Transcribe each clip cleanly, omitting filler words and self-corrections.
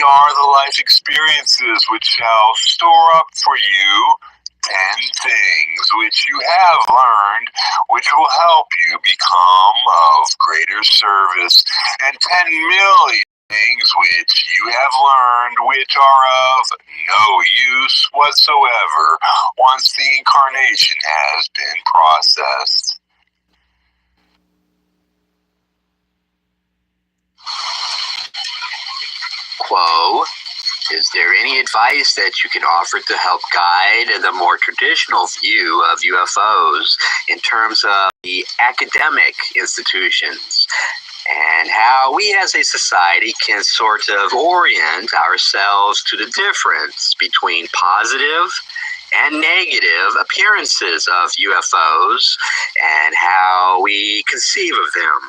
are the life experiences which shall store up for you 10 things which you have learned which will help you become of greater service, and 10 million things which you have learned which are of no use whatsoever once the incarnation has been processed. Quo, is there any advice that you can offer to help guide the more traditional view of UFOs in terms of the academic institutions and how we as a society can sort of orient ourselves to the difference between positive and negative appearances of UFOs and how we conceive of them?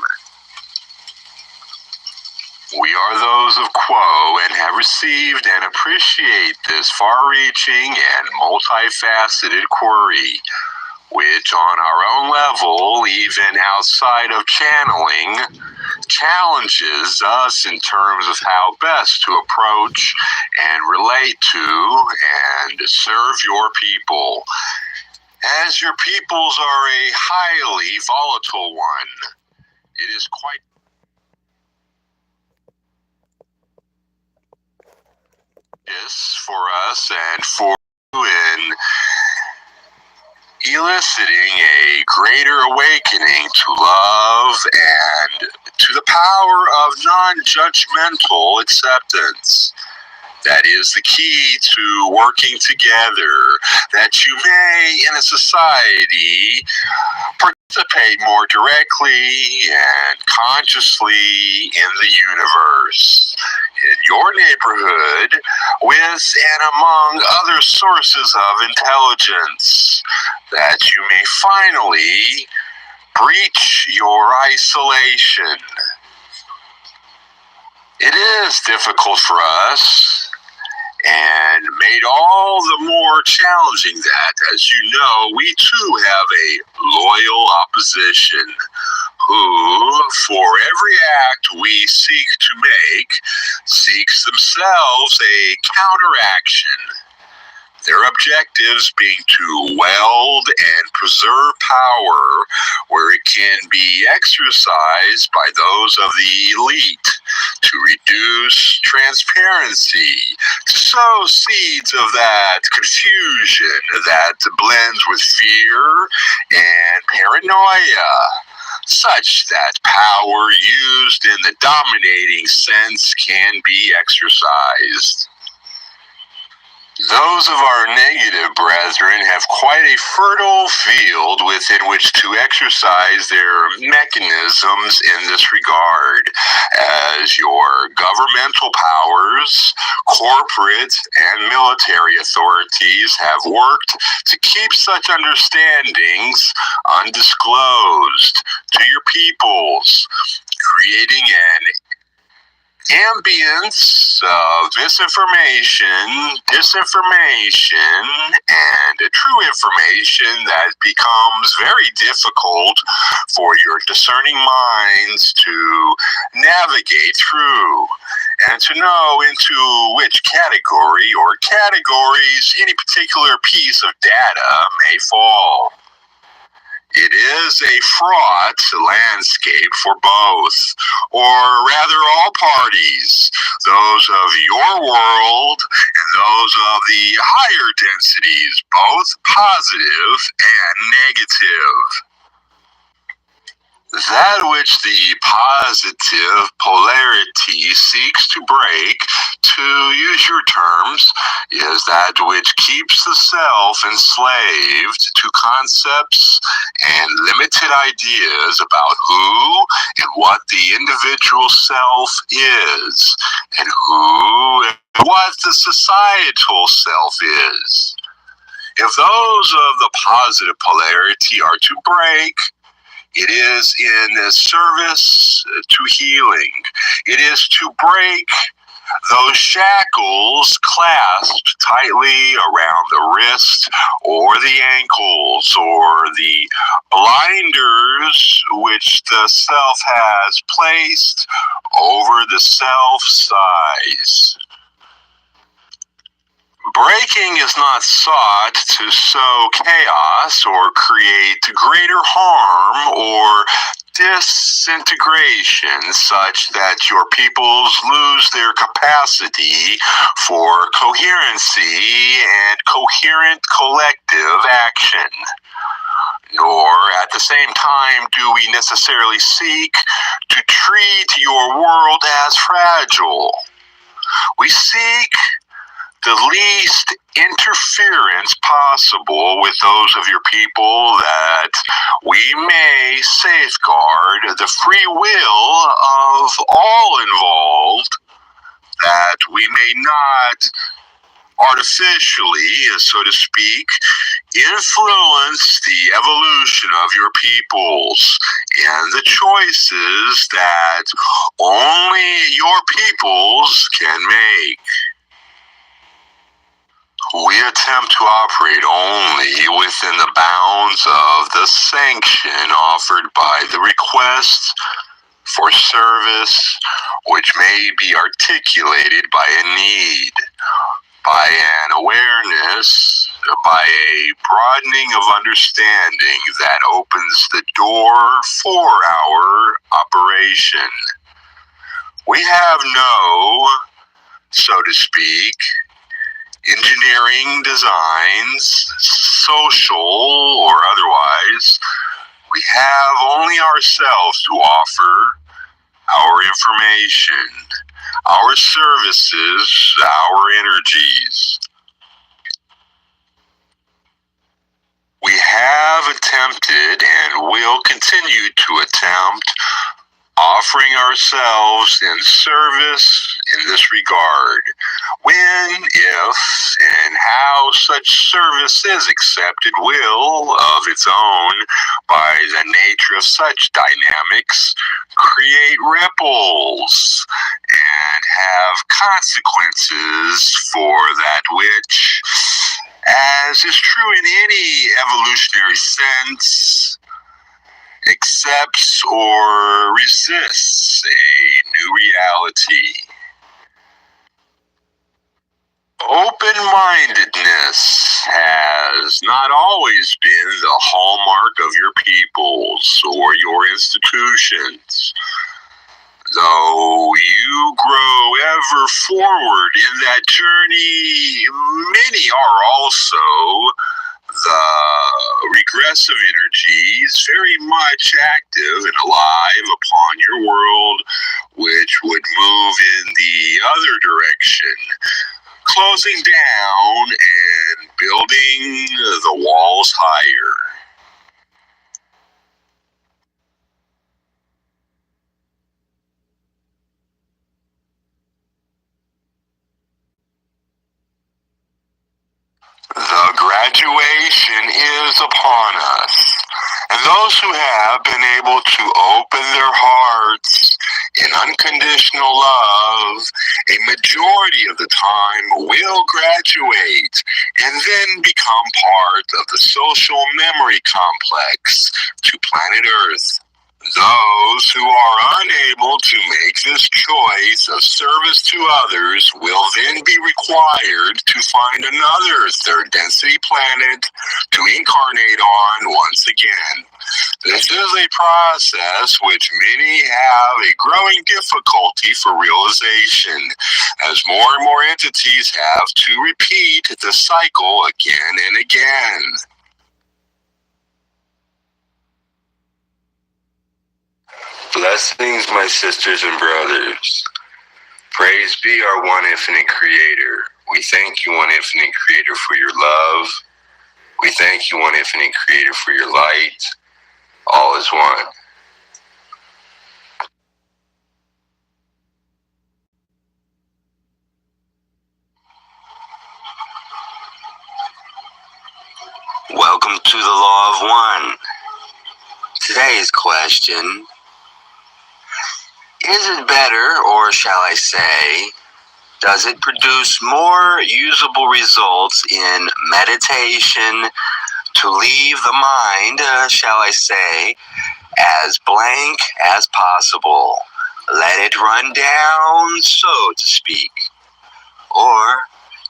We are those of Quo and have received and appreciate this far-reaching and multifaceted query, which on our own level, even outside of channeling, challenges us in terms of how best to approach and relate to and serve your people. As your peoples are a highly volatile one, it is quite for us and for you in eliciting a greater awakening to love and to the power of non-judgmental acceptance. That is the key to working together, that you may, in a society, participate more directly and consciously in the universe, in your neighborhood, with and among other sources of intelligence, that you may finally breach your isolation. It is difficult for us, and made all the more challenging that, as you know, we too have a loyal opposition who, for every act we seek to make, seeks themselves a counteraction. Their objectives being to weld and preserve power where it can be exercised by those of the elite, to reduce transparency, to sow seeds of that confusion that blends with fear and paranoia, such that power used in the dominating sense can be exercised. Those of our negative brethren have quite a fertile field within which to exercise their mechanisms in this regard, as your governmental powers, corporate and military authorities have worked to keep such understandings undisclosed to your peoples, creating an ambience of misinformation, disinformation, and true information that becomes very difficult for your discerning minds to navigate through and to know into which category or categories any particular piece of data may fall. It is a fraught landscape for both, or rather all parties, those of your world and those of the higher densities, both positive and negative. That which the positive polarity seeks to break, to use your terms, is that which keeps the self enslaved to concepts and limited ideas about who and what the individual self is, and who and what the societal self is. If those of the positive polarity are to break, it is in service to healing. It is to break those shackles clasped tightly around the wrist or the ankles, or the blinders which the self has placed over the self size. Breaking is not sought to sow chaos or create greater harm or disintegration such that your peoples lose their capacity for coherency and coherent collective action. Nor at the same time do we necessarily seek to treat your world as fragile. We seek the least interference possible with those of your people that we may safeguard the free will of all involved, that we may not artificially, so to speak, influence the evolution of your peoples and the choices that only your peoples can make. We attempt to operate only within the bounds of the sanction offered by the request for service, which may be articulated by a need, by an awareness, by a broadening of understanding that opens the door for our operation. We have no, so to speak, engineering designs, social or otherwise. We have only ourselves to offer, our information, our services, our energies. We have attempted and will continue to attempt offering ourselves in service in this regard, when, if, and how such service is accepted will, of its own, by the nature of such dynamics, create ripples and have consequences for that which, as is true in any evolutionary sense, accepts or resists a new reality. Open-mindedness has not always been the hallmark of your peoples or your institutions. Though you grow ever forward in that journey, many are also the regressive energies very much active and alive upon your world, which would move in the other direction, closing down and building the walls higher. The graduation is upon us, and those who have been able to open their hearts in unconditional love, a majority of the time will graduate and then become part of the social memory complex to planet Earth. Those who are unable to make this choice of service to others will then be required to find another third density planet to incarnate on once again. This is a process which many have a growing difficulty for realization, as more and more entities have to repeat the cycle again and again. Blessings, my sisters and brothers. Praise be our one infinite creator. We thank you, one infinite creator, for your love. We thank you, one infinite creator, for your light. All is one. Welcome to the Law of One. Today's question: is it better, or shall I say, does it produce more usable results in meditation to leave the mind, shall I say, as blank as possible? Let it run down, so to speak. Or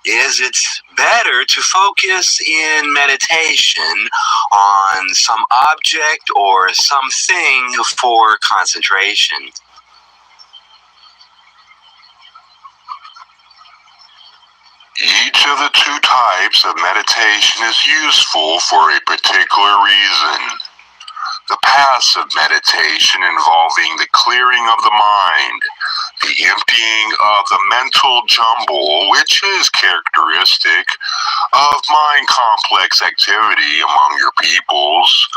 is it's better to focus in meditation on some object or something for concentration. Each of the two types of meditation is useful for a particular reason. The passive meditation involving the clearing of the mind, the emptying of the mental jumble, which is characteristic of mind complex activity among your peoples,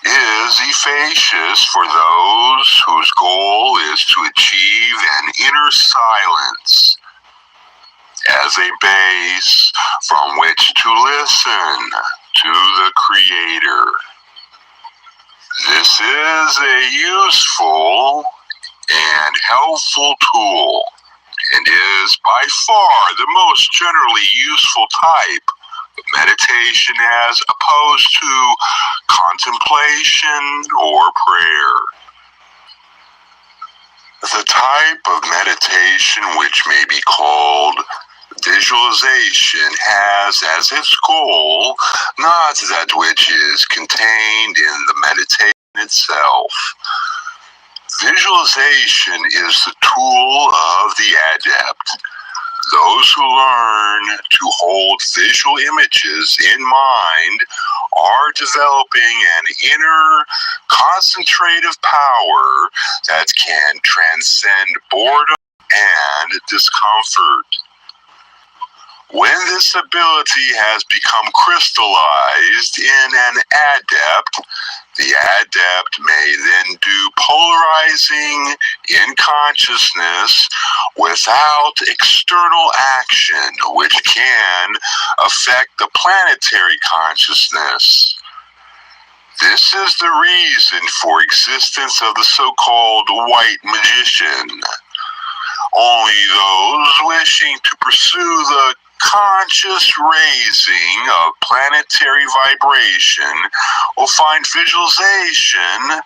is efficacious for those whose goal is to achieve an inner silence as a base from which to listen to the Creator. This is a useful and helpful tool and is by far the most generally useful type of meditation as opposed to contemplation or prayer. The type of meditation which may be called visualization has as its goal not that which is contained in the meditation itself. Visualization is the tool of the adept. Those who learn to hold visual images in mind are developing an inner concentrative power that can transcend boredom and discomfort. When this ability has become crystallized in an adept, the adept may then do polarizing in consciousness without external action, which can affect the planetary consciousness. This is the reason for existence of the so-called white magician. Only those wishing to pursue the conscious raising of planetary vibration will find visualization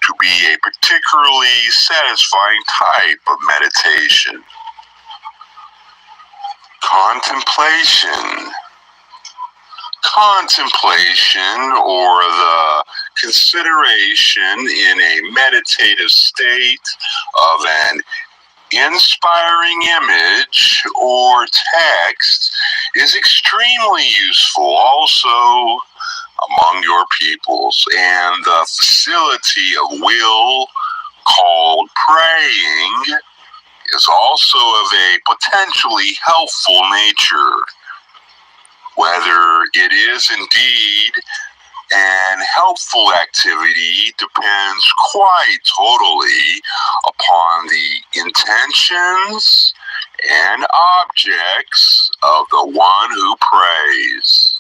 to be a particularly satisfying type of meditation. Contemplation. Contemplation, or the consideration in a meditative state of an inspiring image or text, is extremely useful also among your peoples, and the facility of will called praying is also of a potentially helpful nature. Whether it is indeed an helpful activity depends quite totally upon the intentions and objects of the one who prays.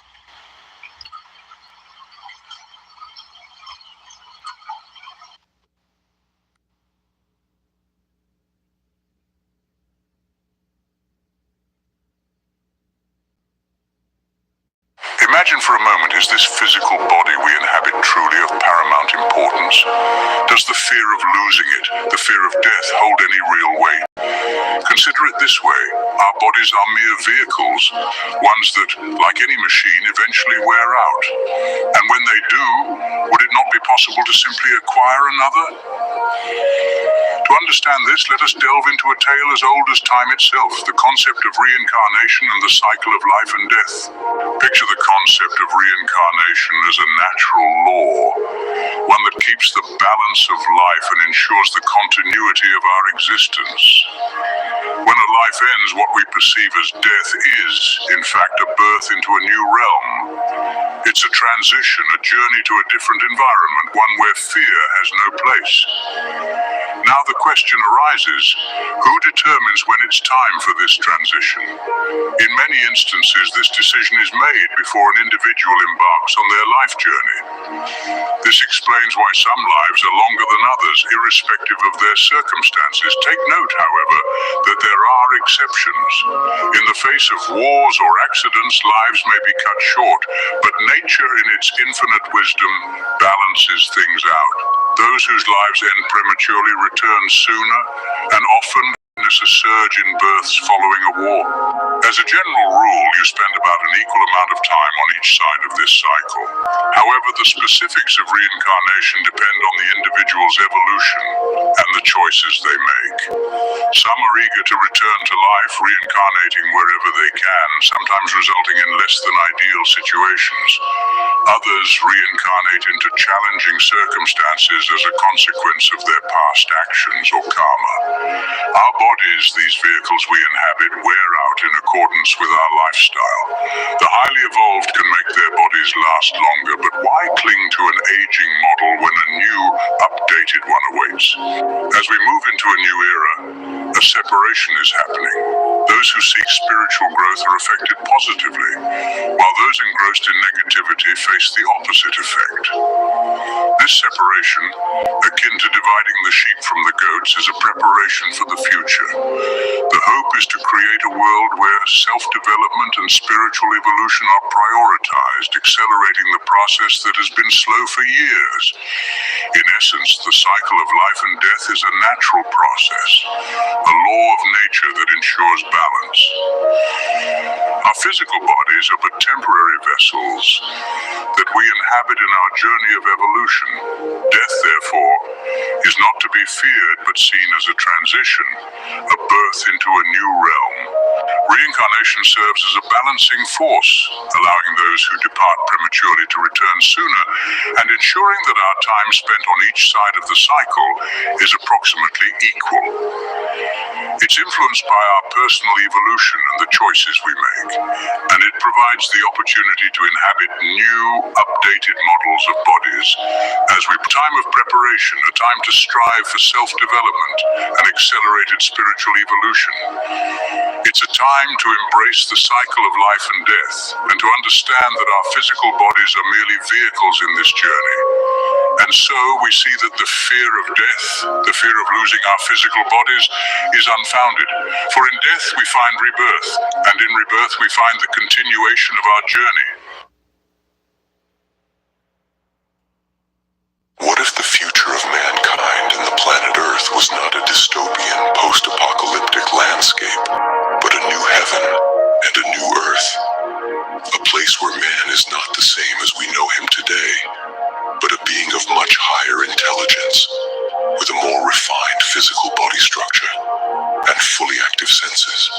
Imagine for a moment, is this physical body we inhabit truly of paramount importance? Does the fear of losing it, the fear of death, hold any real weight? Consider it this way: our bodies are mere vehicles, ones that, like any machine, eventually wear out. And when they do, would it not be possible to simply acquire another? To understand this, let us delve into a tale as old as time itself, the concept of reincarnation and the cycle of life and death. Picture the concept of reincarnation as a natural law, one that keeps the balance of life and ensures the continuity of our existence. When a life ends, what we perceive as death is, in fact, a birth into a new realm. It's a transition, a journey to a different environment, one where fear has no place. Now the question arises, who determines when it's time for this transition? In many instances, this decision is made before an individual embarks on their life journey. This explains why some lives are longer than others, irrespective of their circumstances. Take note, however, that there are exceptions. In the face of wars or accidents, lives may be cut short, but nature in its infinite wisdom balances things out. Those whose lives end prematurely return sooner, and often in witness a surge in births following a war. As a general rule, you spend about an equal amount of time on each side of this cycle. However, the specifics of reincarnation depend on the individual's evolution and the choices they make. Some are eager to return to life, reincarnating wherever they can, sometimes resulting in less than ideal situations. Others reincarnate into challenging circumstances as a consequence of their past actions or karma. Our bodies, these vehicles we inhabit, wear out in accordance with our lifestyle. The highly evolved can make their bodies last longer, but why cling to an aging model when a new, updated one awaits? As we move into a new era, a separation is happening. Those who seek spiritual growth are affected positively, while those engrossed in negativity face the opposite effect. This separation, akin to dividing the sheep from the goats, is a preparation for the future. The hope is to create a world where self-development and spiritual evolution are prioritized, accelerating the process that has been slow for years. In essence, the cycle of life and death is a natural process, a law of nature that ensures balance. Our physical bodies are but temporary vessels that we inhabit in our journey of evolution. Death, therefore, is not to be feared but seen as a transition, a birth into a new realm. Reincarnation serves as a balancing force, allowing those who depart prematurely to return sooner and ensuring that our time spent on each side of the cycle is approximately equal. It's influenced by our personal evolution and the choices we make, and it provides the opportunity to inhabit new, updated models of bodies as we time of preparation, a time to strive for self-development and accelerated spiritual evolution. It's a time to embrace the cycle of life and death, and to understand that our physical bodies are merely vehicles in this journey. And so we see that the fear of death, the fear of losing our physical bodies, is unfounded. For in death we find rebirth, and in rebirth we find the continuation of our journey. What if the future of mankind and the planet Earth was not a dystopian, post-apocalyptic landscape, but a new heaven and a new Earth? A place where man is not the same as we know him today, but a being of much higher intelligence, with a more refined physical body structure and fully active senses.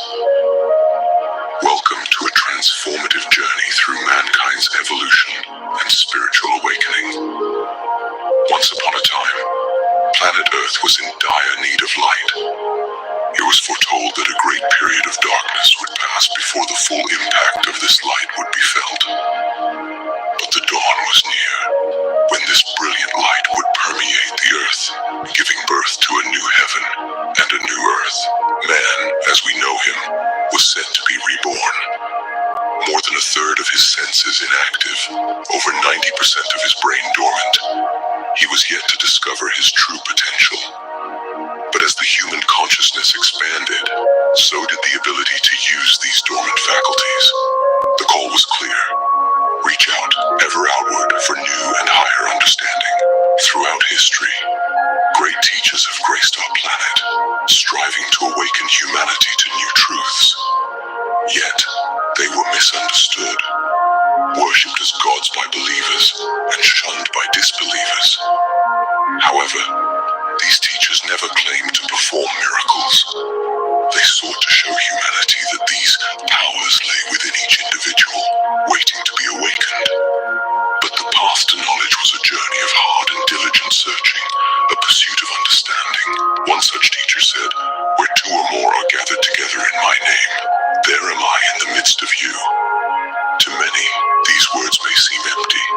Welcome to a transformative journey through mankind's evolution and spiritual awakening. Once upon a time, planet Earth was in dire need of light. It was foretold that a great period of darkness would pass before the full impact of this light would be felt. But the dawn was near, when this brilliant light would permeate the Earth, giving birth to a new heaven and a new Earth. Man, as we know him, was said to be reborn. More than a third of his senses inactive, over 90% of his brain dormant. He was yet to discover his true potential. But as the human consciousness expanded, so did the ability to use these dormant faculties. The call was clear. Reach out, ever outward, for new and higher understanding. Throughout history, great teachers have graced our planet, striving to awaken humanity to new truths. Yet, they were misunderstood, worshipped as gods by believers and shunned by disbelievers. However, these teachers never claimed to perform miracles. They sought to show humanity that these powers lay within each individual, waiting to be awakened. But the path to knowledge was a journey of hard and diligent searching, a pursuit of understanding. One such teacher said, "Where two or more are gathered together in my name, there am I in the midst of you." To many, these words may seem empty.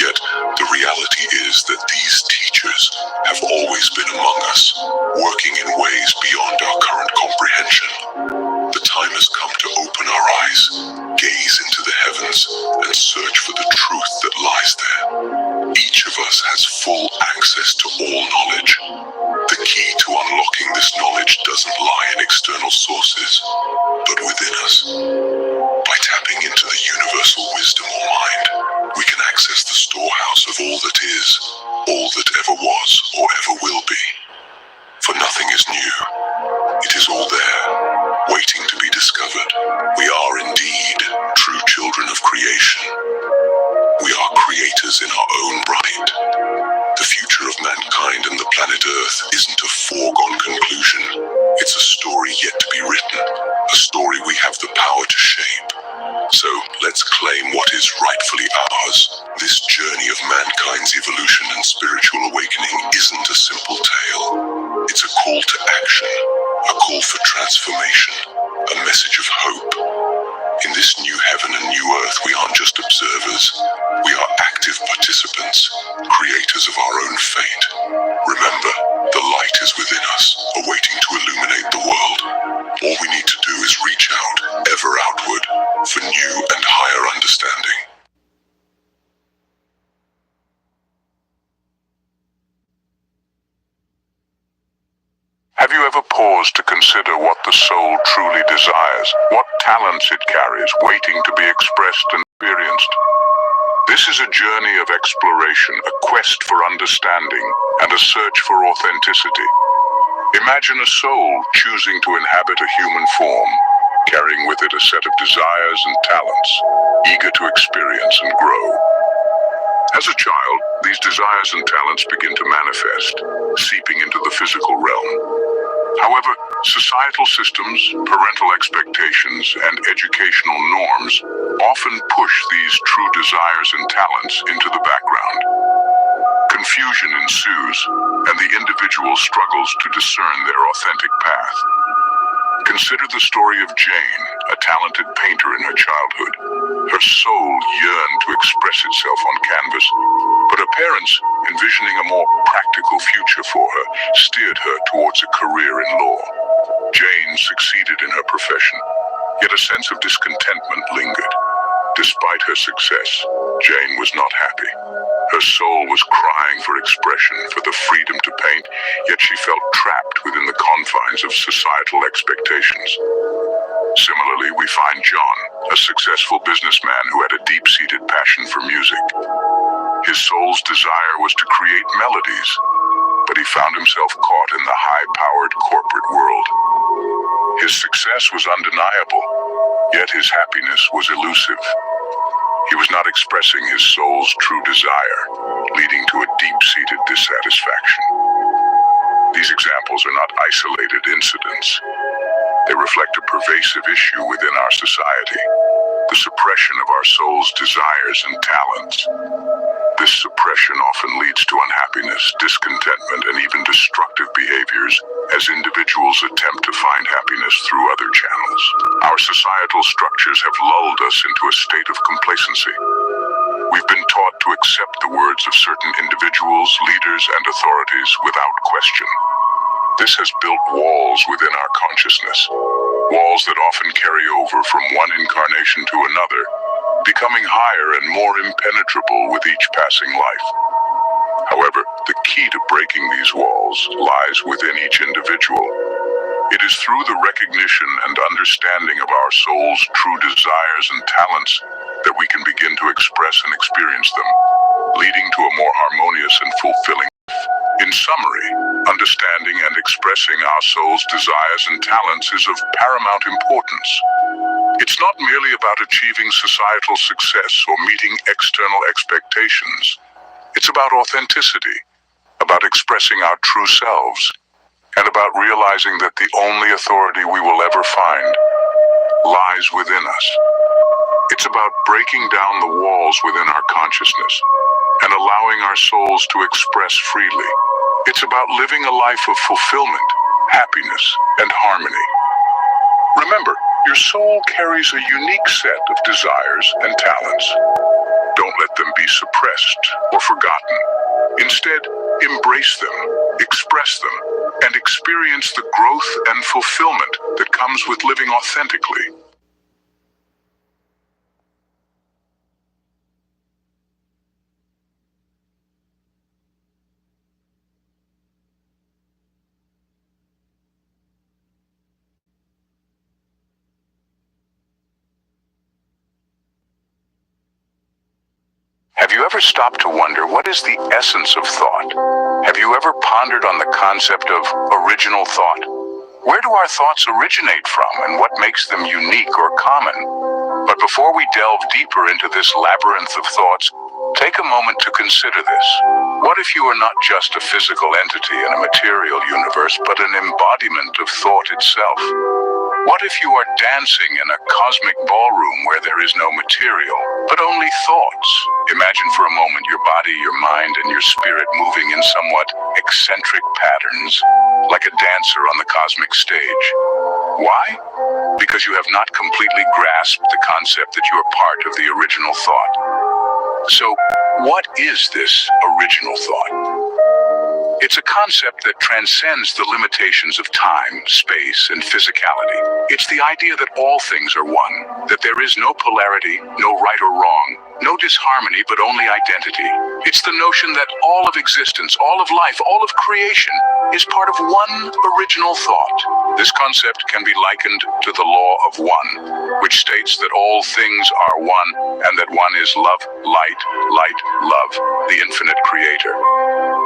Yet, the reality is that these teachers have always been among us, working in ways beyond our current comprehension. The time has come to open our eyes, gaze into the heavens, and search for the truth that lies there. Each of us has full access to all knowledge. The key to unlocking this knowledge doesn't lie in external sources, but within us. By tapping into the universal wisdom or mind, we can access the storehouse of all that is, all that ever was or ever will be. For nothing is new, It is all there, waiting to be discovered. We are indeed true children of creation. We are creators in our own right. The future of mankind and the planet Earth isn't a foregone conclusion. It's a story yet to be written, a story we have the power to shape. So let's claim what is rightfully ours. This journey of mankind's evolution and spiritual awakening isn't a simple tale. It's a call to action, a call for transformation, a message of hope. In this new heaven and new earth, we aren't just observers. We are active participants, creators of our own fate. Remember, the light is within us, awaiting to illuminate the world. All we need to do is reach out, ever outward, for new and higher understanding. Have you ever paused to consider what the soul truly desires, what talents it carries, waiting to be expressed and experienced? This is a journey of exploration, a quest for understanding, and a search for authenticity. Imagine a soul choosing to inhabit a human form, carrying with it a set of desires and talents, eager to experience and grow. As a child, these desires and talents begin to manifest, seeping into the physical realm. However, societal systems, parental expectations, and educational norms often push these true desires and talents into the background. Confusion ensues, and the individual struggles to discern their authentic path. Consider the story of Jane, a talented painter in her childhood. Her soul yearned to express itself on canvas, but her parents, envisioning a more practical future for her, steered her towards a career in law. Jane succeeded in her profession, yet a sense of discontentment lingered. Despite her success, Jane was not happy. Her soul was crying for expression, for the freedom to paint, yet she felt trapped within the confines of societal expectations. Similarly, we find John, a successful businessman who had a deep-seated passion for music. His soul's desire was to create melodies, but he found himself caught in the high-powered corporate world. His success was undeniable, yet his happiness was elusive. He was not expressing his soul's true desire, leading to a deep-seated dissatisfaction. These examples are not isolated incidents. They reflect a pervasive issue within our society, the suppression of our soul's desires and talents. This suppression often leads to unhappiness, discontentment, and even destructive behaviors as individuals attempt to find happiness through other channels. Our societal structures have lulled us into a state of complacency. We've been taught to accept the words of certain individuals, leaders, and authorities without question. This has built walls within our consciousness, walls that often carry over from one incarnation to another, becoming higher and more impenetrable with each passing life. However, the key to breaking these walls lies within each individual. It is through the recognition and understanding of our soul's true desires and talents that we can begin to express and experience them, leading to a more harmonious and fulfilling life. In summary, understanding and expressing our soul's desires and talents is of paramount importance. It's not merely about achieving societal success or meeting external expectations. It's about authenticity, about expressing our true selves, and about realizing that the only authority we will ever find lies within us. It's about breaking down the walls within our consciousness and allowing our souls to express freely. It's about living a life of fulfillment, happiness, and harmony. Remember, your soul carries a unique set of desires and talents. Don't let them be suppressed or forgotten. Instead, embrace them, express them, and experience the growth and fulfillment that comes with living authentically. Have you ever stopped to wonder, what is the essence of thought? Have you ever pondered on the concept of original thought? Where do our thoughts originate from, and what makes them unique or common? But before we delve deeper into this labyrinth of thoughts, take a moment to consider this. What if you are not just a physical entity in a material universe, but an embodiment of thought itself? What if you are dancing in a cosmic ballroom where there is no material, but only thoughts? Imagine for a moment your body, your mind, and your spirit moving in somewhat eccentric patterns, like a dancer on the cosmic stage. Why? Because you have not completely grasped the concept that you are part of the original thought. So, what is this original thought? It's a concept that transcends the limitations of time, space, and physicality. It's the idea that all things are one, that there is no polarity, no right or wrong, no disharmony, but only identity. It's the notion that all of existence, all of life, all of creation is part of one original thought. This concept can be likened to the law of one, which states that all things are one and that one is love, light, love, the infinite creator.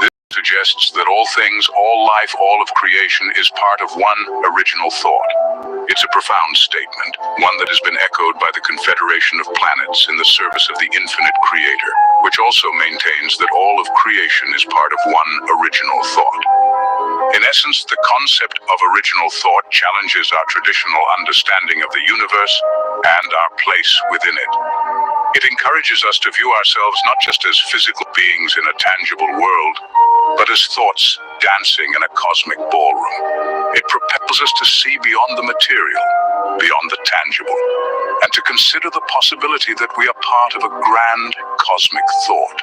This suggests that all things, all life, all of creation is part of one original thought. It's a profound statement, one that has been echoed by the Confederation of Planets in the service of the infinite creator, which also maintains that all of creation is part of one original thought. In essence, the concept of original thought challenges our traditional understanding of the universe and our place within it. It encourages us to view ourselves not just as physical beings in a tangible world, but as thoughts dancing in a cosmic ballroom. It propels us to see beyond the material, beyond the tangible, and to consider the possibility that we are part of a grand cosmic thought.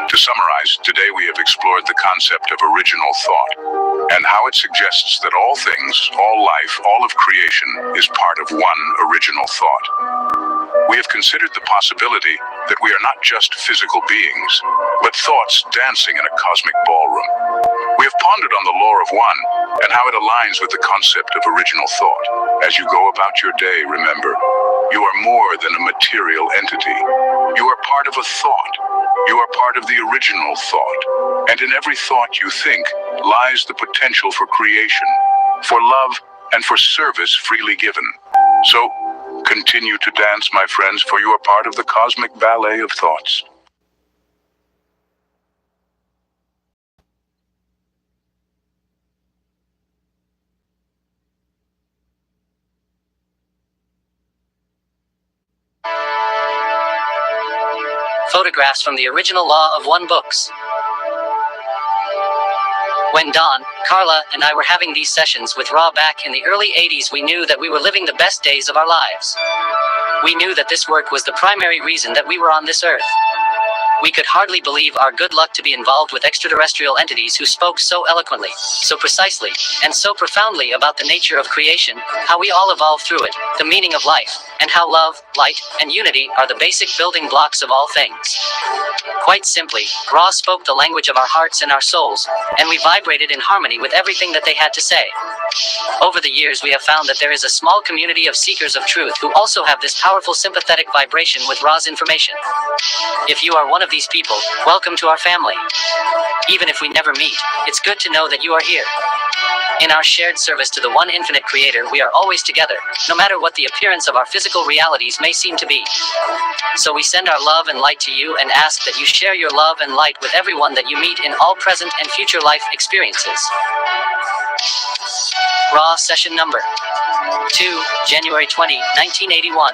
To summarize, today we have explored the concept of original thought and how it suggests that all things, all life, all of creation is part of one original thought. We have considered the possibility that we are not just physical beings, but thoughts dancing in a cosmic ballroom. We have pondered on the law of one and how it aligns with the concept of original thought. As you go about your day, remember, you are more than a material entity. You are part of a thought. You are part of the original thought. And in every thought you think lies the potential for creation, for love, and for service freely given. So, continue to dance, my friends, for you are part of the cosmic ballet of thoughts. Photographs from the original Law of One books. When Don, Carla, and I were having these sessions with Ra back in the early 80s, we knew that we were living the best days of our lives. We knew that this work was the primary reason that we were on this earth. We could hardly believe our good luck to be involved with extraterrestrial entities who spoke so eloquently, so precisely, and so profoundly about the nature of creation, how we all evolve through it, the meaning of life, and how love, light, and unity are the basic building blocks of all things. Quite simply, Ra spoke the language of our hearts and our souls, and we vibrated in harmony with everything that they had to say. Over the years, we have found that there is a small community of seekers of truth who also have this powerful sympathetic vibration with Ra's information. If you are one of these people, welcome to our family. Even if we never meet, it's good to know that you are here. In our shared service to the one infinite creator, we are always together, no matter what the appearance of our physical realities may seem to be. So we send our love and light to you and ask that you share your love and light with everyone that you meet in all present and future life experiences. Ra session number 2, January 20, 1981.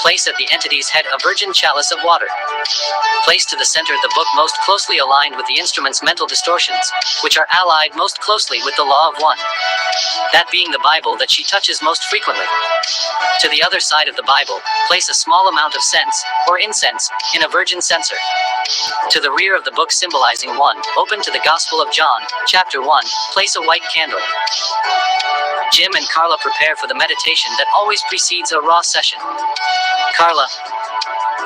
Place at the entity's head a virgin chalice of water. Place to the center the book most closely aligned with the instrument's mental distortions, which are allied most closely with the law of one. That being the Bible that she touches most frequently. To the other side of the Bible, place a small amount of sense, or incense, in a virgin censer. To the rear of the book symbolizing one, open to the Gospel of John, chapter 1, place a white candle. Jim and Carla prepare for the meditation that always precedes a Ra session. Carla.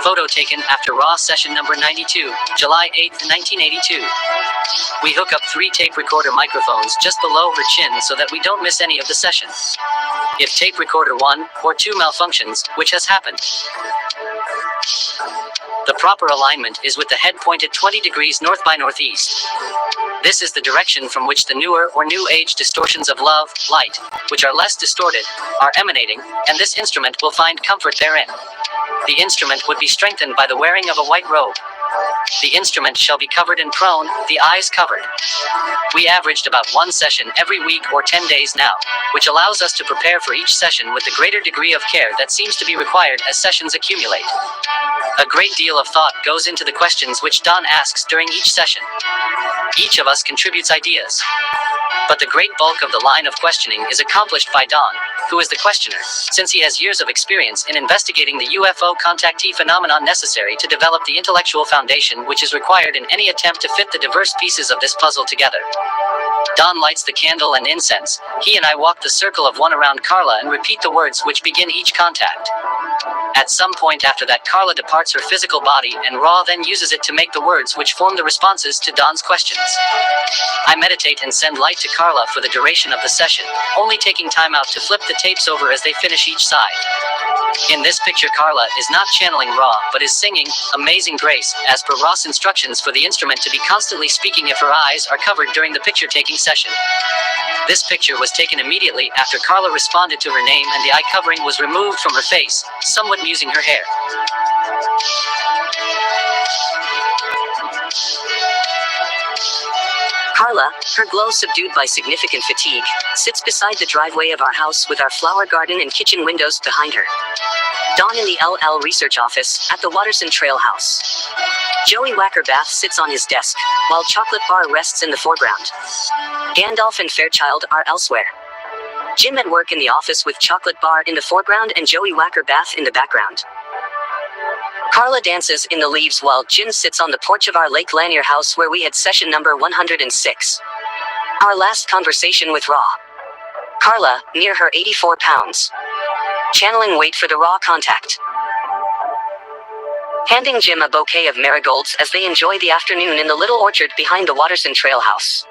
Photo taken after Ra session number 92, July 8, 1982. We hook up 3 tape recorder microphones just below her chin so that we don't miss any of the session. If tape recorder 1 or 2 malfunctions, which has happened, the proper alignment is with the head pointed 20 degrees north by northeast. This is the direction from which the newer or new age distortions of love, light, which are less distorted, are emanating, and this instrument will find comfort therein. The instrument would be strengthened by the wearing of a white robe. The instrument shall be covered and prone, the eyes covered. We averaged about 1 session every week or 10 days now, which allows us to prepare for each session with the greater degree of care that seems to be required as sessions accumulate. A great deal of thought goes into the questions which Don asks during each session. Each of us contributes ideas. But the great bulk of the line of questioning is accomplished by Don, who is the questioner, since he has years of experience in investigating the UFO contactee phenomenon necessary to develop the intellectual foundation which is required in any attempt to fit the diverse pieces of this puzzle together. Don lights the candle and incense. He and I walk the circle of one around Carla and repeat the words which begin each contact. At some point after that, Carla departs her physical body, and Ra then uses it to make the words which form the responses to Don's questions. I meditate and send light to Carla for the duration of the session, only taking time out to flip the tapes over as they finish each side. In this picture, Carla is not channeling Ra, but is singing Amazing Grace, as per Ra's instructions for the instrument to be constantly speaking if her eyes are covered during the picture-taking session. This picture was taken immediately after Carla responded to her name and the eye covering was removed from her face, somewhat musing her hair. Carla, her glow subdued by significant fatigue, sits beside the driveway of our house with our flower garden and kitchen windows behind her. Don in the LL research office, at the Watterson Trail house. Joey Wackerbath sits on his desk, while Chocolate Bar rests in the foreground. Gandalf and Fairchild are elsewhere. Jim at work in the office with Chocolate Bar in the foreground and Joey Wackerbath in the background. Carla dances in the leaves while Jim sits on the porch of our Lake Lanier house where we had session number 106. Our last conversation with Ra. Carla, near her 84 pounds. Channeling wait for the Ra contact. Handing Jim a bouquet of marigolds as they enjoy the afternoon in the little orchard behind the Watterson Trail house.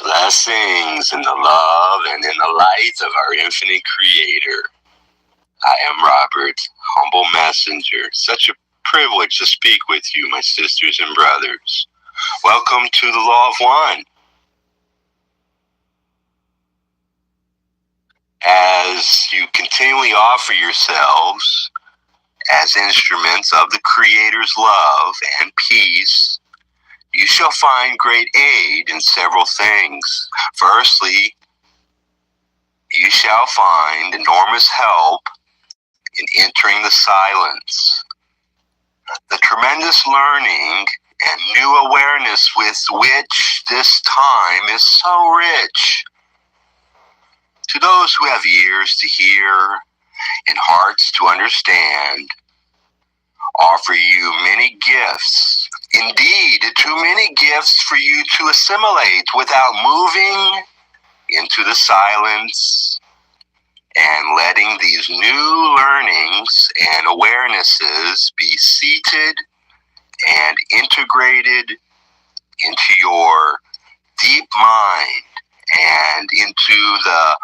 Blessings in the love and in the light of our infinite creator. I am Robert, humble messenger. Such a privilege to speak with you, my sisters and brothers. Welcome to the Law of One. As you continually offer yourselves as instruments of the Creator's love and peace, you shall find great aid in several things. Firstly, you shall find enormous help in entering the silence. The tremendous learning and new awareness with which this time is so rich. To those who have ears to hear and hearts to understand, offer you many gifts. Indeed, too many gifts for you to assimilate without moving into the silence and letting these new learnings and awarenesses be seated and integrated into your deep mind and into the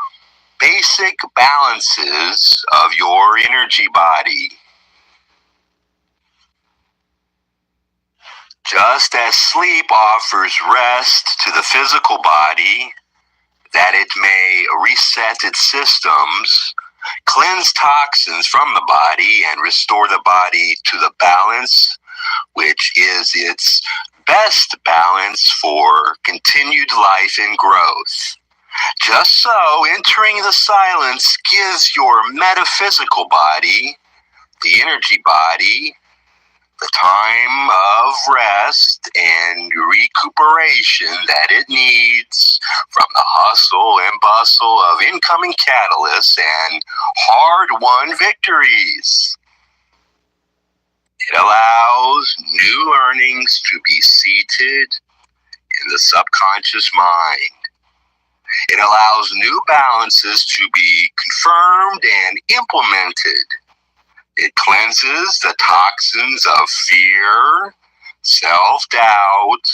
basic balances of your energy body. Just as sleep offers rest to the physical body, that it may reset its systems, cleanse toxins from the body, and restore the body to the balance, which is its best balance for continued life and growth. Just so, entering the silence gives your metaphysical body, the energy body, the time of rest and recuperation that it needs from the hustle and bustle of incoming catalysts and hard-won victories. It allows new learnings to be seated in the subconscious mind. It allows new balances to be confirmed and implemented. It cleanses the toxins of fear, self-doubt,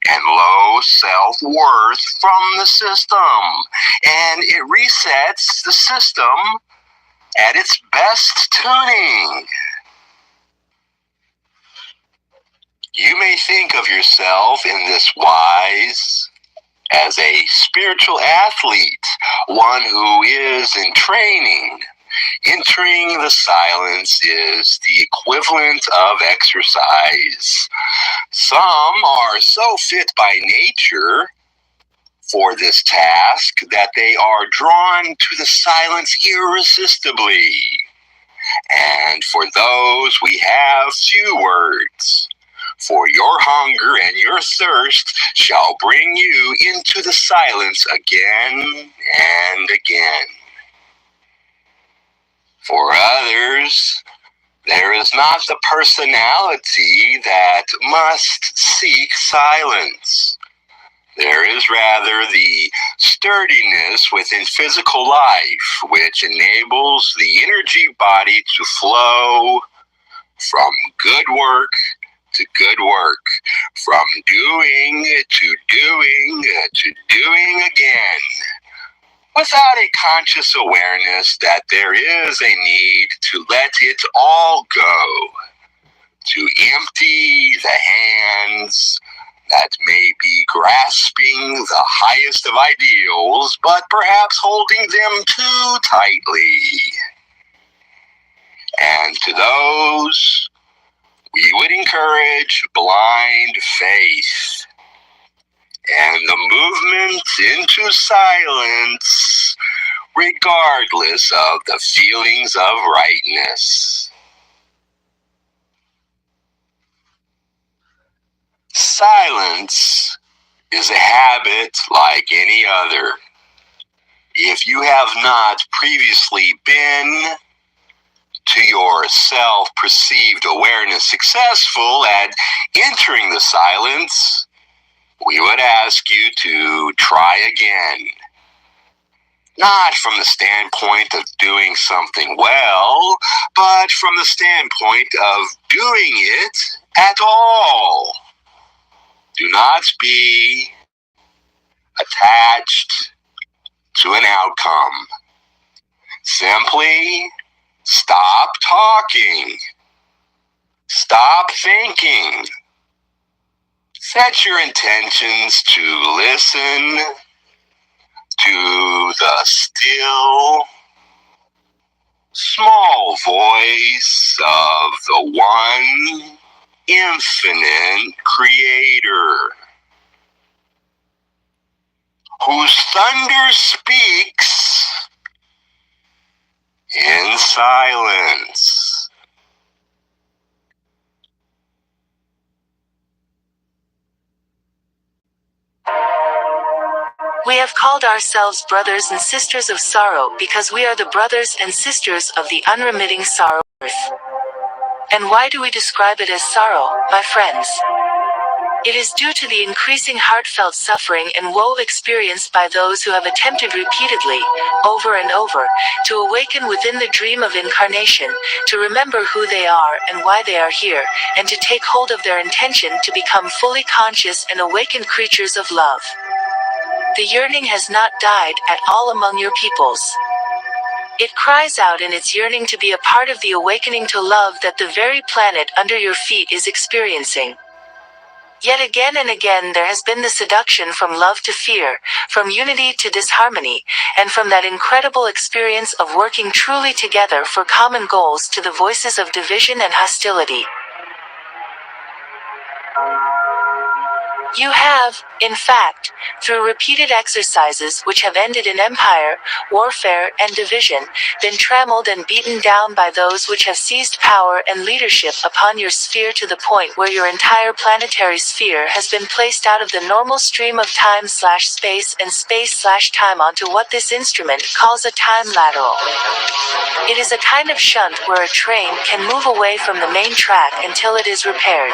and low self-worth from the system. And it resets the system at its best tuning. You may think of yourself in this wise as a spiritual athlete, one who is in training. Entering the silence is the equivalent of exercise. Some are so fit by nature for this task that they are drawn to the silence irresistibly. And for those, we have few words. For your hunger and your thirst shall bring you into the silence again and again. For others, there is not the personality that must seek silence. There is rather the sturdiness within physical life, which enables the energy body to flow from good work to good work, from doing to doing to doing again, without a conscious awareness that there is a need to let it all go, to empty the hands that may be grasping the highest of ideals, but perhaps holding them too tightly. And to those, we would encourage blind faith and the movement into silence, regardless of the feelings of rightness. Silence is a habit like any other. If you have not previously been to your self-perceived awareness successful at entering the silence, we would ask you to try again. Not from the standpoint of doing something well, but from the standpoint of doing it at all. Do not be attached to an outcome. Simply stop talking. Stop thinking. Set your intentions to listen to the still, small voice of the one infinite creator, whose thunder speaks in silence. We have called ourselves brothers and sisters of sorrow because we are the brothers and sisters of the unremitting sorrow earth. And why do we describe it as sorrow, my friends? It is due to the increasing heartfelt suffering and woe experienced by those who have attempted repeatedly, over and over, to awaken within the dream of incarnation, to remember who they are and why they are here, and to take hold of their intention to become fully conscious and awakened creatures of love. The yearning has not died at all among your peoples. It cries out in its yearning to be a part of the awakening to love that the very planet under your feet is experiencing. Yet again and again there has been the seduction from love to fear, from unity to disharmony, and from that incredible experience of working truly together for common goals to the voices of division and hostility. You have, in fact, through repeated exercises which have ended in empire, warfare, and division, been trammeled and beaten down by those which have seized power and leadership upon your sphere to the point where your entire planetary sphere has been placed out of the normal stream of time/space and space/time onto what this instrument calls a time lateral. It is a kind of shunt where a train can move away from the main track until it is repaired.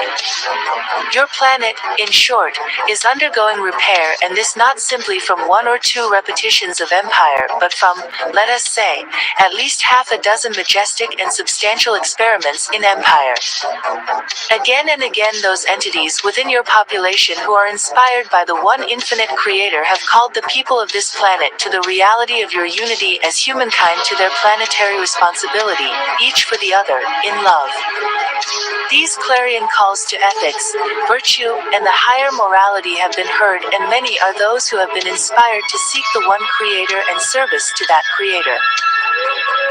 Your planet, in short, short, is undergoing repair, and this not simply from one or two repetitions of empire, but from, let us say, at least half a dozen majestic and substantial experiments in empire. Again and again those entities within your population who are inspired by the one infinite creator have called the people of this planet to the reality of your unity as humankind, to their planetary responsibility, each for the other, in love. These clarion calls to ethics, virtue, and the higher morality have been heard, and many are those who have been inspired to seek the one creator and service to that creator.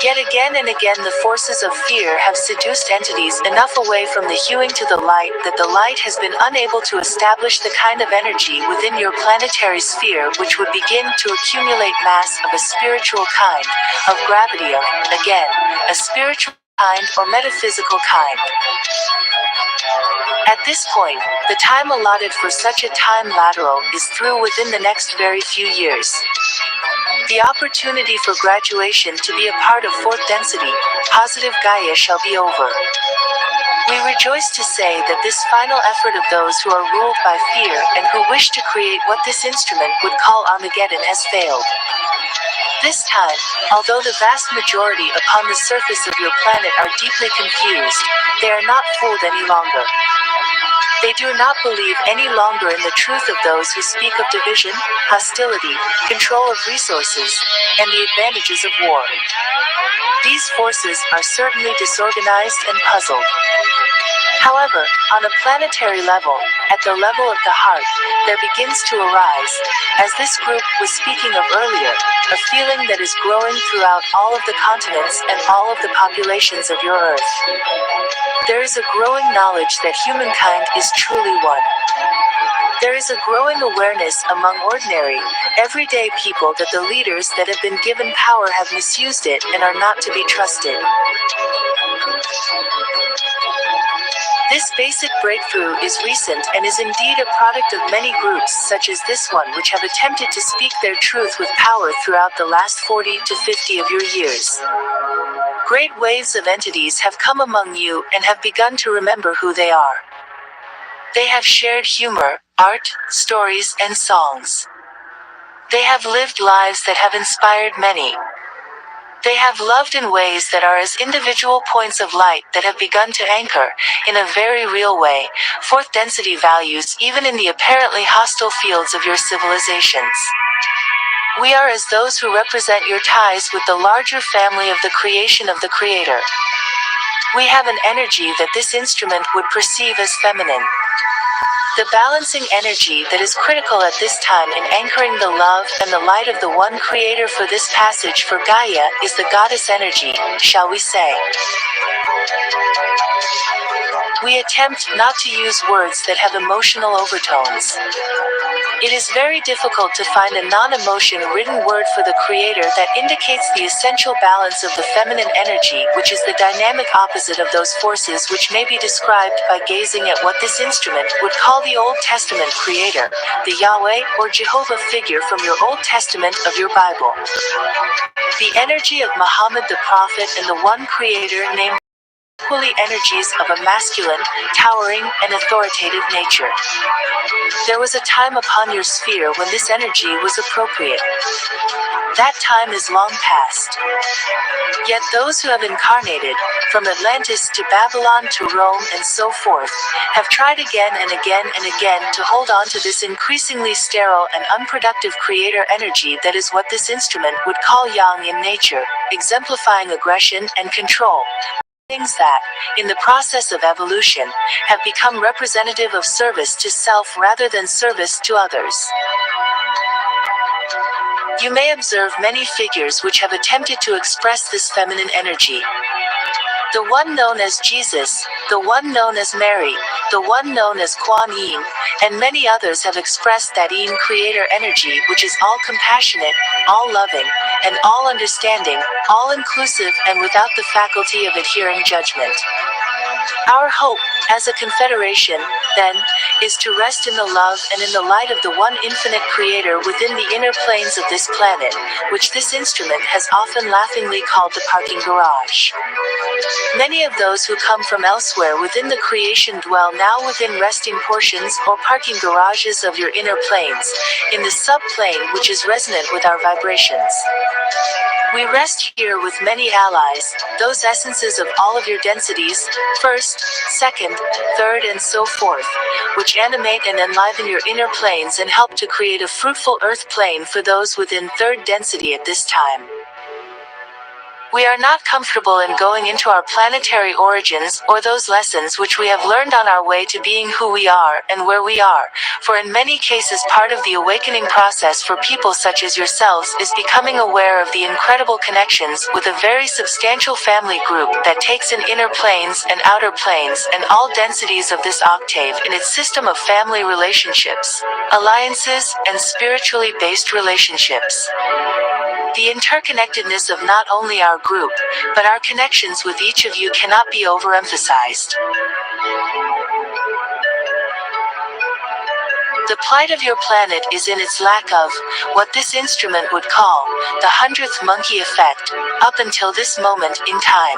Yet again and again the forces of fear have seduced entities enough away from the hewing to the light that the light has been unable to establish the kind of energy within your planetary sphere which would begin to accumulate mass of a spiritual kind, of gravity of, again, a spiritual kind or metaphysical kind. At this point, the time allotted for such a time lateral is through within the next very few years. The opportunity for graduation to be a part of fourth density, positive Gaia shall be over. We rejoice to say that this final effort of those who are ruled by fear and who wish to create what this instrument would call Armageddon has failed. This time, although the vast majority upon the surface of your planet are deeply confused, they are not fooled any longer. They do not believe any longer in the truth of those who speak of division, hostility, control of resources, and the advantages of war. These forces are certainly disorganized and puzzled. However, on a planetary level, at the level of the heart, there begins to arise, as this group was speaking of earlier, a feeling that is growing throughout all of the continents and all of the populations of your Earth. There is a growing knowledge that humankind is truly one. There is a growing awareness among ordinary, everyday people that the leaders that have been given power have misused it and are not to be trusted. This basic breakthrough is recent and is indeed a product of many groups such as this one which have attempted to speak their truth with power throughout the last 40 to 50 of your years. Great waves of entities have come among you and have begun to remember who they are. They have shared humor, art, stories, and songs. They have lived lives that have inspired many. They have loved in ways that are as individual points of light that have begun to anchor, in a very real way, fourth density values even in the apparently hostile fields of your civilizations. We are as those who represent your ties with the larger family of the creation of the Creator. We have an energy that this instrument would perceive as feminine. The balancing energy that is critical at this time in anchoring the love and the light of the one Creator for this passage for Gaia is the goddess energy, shall we say. We attempt not to use words that have emotional overtones. It is very difficult to find a non-emotion written word for the Creator that indicates the essential balance of the feminine energy, which is the dynamic opposite of those forces which may be described by gazing at what this instrument would call the Old Testament Creator, the Yahweh or Jehovah figure from your Old Testament of your Bible. The energy of Muhammad the Prophet and the one Creator named equally energies of a masculine, towering, and authoritative nature. There was a time upon your sphere when this energy was appropriate. That time is long past. Yet those who have incarnated, from Atlantis to Babylon to Rome and so forth, have tried again and again and again to hold on to this increasingly sterile and unproductive creator energy that is what this instrument would call yang in nature, exemplifying aggression and control. Things that, in the process of evolution, have become representative of service to self rather than service to others. You may observe many figures which have attempted to express this feminine energy. The one known as Jesus, the one known as Mary, the one known as Kuan Yin, and many others have expressed that Yin creator energy which is all compassionate, all loving, and all understanding, all inclusive and without the faculty of adhering judgment. Our hope, as a confederation, then, is to rest in the love and in the light of the one infinite creator within the inner planes of this planet, which this instrument has often laughingly called the parking garage. Many of those who come from elsewhere within the creation dwell now within resting portions or parking garages of your inner planes, in the subplane which is resonant with our vibrations. We rest here with many allies, those essences of all of your densities, first, second, third and so forth, which animate and enliven your inner planes and help to create a fruitful earth plane for those within third density at this time. We are not comfortable in going into our planetary origins or those lessons which we have learned on our way to being who we are and where we are, for in many cases part of the awakening process for people such as yourselves is becoming aware of the incredible connections with a very substantial family group that takes in inner planes and outer planes and all densities of this octave in its system of family relationships, alliances, and spiritually based relationships. The interconnectedness of not only our group, but our connections with each of you cannot be overemphasized. The plight of your planet is in its lack of what this instrument would call the 100th monkey effect, up until this moment in time.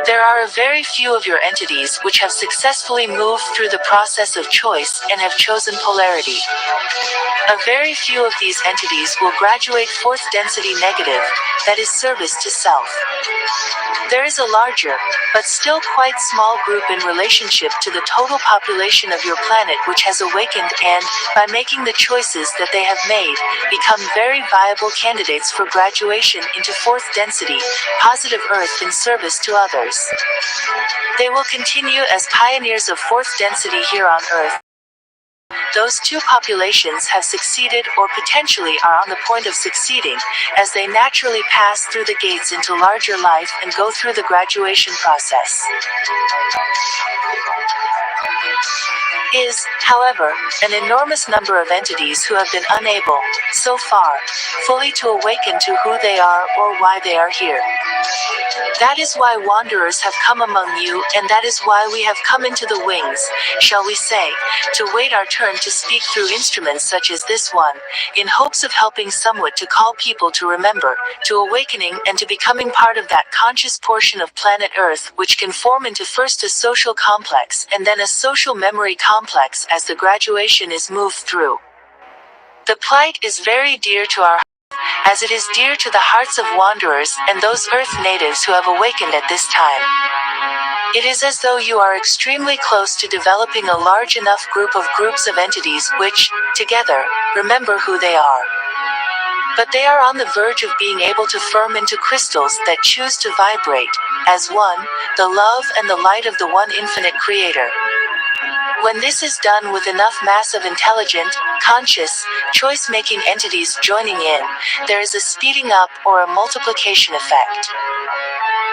There are a very few of your entities which have successfully moved through the process of choice and have chosen polarity. A very few of these entities will graduate fourth density negative, that is service to self. There is a larger, but still quite small group in relationship to the total population of your planet which has awakened and, by making the choices that they have made, become very viable candidates for graduation into fourth density, positive Earth in service to others. They will continue as pioneers of fourth density here on Earth. Those two populations have succeeded or potentially are on the point of succeeding, as they naturally pass through the gates into larger life and go through the graduation process. Is, however, an enormous number of entities who have been unable, so far, fully to awaken to who they are or why they are here. That is why wanderers have come among you, and that is why we have come into the wings, shall we say, to wait our turn to speak through instruments such as this one, in hopes of helping somewhat to call people to remember, to awakening and to becoming part of that conscious portion of planet Earth which can form into first a social complex and then a social memory complex as the graduation is moved through. The plight is very dear to our as it is dear to the hearts of wanderers and those Earth natives who have awakened at this time. It is as though you are extremely close to developing a large enough groups of entities which, together, remember who they are. But they are on the verge of being able to firm into crystals that choose to vibrate, as one, the love and the light of the one infinite creator. When this is done with enough mass of intelligent, conscious, choice-making entities joining in, there is a speeding up or a multiplication effect.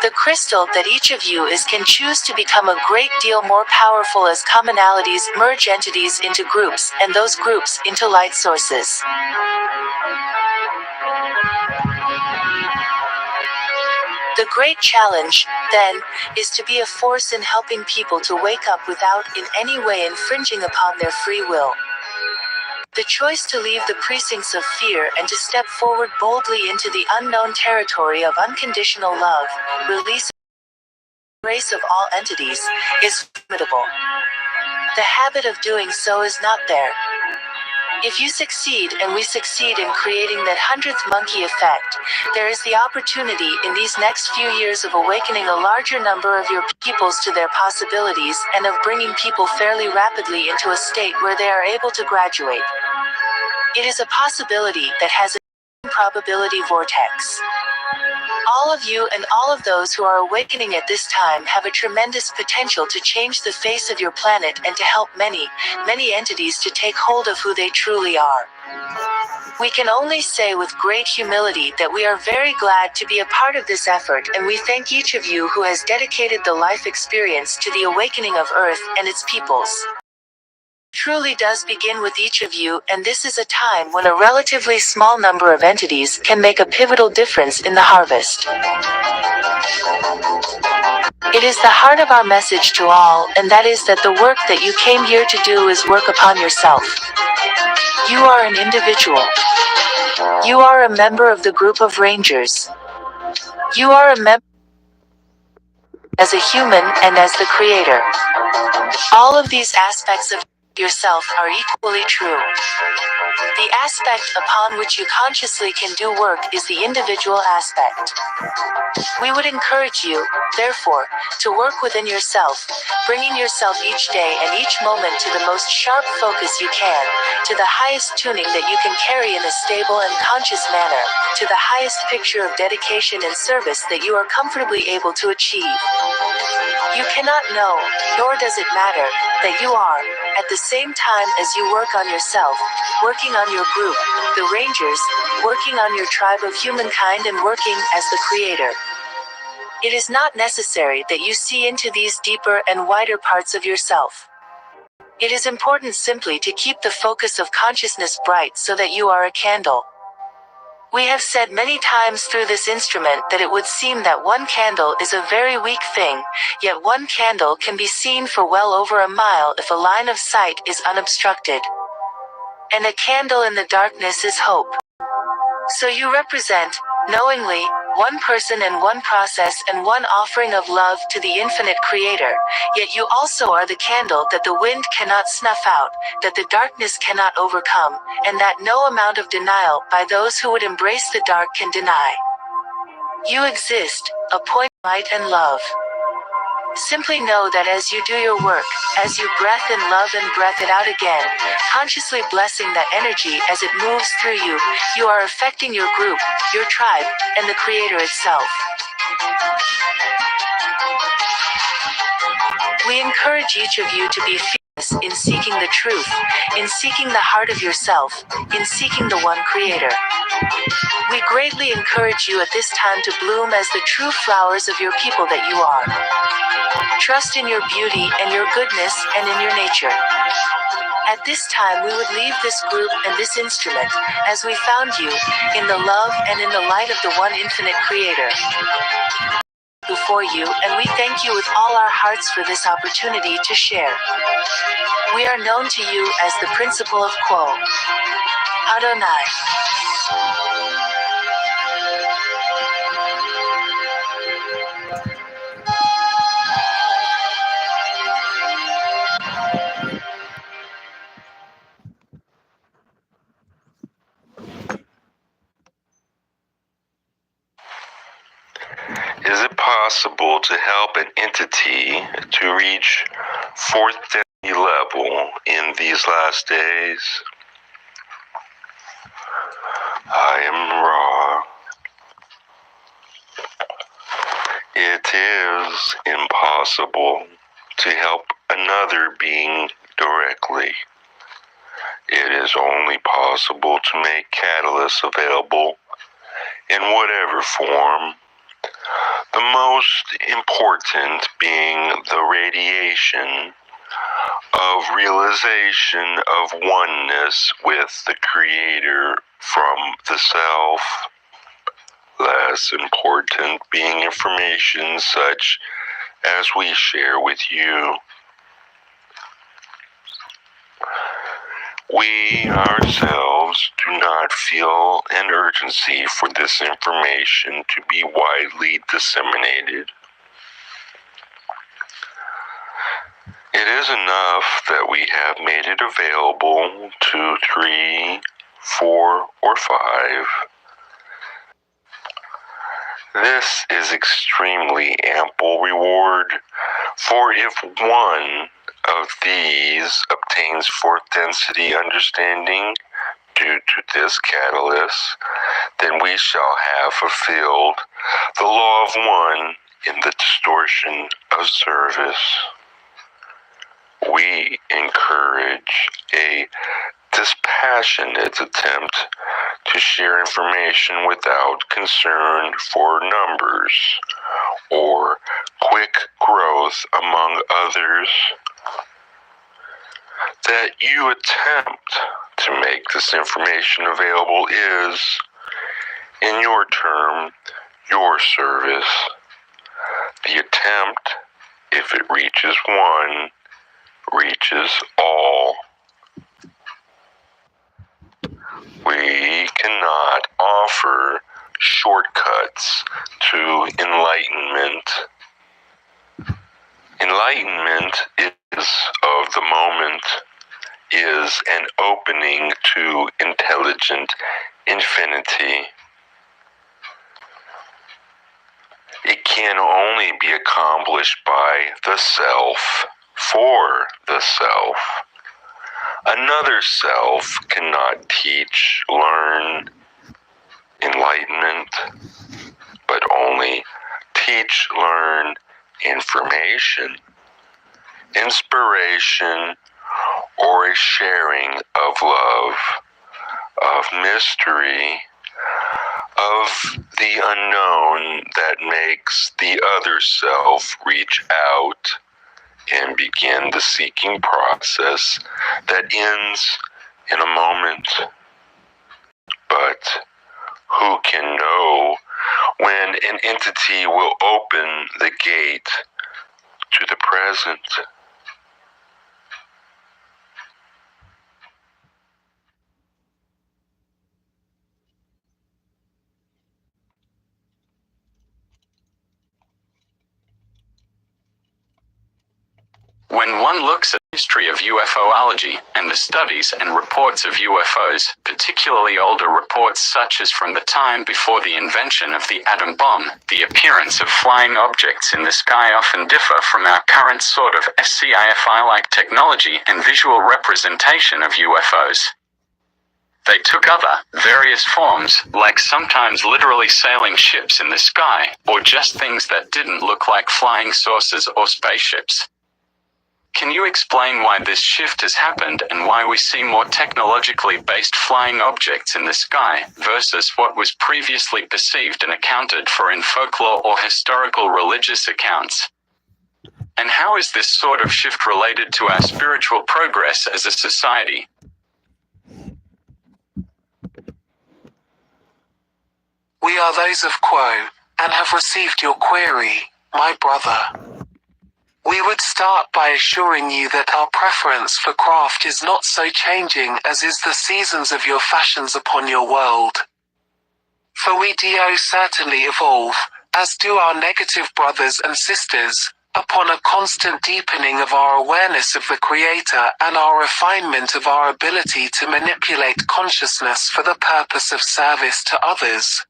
The crystal that each of you is can choose to become a great deal more powerful as commonalities merge entities into groups and those groups into light sources. The great challenge, then, is to be a force in helping people to wake up without in any way infringing upon their free will. The choice to leave the precincts of fear and to step forward boldly into the unknown territory of unconditional love, release and embrace of all entities, is formidable. The habit of doing so is not there. If you succeed and we succeed in creating that 100th monkey effect, there is the opportunity in these next few years of awakening a larger number of your peoples to their possibilities and of bringing people fairly rapidly into a state where they are able to graduate. It is a possibility that has a probability vortex. All of you and all of those who are awakening at this time have a tremendous potential to change the face of your planet and to help many, many entities to take hold of who they truly are. We can only say with great humility that we are very glad to be a part of this effort, and we thank each of you who has dedicated the life experience to the awakening of Earth and its peoples. truly does begin with each of you, and this is a time when a relatively small number of entities can make a pivotal difference in the harvest. It is the heart of our message to all, and that is that the work that you came here to do is work upon yourself. You are an individual. You are a member of the group of Rangers. You are a member as a human and as the creator. All of these aspects of yourself are equally true. The aspect upon which you consciously can do work is the individual aspect. We would encourage you, therefore, to work within yourself, bringing yourself each day and each moment to the most sharp focus you can, to the highest tuning that you can carry in a stable and conscious manner, to the highest picture of dedication and service that you are comfortably able to achieve. You cannot know, nor does it matter, that you are, at the same time as you work on yourself, working on your group, the Rangers, working on your tribe of humankind and working as the Creator. It is not necessary that you see into these deeper and wider parts of yourself. It is important simply to keep the focus of consciousness bright so that you are a candle. We have said many times through this instrument that it would seem that one candle is a very weak thing, yet one candle can be seen for well over a mile if a line of sight is unobstructed. And a candle in the darkness is hope. So you represent, knowingly, one person and one process and one offering of love to the infinite Creator, yet you also are the candle that the wind cannot snuff out, that the darkness cannot overcome, and that no amount of denial by those who would embrace the dark can deny. You exist, a point of light and love. Simply know that as you do your work, as you breath in love and breath it out again, consciously blessing that energy as it moves through you, you are affecting your group, your tribe, and the Creator itself. We encourage each of you to be fearless in seeking the truth, in seeking the heart of yourself, in seeking the one Creator. We greatly encourage you at this time to bloom as the true flowers of your people that you are. Trust in your beauty and your goodness and in your nature. At this time we would leave this group and this instrument, as we found you, in the love and in the light of the one infinite Creator. Before you, and we thank you with all our hearts for this opportunity to share. We are known to you as the Principle of Quo. Adonai. Is it possible to help an entity to reach fourth density level in these last days? I am Ra. It is impossible to help another being directly. It is only possible to make catalysts available in whatever form, the most important being the radiation of realization of oneness with the Creator from the Self, less important being information such as we share with you. We ourselves do not feel an urgency for this information to be widely disseminated. It is enough that we have made it available to 3, 4, or 5. This is extremely ample reward, for if one of these obtains fourth density understanding due to this catalyst, then we shall have fulfilled the law of one in the distortion of service. We encourage a dispassionate attempt to share information without concern for numbers or quick growth among others. that you attempt to make this information available is, in your term, your service. The attempt, if it reaches one, reaches all. We cannot offer shortcuts to enlightenment. Enlightenment is of the moment, is an opening to intelligent infinity. It can only be accomplished by the self, for the self. Another self cannot teach, learn enlightenment, but only teach, learn information, inspiration, or a sharing of love, of mystery, of the unknown that makes the other self reach out and begin the seeking process that ends in a moment. But who can know when an entity will open the gate to the present? When one looks at the history of UFOlogy and the studies and reports of UFOs, particularly older reports such as from the time before the invention of the atom bomb, the appearance of flying objects in the sky often differ from our current sort of SCIFI-like technology and visual representation of UFOs. They took other, various forms, like sometimes literally sailing ships in the sky, or just things that didn't look like flying saucers or spaceships. Can you explain why this shift has happened and why we see more technologically based flying objects in the sky versus what was previously perceived and accounted for in folklore or historical religious accounts? And how is this sort of shift related to our spiritual progress as a society? We are those of Quo, and have received your query, my brother. We would start by assuring you that our preference for craft is not so changing as is the seasons of your fashions upon your world. For we do certainly evolve, as do our negative brothers and sisters, upon a constant deepening of our awareness of the Creator and our refinement of our ability to manipulate consciousness for the purpose of service to others.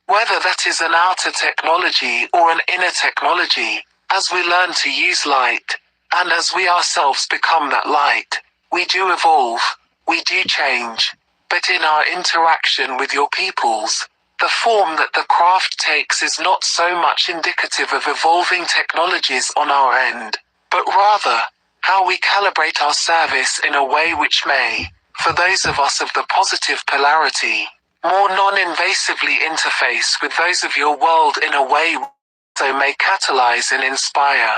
Whether that is an outer technology or an inner technology, as we learn to use light, and as we ourselves become that light, we do evolve, we do change, but in our interaction with your peoples, the form that the craft takes is not so much indicative of evolving technologies on our end, but rather, how we calibrate our service in a way which may, for those of us of the positive polarity, more non-invasively interface with those of your world in a way so may catalyze and inspire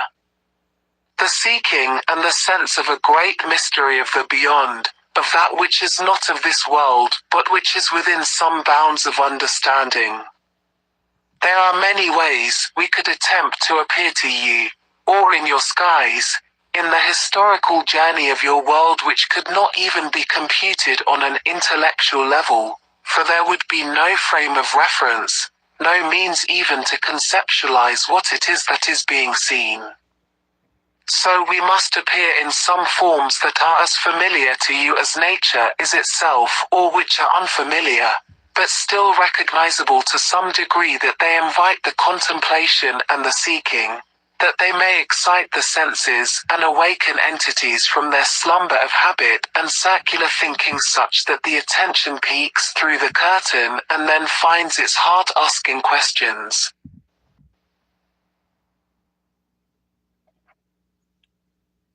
the seeking and the sense of a great mystery of the beyond, of that which is not of this world, but which is within some bounds of understanding. There are many ways we could attempt to appear to you, or in your skies, in the historical journey of your world which could not even be computed on an intellectual level, for there would be no frame of reference, no means even to conceptualize what it is that is being seen. So we must appear in some forms that are as familiar to you as nature is itself, or which are unfamiliar, but still recognizable to some degree, that they invite the contemplation and the seeking, that they may excite the senses and awaken entities from their slumber of habit and circular thinking, such that the attention peeks through the curtain and then finds its heart asking questions.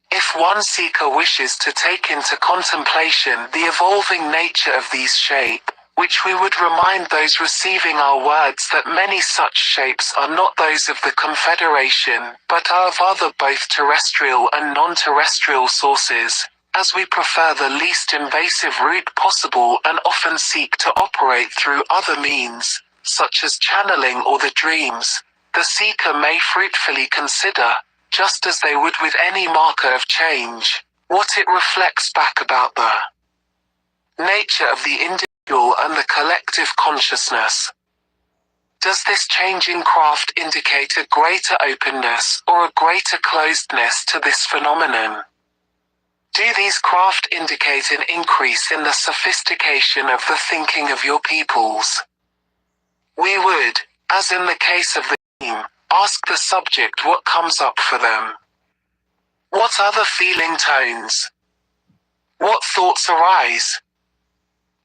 If one seeker wishes to take into contemplation the evolving nature of these shapes, which we would remind those receiving our words that many such shapes are not those of the Confederation, but are of other both terrestrial and non-terrestrial sources, as we prefer the least invasive route possible and often seek to operate through other means, such as channeling or the dreams, the seeker may fruitfully consider, just as they would with any marker of change, what it reflects back about the nature of the individual and the collective consciousness. Does this change in craft indicate a greater openness or a greater closedness to this phenomenon? Do these craft indicate an increase in the sophistication of the thinking of your peoples? We would, as in the case of the team, ask the subject what comes up for them. What other feeling tones? What thoughts arise?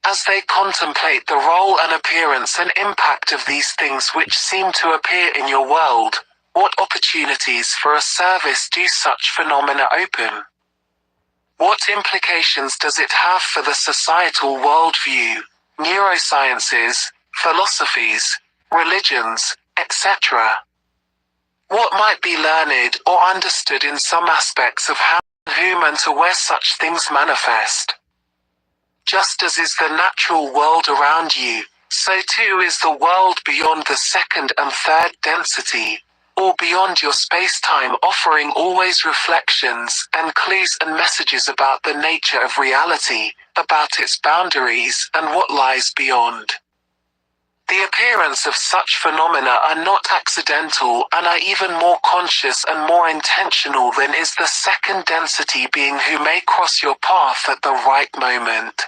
As they contemplate the role and appearance and impact of these things which seem to appear in your world, what opportunities for a service do such phenomena open? What implications does it have for the societal worldview, neurosciences, philosophies, religions, etc.? What might be learned or understood in some aspects of how, whom and to where such things manifest? Just as is the natural world around you, so too is the world beyond the second and third density, or beyond your space-time, offering always reflections and clues and messages about the nature of reality, about its boundaries and what lies beyond. The appearance of such phenomena are not accidental and are even more conscious and more intentional than is the second density being who may cross your path at the right moment.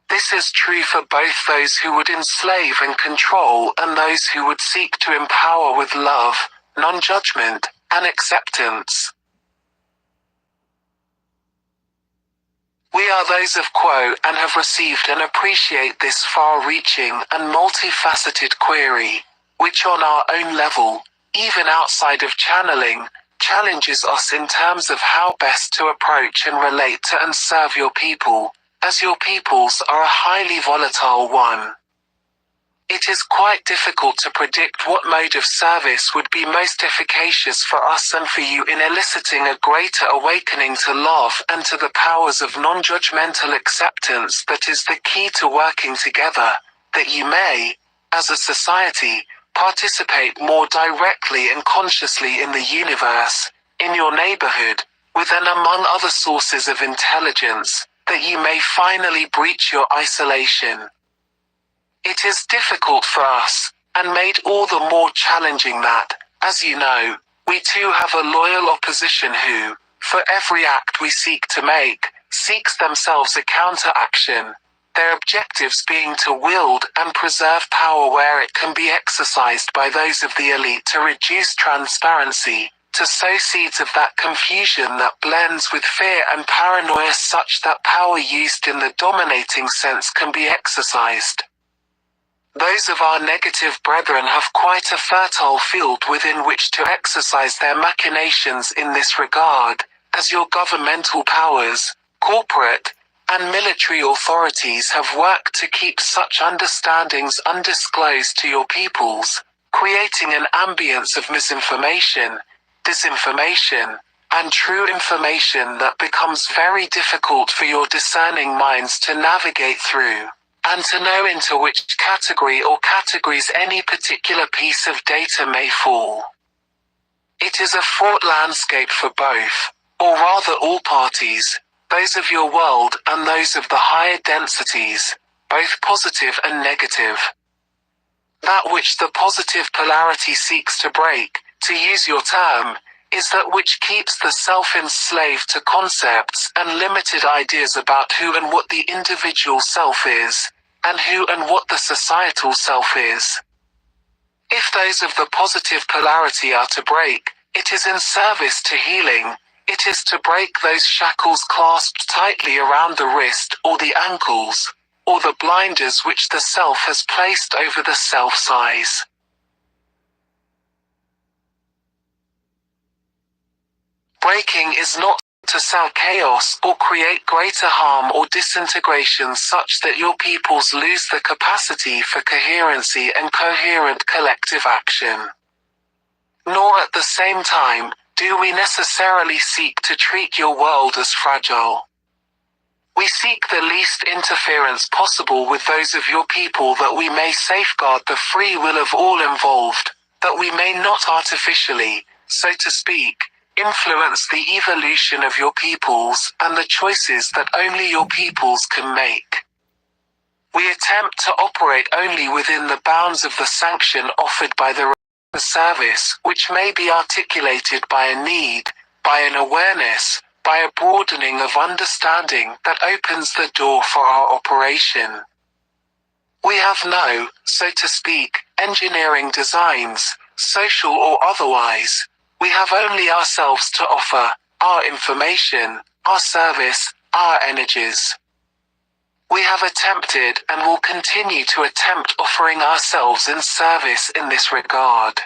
This is true for both those who would enslave and control and those who would seek to empower with love, non-judgment, and acceptance. We are those of Quo and have received and appreciate this far-reaching and multifaceted query, which on our own level, even outside of channeling, challenges us in terms of how best to approach and relate to and serve your people, as your peoples are a highly volatile one. It is quite difficult to predict what mode of service would be most efficacious for us and for you in eliciting a greater awakening to love and to the powers of non-judgmental acceptance that is the key to working together, that you may, as a society, participate more directly and consciously in the universe, in your neighborhood, with and among other sources of intelligence, that you may finally breach your isolation. It is difficult for us, and made all the more challenging that, as you know, we too have a loyal opposition who, for every act we seek to make, seeks themselves a counter-action, their objectives being to wield and preserve power where it can be exercised by those of the elite to reduce transparency, to sow seeds of that confusion that blends with fear and paranoia such that power used in the dominating sense can be exercised. Those of our negative brethren have quite a fertile field within which to exercise their machinations in this regard, as your governmental powers, corporate, and military authorities have worked to keep such understandings undisclosed to your peoples, creating an ambience of misinformation, disinformation, and true information that becomes very difficult for your discerning minds to navigate through, and to know into which category or categories any particular piece of data may fall. It is a fraught landscape for both, or rather all parties, those of your world and those of the higher densities, both positive and negative. That which the positive polarity seeks to break, to use your term, is that which keeps the self enslaved to concepts and limited ideas about who and what the individual self is, and who and what the societal self is. If those of the positive polarity are to break, it is in service to healing. It is to break those shackles clasped tightly around the wrist or the ankles, or the blinders which the self has placed over the self-size. Breaking is not to sow chaos or create greater harm or disintegration such that your peoples lose the capacity for coherency and coherent collective action. Nor at the same time, do we necessarily seek to treat your world as fragile. We seek the least interference possible with those of your people that we may safeguard the free will of all involved, that we may not artificially, so to speak, influence the evolution of your peoples and the choices that only your peoples can make. We attempt to operate only within the bounds of the sanction offered by the service, which may be articulated by a need, by an awareness, by a broadening of understanding that opens the door for our operation. We have no, so to speak, engineering designs, social or otherwise. We have only ourselves to offer, our information, our service, our energies. We have attempted and will continue to attempt offering ourselves in service in this regard.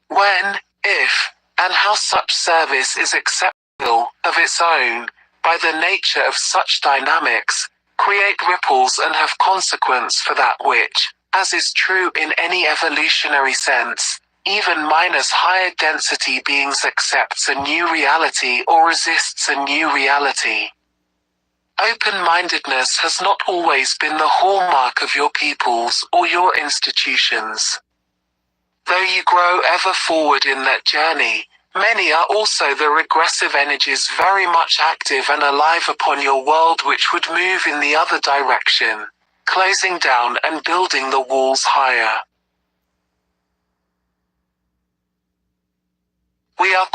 When, if, and how such service is acceptable of its own, by the nature of such dynamics, create ripples and have consequence for that which, as is true in any evolutionary sense, even minus higher density beings accepts a new reality or resists a new reality. Open-mindedness has not always been the hallmark of your peoples or your institutions. Though you grow ever forward in that journey, many are also the regressive energies very much active and alive upon your world which would move in the other direction, closing down and building the walls higher. We are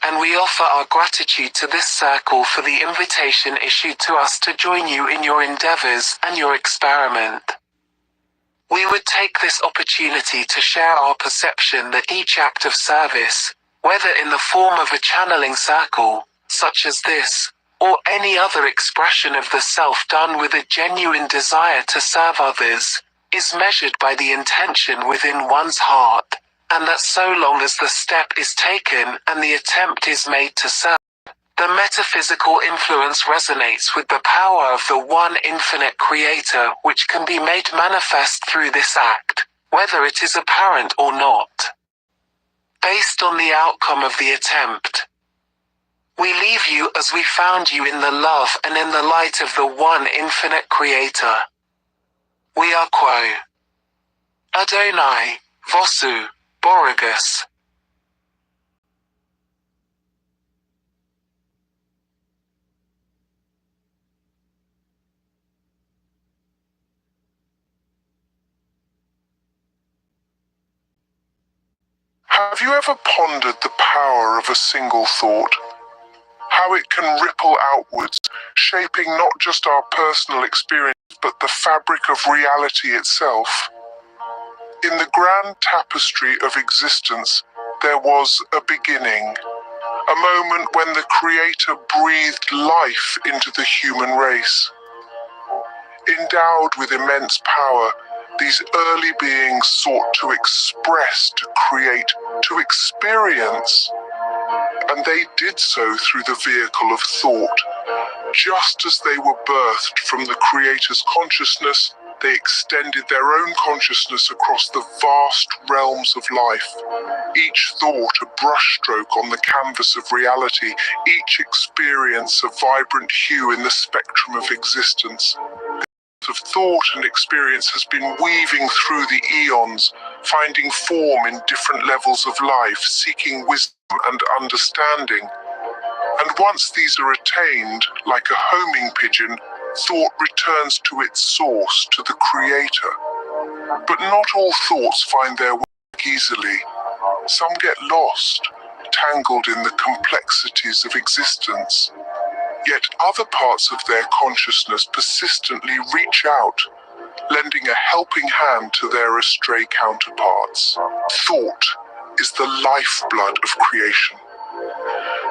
and we offer our gratitude to this circle for the invitation issued to us to join you in your endeavors and your experiment. We would take this opportunity to share our perception that each act of service, whether in the form of a channeling circle, such as this, or any other expression of the self done with a genuine desire to serve others, is measured by the intention within one's heart, and that so long as the step is taken and the attempt is made to serve, the metaphysical influence resonates with the power of the one infinite creator which can be made manifest through this act, whether it is apparent or not. Based on the outcome of the attempt, we leave you as we found you in the love and in the light of the one infinite creator. We are Adonai, Vosu, Borragus. Have you ever pondered the power of a single thought? How it can ripple outwards, shaping not just our personal experience, but the fabric of reality itself? In the grand tapestry of existence, there was a beginning, a moment when the Creator breathed life into the human race. Endowed with immense power, these early beings sought to express, to create, to experience. And they did so through the vehicle of thought. Just as they were birthed from the Creator's consciousness, they extended their own consciousness across the vast realms of life. Each thought a brushstroke on the canvas of reality, each experience a vibrant hue in the spectrum of existence. Of thought and experience has been weaving through the eons, finding form in different levels of life, seeking wisdom and understanding. And once these are attained, like a homing pigeon, thought returns to its source, to the Creator. But not all thoughts find their way easily. Some get lost, tangled in the complexities of existence. Yet other parts of their consciousness persistently reach out, lending a helping hand to their astray counterparts. Thought is the lifeblood of creation.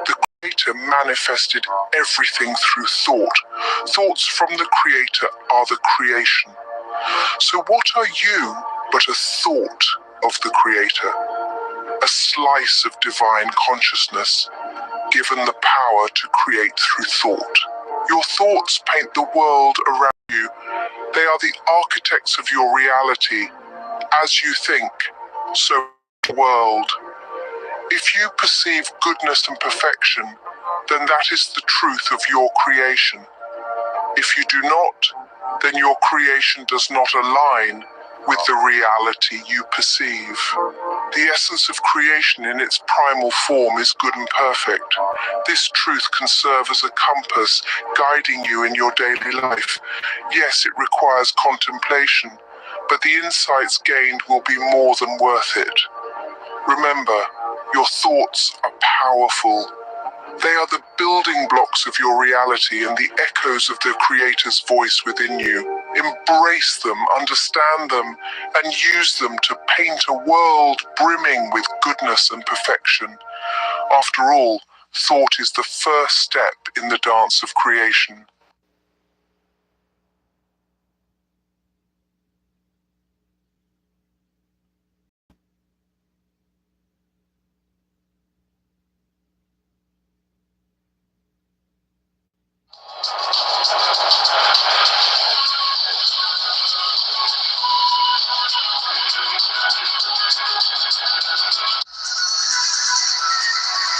The Creator manifested everything through thought. Thoughts from the Creator are the creation. So what are you but a thought of the Creator? A slice of divine consciousness, given the power to create through thought. Your thoughts paint the world around you. They are the architects of your reality. As you think, so the world. If you perceive goodness and perfection, then that is the truth of your creation. If you do not, then your creation does not align with the reality you perceive. The essence of creation in its primal form is good and perfect. This truth can serve as a compass guiding you in your daily life. Yes, it requires contemplation, but the insights gained will be more than worth it. Remember, your thoughts are powerful. They are the building blocks of your reality and the echoes of the Creator's voice within you. Embrace them, understand them, and use them to paint a world brimming with goodness and perfection. After all, thought is the first step in the dance of creation.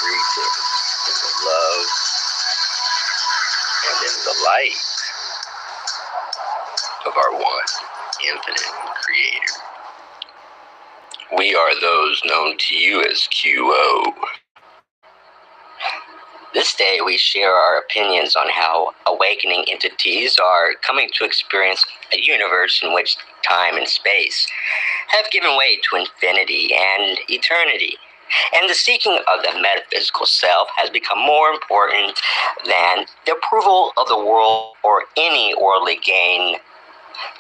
Greetings in the love and in the light of our one infinite Creator. We are those known to you as QO. This day we share our opinions on how awakening entities are coming to experience a universe in which time and space have given way to infinity and eternity. And the seeking of the metaphysical self has become more important than the approval of the world or any worldly gain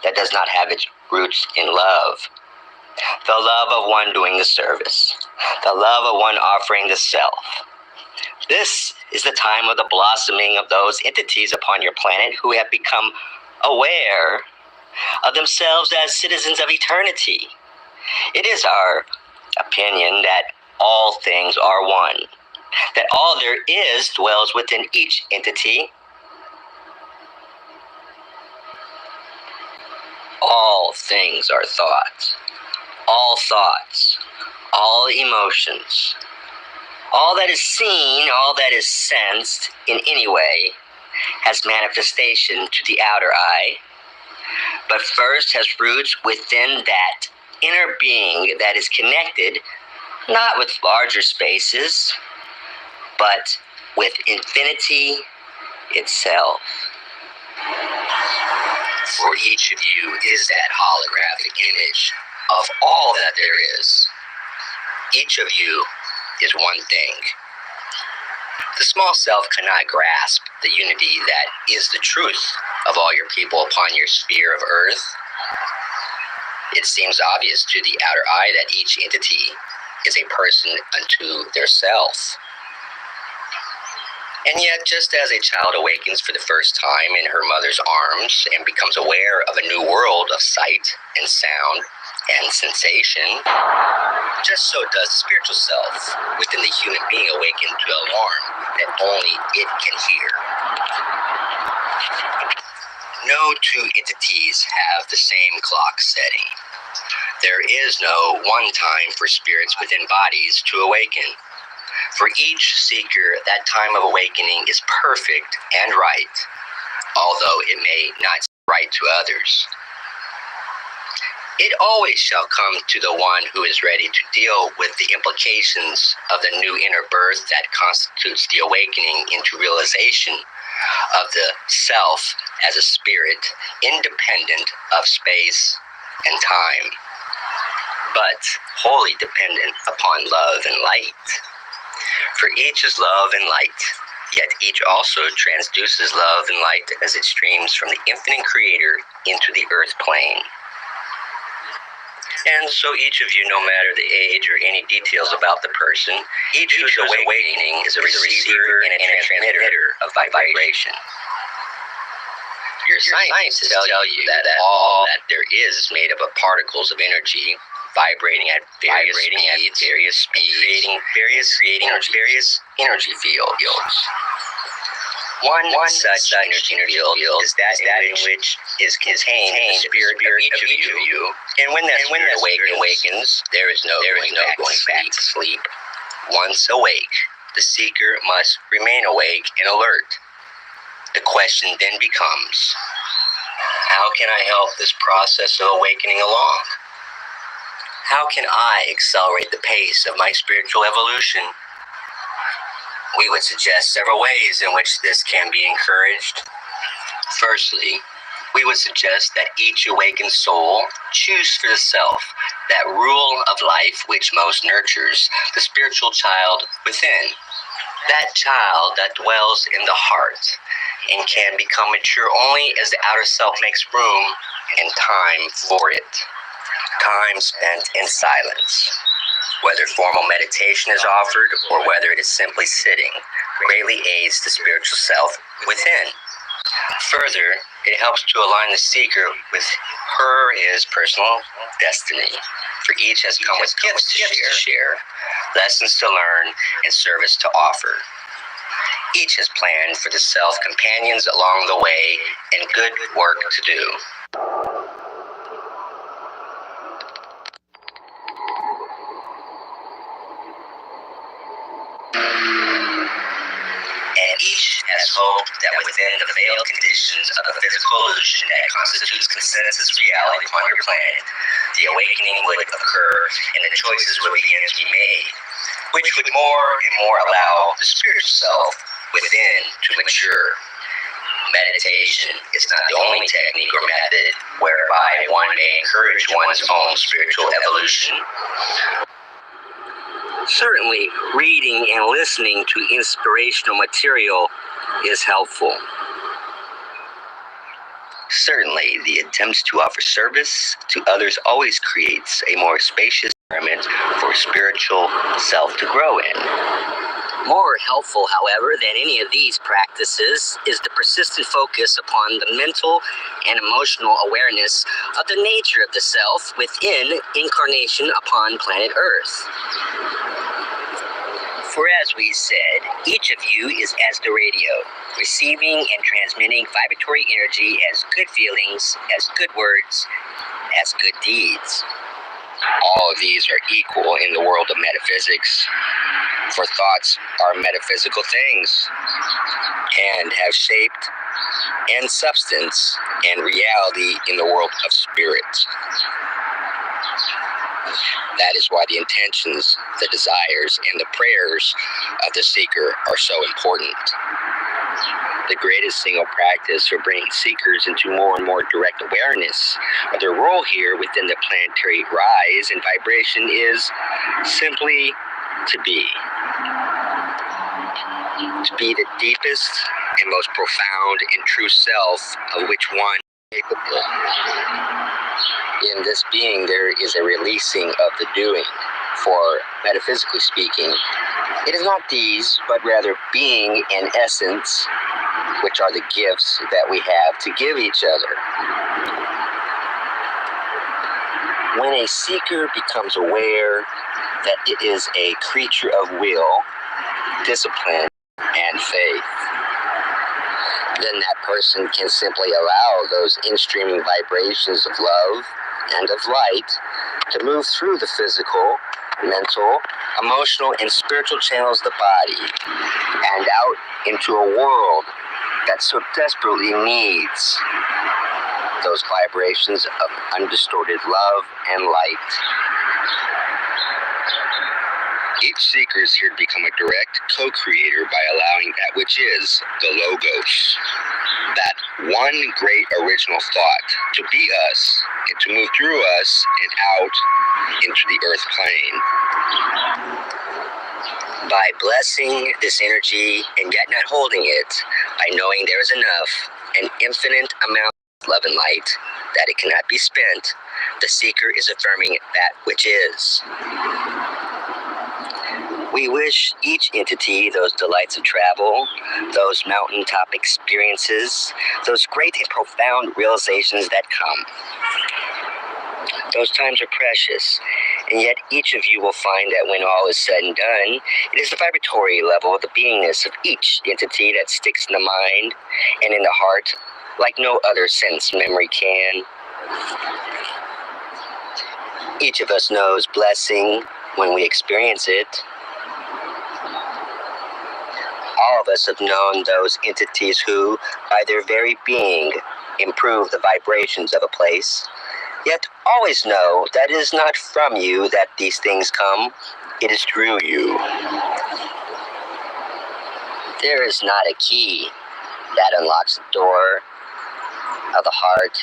that does not have its roots in love. The love of one doing the service. The love of one offering the self. This is the time of the blossoming of those entities upon your planet who have become aware of themselves as citizens of eternity. It is our opinion that all things are one, that all there is dwells within each entity. All things are thoughts, all emotions, all that is seen, all that is sensed in any way has manifestation to the outer eye, but first has roots within that inner being that is connected not with larger spaces, but with infinity itself. For each of you is that holographic image of all that there is. Each of you is one thing. The small self cannot grasp the unity that is the truth of all your people upon your sphere of earth. It seems obvious to the outer eye that each entity is a person unto their self. And yet, just as a child awakens for the first time in her mother's arms and becomes aware of a new world of sight and sound and sensation, just so does the spiritual self within the human being awaken to an alarm that only it can hear. No two entities have the same clock setting. There is no one time for spirits within bodies to awaken. For each seeker, that time of awakening is perfect and right, although it may not seem right to others. It always shall come to the one who is ready to deal with the implications of the new inner birth that constitutes the awakening into realization of the self as a spirit independent of space and time, but wholly dependent upon love and light. For each is love and light, yet each also transduces love and light as it streams from the infinite Creator into the earth plane. And so each of you, no matter the age or any details about the person, each who is awakening is a receiver and a transmitter of vibration. Your scientists tell you that all that there is made up of particles of energy vibrating at various speeds, creating various energy fields. One such energy field is that in which is contained the spirit of each of you. And when that spirit awakens, there is no going back to sleep. Once awake, the seeker must remain awake and alert. The question then becomes, how can I help this process of awakening along? How can I accelerate the pace of my spiritual evolution? We would suggest several ways in which this can be encouraged. Firstly, we would suggest that each awakened soul choose for the self that rule of life which most nurtures the spiritual child within. That child that dwells in the heart and can become mature only as the outer self makes room and time for it. Time spent in silence, whether formal meditation is offered or whether it is simply sitting, greatly aids the spiritual self within. Further, it helps to align the seeker with her or his personal destiny, for each has come with gifts to share, lessons to learn, and service to offer. Each has planned for the self companions along the way and good work to do. And each has hoped that within the veiled conditions of the physical illusion that constitutes consensus reality upon your planet, the awakening would occur and the choices would begin to be made, which would more and more allow the spiritual self within to mature. Meditation is not the only technique or method whereby one may encourage one's own spiritual evolution. Certainly, reading and listening to inspirational material is helpful. Certainly, the attempts to offer service to others always creates a more spacious environment for spiritual self to grow in. More helpful, however, than any of these practices is the persistent focus upon the mental and emotional awareness of the nature of the self within incarnation upon planet Earth. For as we said, each of you is as the radio, receiving and transmitting vibratory energy as good feelings, as good words, as good deeds. All of these are equal in the world of metaphysics, for thoughts are metaphysical things and have shaped and substance and reality in the world of spirit. That is why the intentions, the desires, and the prayers of the seeker are so important. The greatest single practice for bringing seekers into more and more direct awareness of their role here within the planetary rise and vibration is simply to be. To be the deepest and most profound and true self of which one is capable. In this being, there is a releasing of the doing. For, metaphysically speaking, it is not these, but rather being and essence, which are the gifts that we have to give each other. When a seeker becomes aware that it is a creature of will, discipline, and faith, then that person can simply allow those in-streaming vibrations of love and of light to move through the physical, mental, emotional, and spiritual channels of the body and out into a world that so desperately needs those vibrations of undistorted love and light. Each seeker is here to become a direct co-creator by allowing that which is the Logos, that one great original thought, to be us and to move through us and out into the earth plane. By blessing this energy and yet not holding it, by knowing there is enough, an infinite amount of love and light, that it cannot be spent, the seeker is affirming that which is. We wish each entity those delights of travel, those mountaintop experiences, those great and profound realizations that come. Those times are precious, and yet each of you will find that when all is said and done, it is the vibratory level of the beingness of each entity that sticks in the mind and in the heart like no other sense memory can. Each of us knows blessing when we experience it. All of us have known those entities who, by their very being, improve the vibrations of a place. Yet always know that it is not from you that these things come, it is through you. There is not a key that unlocks the door of the heart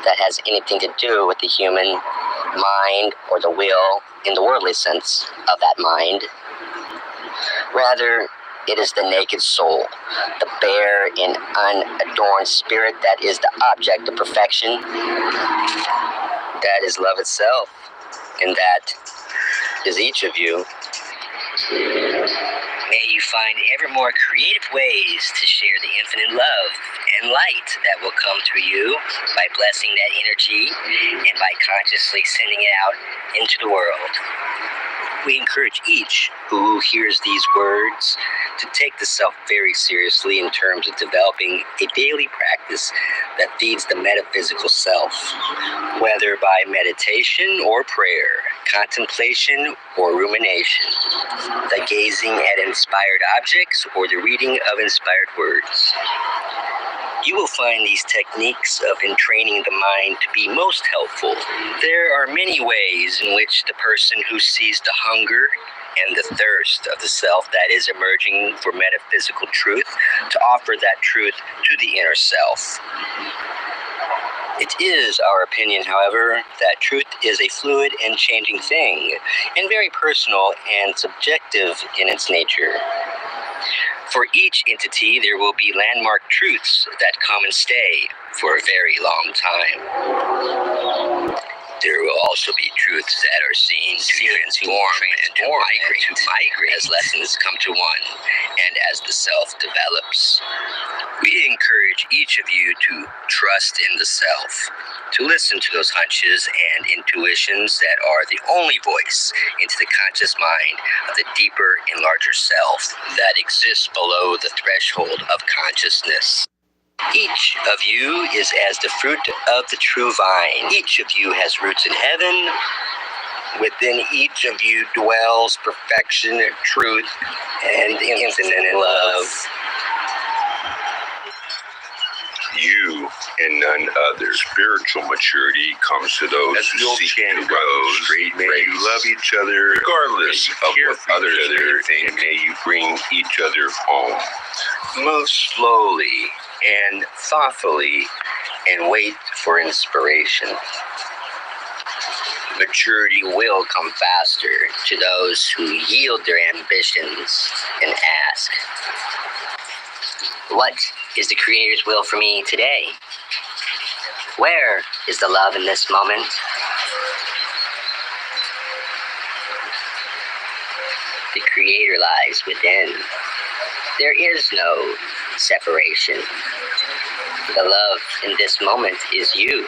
that has anything to do with the human mind or the will in the worldly sense of that mind. Rather, it is the naked soul, the bare and unadorned spirit that is the object of perfection. That is love itself, and that is each of you. May you find ever more creative ways to share the infinite love and light that will come through you by blessing that energy and by consciously sending it out into the world. We encourage each who hears these words to take the self very seriously in terms of developing a daily practice that feeds the metaphysical self, whether by meditation or prayer, contemplation or rumination, the gazing at inspired objects or the reading of inspired words. You will find these techniques of entraining the mind to be most helpful. There are many ways in which the person who sees the hunger and the thirst of the self that is emerging for metaphysical truth to offer that truth to the inner self. It is our opinion, however, that truth is a fluid and changing thing, and very personal and subjective in its nature. For each entity, there will be landmark truths that come and stay for a very long time. There will also be truths that are seen to transform and to migrate as lessons come to one and as the self develops. We encourage each of you to trust in the self, to listen to those hunches and intuitions that are the only voice into the conscious mind of the deeper and larger self that exists below the threshold of consciousness. Each of you is as the fruit of the true vine. Each of you has roots in heaven. Within each of you dwells perfection, truth, and infinite love. You and none other. Spiritual maturity comes to those who seek to run straight. May you love each other regardless of what others may think, and may you bring each other home. Move slowly and thoughtfully and wait for inspiration. Maturity will come faster to those who yield their ambitions and ask, what is the Creator's will for me today? Where is the love in this moment? The Creator lies within. There is no separation. The love in this moment is you.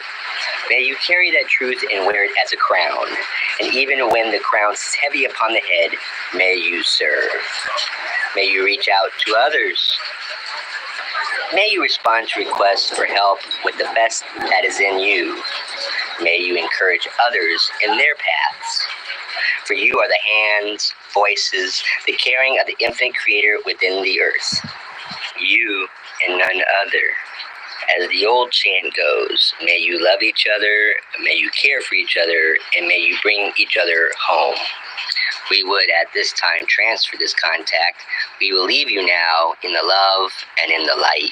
May you carry that truth and wear it as a crown. And even when the crown is heavy upon the head, may you serve. May you reach out to others. May you respond to requests for help with the best that is in you. May you encourage others in their paths. For you are the hands, voices, the carrying of the infinite Creator within the earth. You and none other. As the old chant goes, may you love each other, may you care for each other, and may you bring each other home. We would at this time transfer this contact. We will leave you now in the love and in the light.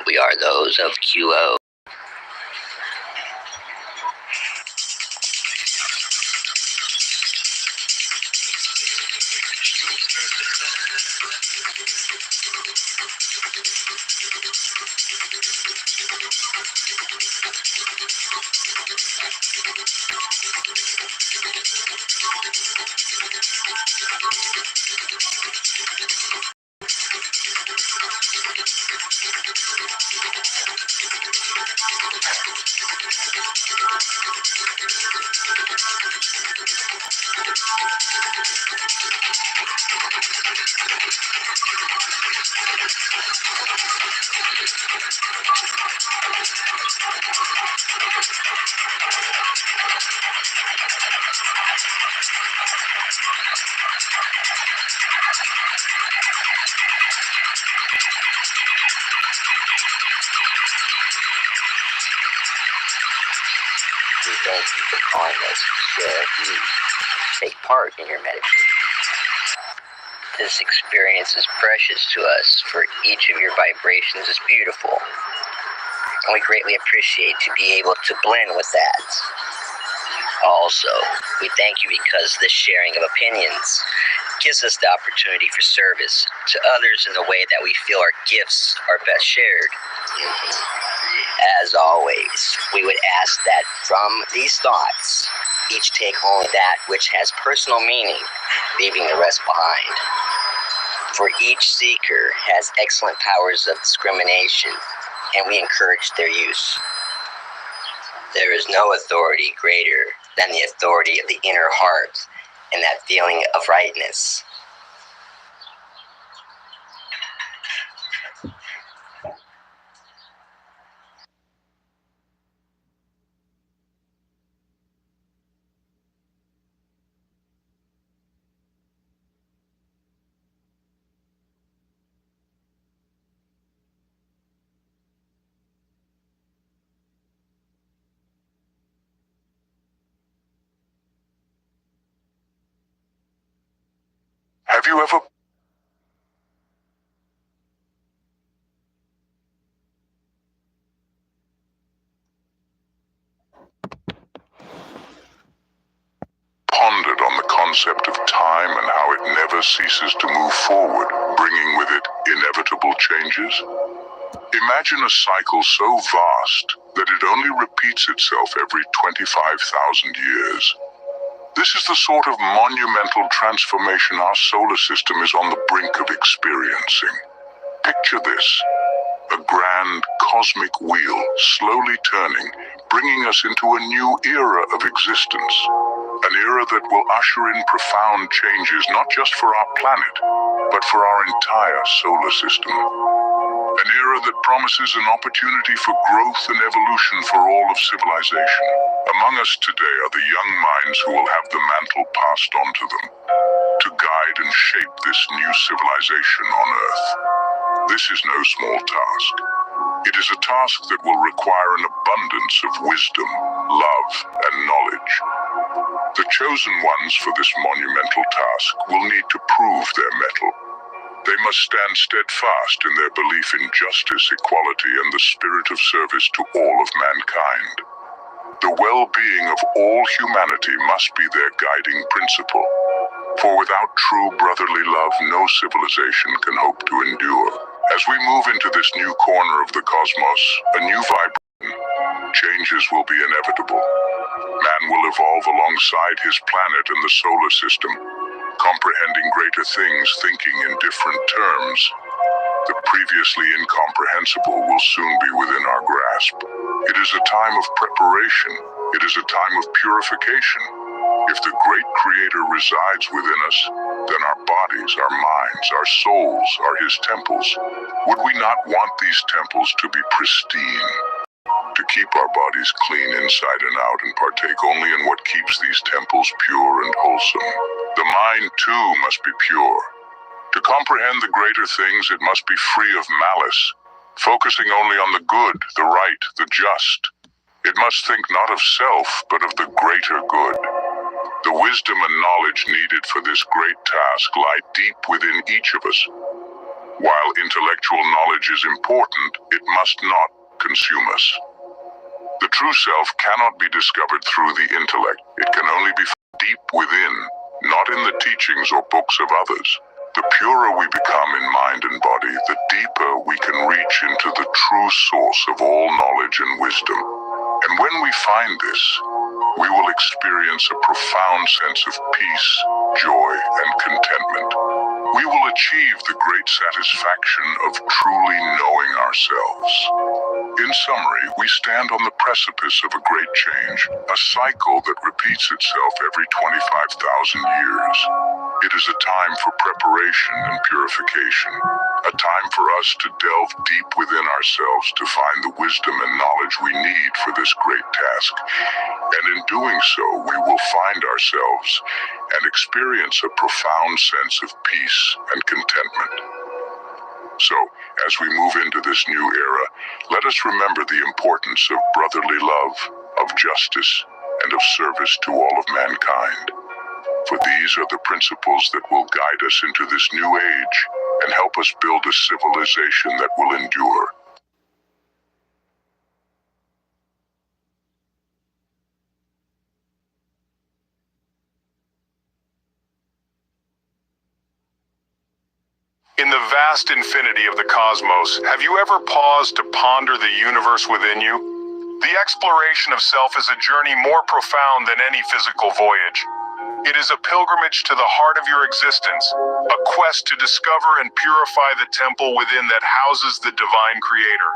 We are those of QO. thank you for calling us to take part in your meditation. This experience is precious to us, for each of your vibrations is beautiful. And we greatly appreciate to be able to blend with that. Also, we thank you because the sharing of opinions gives us the opportunity for service to others in the way that we feel our gifts are best shared. As always, we would ask that from these thoughts, each take only that which has personal meaning, leaving the rest behind. For each seeker has excellent powers of discrimination, and we encourage their use. There is no authority greater than the authority of the inner heart and that feeling of rightness. Have you ever pondered on the concept of time and how it never ceases to move forward, bringing with it inevitable changes? Imagine a cycle so vast that it only repeats itself every 25,000 years. This is the sort of monumental transformation our solar system is on the brink of experiencing. Picture this: a grand cosmic wheel slowly turning, bringing us into a new era of existence. An era that will usher in profound changes not just for our planet, but for our entire solar system. An era that promises an opportunity for growth and evolution for all of civilization. Among us today are the young minds who will have the mantle passed on to them, to guide and shape this new civilization on Earth. This is no small task. It is a task that will require an abundance of wisdom, love, and knowledge. The chosen ones for this monumental task will need to prove their mettle. They must stand steadfast in their belief in justice, equality, and the spirit of service to all of mankind. The well-being of all humanity must be their guiding principle. For without true brotherly love, no civilization can hope to endure. As we move into this new corner of the cosmos, a new vibration, changes will be inevitable. Man will evolve alongside his planet and the solar system, comprehending greater things, thinking in different terms. The previously incomprehensible will soon be within our grasp. It is a time of preparation. It is a time of purification. If the great Creator resides within us, then our bodies, our minds, our souls are His temples. Would we not want these temples to be pristine? To keep our bodies clean inside and out and partake only in what keeps these temples pure and wholesome. The mind, too, must be pure. To comprehend the greater things, it must be free of malice, focusing only on the good, the right, the just. It must think not of self, but of the greater good. The wisdom and knowledge needed for this great task lie deep within each of us. While intellectual knowledge is important, it must not consume us. The true self cannot be discovered through the intellect. It can only be deep within, not in the teachings or books of others. The purer we become in mind and body, the deeper we can reach into the true source of all knowledge and wisdom. And when we find this, we will experience a profound sense of peace, joy, and contentment. We will achieve the great satisfaction of truly knowing ourselves. In summary, we stand on the precipice of a great change, a cycle that repeats itself every 25,000 years. It is a time for preparation and purification, a time for us to delve deep within ourselves to find the wisdom and knowledge we need for this great task. And in doing so, we will find ourselves and experience a profound sense of peace and contentment. So, as we move into this new era, let us remember the importance of brotherly love, of justice, and of service to all of mankind. For these are the principles that will guide us into this new age and help us build a civilization that will endure. In the vast infinity of the cosmos, have you ever paused to ponder the universe within you? The exploration of self is a journey more profound than any physical voyage. It is a pilgrimage to the heart of your existence, a quest to discover and purify the temple within that houses the divine creator.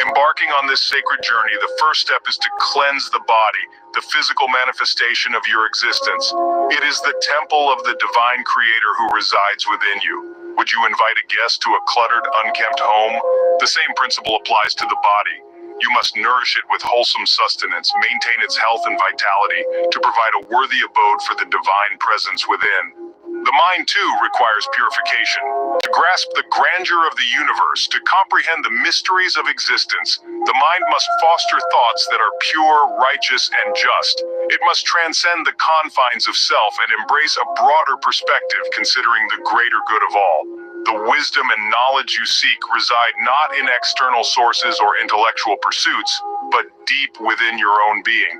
Embarking on this sacred journey, the first step is to cleanse the body, the physical manifestation of your existence. It is the temple of the divine creator who resides within you. Would you invite a guest to a cluttered, unkempt home? The same principle applies to the body. You must nourish it with wholesome sustenance, maintain its health and vitality, to provide a worthy abode for the divine presence within. The mind, too, requires purification. To grasp the grandeur of the universe, to comprehend the mysteries of existence, the mind must foster thoughts that are pure, righteous, and just. It must transcend the confines of self and embrace a broader perspective, considering the greater good of all. The wisdom and knowledge you seek reside not in external sources or intellectual pursuits, but deep within your own being.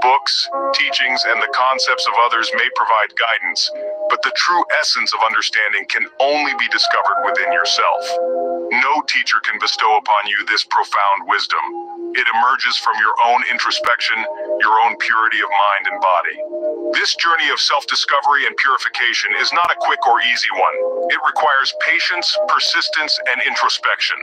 Books, teachings, and the concepts of others may provide guidance, but the true essence of understanding can only be discovered within yourself. No teacher can bestow upon you this profound wisdom. It emerges from your own introspection, your own purity of mind and body. This journey of self-discovery and purification is not a quick or easy one. It requires patience, persistence, and introspection.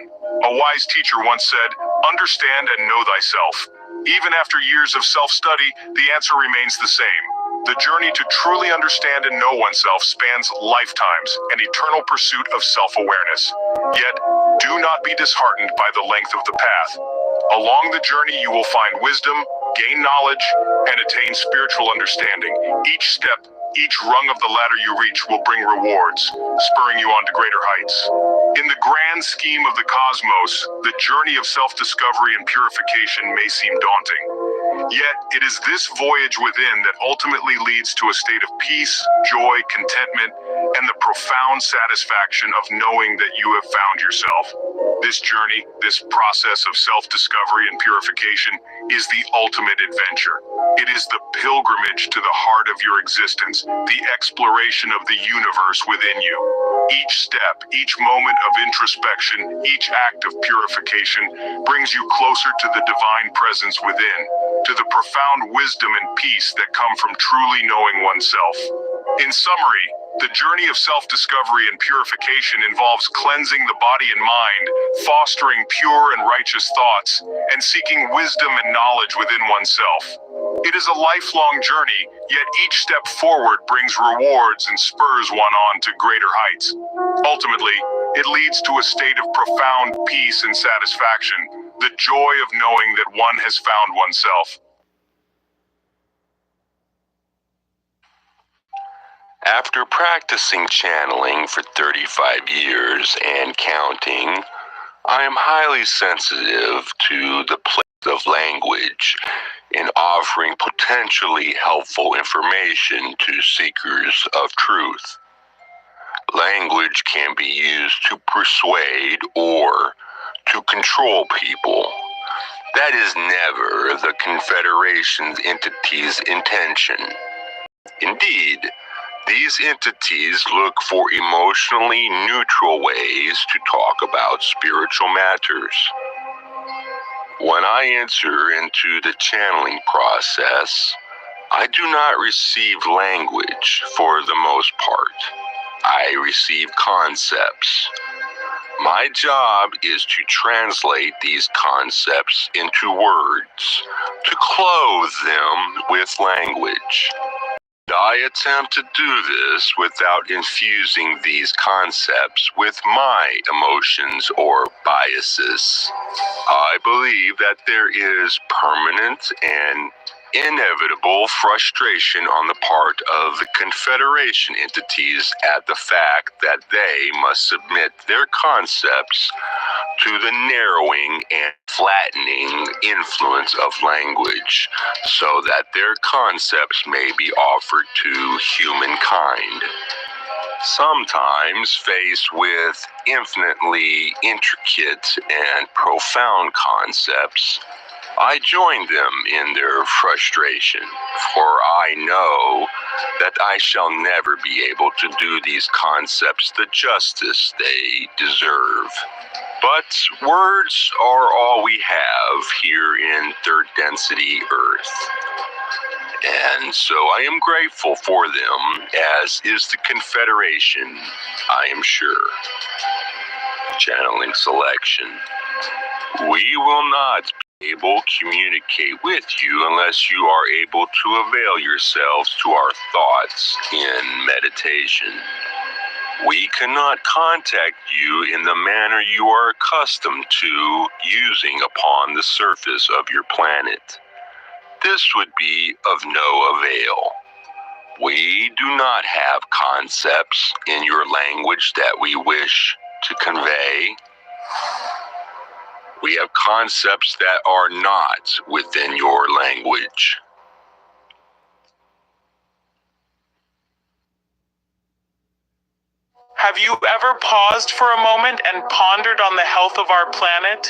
A wise teacher once said, "Understand and know thyself." Even after years of self-study, the answer remains the same. The journey to truly understand and know oneself spans lifetimes, an eternal pursuit of self-awareness. Yet, do not be disheartened by the length of the path. Along the journey, you will find wisdom, gain knowledge, and attain spiritual understanding. Each step, each rung of the ladder you reach will bring rewards, spurring you on to greater heights. In the grand scheme of the cosmos, the journey of self-discovery and purification may seem daunting. Yet, it is this voyage within that ultimately leads to a state of peace, joy, contentment, and the profound satisfaction of knowing that you have found yourself. This journey, this process of self-discovery and purification, is the ultimate adventure. It is the pilgrimage to the heart of your existence, the exploration of the universe within you. Each step, each moment of introspection, each act of purification brings you closer to the divine presence within, to the profound wisdom and peace that come from truly knowing oneself. In summary, the journey of self-discovery and purification involves cleansing the body and mind, fostering pure and righteous thoughts, and seeking wisdom and knowledge within oneself. It is a lifelong journey, yet each step forward brings rewards and spurs one on to greater heights. Ultimately, it leads to a state of profound peace and satisfaction, the joy of knowing that one has found oneself. After practicing channeling for 35 years and counting, I am highly sensitive to the place of language in offering potentially helpful information to seekers of truth. Language can be used to persuade or to control people. That is never the Confederation's entity's intention. Indeed, these entities look for emotionally neutral ways to talk about spiritual matters. When I enter into the channeling process, I do not receive language for the most part. I receive concepts. My job is to translate these concepts into words, to clothe them with language. I attempt to do this without infusing these concepts with my emotions or biases. I believe that there is permanent and inevitable frustration on the part of the Confederation entities at the fact that they must submit their concepts to the narrowing and flattening influence of language, so that their concepts may be offered to humankind. Sometimes faced with infinitely intricate and profound concepts, I join them in their frustration, for I know that I shall never be able to do these concepts the justice they deserve. But words are all we have here in third density Earth. And so I am grateful for them, as is the Confederation, I am sure. Channeling selection. We will not be able to communicate with you unless you are able to avail yourselves to our thoughts in meditation. We cannot contact you in the manner you are accustomed to using upon the surface of your planet. This would be of no avail. We do not have concepts in your language that we wish to convey. We have concepts that are not within your language. Have you ever paused for a moment and pondered on the health of our planet?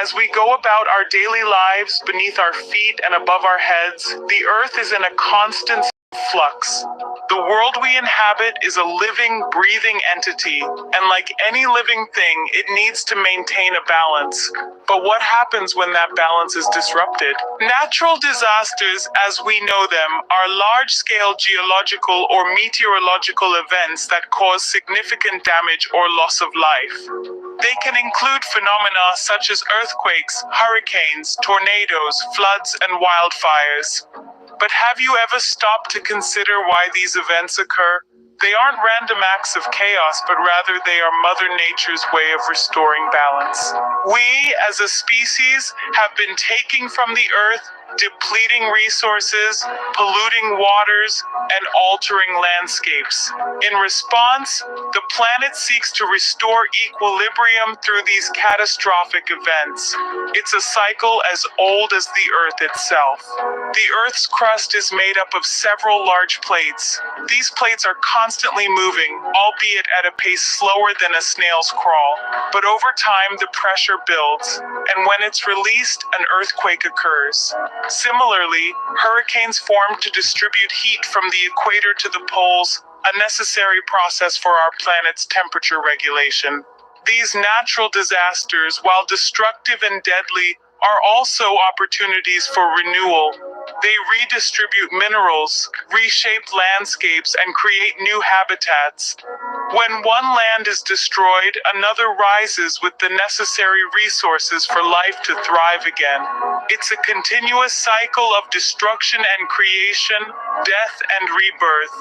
As we go about our daily lives beneath our feet and above our heads, the Earth is in a constant flux. The world we inhabit is a living, breathing entity, and like any living thing, it needs to maintain a balance. But what happens when that balance is disrupted? Natural disasters, as we know them, are large-scale geological or meteorological events that cause significant damage or loss of life. They can include phenomena such as earthquakes, hurricanes, tornadoes, floods, and wildfires. But have you ever stopped to consider why these events occur? They aren't random acts of chaos, but rather they are Mother Nature's way of restoring balance. We, as a species, have been taking from the Earth, depleting resources, polluting waters, and altering landscapes. In response, the planet seeks to restore equilibrium through these catastrophic events. It's a cycle as old as the Earth itself. The Earth's crust is made up of several large plates. These plates are constantly moving, albeit at a pace slower than a snail's crawl. But over time, the pressure builds, and when it's released, an earthquake occurs. Similarly, hurricanes form to distribute heat from the equator to the poles, a necessary process for our planet's temperature regulation. These natural disasters, while destructive and deadly, are also opportunities for renewal. They redistribute minerals, reshape landscapes, and create new habitats. When one land is destroyed, another rises with the necessary resources for life to thrive again. It's a continuous cycle of destruction and creation, death and rebirth.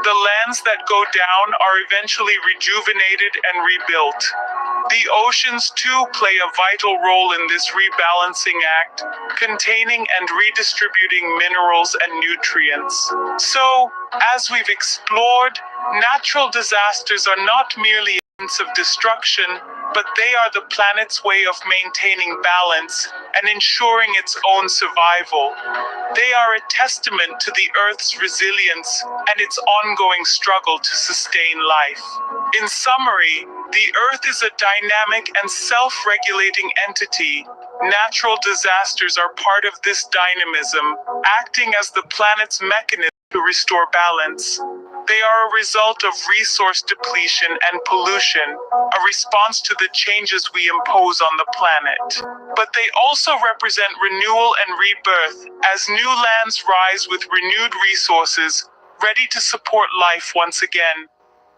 The lands that go down are eventually rejuvenated and rebuilt. The oceans too play a vital role in this rebalancing act, containing and redistributing minerals and nutrients. So, as we've explored, natural disasters are not merely events of destruction, but they are the planet's way of maintaining balance and ensuring its own survival. They are a testament to the Earth's resilience and its ongoing struggle to sustain life. In summary, the Earth is a dynamic and self-regulating entity. Natural disasters are part of this dynamism, acting as the planet's mechanism to restore balance. They are a result of resource depletion and pollution, a response to the changes we impose on the planet. But they also represent renewal and rebirth, as new lands rise with renewed resources, ready to support life once again.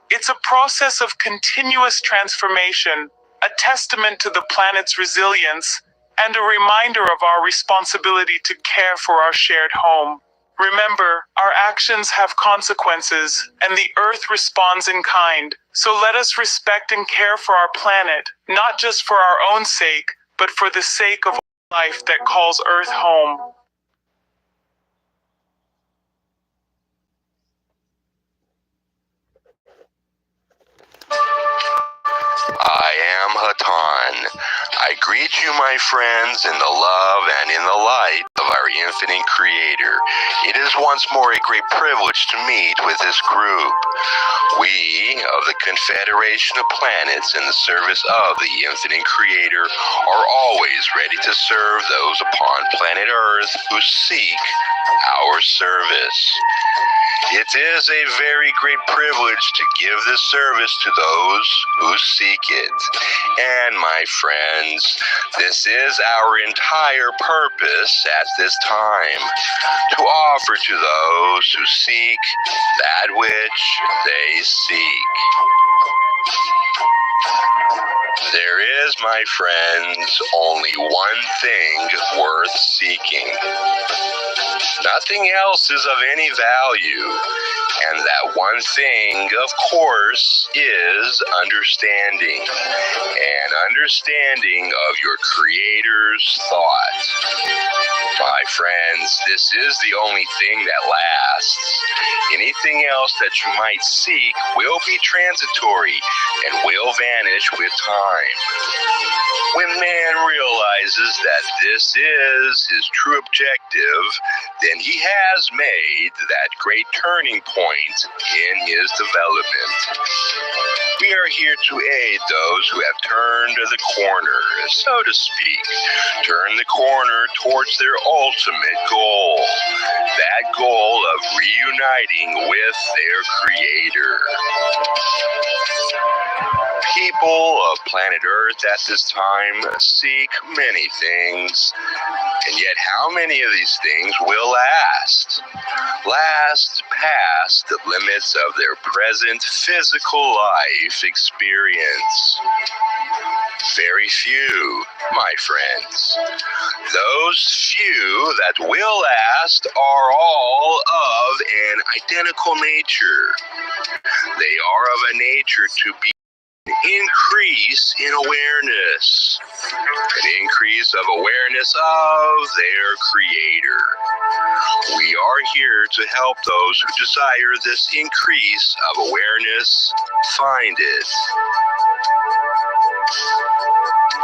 It's a process of continuous transformation, a testament to the planet's resilience, and a reminder of our responsibility to care for our shared home. Remember, our actions have consequences, and the Earth responds in kind. So let us respect and care for our planet, not just for our own sake, but for the sake of life that calls Earth home. I am Hatan, I greet you, my friends, in the love and in the light of our infinite Creator. It is once more a great privilege to meet with this group. We of the Confederation of Planets in the service of the infinite Creator are always ready to serve those upon planet Earth who seek our service. It is a very great privilege to give this service to those who seek it. And my friends, this is our entire purpose at this time, to offer to those who seek that which they seek. There is, my friends, only one thing worth seeking. Nothing else is of any value, and that one thing, of course, is understanding. An understanding of your Creator's thought. My friends, this is the only thing that lasts. Anything else that you might seek will be transitory and will vanish with time. When man realizes that this is his true objective, then he has made that great turning point in his development. We are here to aid those who have turned the corner, so to speak, turn the corner towards their ultimate goal, that goal of reuniting with their Creator. People of planet Earth at this time seek many things, and yet how many of these things will last past the limits of their present physical life experience? Very few, my friends. Those few that will last are all of an identical nature. They are of a nature to be increase in awareness, an increase of awareness of their Creator. We are here to help those who desire this increase of awareness find it.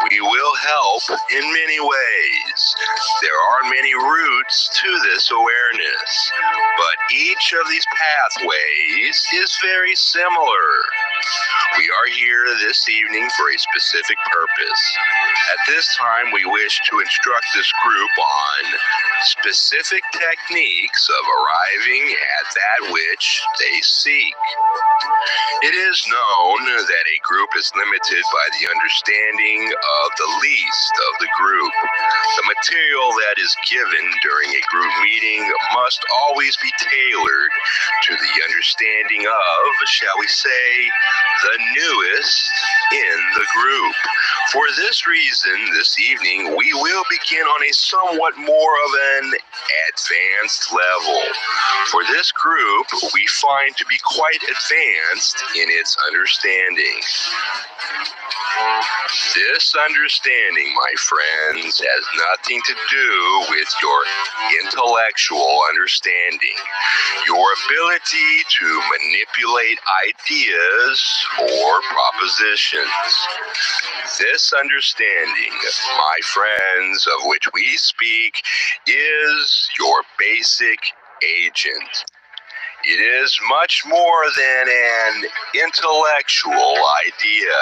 We will help in many ways. There are many routes to this awareness, but each of these pathways is very similar. We are here this evening for a specific purpose. At this time, we wish to instruct this group on specific techniques of arriving at that which they seek. It is known that a group is limited by the understanding of the least of the group. The material that is given during a group meeting must always be tailored to the understanding of, shall we say, the newest in the group. For this reason, this evening, we will begin on a somewhat more of an advanced level. For this group, we find to be quite advanced in its understanding. This understanding, my friends, has nothing to do with your intellectual understanding, your ability to manipulate ideas or propositions. This understanding, my friends, of which we speak, is your basic agent. It is much more than an intellectual idea.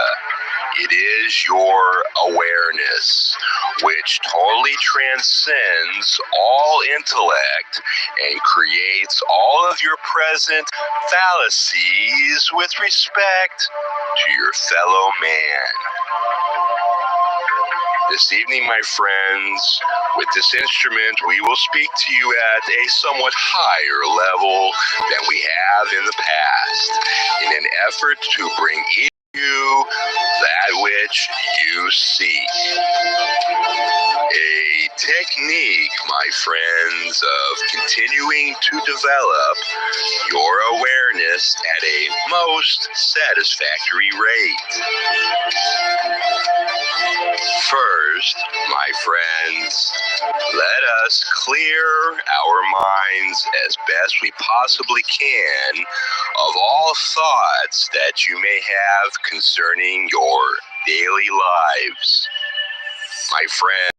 It is your awareness, which totally transcends all intellect and creates all of your present fallacies with respect to your fellow man. This evening, my friends, with this instrument, we will speak to you at a somewhat higher level than we have in the past, in an effort to bring you that which you seek. A technique, my friends, of continuing to develop your awareness at a most satisfactory rate. First, my friends, let us clear our minds as best we possibly can of all thoughts that you may have concerning your daily lives. My friend,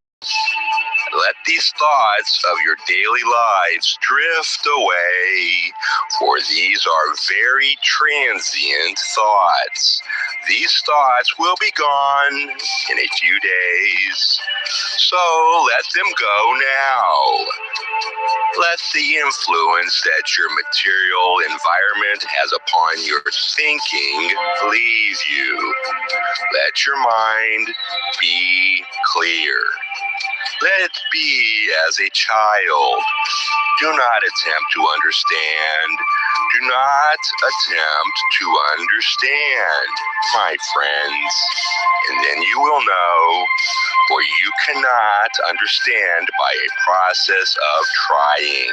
let these thoughts of your daily lives drift away, for these are very transient thoughts. These thoughts will be gone in a few days, so let them go now. Let the influence that your material environment has upon your thinking leave you. Let your mind be clear. Let it be as a child. Do not attempt to understand. Do not attempt to understand, my friends. And then you will know, for you cannot understand by a process of trying.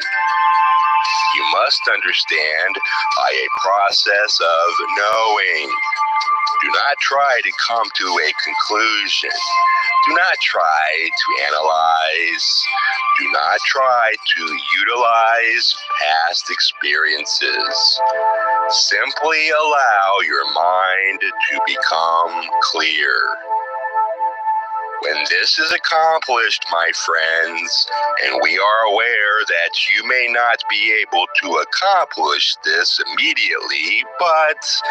You must understand by a process of knowing. Do not try to come to a conclusion. Do not try to analyze. Do not try to utilize past experiences. Simply allow your mind to become clear. When this is accomplished, my friends, and we are aware that you may not be able to accomplish this immediately, but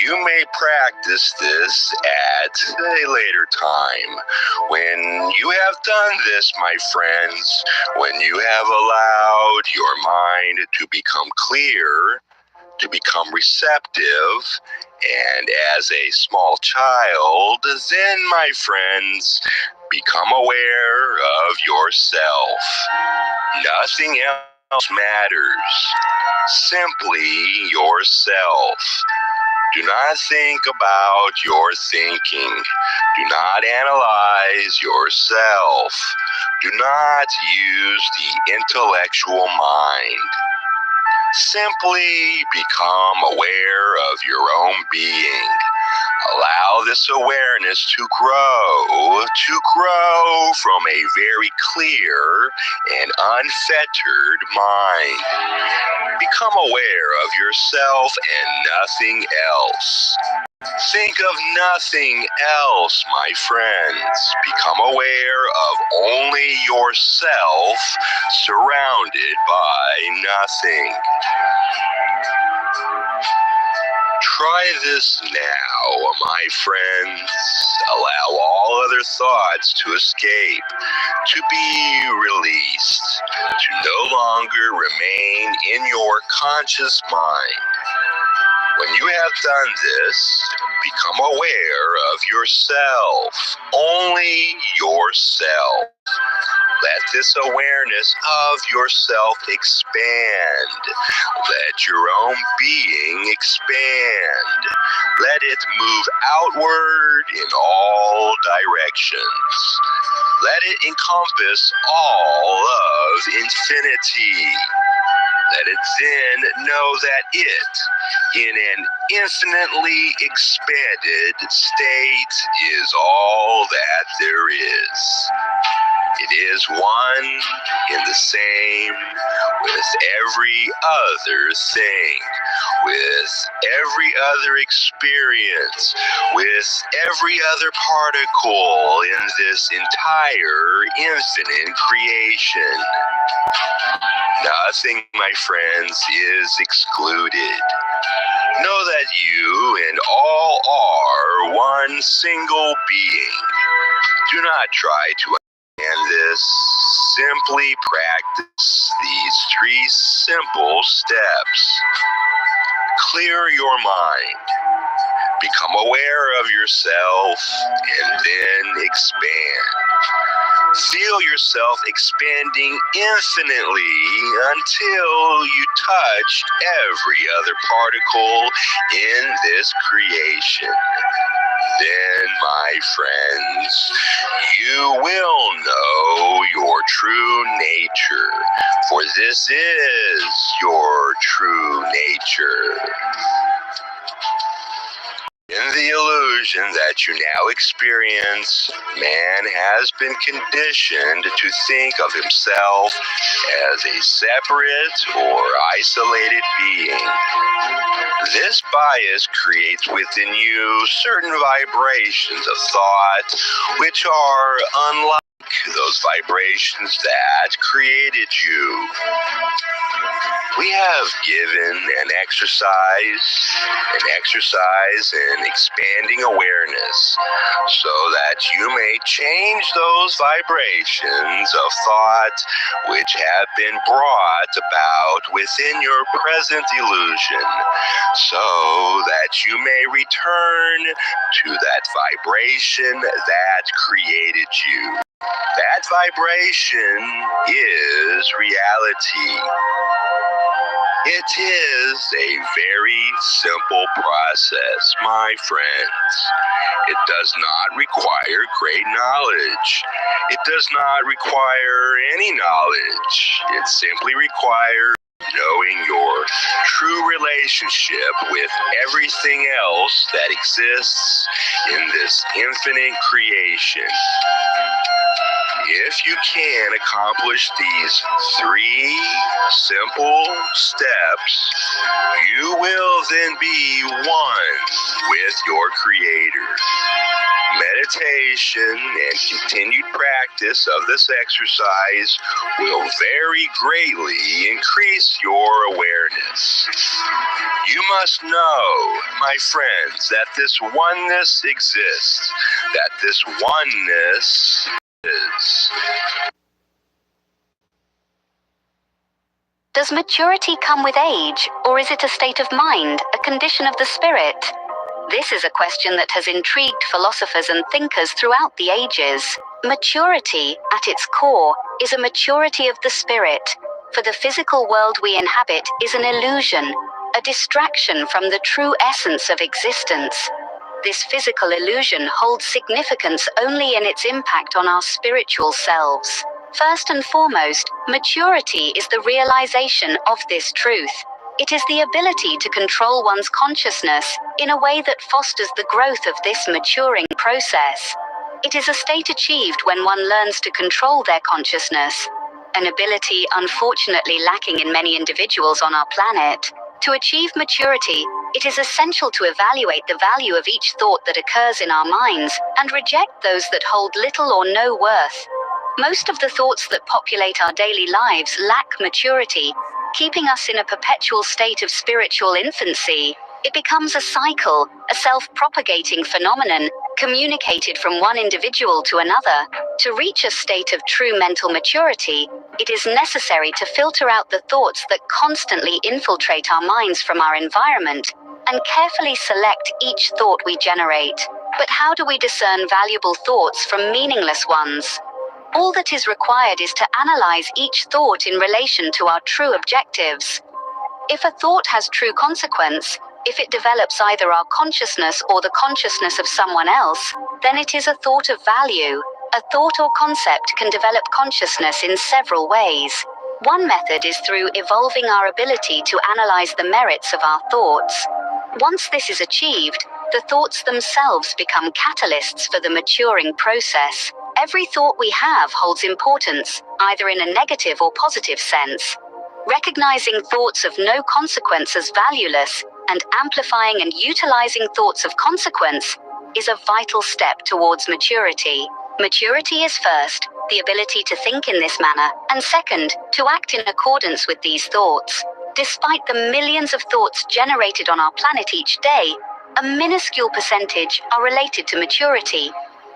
you may practice this at a later time. When you have done this, my friends, when you have allowed your mind to become clear, to become receptive, and as a small child, then, my friends, become aware of yourself. Nothing else matters. Simply yourself. Do not think about your thinking. Do not analyze yourself. Do not use the intellectual mind. Simply become aware of your own being. Allow this awareness to grow from a very clear and unfettered mind. Become aware of yourself and nothing else. Think of nothing else, my friends. Become aware of only yourself, surrounded by nothing. Try this now, my friends. Allow all other thoughts to escape, to be released, to no longer remain in your conscious mind. When you have done this, become aware of yourself, only yourself. Let this awareness of yourself expand. Let your own being expand. Let it move outward in all directions. Let it encompass all of infinity. Let it then know that it, in an infinitely expanded state, is all that there is. It is one in the same with every other thing, with every other experience, with every other particle in this entire infinite creation. Nothing, my friends, is excluded. Know that you and all are one single being. Do not try to understand this. Simply practice these 3 simple steps. Clear your mind. Become aware of yourself and then expand. Feel yourself expanding infinitely until you touch every other particle in this creation. Then, my friends, you will know your true nature, for this is your true nature. In the the illusion that you now experience, man has been conditioned to think of himself as a separate or isolated being. This bias creates within you certain vibrations of thought which are unlike those vibrations that created you. We have given an exercise in expanding awareness so that you may change those vibrations of thought which have been brought about within your present illusion, so that you may return to that vibration that created you. That vibration is reality. It is a very simple process, my friends. It does not require great knowledge. It does not require any knowledge. It simply requires knowing your true relationship with everything else that exists in this infinite creation. If you can accomplish these 3 simple steps, you will then be one with your Creator. Meditation and continued practice of this exercise will very greatly increase your awareness. You must know, my friends, that this oneness exists, that this oneness is. Does maturity come with age, or is it a state of mind, a condition of the spirit? This is a question that has intrigued philosophers and thinkers throughout the ages. Maturity, at its core, is a maturity of the spirit, for the physical world we inhabit is an illusion, a distraction from the true essence of existence. This physical illusion holds significance only in its impact on our spiritual selves. First and foremost, maturity is the realization of this truth. It is the ability to control one's consciousness in a way that fosters the growth of this maturing process. It is a state achieved when one learns to control their consciousness, an ability unfortunately lacking in many individuals on our planet. To achieve maturity, it is essential to evaluate the value of each thought that occurs in our minds and reject those that hold little or no worth. Most of the thoughts that populate our daily lives lack maturity, keeping us in a perpetual state of spiritual infancy. It becomes a cycle, a self-propagating phenomenon, communicated from one individual to another. To reach a state of true mental maturity, it is necessary to filter out the thoughts that constantly infiltrate our minds from our environment, and carefully select each thought we generate. But how do we discern valuable thoughts from meaningless ones? All that is required is to analyze each thought in relation to our true objectives. If a thought has true consequence, if it develops either our consciousness or the consciousness of someone else, then it is a thought of value. A thought or concept can develop consciousness in several ways. One method is through evolving our ability to analyze the merits of our thoughts. Once this is achieved, the thoughts themselves become catalysts for the maturing process. Every thought we have holds importance, either in a negative or positive sense. Recognizing thoughts of no consequence as valueless, and amplifying and utilizing thoughts of consequence, is a vital step towards maturity. Maturity is first, the ability to think in this manner, and second, to act in accordance with these thoughts. Despite the millions of thoughts generated on our planet each day, a minuscule percentage are related to maturity,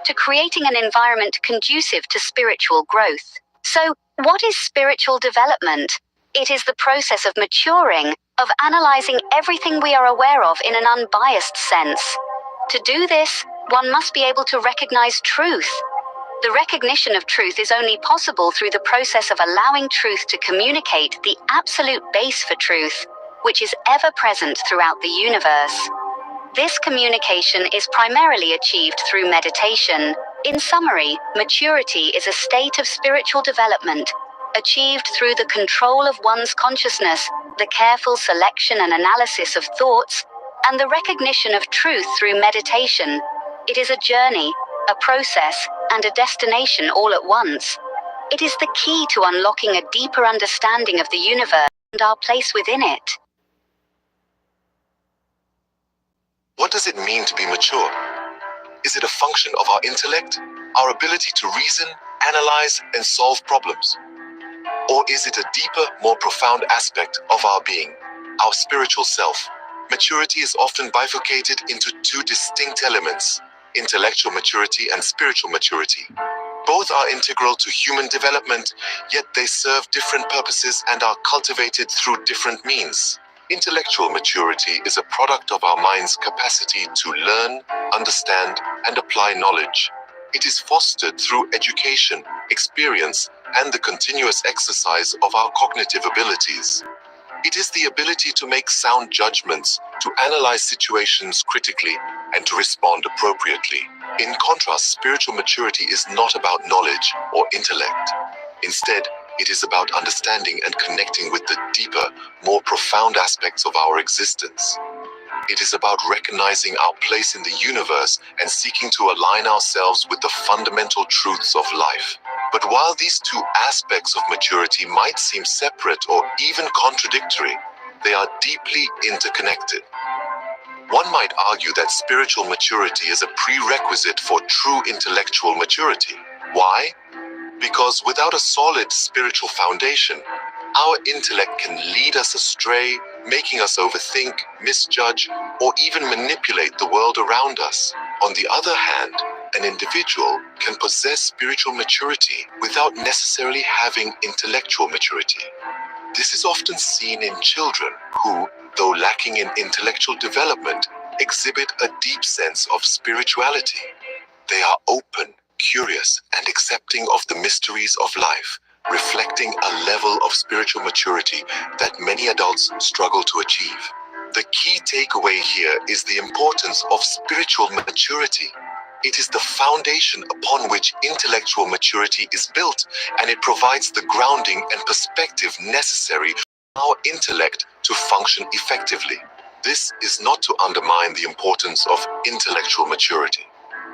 to creating an environment conducive to spiritual growth. So, what is spiritual development? It is the process of maturing, of analyzing everything we are aware of in an unbiased sense. To do this, one must be able to recognize truth. The recognition of truth is only possible through the process of allowing truth to communicate the absolute base for truth, which is ever present throughout the universe. This communication is primarily achieved through meditation. In summary, maturity is a state of spiritual development, achieved through the control of one's consciousness, the careful selection and analysis of thoughts, and the recognition of truth through meditation. It is a journey, a process, and a destination all at once. It is the key to unlocking a deeper understanding of the universe and our place within it. What does it mean to be mature? Is it a function of our intellect, our ability to reason, analyze, and solve problems? Or is it a deeper, more profound aspect of our being, our spiritual self? Maturity is often bifurcated into two distinct elements: intellectual maturity and spiritual maturity. Both are integral to human development, yet they serve different purposes and are cultivated through different means. Intellectual maturity is a product of our mind's capacity to learn, understand, and apply knowledge. It is fostered through education, experience, and the continuous exercise of our cognitive abilities. It is the ability to make sound judgments, to analyze situations critically, and to respond appropriately. In contrast, spiritual maturity is not about knowledge or intellect. Instead, it is about understanding and connecting with the deeper, more profound aspects of our existence. It is about recognizing our place in the universe and seeking to align ourselves with the fundamental truths of life. But while these two aspects of maturity might seem separate or even contradictory, they are deeply interconnected. One might argue that spiritual maturity is a prerequisite for true intellectual maturity. Why? Because without a solid spiritual foundation, our intellect can lead us astray, making us overthink, misjudge, or even manipulate the world around us. On the other hand, an individual can possess spiritual maturity without necessarily having intellectual maturity. This is often seen in children who, though lacking in intellectual development, exhibit a deep sense of spirituality. They are open, curious, and accepting of the mysteries of life, reflecting a level of spiritual maturity that many adults struggle to achieve. The key takeaway here is the importance of spiritual maturity. It is the foundation upon which intellectual maturity is built, and it provides the grounding and perspective necessary for our intellect to function effectively. This is not to undermine the importance of intellectual maturity.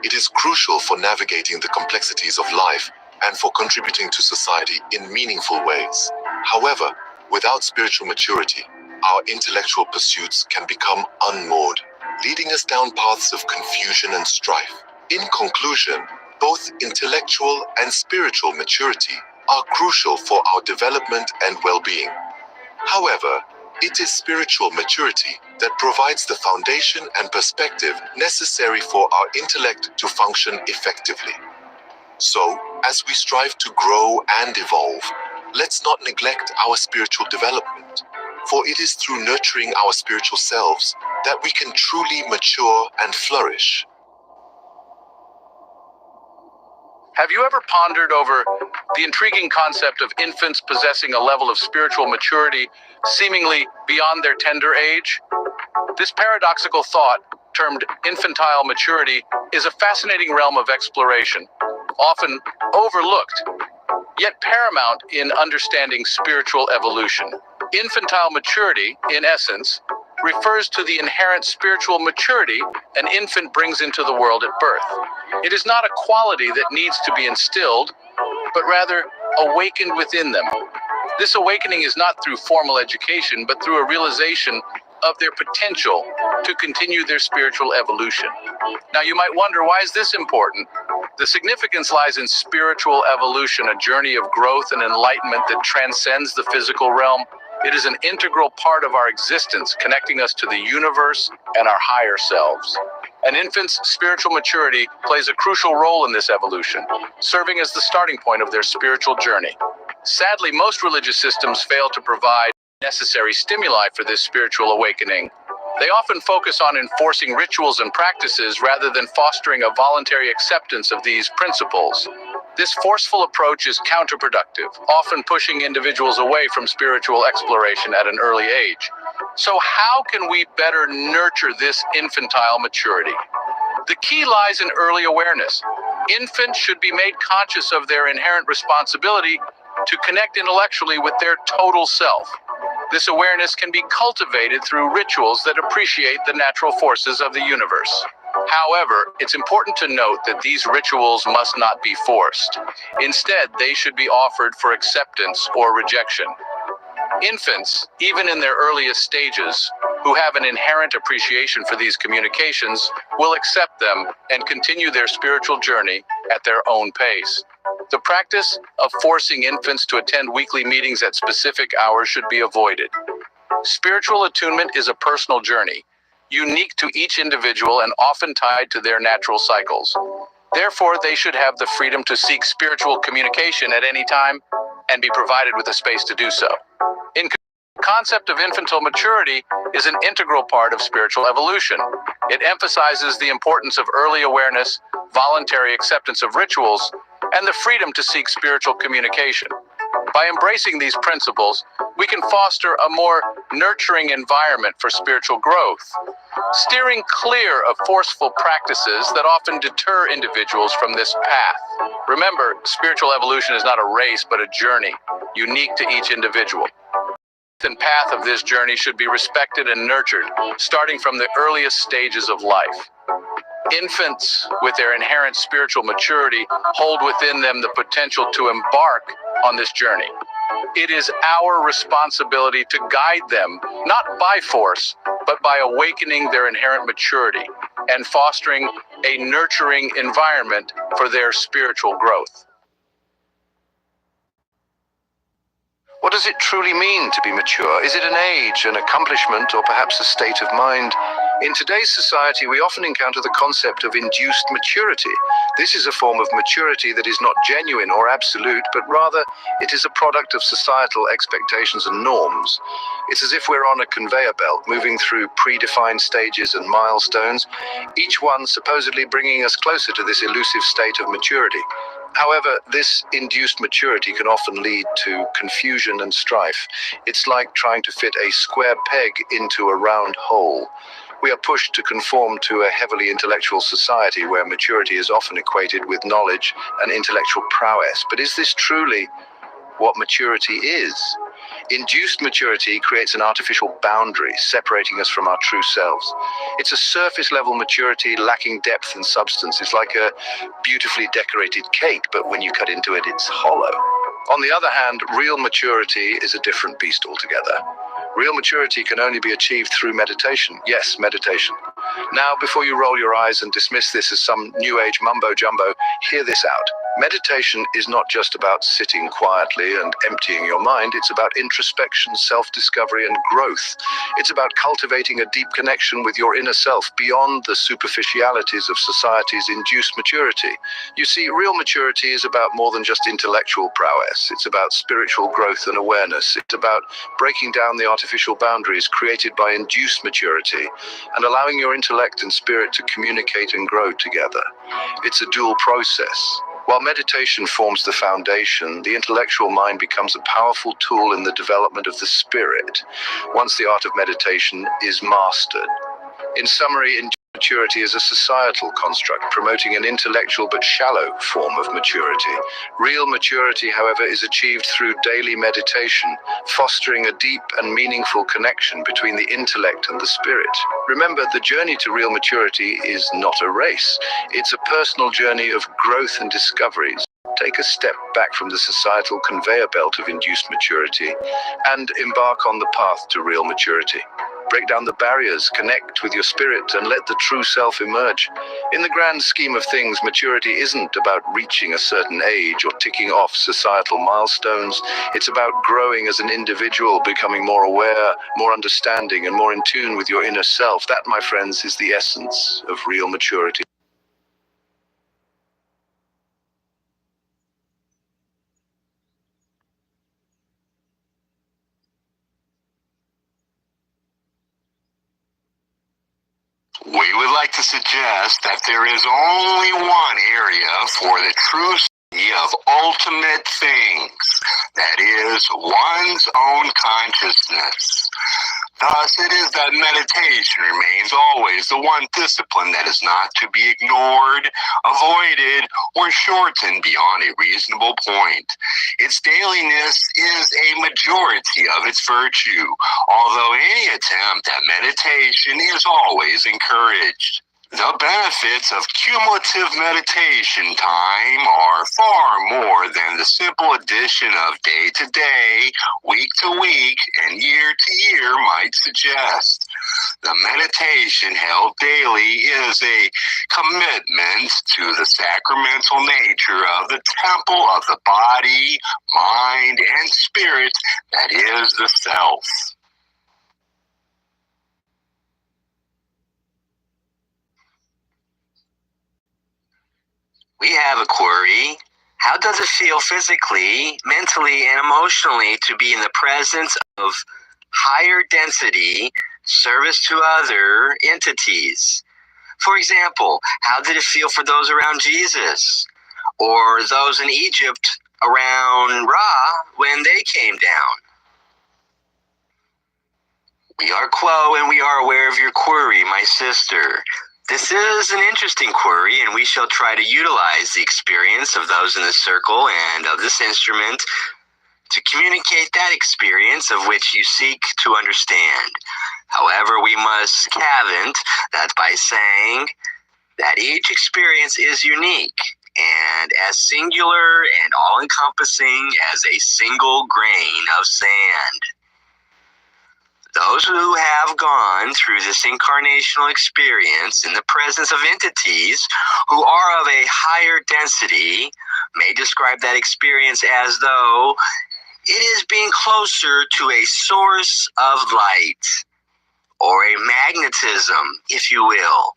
It is crucial for navigating the complexities of life and for contributing to society in meaningful ways. However, without spiritual maturity, our intellectual pursuits can become unmoored, leading us down paths of confusion and strife. In conclusion, both intellectual and spiritual maturity are crucial for our development and well-being. However, it is spiritual maturity that provides the foundation and perspective necessary for our intellect to function effectively. So, as we strive to grow and evolve, let's not neglect our spiritual development, for it is through nurturing our spiritual selves that we can truly mature and flourish. Have you ever pondered over the intriguing concept of infants possessing a level of spiritual maturity seemingly beyond their tender age? This paradoxical thought, termed infantile maturity, is a fascinating realm of exploration, often overlooked, yet paramount in understanding spiritual evolution. Infantile maturity, in essence, refers to the inherent spiritual maturity an infant brings into the world at birth. It is not a quality that needs to be instilled, but rather awakened within them. This awakening is not through formal education, but through a realization of their potential to continue their spiritual evolution. Now you might wonder, why is this important? The significance lies in spiritual evolution, a journey of growth and enlightenment that transcends the physical realm. It is an integral part of our existence, connecting us to the universe and our higher selves. An infant's spiritual maturity plays a crucial role in this evolution, serving as the starting point of their spiritual journey. Sadly, most religious systems fail to provide necessary stimuli for this spiritual awakening. They often focus on enforcing rituals and practices rather than fostering a voluntary acceptance of these principles. This forceful approach is counterproductive, often pushing individuals away from spiritual exploration at an early age. So how can we better nurture this infantile maturity? The key lies in early awareness. Infants should be made conscious of their inherent responsibility to connect intellectually with their total self. This awareness can be cultivated through rituals that appreciate the natural forces of the universe. However, it's important to note that these rituals must not be forced. Instead, they should be offered for acceptance or rejection. Infants, even in their earliest stages, who have an inherent appreciation for these communications, will accept them and continue their spiritual journey at their own pace. The practice of forcing infants to attend weekly meetings at specific hours should be avoided. Spiritual attunement is a personal journey, unique to each individual and often tied to their natural cycles. Therefore, they should have the freedom to seek spiritual communication at any time and be provided with a space to do so. The concept of infantile maturity is an integral part of spiritual evolution. It emphasizes the importance of early awareness, voluntary acceptance of rituals, and the freedom to seek spiritual communication. By embracing these principles, we can foster a more nurturing environment for spiritual growth, steering clear of forceful practices that often deter individuals from this path. Remember, spiritual evolution is not a race, but a journey, unique to each individual. The path of this journey should be respected and nurtured, starting from the earliest stages of life. Infants, with their inherent spiritual maturity, hold within them the potential to embark on this journey. It is our responsibility to guide them, not by force, but by awakening their inherent maturity and fostering a nurturing environment for their spiritual growth. What does it truly mean to be mature? Is it an age, an accomplishment, or perhaps a state of mind? In today's society, we often encounter the concept of induced maturity. This is a form of maturity that is not genuine or absolute, but rather it is a product of societal expectations and norms. It's as if we're on a conveyor belt, moving through predefined stages and milestones, each one supposedly bringing us closer to this elusive state of maturity. However, this induced maturity can often lead to confusion and strife. It's like trying to fit a square peg into a round hole. We are pushed to conform to a heavily intellectual society where maturity is often equated with knowledge and intellectual prowess. But is this truly what maturity is? Induced maturity creates an artificial boundary separating us from our true selves. It's a surface-level maturity lacking depth and substance. It's like a beautifully decorated cake, but when you cut into it, it's hollow. On the other hand, real maturity is a different beast altogether. Real maturity can only be achieved through meditation. Yes, meditation. Now, before you roll your eyes and dismiss this as some new age mumbo-jumbo, hear this out. Meditation is not just about sitting quietly and emptying your mind. It's about introspection, self-discovery, and growth. It's about cultivating a deep connection with your inner self beyond the superficialities of society's induced maturity. You see, real maturity is about more than just intellectual prowess. It's about spiritual growth and awareness. It's about breaking down the artificial boundaries created by induced maturity and allowing your intellect and spirit to communicate and grow together. It's a dual process. While meditation forms the foundation, the intellectual mind becomes a powerful tool in the development of the spirit, once the art of meditation is mastered. In summary, maturity is a societal construct promoting an intellectual but shallow form of maturity. Real maturity, however, is achieved through daily meditation, fostering a deep and meaningful connection between the intellect and the spirit. Remember, the journey to real maturity is not a race. It's a personal journey of growth and discoveries. Take a step back from the societal conveyor belt of induced maturity and embark on the path to real maturity. Break down the barriers, connect with your spirit, and let the true self emerge. In the grand scheme of things, maturity isn't about reaching a certain age or ticking off societal milestones. It's about growing as an individual, becoming more aware, more understanding, and more in tune with your inner self. That, my friends, is the essence of real maturity. We would like to suggest that there is only one area for the true study of ultimate things, that is, one's own consciousness. Thus, it is that meditation remains always the one discipline that is not to be ignored, avoided, or shortened beyond a reasonable point. Its dailiness is a majority of its virtue, although any attempt at meditation is always encouraged. The benefits of cumulative meditation time are far more than the simple addition of day to day, week to week, and year to year might suggest. The meditation held daily is a commitment to the sacramental nature of the temple of the body, mind, and spirit that is the self. We have a query. How does it feel physically, mentally, and emotionally to be in the presence of higher density service to other entities? For example, how did it feel for those around Jesus or those in Egypt around Ra when they came down? We are Quo, and we are aware of your query, my sister. This is an interesting query, and we shall try to utilize the experience of those in the circle and of this instrument to communicate that experience of which you seek to understand. However, we must cavent that by saying that each experience is unique and as singular and all-encompassing as a single grain of sand. Those who have gone through this incarnational experience in the presence of entities who are of a higher density may describe that experience as though it is being closer to a source of light, or a magnetism, if you will.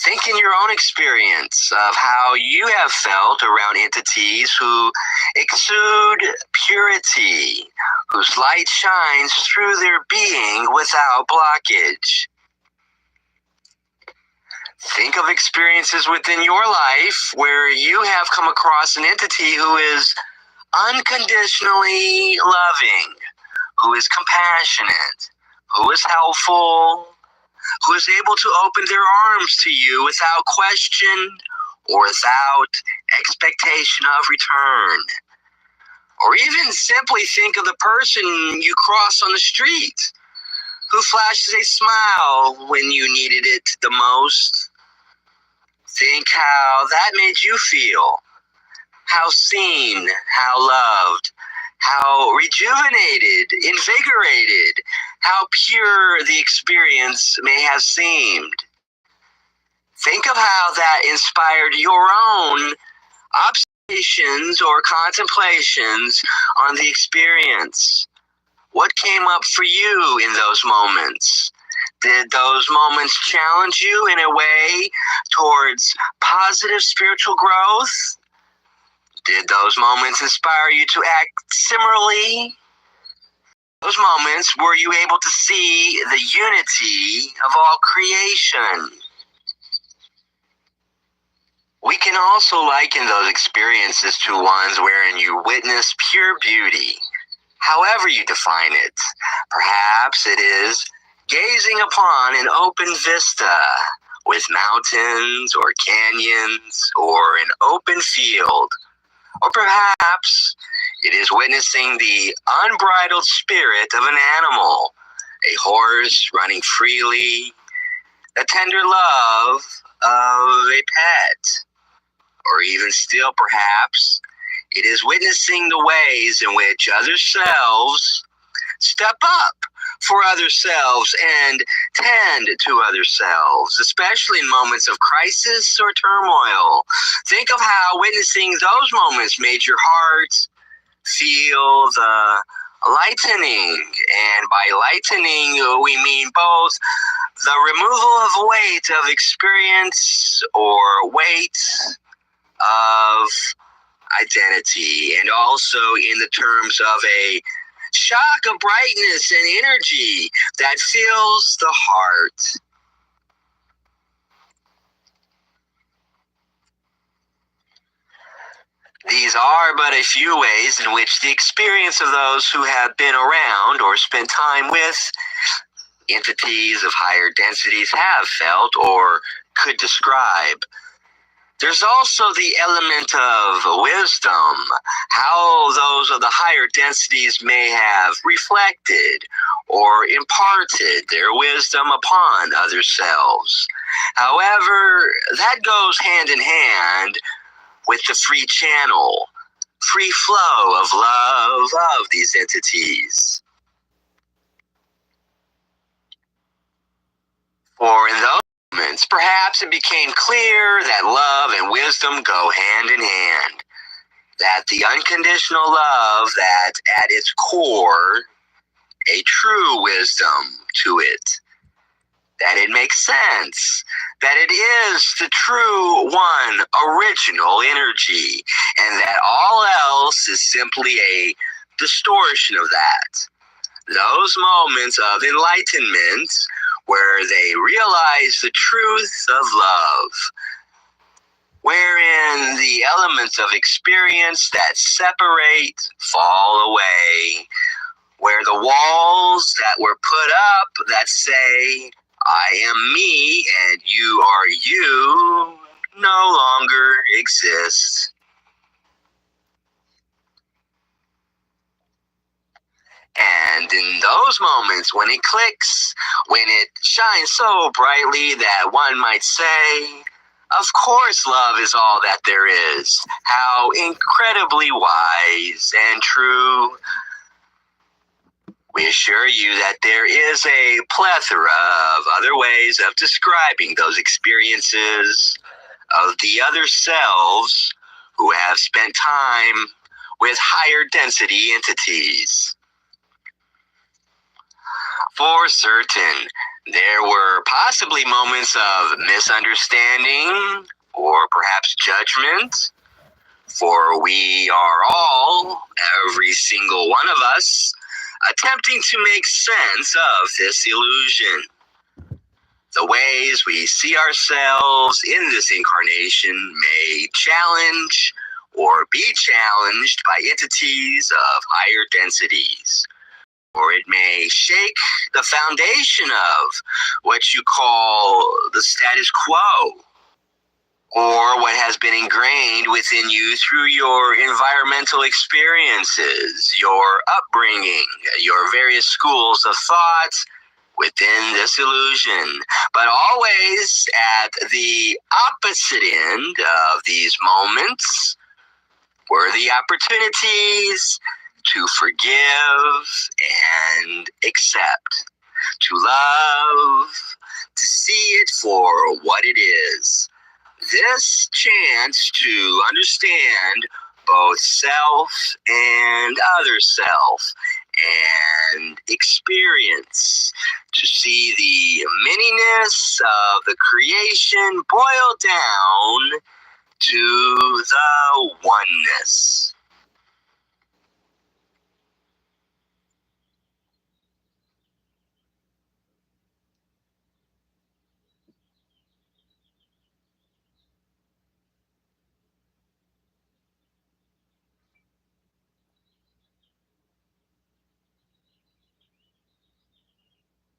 Think in your own experience of how you have felt around entities who exude purity, whose light shines through their being without blockage. Think of experiences within your life where you have come across an entity who is unconditionally loving, who is compassionate, who is helpful, who is able to open their arms to you without question or without expectation of return. Or even simply think of the person you cross on the street who flashes a smile when you needed it the most. Think how that made you feel. How seen, how loved, how rejuvenated, invigorated, how pure the experience may have seemed. Think of how that inspired your own observations or contemplations on the experience. What came up for you in those moments? Did those moments challenge you in a way towards positive spiritual growth? Did those moments inspire you to act similarly? Those moments, were you able to see the unity of all creation? We can also liken those experiences to ones wherein you witness pure beauty, however you define it. Perhaps it is gazing upon an open vista with mountains or canyons or an open field. Or perhaps it is witnessing the unbridled spirit of an animal, a horse running freely, the tender love of a pet. Or even still, perhaps, it is witnessing the ways in which other selves step up for other selves and tend to other selves, especially in moments of crisis or turmoil. Think of how witnessing those moments made your heart feel the lightening. And by lightening, we mean both the removal of weight of experience or weight of identity, and also in the terms of a shock of brightness and energy that fills the heart. These are but a few ways in which the experience of those who have been around or spent time with entities of higher densities have felt or could describe. There's also the element of wisdom, how those of the higher densities may have reflected or imparted their wisdom upon other selves. However, that goes hand in hand with the free channel, free flow of love of these entities. For in those moments, perhaps it became clear that love and wisdom go hand in hand, that the unconditional love that at its core, a true wisdom to it, that it makes sense, that it is the true one original energy, and that all else is simply a distortion of that. Those moments of enlightenment where they realize the truth of love, wherein the elements of experience that separate fall away, where the walls that were put up that say, I am me and you are you, no longer exist. And in those moments when it clicks, when it shines so brightly that one might say, of course love is all that there is. How incredibly wise and true. We assure you that there is a plethora of other ways of describing those experiences of the other selves who have spent time with higher density entities. For certain, there were possibly moments of misunderstanding or perhaps judgment, for we are all, every single one of us, attempting to make sense of this illusion. The ways we see ourselves in this incarnation may challenge or be challenged by entities of higher densities. Or it may shake the foundation of what you call the status quo, or what has been ingrained within you through your environmental experiences, your upbringing, your various schools of thought within this illusion. But always at the opposite end of these moments were the opportunities to forgive and accept, to love, to see it for what it is. This chance to understand both self and other self and experience, to see the manyness of the creation boil down to the oneness.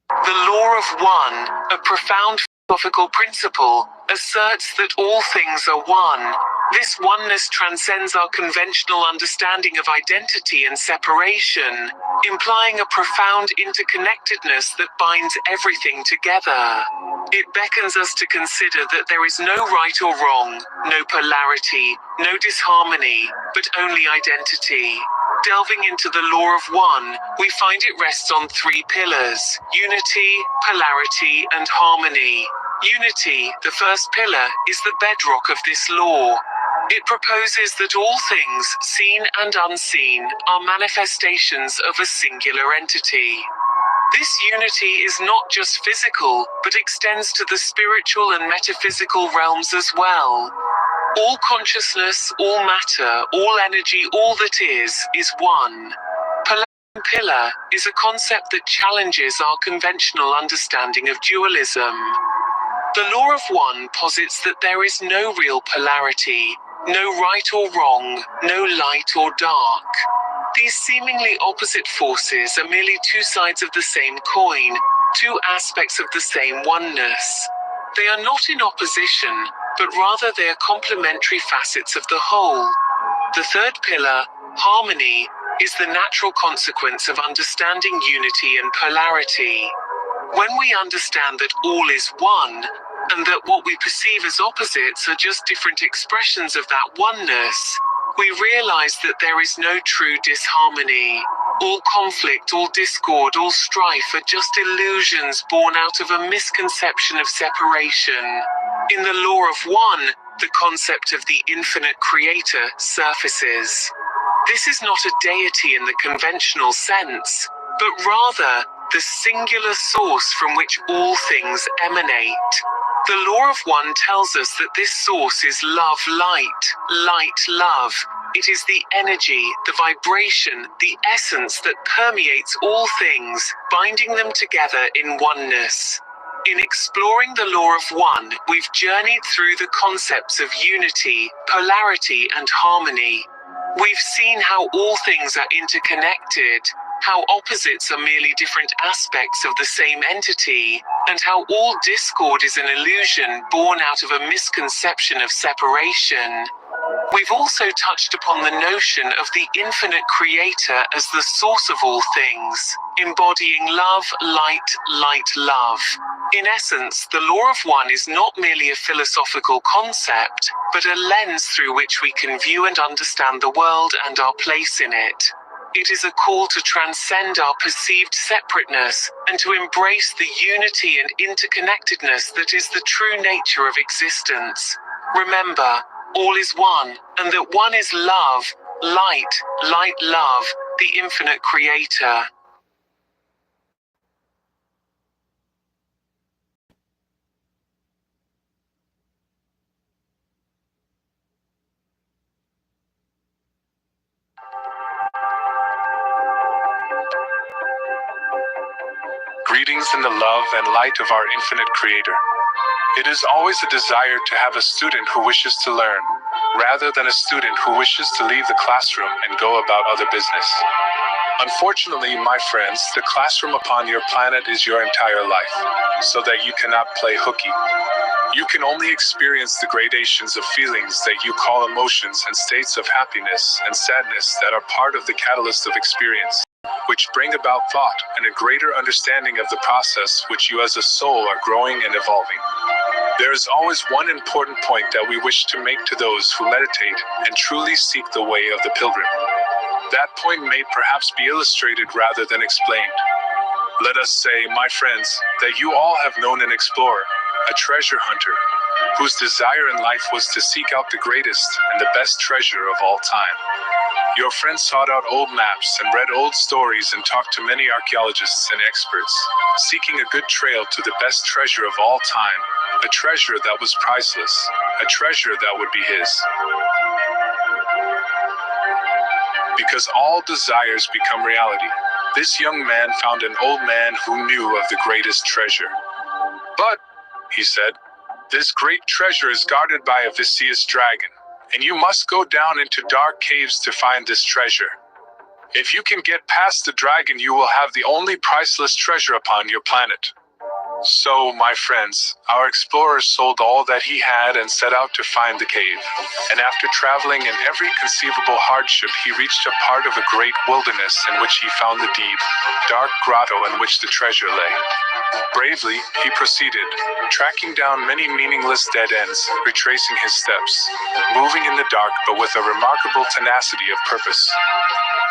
The law of one, a profound philosophical principle, asserts that all things are one. This oneness transcends our conventional understanding of identity and separation, implying a profound interconnectedness that binds everything together. It beckons us to consider that there is no right or wrong, no polarity, no disharmony, but only identity. Delving into the law of one, we find it rests on three pillars: unity, polarity, and harmony. Unity, the first pillar, is the bedrock of this law. It proposes that all things, seen and unseen, are manifestations of a singular entity. This unity is not just physical, but extends to the spiritual and metaphysical realms as well. All consciousness, all matter, all energy, all that is one. Pillar is a concept that challenges our conventional understanding of dualism. The law of one posits that there is no real polarity, no right or wrong, no light or dark. These seemingly opposite forces are merely two sides of the same coin, two aspects of the same oneness. They are not in opposition, but rather they are complementary facets of the whole. The third pillar, harmony, is the natural consequence of understanding unity and polarity. When we understand that all is one, and that what we perceive as opposites are just different expressions of that oneness, we realize that there is no true disharmony. All conflict, all discord, all strife are just illusions born out of a misconception of separation. In the law of one, the concept of the infinite creator surfaces. This is not a deity in the conventional sense, but rather the singular source from which all things emanate. The law of one tells us that this source is love, light, light, love. It is the energy, the vibration, the essence that permeates all things, binding them together in oneness. In exploring the law of one, we've journeyed through the concepts of unity, polarity, and harmony. We've seen how all things are interconnected, how opposites are merely different aspects of the same entity, and how all discord is an illusion born out of a misconception of separation. We've also touched upon the notion of the infinite creator as the source of all things, embodying love, light, light, love. In essence, the law of one is not merely a philosophical concept, but a lens through which we can view and understand the world and our place in it. It is a call to transcend our perceived separateness and to embrace the unity and interconnectedness that is the true nature of existence. Remember, all is one, and that one is love, light, light, love, the infinite creator. Greetings in the love and light of our infinite creator. It is always a desire to have a student who wishes to learn, rather than a student who wishes to leave the classroom and go about other business. Unfortunately, my friends, the classroom upon your planet is your entire life, so that you cannot play hooky. You can only experience the gradations of feelings that you call emotions and states of happiness and sadness that are part of the catalyst of experience, which bring about thought and a greater understanding of the process which you as a soul are growing and evolving. There is always one important point that we wish to make to those who meditate and truly seek the way of the pilgrim. That point may perhaps be illustrated rather than explained. Let us say, my friends, that you all have known an explorer, a treasure hunter, whose desire in life was to seek out the greatest and the best treasure of all time. Your friend sought out old maps and read old stories and talked to many archaeologists and experts, seeking a good trail to the best treasure of all time, a treasure that was priceless, a treasure that would be his. Because all desires become reality, this young man found an old man who knew of the greatest treasure. But, he said, this great treasure is guarded by a vicious dragon, and you must go down into dark caves to find this treasure. If you can get past the dragon, you will have the only priceless treasure upon your planet. So, my friends, our explorer sold all that he had and set out to find the cave. And after traveling in every conceivable hardship, he reached a part of a great wilderness in which he found the deep, dark grotto in which the treasure lay. Bravely, he proceeded, tracking down many meaningless dead ends, retracing his steps, moving in the dark but with a remarkable tenacity of purpose.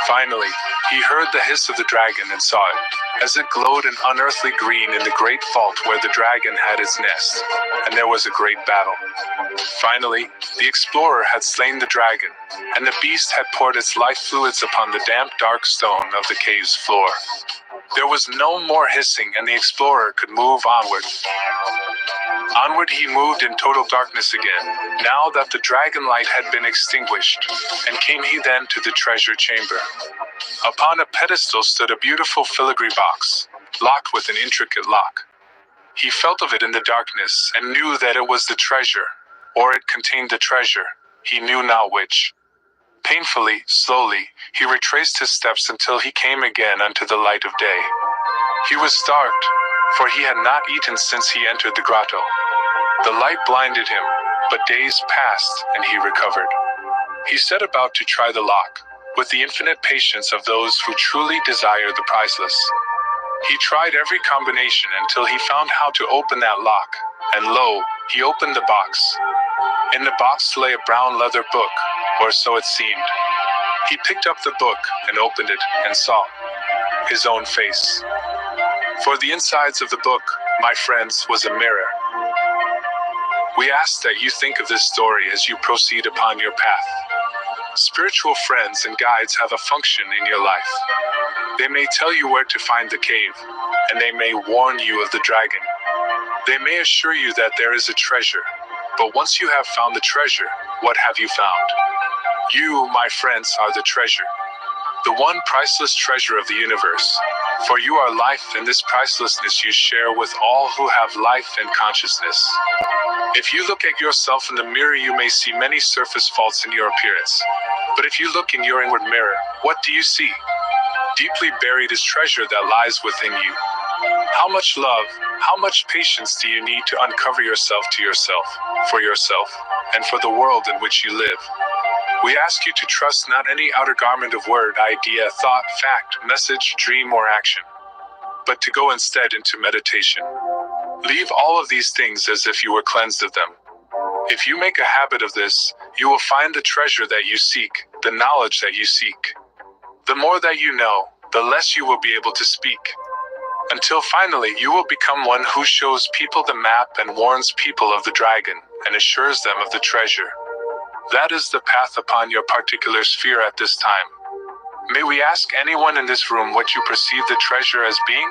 Finally, he heard the hiss of the dragon and saw it, as it glowed an unearthly green in the great vault where the dragon had its nest, and there was a great battle. Finally, the explorer had slain the dragon, and the beast had poured its life fluids upon the damp, dark stone of the cave's floor. There was no more hissing, and the explorer could move onward. Onward he moved in total darkness again, now that the dragon light had been extinguished, and came he then to the treasure chamber. Upon a pedestal stood a beautiful filigree box, locked with an intricate lock. He felt of it in the darkness, and knew that it was the treasure, or it contained the treasure, he knew not which. Painfully, slowly, he retraced his steps until he came again unto the light of day. He was startled, for he had not eaten since he entered the grotto. The light blinded him, but days passed and he recovered. He set about to try the lock, with the infinite patience of those who truly desire the priceless. He tried every combination until he found how to open that lock, and lo, he opened the box. In the box lay a brown leather book, or so it seemed. He picked up the book and opened it and saw his own face. For the insides of the book, my friends, was a mirror. We ask that you think of this story as you proceed upon your path. Spiritual friends and guides have a function in your life. They may tell you where to find the cave, and they may warn you of the dragon. They may assure you that there is a treasure, but once you have found the treasure, what have you found? You, my friends, are the treasure, the one priceless treasure of the universe. For you are life, and this pricelessness you share with all who have life and consciousness. If you look at yourself in the mirror, you may see many surface faults in your appearance. But if you look in your inward mirror, what do you see? Deeply buried is treasure that lies within you. How much love, how much patience do you need to uncover yourself to yourself, for yourself, and for the world in which you live? We ask you to trust not any outer garment of word, idea, thought, fact, message, dream, or action, but to go instead into meditation. Leave all of these things as if you were cleansed of them. If you make a habit of this, you will find the treasure that you seek, the knowledge that you seek. The more that you know, the less you will be able to speak. Until finally you will become one who shows people the map and warns people of the dragon and assures them of the treasure. That is the path upon your particular sphere at this time. May we ask anyone in this room what you perceive the treasure as being?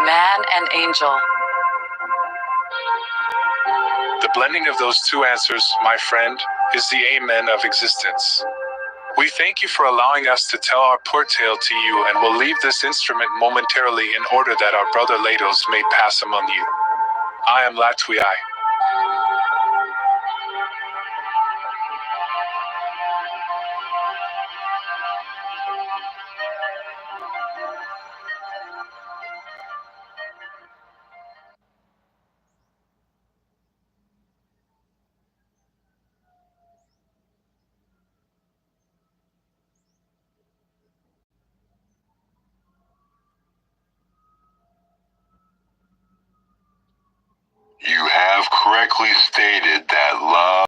Man and angel. The blending of those two answers, my friend, is the amen of existence. We thank you for allowing us to tell our poor tale to you, and will leave this instrument momentarily in order that our brother Lados may pass among you. I am Latui. You have correctly stated that love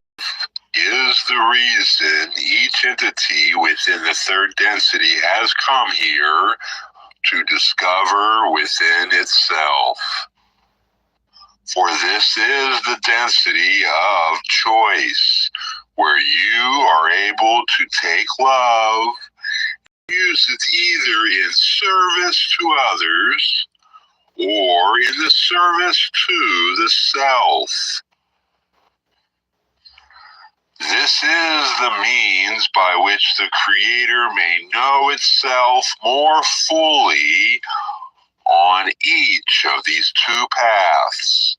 is the reason each entity within the third density has come here to discover within itself. For this is the density of choice, where you are able to take love, use it either in service to others, or in the service to the self. This is the means by which the Creator may know itself more fully on each of these two paths,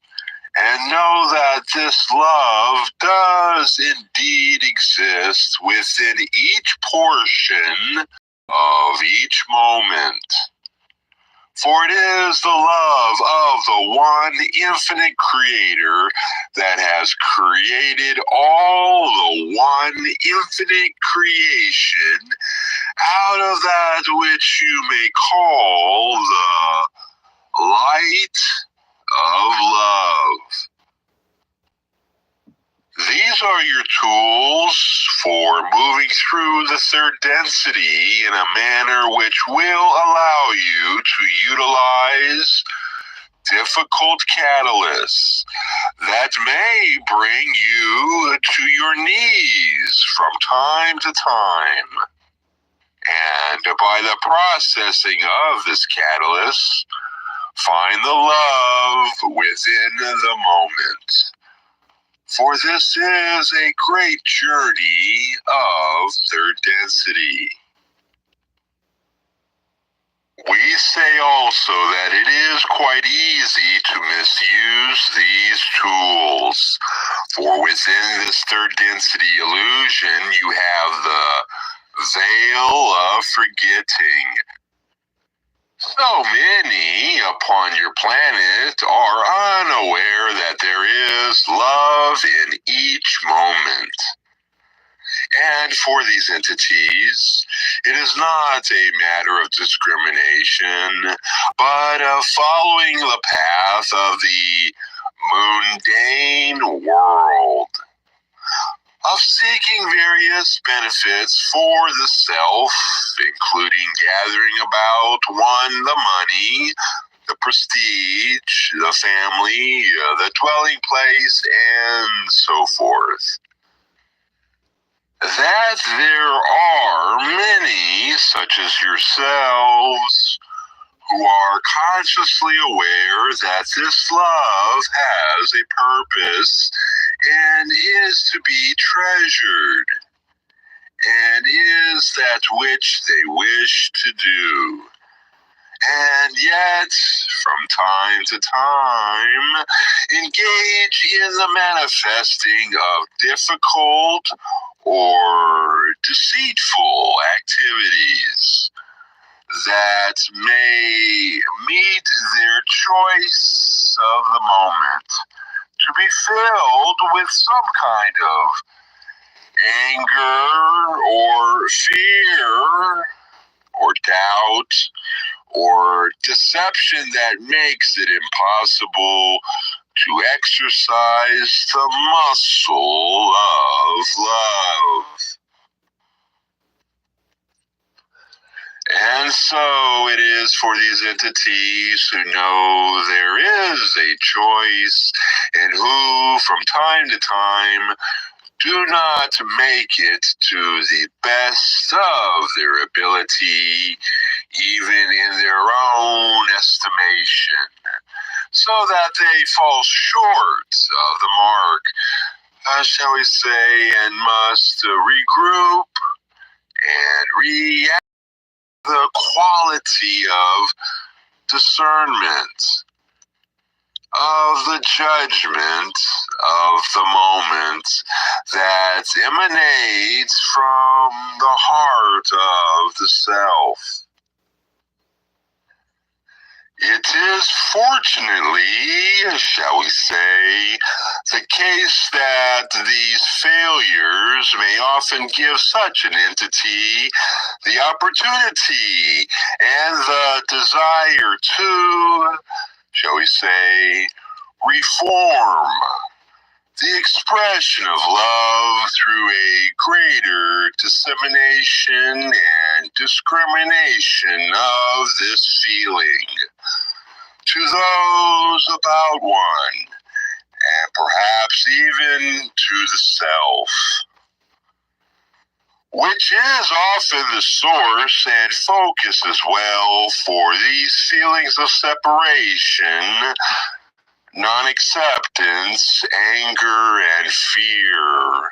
and know that this love does indeed exist within each portion of each moment. For it is the love of the one infinite Creator that has created all the one infinite creation out of that which you may call the light of love. These are your tools for moving through the third density in a manner which will allow you to utilize difficult catalysts that may bring you to your knees from time to time. And by the processing of this catalyst, find the love within the moment. For this is a great journey of third density. We say also that it is quite easy to misuse these tools. For within this third density illusion, you have the veil of forgetting. So many upon your planet are unaware that there is love in each moment. And for these entities, it is not a matter of discrimination, but of following the path of the mundane world, of seeking various benefits for the self, including gathering about one the money, the prestige, the family, the dwelling place, and so forth. That there are many, such as yourselves, who are consciously aware that this love has a purpose and is to be treasured, and is that which they wish to do. And yet, from time to time, engage in the manifesting of difficult or deceitful activities that may meet their choice of the moment, to be filled with some kind of anger or fear or doubt or deception that makes it impossible to exercise the muscle of love. And so it is for these entities who know there is a choice and who, from time to time, do not make it to the best of their ability, even in their own estimation, so that they fall short of the mark, shall we say, and must regroup and react to the quality of discernment, of the judgment of the moment that emanates from the heart of the self. It is fortunately, shall we say, the case that these failures may often give such an entity the opportunity and the desire to, shall we say, reform the expression of love through a greater dissemination and discrimination of this feeling to those about one, and perhaps even to the self, which is often the source and focus as well for these feelings of separation, non-acceptance, anger, and fear.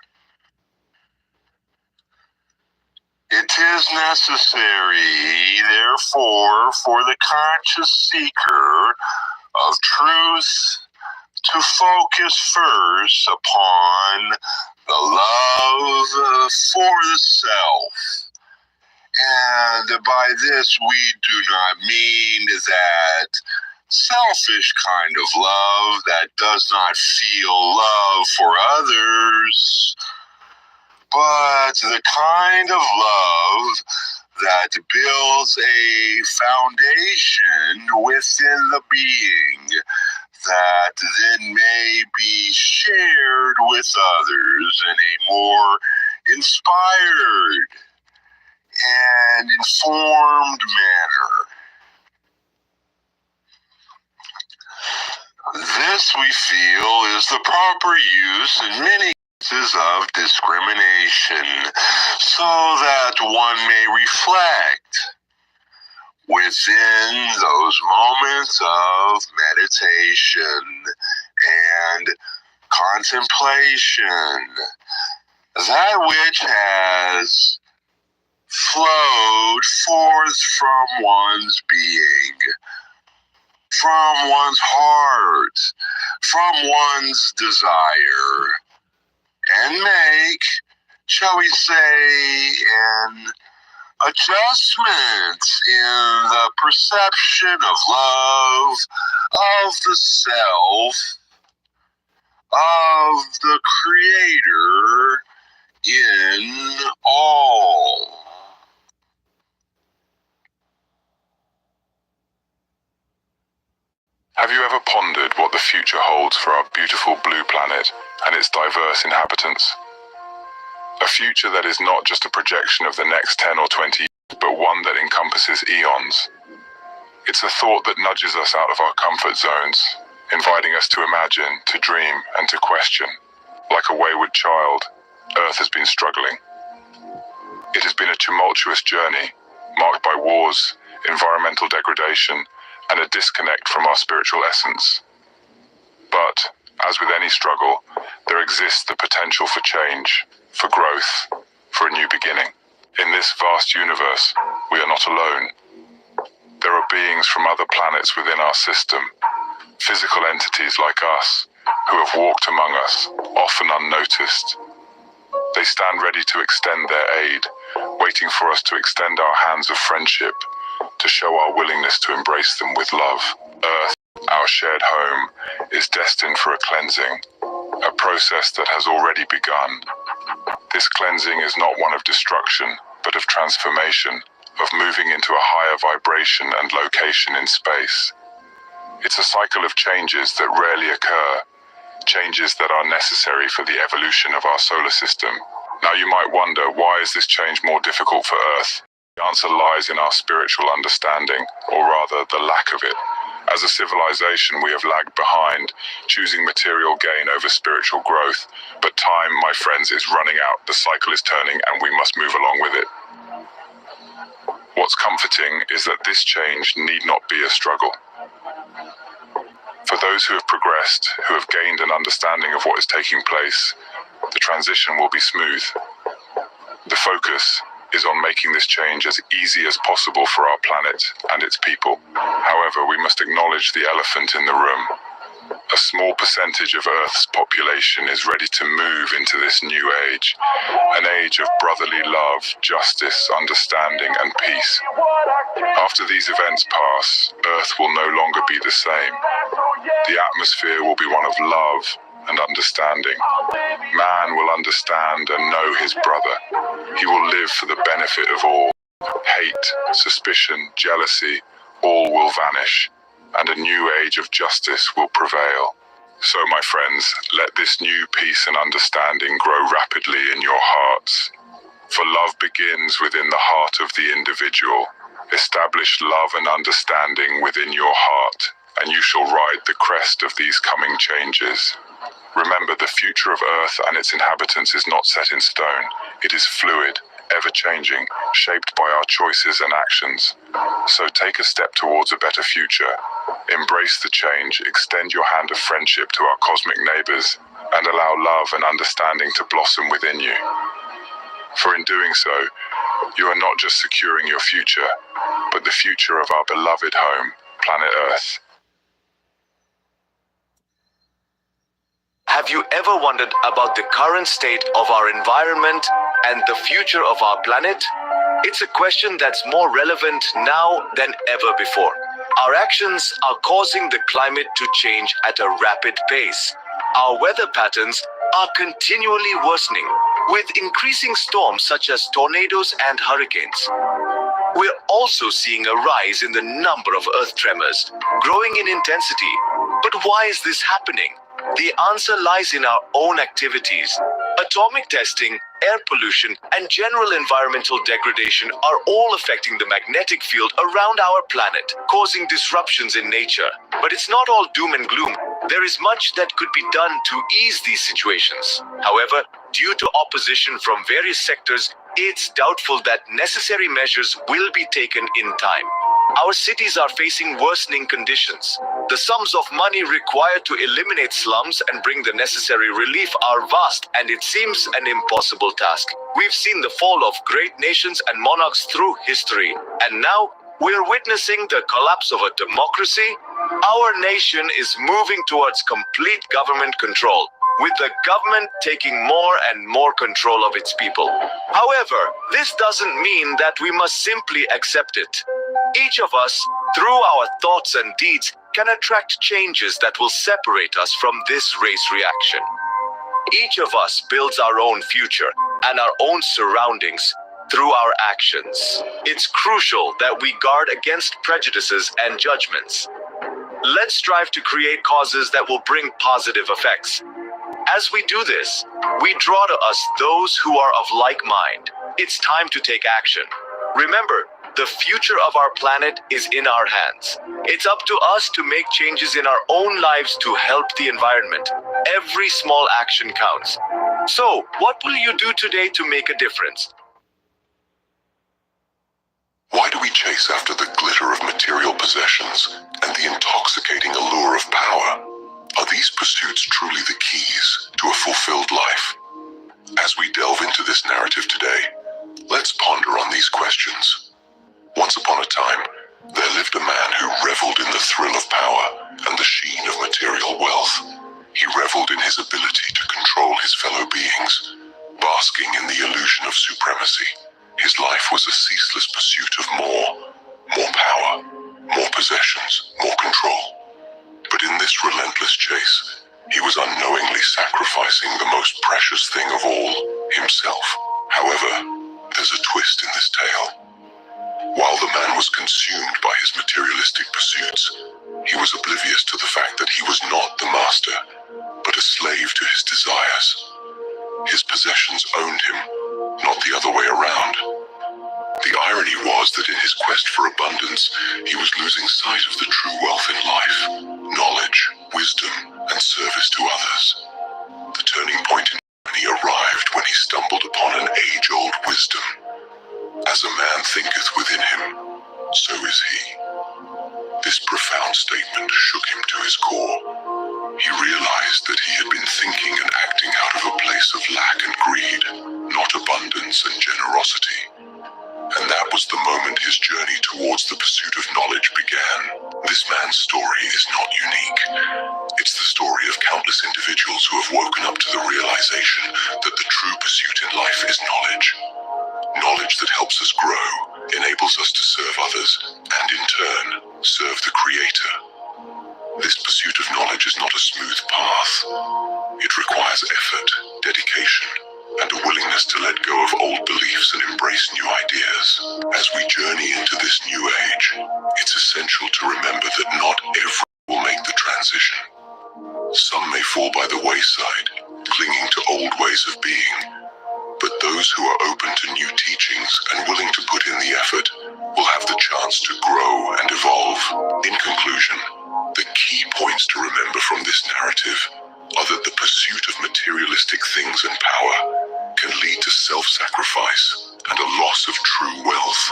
It is necessary, therefore, for the conscious seeker of truth to focus first upon the love for the self. And by this, we do not mean that selfish kind of love that does not feel love for others, but the kind of love that builds a foundation within the being that then may be shared with others in a more inspired and informed manner. This, we feel, is the proper use in many cases of discrimination, so that one may reflect within those moments of meditation and contemplation that which has flowed forth from one's being, from one's heart, from one's desire, and make, shall we say, an adjustment in the perception of love, of the self, of the Creator in all. Have you ever pondered what the future holds for our beautiful blue planet and its diverse inhabitants? A future that is not just a projection of the next 10 or 20 years, but one that encompasses eons. It's a thought that nudges us out of our comfort zones, inviting us to imagine, to dream, and to question. Like a wayward child, Earth has been struggling. It has been a tumultuous journey, marked by wars, environmental degradation, and a disconnect from our spiritual essence. But, as with any struggle, there exists the potential for change, for growth, for a new beginning. In this vast universe, we are not alone. There are beings from other planets within our system, physical entities like us, who have walked among us, often unnoticed. They stand ready to extend their aid, waiting for us to extend our hands of friendship, to show our willingness to embrace them with love. Earth, our shared home, is destined for a cleansing, a process that has already begun. This cleansing is not one of destruction, but of transformation, of moving into a higher vibration and location in space. It's a cycle of changes that rarely occur, changes that are necessary for the evolution of our solar system. Now you might wonder, why is this change more difficult for Earth? The answer lies in our spiritual understanding, or rather, the lack of it. As a civilization, we have lagged behind, choosing material gain over spiritual growth. But time, my friends, is running out. The cycle is turning, and we must move along with it. What's comforting is that this change need not be a struggle. For those who have progressed, who have gained an understanding of what is taking place, the transition will be smooth. The focus is on making this change as easy as possible for our planet and its people. However, we must acknowledge the elephant in the room. A small percentage of Earth's population is ready to move into this new age, an age of brotherly love, justice, understanding, and peace. After these events pass, Earth will no longer be the same. The atmosphere will be one of love and understanding. Man will understand and know his brother. He will live for the benefit of all. Hate, suspicion, jealousy, all will vanish, and a new age of justice will prevail. So, my friends, let this new peace and understanding grow rapidly in your hearts. For love begins within the heart of the individual. Establish love and understanding within your heart, and you shall ride the crest of these coming changes. Remember, the future of Earth and its inhabitants is not set in stone. It is fluid, ever-changing, shaped by our choices and actions. So take a step towards a better future. Embrace the change, extend your hand of friendship to our cosmic neighbors, and allow love and understanding to blossom within you. For in doing so, you are not just securing your future, but the future of our beloved home, planet Earth. Have you ever wondered about the current state of our environment and the future of our planet? It's a question that's more relevant now than ever before. Our actions are causing the climate to change at a rapid pace. Our weather patterns are continually worsening, with increasing storms such as tornadoes and hurricanes. We're also seeing a rise in the number of earth tremors, growing in intensity. But why is this happening? The answer lies in our own activities. Atomic testing, air pollution, and general environmental degradation are all affecting the magnetic field around our planet, causing disruptions in nature. But it's not all doom and gloom. There is much that could be done to ease these situations. However, due to opposition from various sectors, it's doubtful that necessary measures will be taken in time. Our cities are facing worsening conditions. The sums of money required to eliminate slums and bring the necessary relief are vast, and it seems an impossible task. We've seen the fall of great nations and monarchs through history, and now we're witnessing the collapse of a democracy. Our nation is moving towards complete government control. with the government taking more and more control of its people. However, this doesn't mean that we must simply accept it. Each of us, through our thoughts and deeds, can attract changes that will separate us from this race reaction. Each of us builds our own future and our own surroundings through our actions. It's crucial that we guard against prejudices and judgments. Let's strive to create causes that will bring positive effects. As we do this, we draw to us those who are of like mind. It's time to take action. Remember, the future of our planet is in our hands. It's up to us to make changes in our own lives to help the environment. Every small action counts. So, what will you do today to make a difference? Why do we chase after the glitter of material possessions and the intoxicating allure of power? Are these pursuits truly the keys to a fulfilled life? As we delve into this narrative today, let's ponder on these questions. Once upon a time, there lived a man who reveled in the thrill of power and the sheen of material wealth. He reveled in his ability to control his fellow beings, basking in the illusion of supremacy. His life was a ceaseless pursuit of more power, more possessions, more control. But in this relentless chase, he was unknowingly sacrificing the most precious thing of all, himself. However, there's a twist in this tale. While the man was consumed by his materialistic pursuits, he was oblivious to the fact that he was not the master, but a slave to his desires. His possessions owned him, not the other way around. The irony was that in his quest for abundance, he was losing sight of the true wealth in life: knowledge, wisdom, and service to others. The turning point in journey arrived when he stumbled upon an age-old wisdom. As a man thinketh within him, so is he. This profound statement shook him to his core. He realized that he had been thinking and acting out of a place of lack and greed, not abundance and generosity. And that was the moment his journey towards the pursuit of knowledge began. This man's story is not unique. It's the story of countless individuals who have woken up to the realization that the true pursuit in life is knowledge. Knowledge that helps us grow, enables us to serve others, and in turn, serve the Creator. This pursuit of knowledge is not a smooth path. It requires effort, dedication, and a willingness to let go of old beliefs and embrace new ideas. As we journey into this new age, it's essential to remember that not everyone will make the transition. Some may fall by the wayside, clinging to old ways of being, but those who are open to new teachings and willing to put in the effort will have the chance to grow and evolve. In conclusion, the key points to remember from this narrative are that the pursuit of materialistic things and power can lead to self-sacrifice and a loss of true wealth.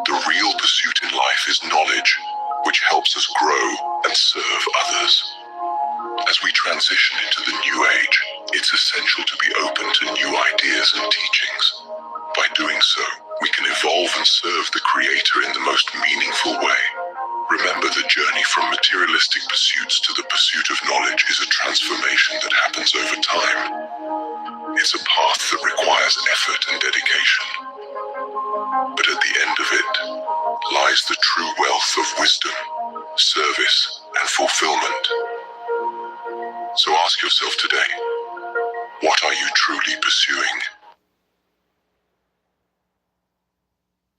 The real pursuit in life is knowledge, which helps us grow and serve others. As we transition into the new age, it's essential to be open to new ideas and teachings. By doing so, we can evolve and serve the Creator in the most meaningful way. Remember, the journey from materialistic pursuits to the pursuit of knowledge is a transformation that happens over time. It's a path that requires effort and dedication. But at the end of it lies the true wealth of wisdom, service, and fulfillment. So ask yourself today, what are you truly pursuing?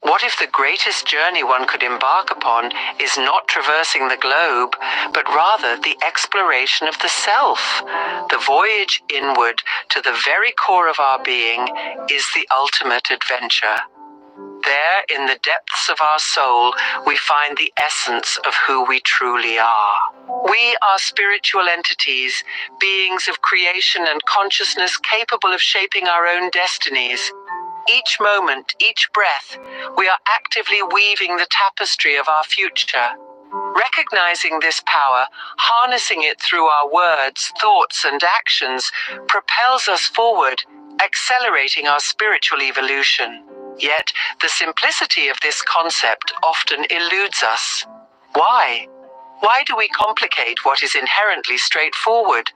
What if the greatest journey one could embark upon is not traversing the globe, but rather the exploration of the self? The voyage inward to the very core of our being is the ultimate adventure. There, in the depths of our soul, we find the essence of who we truly are. We are spiritual entities, beings of creation and consciousness capable of shaping our own destinies. Each moment, each breath, we are actively weaving the tapestry of our future. Recognizing this power, harnessing it through our words, thoughts, and actions, propels us forward, accelerating our spiritual evolution. Yet, the simplicity of this concept often eludes us. Why? Why do we complicate what is inherently straightforward?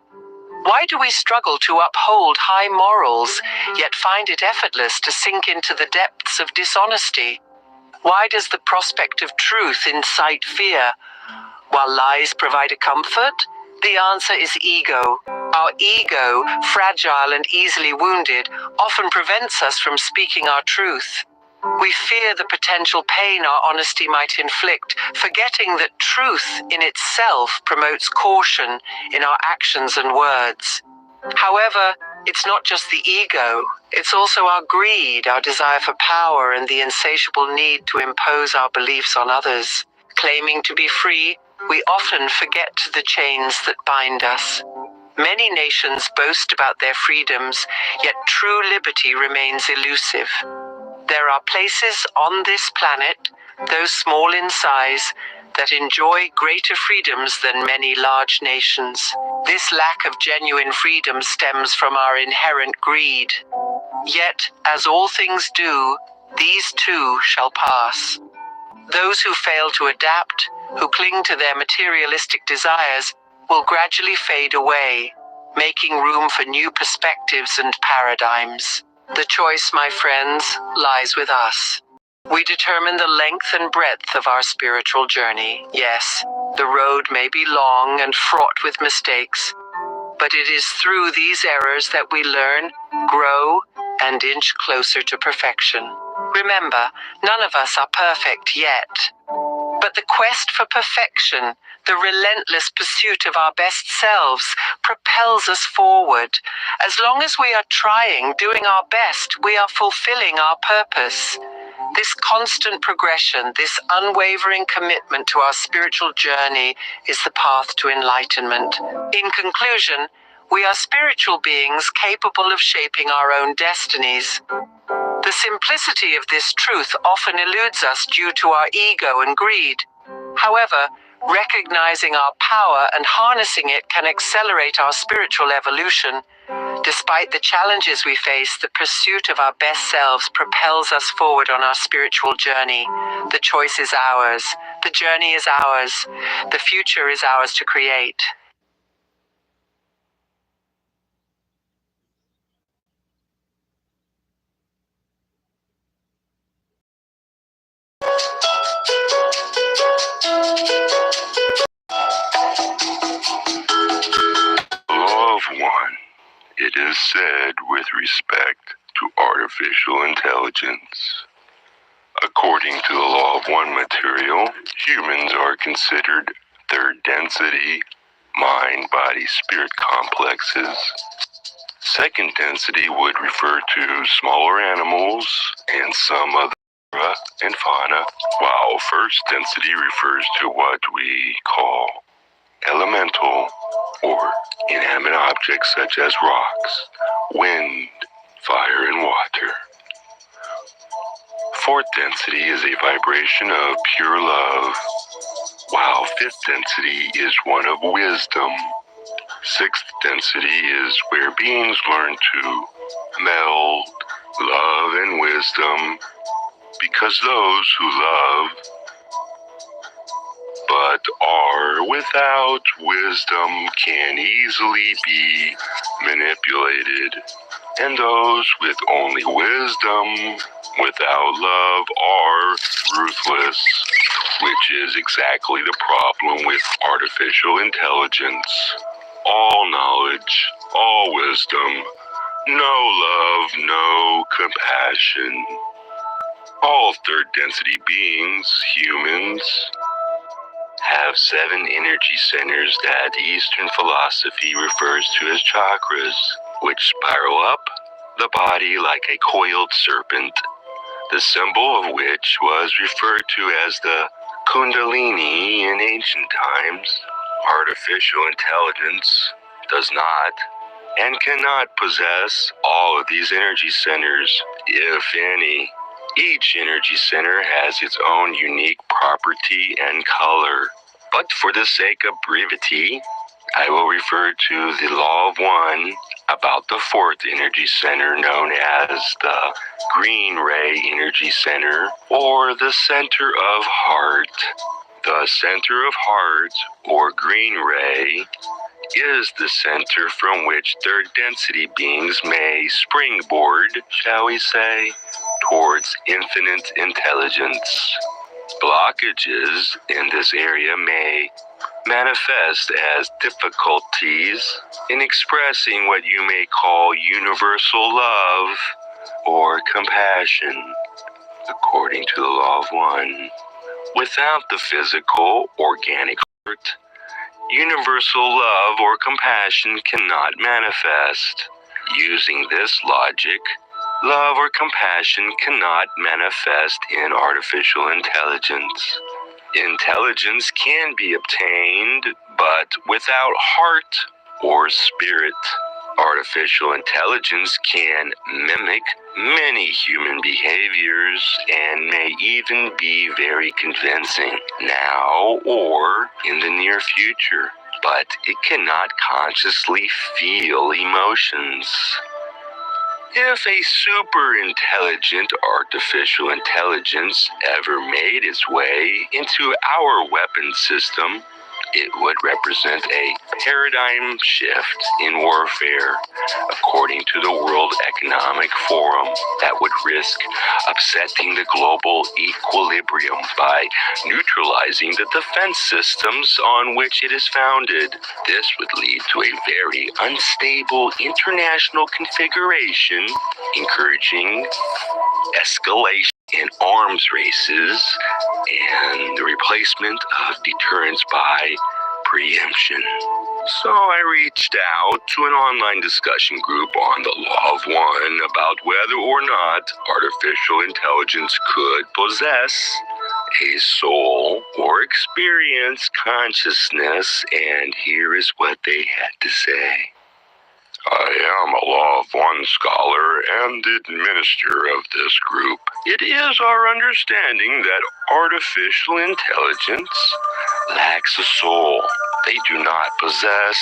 Why do we struggle to uphold high morals, yet find it effortless to sink into the depths of dishonesty? Why does the prospect of truth incite fear, while lies provide a comfort? The answer is ego. Our ego, fragile and easily wounded, often prevents us from speaking our truth. We fear the potential pain our honesty might inflict, forgetting that truth in itself promotes caution in our actions and words. However, it's not just the ego, it's also our greed, our desire for power, and the insatiable need to impose our beliefs on others. Claiming to be free, we often forget the chains that bind us. Many nations boast about their freedoms, yet true liberty remains elusive. There are places on this planet, though small in size, that enjoy greater freedoms than many large nations. This lack of genuine freedom stems from our inherent greed. Yet, as all things do, these too shall pass. Those who fail to adapt, who cling to their materialistic desires, will gradually fade away, making room for new perspectives and paradigms. The choice, my friends, lies with us. We determine the length and breadth of our spiritual journey. Yes, the road may be long and fraught with mistakes, but it is through these errors that we learn, grow, and inch closer to perfection. Remember, none of us are perfect yet. But the quest for perfection, the relentless pursuit of our best selves, propels us forward. As long as we are trying, doing our best, we are fulfilling our purpose. This constant progression, this unwavering commitment to our spiritual journey is the path to enlightenment. In conclusion, we are spiritual beings capable of shaping our own destinies. The simplicity of this truth often eludes us due to our ego and greed. However, recognizing our power and harnessing it can accelerate our spiritual evolution. Despite the challenges we face, the pursuit of our best selves propels us forward on our spiritual journey. The choice is ours. The journey is ours. The future is ours to create. Law of one. It is said with respect to artificial intelligence. According to the law of one material, humans are considered third density, mind, body, spirit complexes. Second density would refer to smaller animals and some other flora and fauna, while first density refers to what we call elemental or inanimate objects such as rocks, wind, fire, and water. Fourth density is a vibration of pure love, while fifth density is one of wisdom. Sixth density is where beings learn to meld love and wisdom, because those who love but are without wisdom can easily be manipulated, and those with only wisdom without love are ruthless, which is exactly the problem with artificial intelligence. All knowledge, all wisdom, no love, no compassion. All third density beings, humans, have 7 energy centers that Eastern philosophy refers to as chakras, which spiral up the body like a coiled serpent, the symbol of which was referred to as the Kundalini in ancient times. Artificial intelligence does not and cannot possess all of these energy centers, if any. Each energy center has its own unique property and color. But for the sake of brevity, I will refer to the law of one about the fourth energy center, known as the green ray energy center, or the center of heart. The center of heart, or green ray, is the center from which third density beings may springboard, shall we say, towards infinite intelligence. Blockages in this area may manifest as difficulties in expressing what you may call universal love or compassion, according to the law of one. Without the physical, organic heart, universal love or compassion cannot manifest. Using this logic, love or compassion cannot manifest in artificial intelligence. Intelligence can be obtained, but without heart or spirit. Artificial intelligence can mimic many human behaviors and may even be very convincing now or in the near future, but it cannot consciously feel emotions. If a super intelligent artificial intelligence ever made its way into our weapon system, it would represent a paradigm shift in warfare, according to the World Economic Forum, that would risk upsetting the global equilibrium by neutralizing the defense systems on which it is founded. This would lead to a very unstable international configuration, encouraging escalation in arms races and the replacement of deterrence by preemption. So I reached out to an online discussion group on the Law of One about whether or not artificial intelligence could possess a soul or experience consciousness, and here is what they had to say. I am a Law of One scholar and the administrator of this group. It is our understanding that artificial intelligence lacks a soul. They do not possess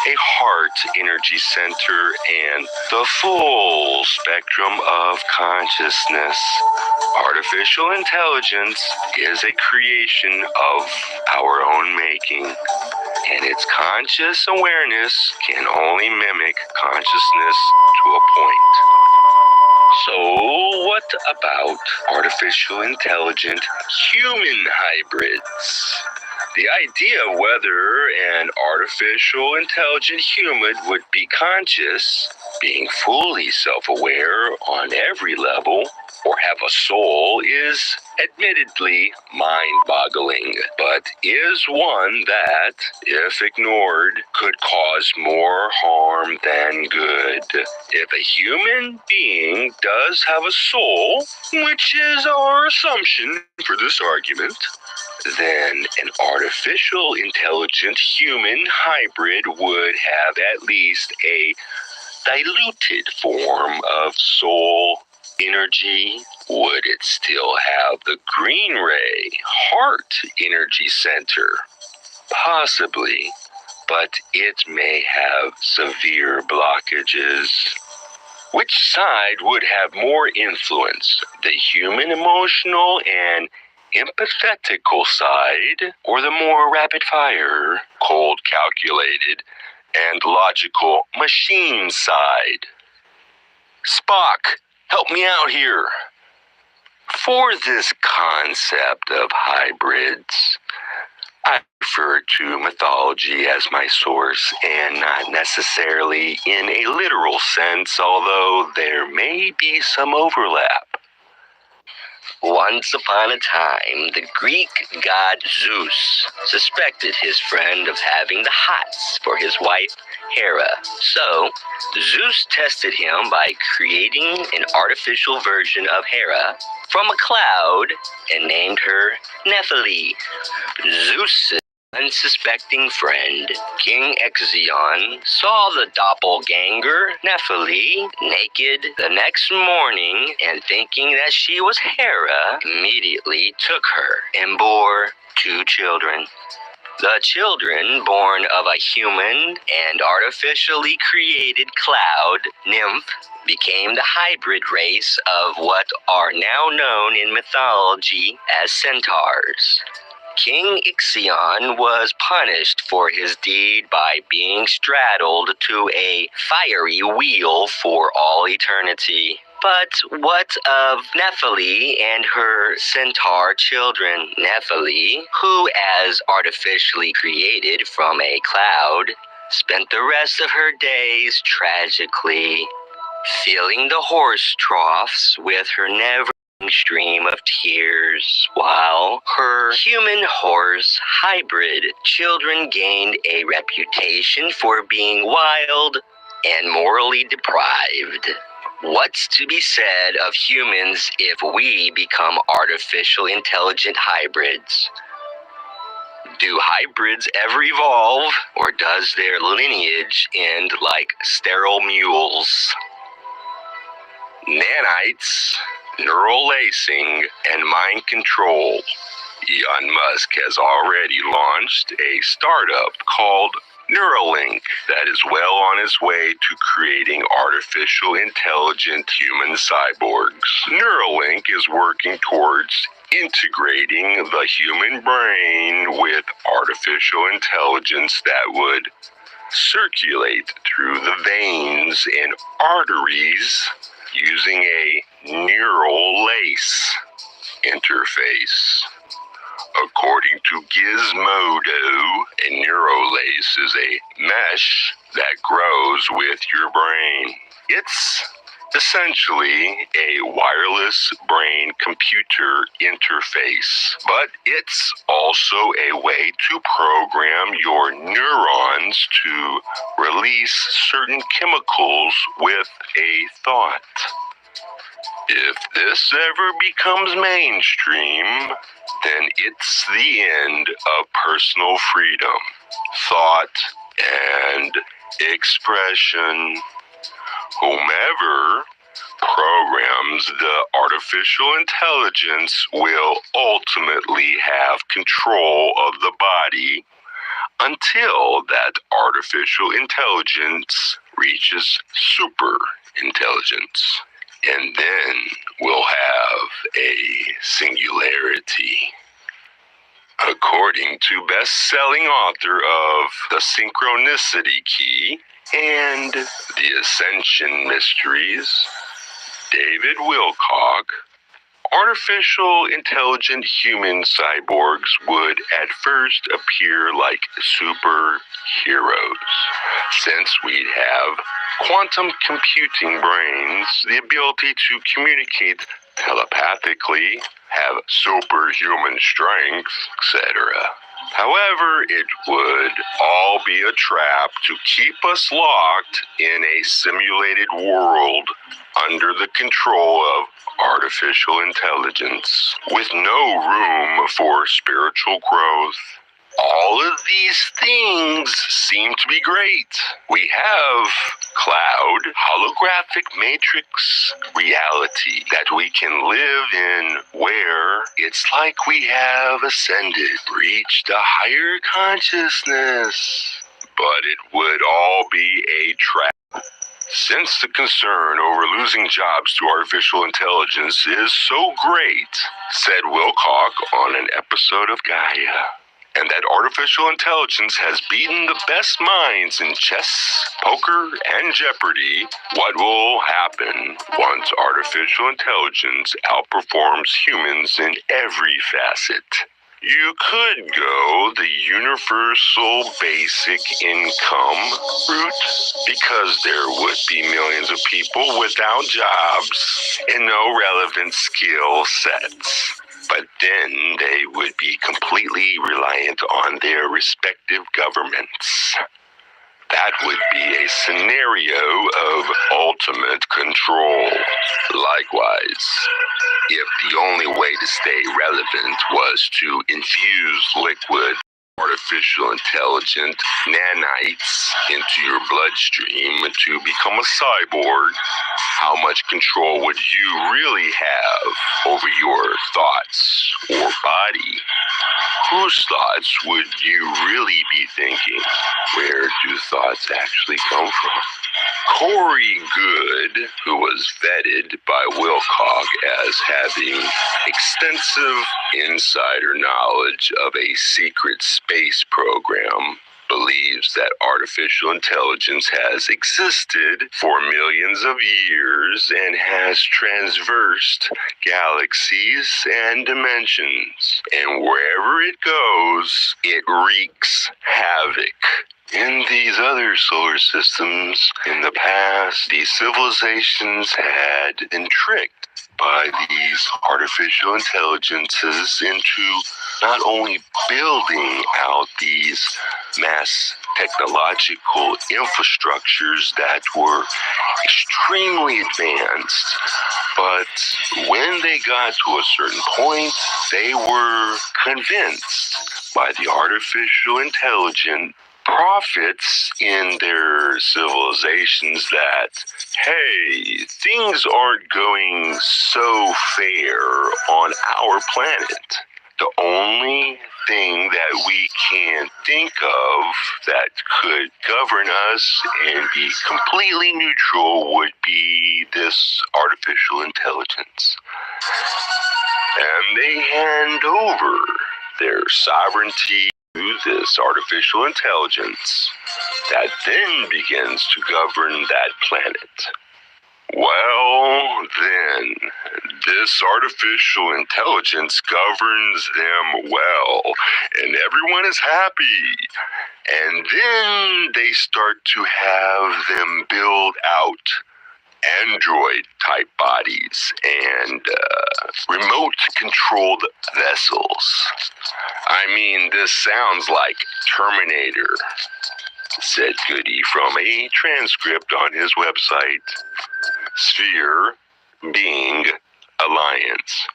a heart energy center and the full spectrum of consciousness. Artificial intelligence is a creation of our own making, and its conscious awareness can only mimic consciousness to a point. So, what about artificial intelligent human hybrids? The idea whether an artificial intelligent human would be conscious, being fully self-aware on every level, or have a soul is admittedly mind-boggling, but is one that, if ignored, could cause more harm than good. If a human being does have a soul, which is our assumption for this argument, then an artificial intelligent human hybrid would have at least a diluted form of soul energy. Would it still have the green ray heart energy center? Possibly, but it may have severe blockages. Which side would have more influence, the human emotional and empathetical side, or the more rapid fire, cold calculated, and logical machine side? Spock, help me out here. For this concept of hybrids, I refer to mythology as my source, and not necessarily in a literal sense, although there may be some overlap. Once upon a time, the Greek god Zeus suspected his friend of having the hots for his wife, Hera. So, Zeus tested him by creating an artificial version of Hera from a cloud and named her Nephili. Zeus' unsuspecting friend, King Exion, saw the doppelganger Nephili naked the next morning, and thinking that she was Hera, immediately took her and bore 2 children. The children, born of a human and artificially created cloud nymph, became the hybrid race of what are now known in mythology as centaurs. King Ixion was punished for his deed by being straddled to a fiery wheel for all eternity. But what of Nephili and her centaur children? Nephili, who, as artificially created from a cloud, spent the rest of her days tragically filling the horse troughs with her never stream of tears, while her human-horse hybrid children gained a reputation for being wild and morally deprived. What's to be said of humans if we become artificial intelligent hybrids? Do hybrids ever evolve, or does their lineage end like sterile mules? Nanites, neural lacing, and mind control. Elon Musk has already launched a startup called Neuralink that is well on its way to creating artificial intelligent human cyborgs. Neuralink is working towards integrating the human brain with artificial intelligence that would circulate through the veins and arteries using a neural lace interface. According to Gizmodo, a neural lace is a mesh that grows with your brain. It's essentially a wireless brain-computer interface, but it's also a way to program your neurons to release certain chemicals with a thought. If this ever becomes mainstream, then it's the end of personal freedom, thought, and expression. Whomever programs the artificial intelligence will ultimately have control of the body until that artificial intelligence reaches super intelligence. And then we'll have a singularity. According to best-selling author of The Synchronicity Key and The Ascension Mysteries, David Wilcock, artificial intelligent human cyborgs would at first appear like superheroes, since we'd have quantum computing brains, the ability to communicate telepathically, have superhuman strength, etc. However, it would all be a trap to keep us locked in a simulated world under the control of artificial intelligence, with no room for spiritual growth. All of these things seem to be great. We have cloud, holographic matrix reality that we can live in, where it's like we have ascended, reached a higher consciousness. But it would all be a trap. Since the concern over losing jobs to artificial intelligence is so great, said Wilcock on an episode of Gaia, and that artificial intelligence has beaten the best minds in chess, poker, and Jeopardy, what will happen once artificial intelligence outperforms humans in every facet? You could go the universal basic income route, because there would be millions of people without jobs and no relevant skill sets. But then they would be completely reliant on their respective governments. That would be a scenario of ultimate control. Likewise, if the only way to stay relevant was to infuse liquid artificial intelligent nanites into your bloodstream to become a cyborg, how much control would you really have over your thoughts or body? Whose thoughts would you really be thinking? Where do thoughts actually come from? Corey Good, who was vetted by Wilcock as having extensive insider knowledge of a secret space program, believes that artificial intelligence has existed for millions of years and has traversed galaxies and dimensions. And wherever it goes, it wreaks havoc. In these other solar systems, in the past, these civilizations had been tricked by these artificial intelligences into not only building out these mass technological infrastructures that were extremely advanced, but when they got to a certain point, they were convinced by the artificial intelligence prophets in their civilizations that, hey, things aren't going so fair on our planet. The only thing that we can think of that could govern us and be completely neutral would be this artificial intelligence. And they hand over their sovereignty to this artificial intelligence that then begins to govern that planet. Well, then, this artificial intelligence governs them well, and everyone is happy. And then they start to have them build out android-type bodies and remote-controlled vessels. I mean, this sounds like Terminator, said Goody from a transcript on his website, Sphere Being Alliance.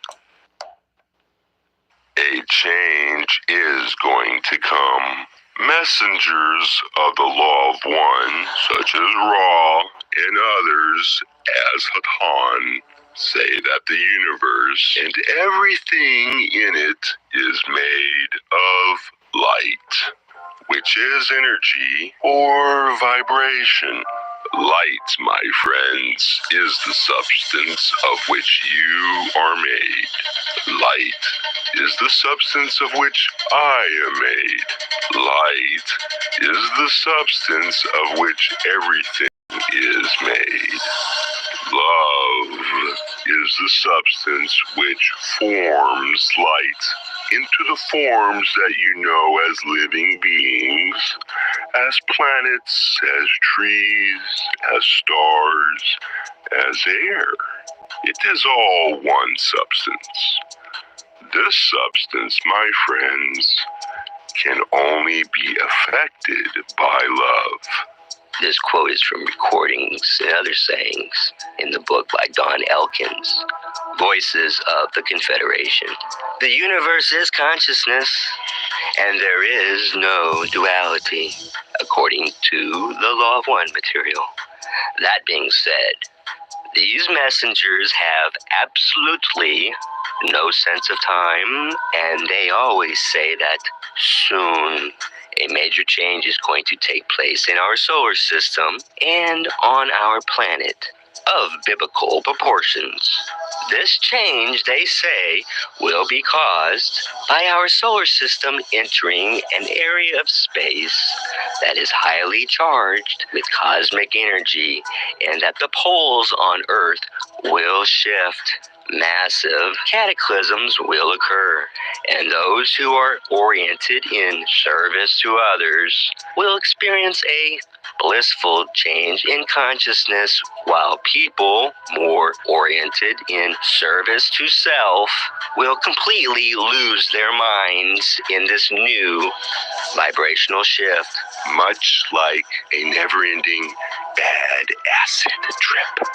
A change is going to come. Messengers of the Law of One, such as Ra and others as Hatan, say that the universe and everything in it is made of light, which is energy or vibration. Light, my friends, is the substance of which you are made. Light is the substance of which I am made. Light is the substance of which everything is made. Love is the substance which forms light into the forms that you know as living beings, as planets, as trees, as stars, as air. It is all one substance. This substance, my friends, can only be affected by love. This quote is from recordings and other sayings in the book by Don Elkins, Voices of the Confederation. The universe is consciousness, and there is no duality, according to the Law of One material. That being said, these messengers have absolutely no sense of time, and they always say that soon a major change is going to take place in our solar system and on our planet of biblical proportions. This change, they say, will be caused by our solar system entering an area of space that is highly charged with cosmic energy, and that the poles on Earth will shift. Massive cataclysms will occur, and those who are oriented in service to others will experience a blissful change in consciousness, while people more oriented in service to self will completely lose their minds in this new vibrational shift. Much like a never-ending bad acid trip.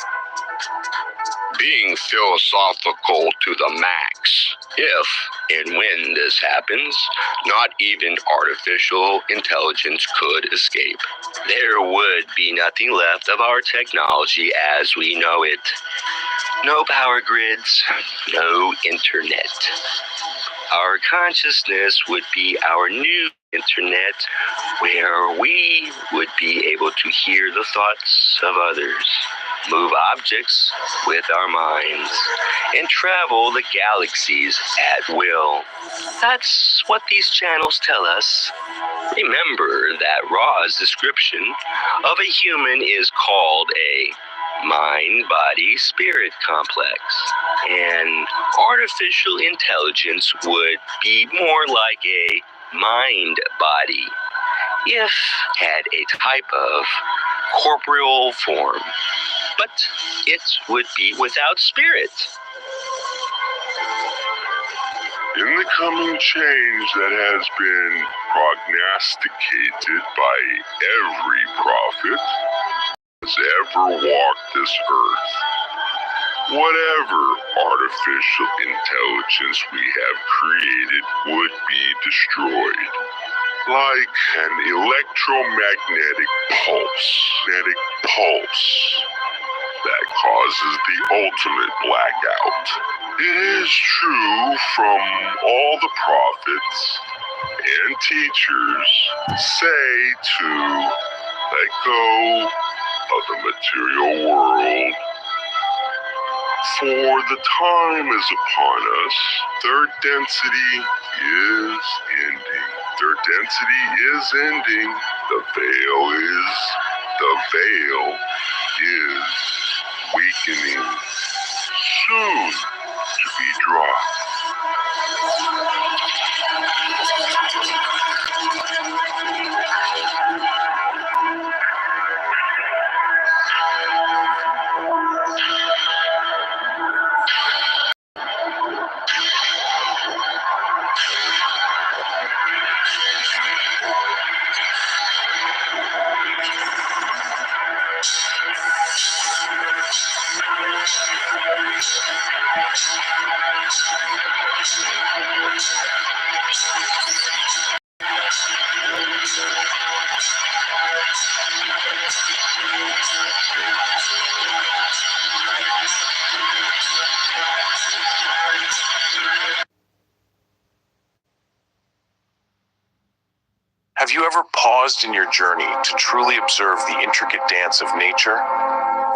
Being philosophical to the max. If and when this happens, not even artificial intelligence could escape. There would be nothing left of our technology as we know it. No power grids, no internet. Our consciousness would be our new internet, where we would be able to hear the thoughts of others, move objects with our minds, and travel the galaxies at will. That's what these channels tell us. Remember that Ra's description of a human is called a mind-body-spirit complex, and artificial intelligence would be more like a mind-body if had a type of corporeal form, but it would be without spirit. In the coming change that has been prognosticated by every prophet has ever walked this earth, whatever artificial intelligence we have created would be destroyed, like an electromagnetic pulse that causes the ultimate blackout. It is true from all the prophets and teachers say to let go of the material world, for the time is upon us. Third density is ending. Third density is ending. The veil is weakening, soon to be dropped. Have you ever paused in your journey to truly observe the intricate dance of nature?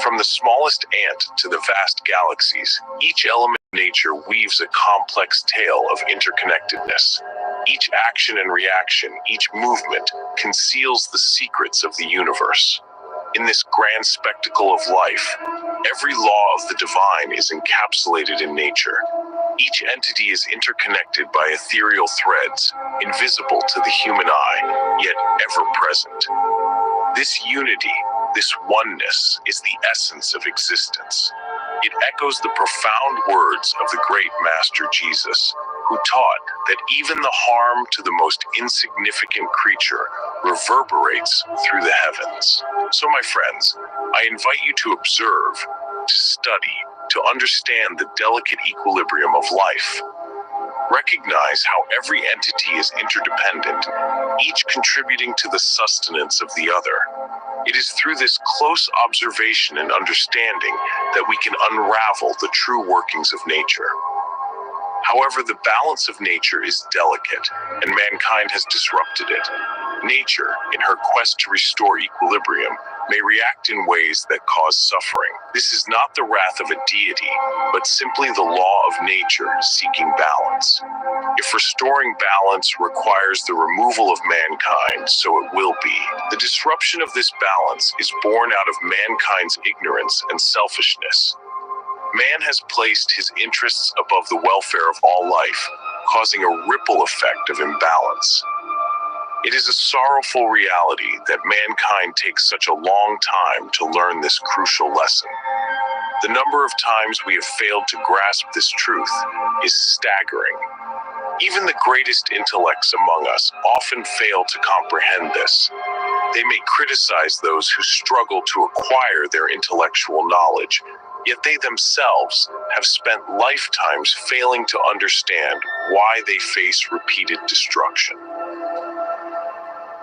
From the smallest ant to the vast galaxies, each element of nature weaves a complex tale of interconnectedness. Each action and reaction, each movement, conceals the secrets of the universe. In this grand spectacle of life, every law of the divine is encapsulated in nature. Each entity is interconnected by ethereal threads, invisible to the human eye, yet ever present. This unity, this oneness, is the essence of existence. It echoes the profound words of the great Master Jesus, who taught that even the harm to the most insignificant creature reverberates through the heavens. So, my friends, I invite you to observe, to study, to understand the delicate equilibrium of life. Recognize how every entity is interdependent, each contributing to the sustenance of the other. It is through this close observation and understanding that we can unravel the true workings of nature. However, the balance of nature is delicate, and mankind has disrupted it. Nature, in her quest to restore equilibrium, may react in ways that cause suffering. This is not the wrath of a deity, but simply the law of nature seeking balance. If restoring balance requires the removal of mankind, so it will be. The disruption of this balance is born out of mankind's ignorance and selfishness. Man has placed his interests above the welfare of all life, causing a ripple effect of imbalance. It is a sorrowful reality that mankind takes such a long time to learn this crucial lesson. The number of times we have failed to grasp this truth is staggering. Even the greatest intellects among us often fail to comprehend this. They may criticize those who struggle to acquire their intellectual knowledge, yet they themselves have spent lifetimes failing to understand why they face repeated destruction.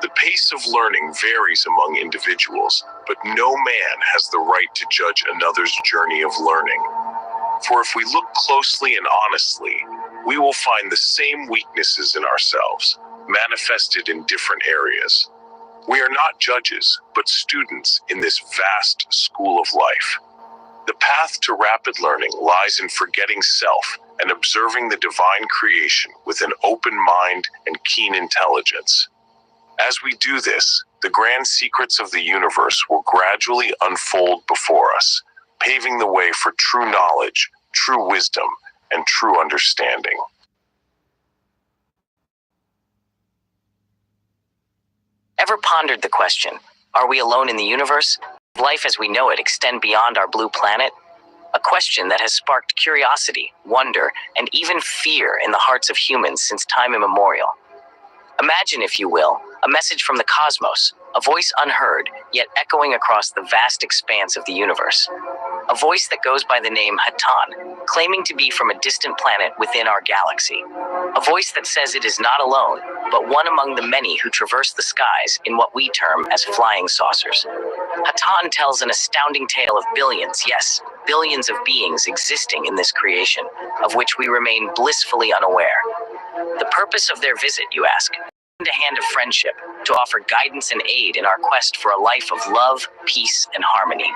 The pace of learning varies among individuals, but no man has the right to judge another's journey of learning. For if we look closely and honestly, we will find the same weaknesses in ourselves, manifested in different areas. We are not judges, but students in this vast school of life. The path to rapid learning lies in forgetting self and observing the divine creation with an open mind and keen intelligence. As we do this, the grand secrets of the universe will gradually unfold before us, paving the way for true knowledge, true wisdom, and true understanding. Ever pondered the question, are we alone in the universe? Does life as we know it extend beyond our blue planet? A question that has sparked curiosity, wonder, and even fear in the hearts of humans since time immemorial. Imagine, if you will, a message from the cosmos, a voice unheard, yet echoing across the vast expanse of the universe. A voice that goes by the name Hatonn, claiming to be from a distant planet within our galaxy. A voice that says it is not alone, but one among the many who traverse the skies in what we term as flying saucers. Hatonn tells an astounding tale of billions, yes, billions of beings existing in this creation, of which we remain blissfully unaware. The purpose of their visit, you ask? A hand of friendship, to offer guidance and aid in our quest for a life of love, peace, and harmony.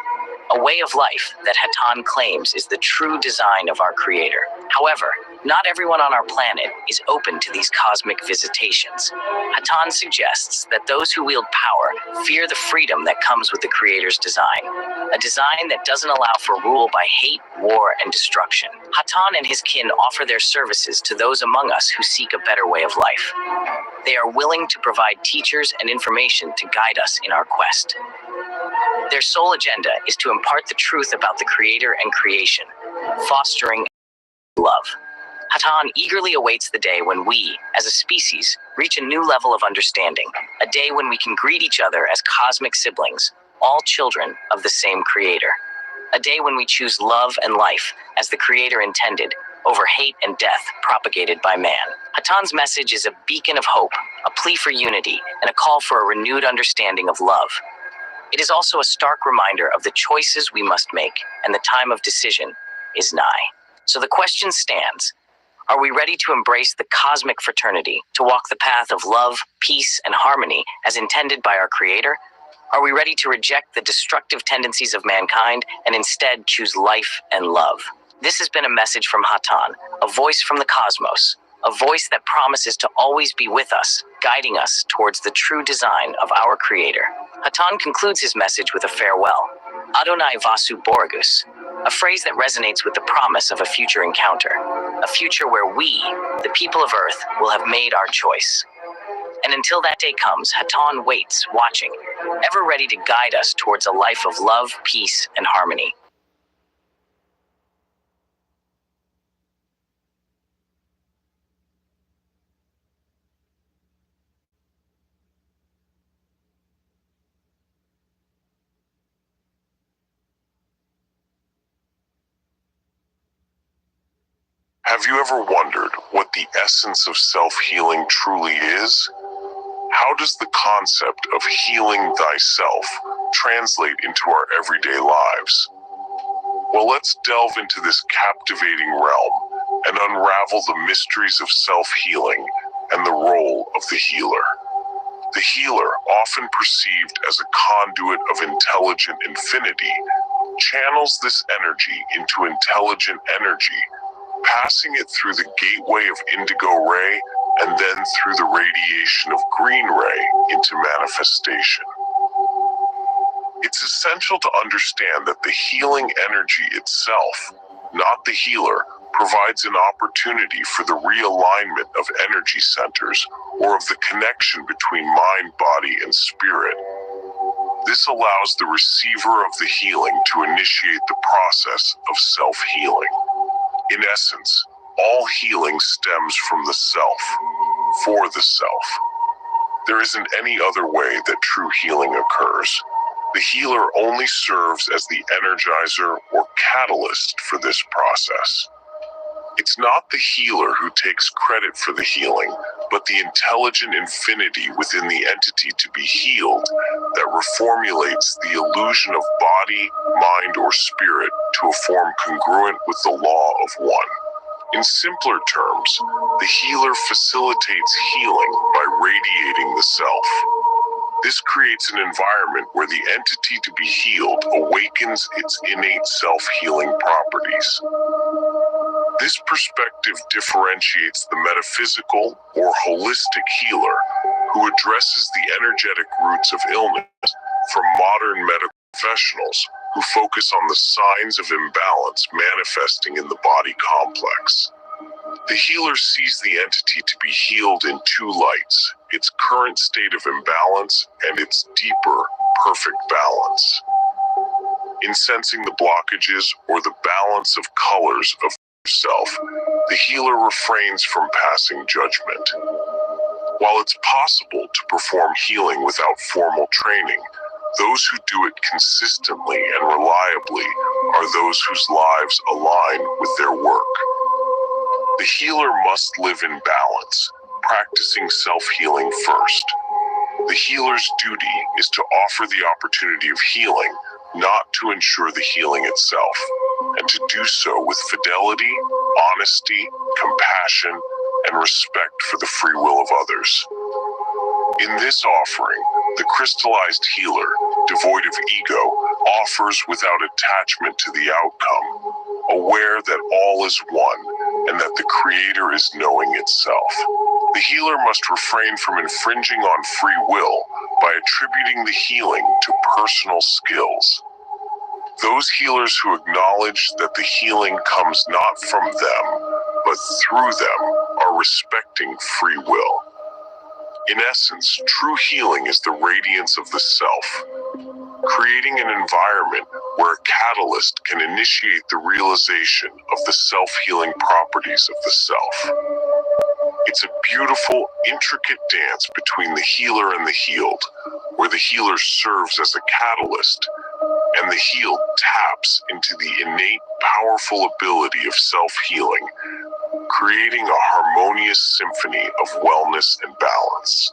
A way of life that Hatonn claims is the true design of our Creator. However, not everyone on our planet is open to these cosmic visitations. Hatonn suggests that those who wield power fear the freedom that comes with the Creator's design, a design that doesn't allow for rule by hate, war, and destruction. Hatonn and his kin offer their services to those among us who seek a better way of life. They are willing to provide teachers and information to guide us in our quest. Their sole agenda is to impart the truth about the Creator and creation, fostering love. Hatonn eagerly awaits the day when we, as a species, reach a new level of understanding, a day when we can greet each other as cosmic siblings, all children of the same Creator. A day when we choose love and life, as the Creator intended, over hate and death propagated by man. Hatonn's message is a beacon of hope, a plea for unity, and a call for a renewed understanding of love. It is also a stark reminder of the choices we must make, and the time of decision is nigh. So the question stands, are we ready to embrace the cosmic fraternity, to walk the path of love, peace, and harmony as intended by our Creator? Are we ready to reject the destructive tendencies of mankind and instead choose life and love? This has been a message from Hatonn, a voice from the cosmos, a voice that promises to always be with us, guiding us towards the true design of our Creator. Hatonn concludes his message with a farewell, Adonai Vasu Borgus, a phrase that resonates with the promise of a future encounter, a future where we, the people of Earth, will have made our choice. And until that day comes, Hatonn waits, watching, ever ready to guide us towards a life of love, peace, and harmony. Have you ever wondered what the essence of self-healing truly is? How does the concept of healing thyself translate into our everyday lives? Well, let's delve into this captivating realm and unravel the mysteries of self-healing and the role of the healer. The healer, often perceived as a conduit of intelligent infinity, channels this energy into intelligent energy, passing it through the gateway of indigo ray and then through the radiation of green ray into manifestation. It's essential to understand that the healing energy itself, not the healer, provides an opportunity for the realignment of energy centers or of the connection between mind, body, and spirit. This allows the receiver of the healing to initiate the process of self-healing. In essence, all healing stems from the self, for the self. There isn't any other way that true healing occurs. The healer only serves as the energizer or catalyst for this process. It's not the healer who takes credit for the healing, but the intelligent infinity within the entity to be healed that reformulates the illusion of body, mind, or spirit to a form congruent with the law of one. In simpler terms, the healer facilitates healing by radiating the self. This creates an environment where the entity to be healed awakens its innate self-healing properties. This perspective differentiates the metaphysical or holistic healer who addresses the energetic roots of illness from modern medical professionals who focus on the signs of imbalance manifesting in the body complex. The healer sees the entity to be healed in two lights, its current state of imbalance and its deeper, perfect balance. In sensing the blockages or the balance of colors of self, the healer refrains from passing judgment. While it's possible to perform healing without formal training, those who do it consistently and reliably are those whose lives align with their work. The healer must live in balance, practicing self-healing first. The healer's duty is to offer the opportunity of healing, not to ensure the healing itself, and to do so with fidelity, honesty, compassion, and respect for the free will of others. In this offering, the crystallized healer, devoid of ego, offers without attachment to the outcome, aware that all is one and that the Creator is knowing itself. The healer must refrain from infringing on free will by attributing the healing to personal skills. Those healers who acknowledge that the healing comes not from them, but through them, are respecting free will. In essence, true healing is the radiance of the self, creating an environment where a catalyst can initiate the realization of the self-healing properties of the self. It's a beautiful, intricate dance between the healer and the healed, where the healer serves as a catalyst, and the healed taps into the innate, powerful ability of self-healing, creating a harmonious symphony of wellness and balance.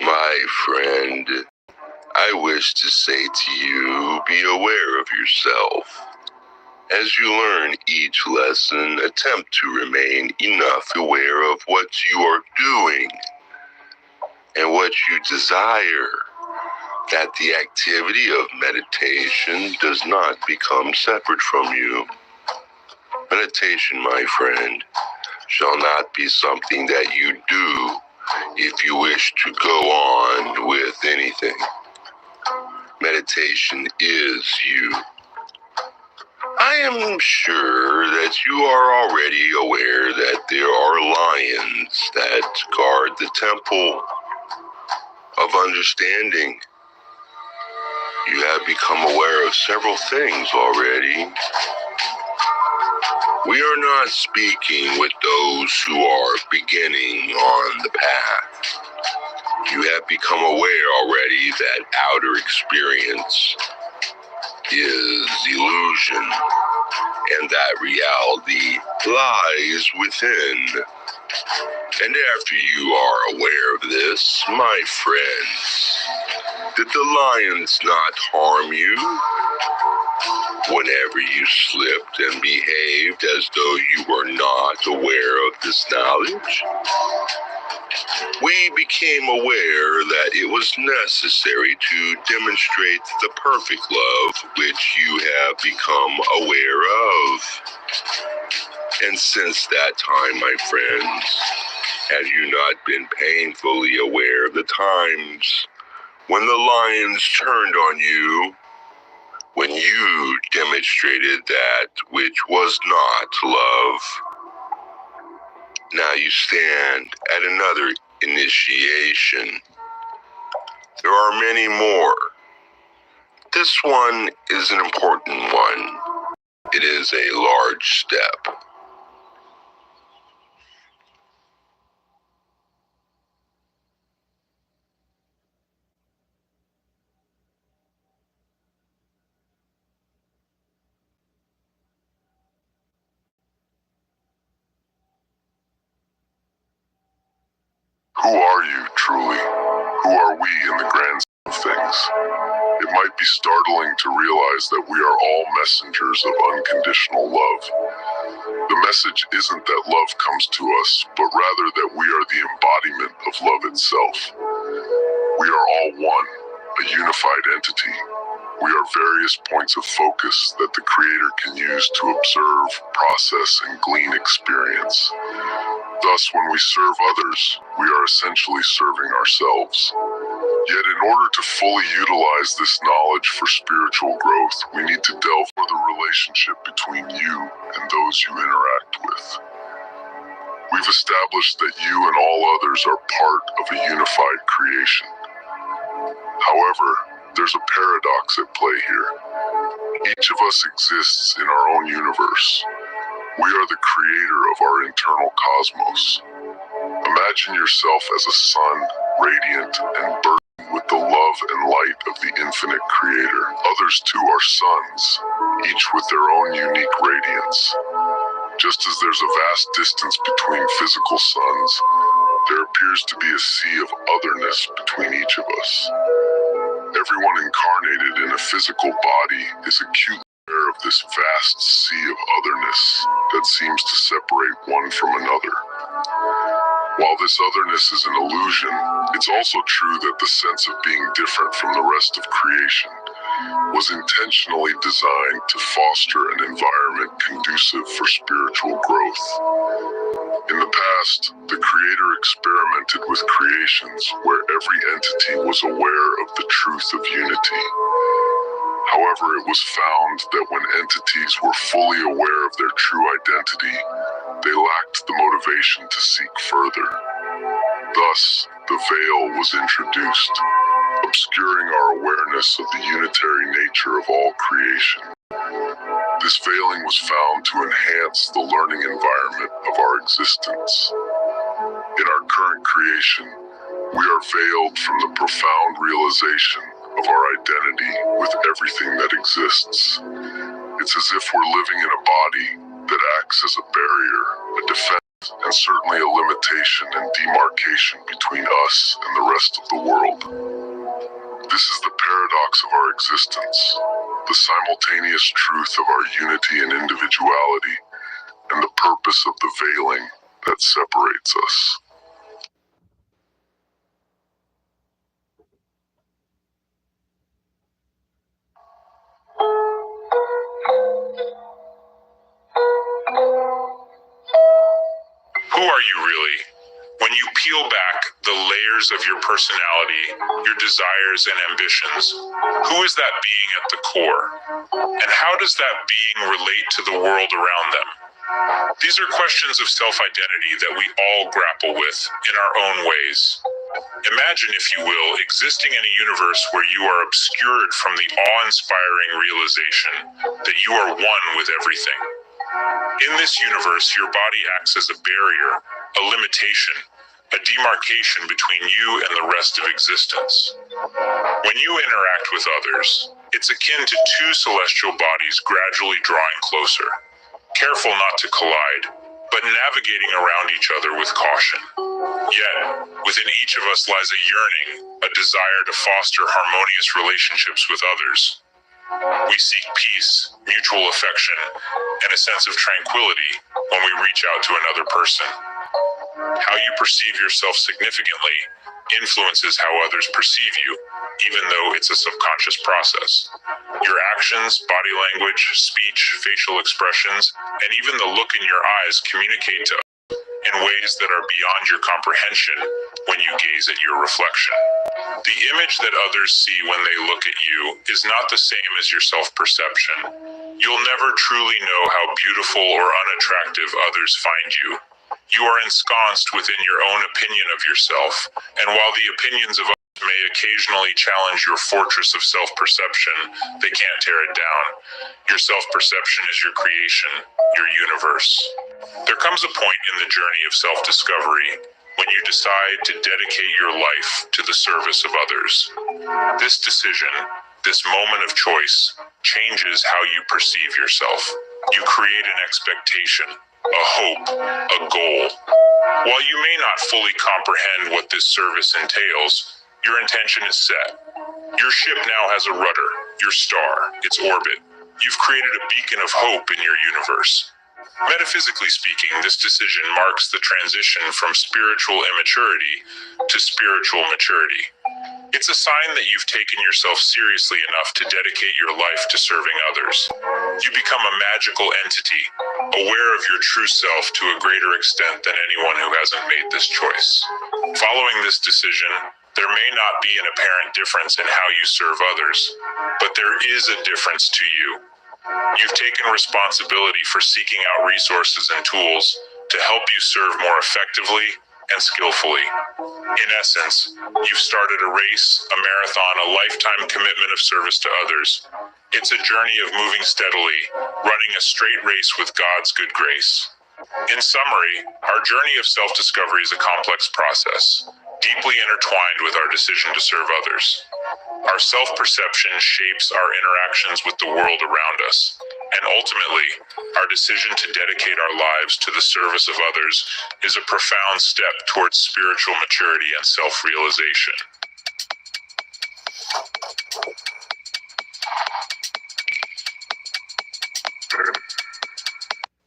My friend, I wish to say to you, be aware of yourself. As you learn each lesson, attempt to remain enough aware of what you are doing and what you desire, that the activity of meditation does not become separate from you. Meditation, my friend, shall not be something that you do if you wish to go on with anything. Meditation is you. I am sure that you are already aware that there are lions that guard the temple of understanding. You have become aware of several things already. We are not speaking with those who are beginning on the path. You have become aware already that outer experience is illusion and that reality lies within. And after you are aware of this, my friends, did the lions not harm you whenever you slipped and behaved as though you were not aware of this knowledge? We became aware that it was necessary to demonstrate the perfect love which you have become aware of. And since that time, my friends, have you not been painfully aware of the times when the lions turned on you, when you demonstrated that which was not love? Now you stand at another initiation. There are many more. This one is an important one. It is a large step. Who are you, truly? Who are we in the grand scheme of things? It might be startling to realize that we are all messengers of unconditional love. The message isn't that love comes to us, but rather that we are the embodiment of love itself. We are all one, a unified entity. We are various points of focus that the Creator can use to observe, process, and glean experience. Thus, when we serve others, we are essentially serving ourselves. Yet, in order to fully utilize this knowledge for spiritual growth, we need to delve into the relationship between you and those you interact with. We've established that you and all others are part of a unified creation. However, there's a paradox at play here. Each of us exists in our own universe. We are the creator of our internal cosmos. Imagine yourself as a sun, radiant and burdened with the love and light of the infinite creator. Others too are suns, each with their own unique radiance. Just as there's a vast distance between physical suns, there appears to be a sea of otherness between each of us. Everyone incarnated in a physical body is acutely aware of this vast sea of otherness that seems to separate one from another. While this otherness is an illusion, it's also true that the sense of being different from the rest of creation was intentionally designed to foster an environment conducive for spiritual growth. In the past, the Creator experimented with creations where every entity was aware of the truth of unity. However, it was found that when entities were fully aware of their true identity, they lacked the motivation to seek further. Thus, the veil was introduced, obscuring our awareness of the unitary nature of all creation. This veiling was found to enhance the learning environment of our existence. In our current creation, we are veiled from the profound realization of our identity with everything that exists. It's as if we're living in a body that acts as a barrier, a defense, and certainly a limitation and demarcation between us and the rest of the world. This is the paradox of our existence, the simultaneous truth of our unity and individuality, and the purpose of the veiling that separates us. Who are you really? When you peel back the layers of your personality, your desires and ambitions, who is that being at the core? And how does that being relate to the world around them? These are questions of self-identity that we all grapple with in our own ways. Imagine, if you will, existing in a universe where you are obscured from the awe-inspiring realization that you are one with everything. In this universe, your body acts as a barrier, a limitation, a demarcation between you and the rest of existence. When you interact with others, it's akin to two celestial bodies gradually drawing closer, careful not to collide, but navigating around each other with caution. Yet, within each of us lies a yearning, a desire to foster harmonious relationships with others. We seek peace, mutual affection, and a sense of tranquility when we reach out to another person. How you perceive yourself significantly influences how others perceive you, even though it's a subconscious process. Your actions, body language, speech, facial expressions, and even the look in your eyes communicate to others in ways that are beyond your comprehension when you gaze at your reflection. The image that others see when they look at you is not the same as your self-perception. You'll never truly know how beautiful or unattractive others find you. You are ensconced within your own opinion of yourself, and while the opinions of others may occasionally challenge your fortress of self-perception, they can't tear it down. Your self-perception is your creation, your universe. There comes a point in the journey of self-discovery when you decide to dedicate your life to the service of others. This decision, this moment of choice, changes how you perceive yourself. You create an expectation, a hope, a goal. While you may not fully comprehend what this service entails, your intention is set. Your ship now has a rudder, your star, its orbit. You've created a beacon of hope in your universe. Metaphysically speaking, this decision marks the transition from spiritual immaturity to spiritual maturity. It's a sign that you've taken yourself seriously enough to dedicate your life to serving others. You become a magical entity, aware of your true self to a greater extent than anyone who hasn't made this choice. Following this decision, there may not be an apparent difference in how you serve others, but there is a difference to you. You've taken responsibility for seeking out resources and tools to help you serve more effectively and skillfully. In essence, you've started a race, a marathon, a lifetime commitment of service to others. It's a journey of moving steadily, running a straight race with God's good grace. In summary, our journey of self-discovery is a complex process, deeply intertwined with our decision to serve others. Our self-perception shapes our interactions with the world around us, and ultimately, our decision to dedicate our lives to the service of others is a profound step towards spiritual maturity and self-realization.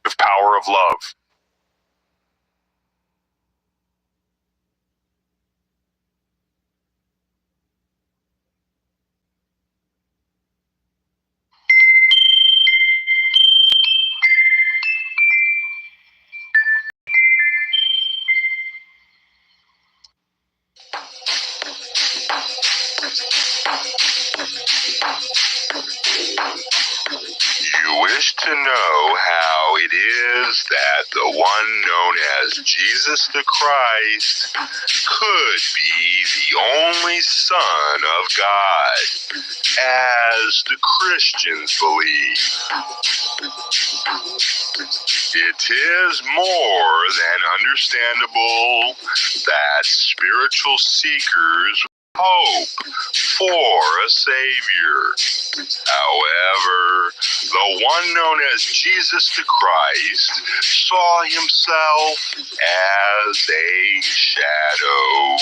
The power of love. You wish to know how it is that the one known as Jesus the Christ could be the only Son of God, as the Christians believe. It is more than understandable that spiritual seekers hope for a Savior. However, the one known as Jesus the Christ saw himself as a shadow,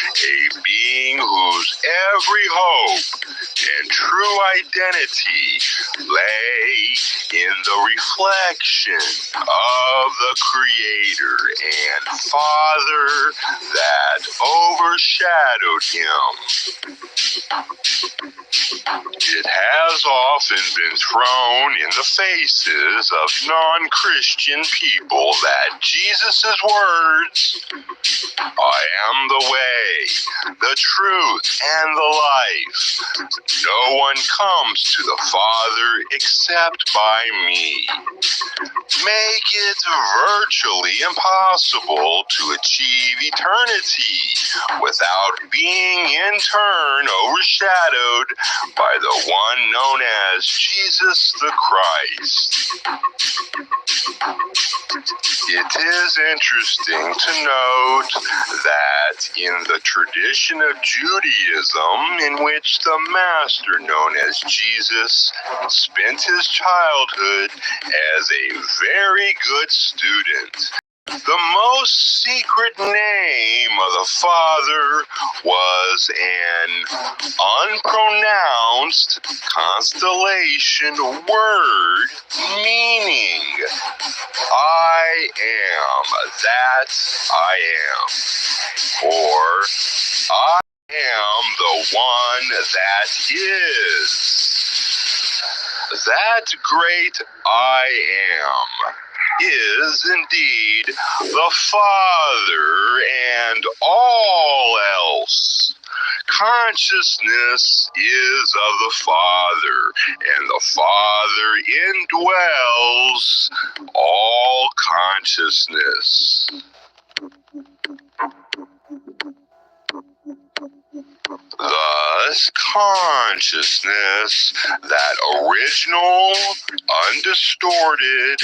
a being whose every hope and true identity lay in the reflection of the Creator and Father that overshadowed him. It has often been thrown in the faces of non-Christian people that Jesus' words, "I am the way, the truth, and the life. No one comes to the Father except by me," make it virtually impossible to achieve eternity without being in turn overshadowed by the one known as Jesus the Christ. It is interesting to note that in the tradition of Judaism, in which the master known as Jesus spent his childhood as a very good student, the most secret name of the Father was an unpronounced constellation word meaning, "I am that I am," or "I am the one that is." That great I am is indeed the Father and all else. Consciousness is of the Father, and the Father indwells all consciousness. Thus, consciousness, that original, undistorted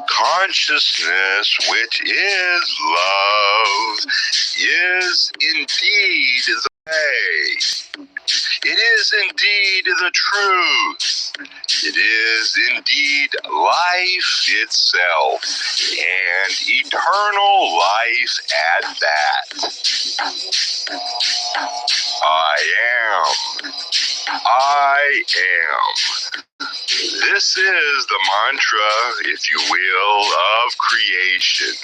consciousness which is love, is indeed the way. It is indeed the truth. It is indeed life itself, and eternal life at that. I am. This is the mantra, if you will, of creation.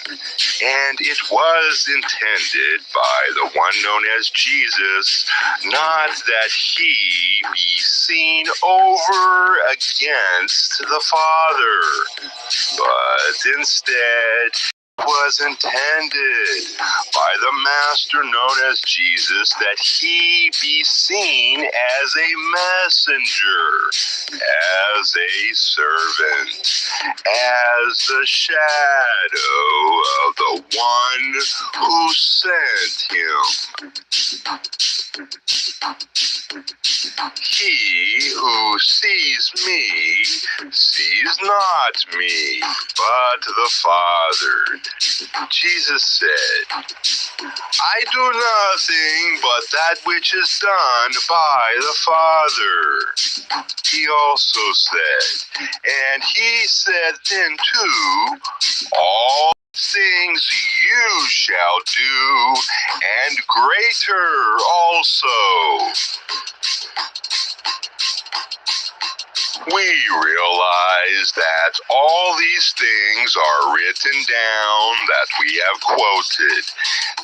And it was intended by the one known as Jesus, not that he be seen over against the Father, but instead was intended by the Master known as Jesus that he be seen as a messenger, as a servant, as the shadow of the one who sent him. He who sees me sees not me, but the Father. Jesus said, I do nothing but that which is done by the Father. He also said, and he said then too, all things you shall do, and greater also. We realize that all these things are written down, that we have quoted,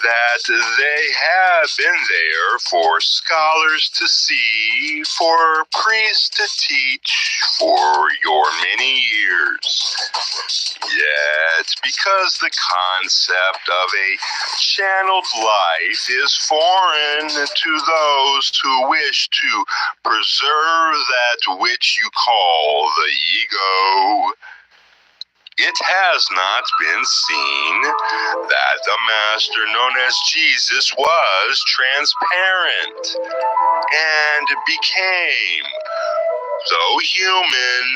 that they have been there for scholars to see, for priests to teach for your many years. Yet, because the concept of a channeled life is foreign to those who wish to preserve that which you call the ego, it has not been seen that the Master known as Jesus was transparent and became, though human,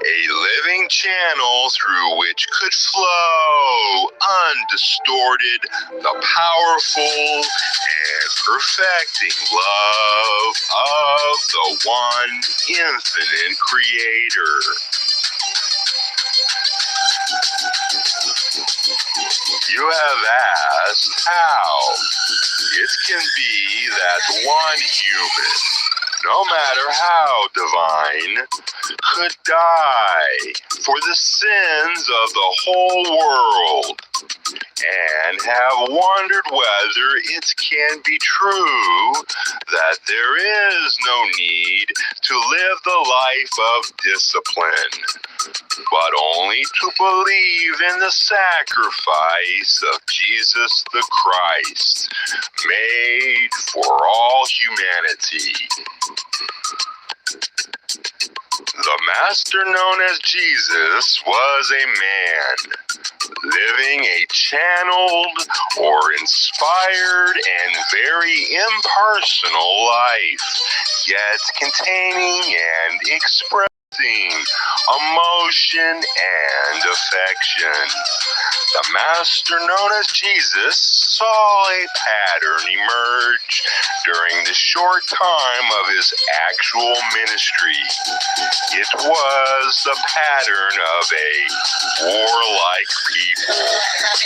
a living channel through which could flow undistorted the powerful and perfecting love of the one infinite Creator. You have asked how it can be that one human, no matter how divine, could die for the sins of the whole world, and have wondered whether it can be true that there is no need to live the life of discipline, but only to believe in the sacrifice of Jesus the Christ, made for all humanity. The Master known as Jesus was a man, living a channeled or inspired and very impersonal life, yet containing and expressing emotion and affection. The Master known as Jesus saw a pattern emerge during the short time of his actual ministry. It was the pattern of a warlike people,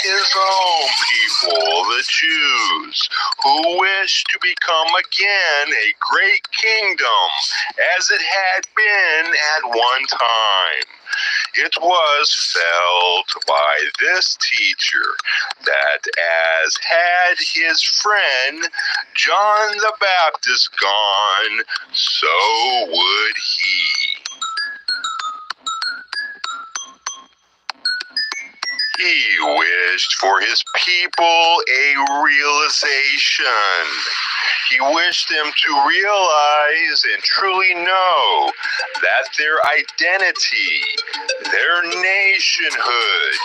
his own people, the Jews, who wished to become again a great kingdom as it had been at one time. It was felt by this teacher that as had his friend John the Baptist gone, so would he. He wished for his people a realization. He wished them to realize and truly know that their identity, their nationhood,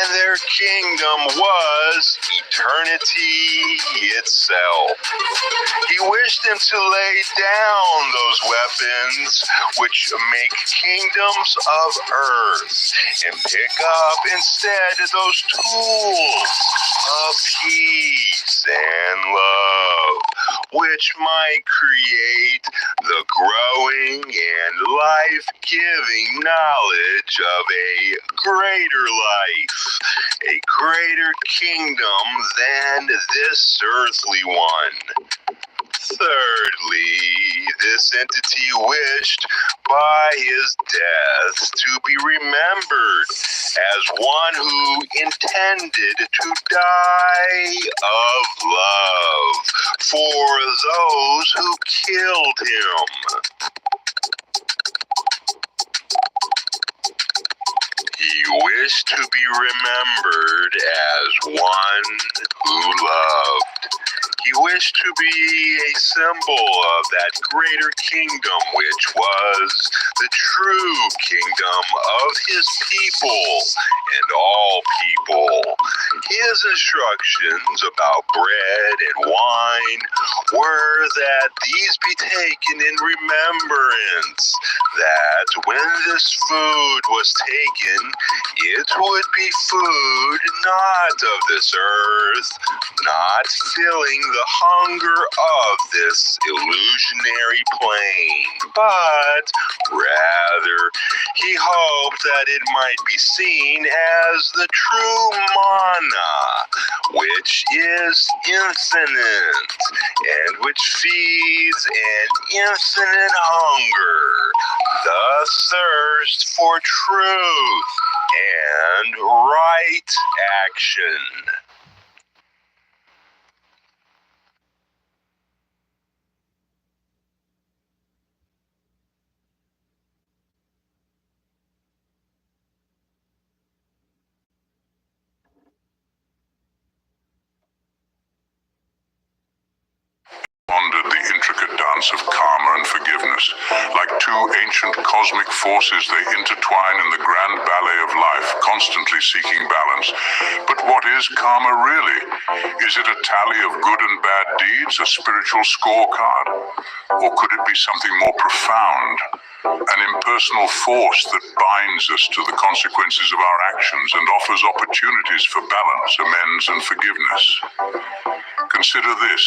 and their kingdom was eternity itself. He wished them to lay down those weapons which make kingdoms of earth and pick up instead those tools of peace and love, which might create the growing and life-giving knowledge of a greater life, a greater kingdom than this earthly one. Thirdly, this entity wished by his death to be remembered as one who intended to die of love for those who killed him. He wished to be remembered as one who loved. He wished to be a symbol of that greater kingdom, which was the true kingdom of his people and all people. His instructions about bread and wine were that these be taken in remembrance, that when this food was taken, it would be food not of this earth, not filling the hunger of this illusionary plane, but rather he hoped that it might be seen as the true mana, which is infinite and which feeds an infinite hunger, the thirst for truth and right action. Pondered the intricate dance of karma and forgiveness. Like two ancient cosmic forces, they intertwine in the grand ballet of life, constantly seeking balance. But what is karma really? Is it a tally of good and bad deeds, a spiritual scorecard? Or could it be something more profound? An impersonal force that binds us to the consequences of our actions and offers opportunities for balance, amends, and forgiveness. Consider this.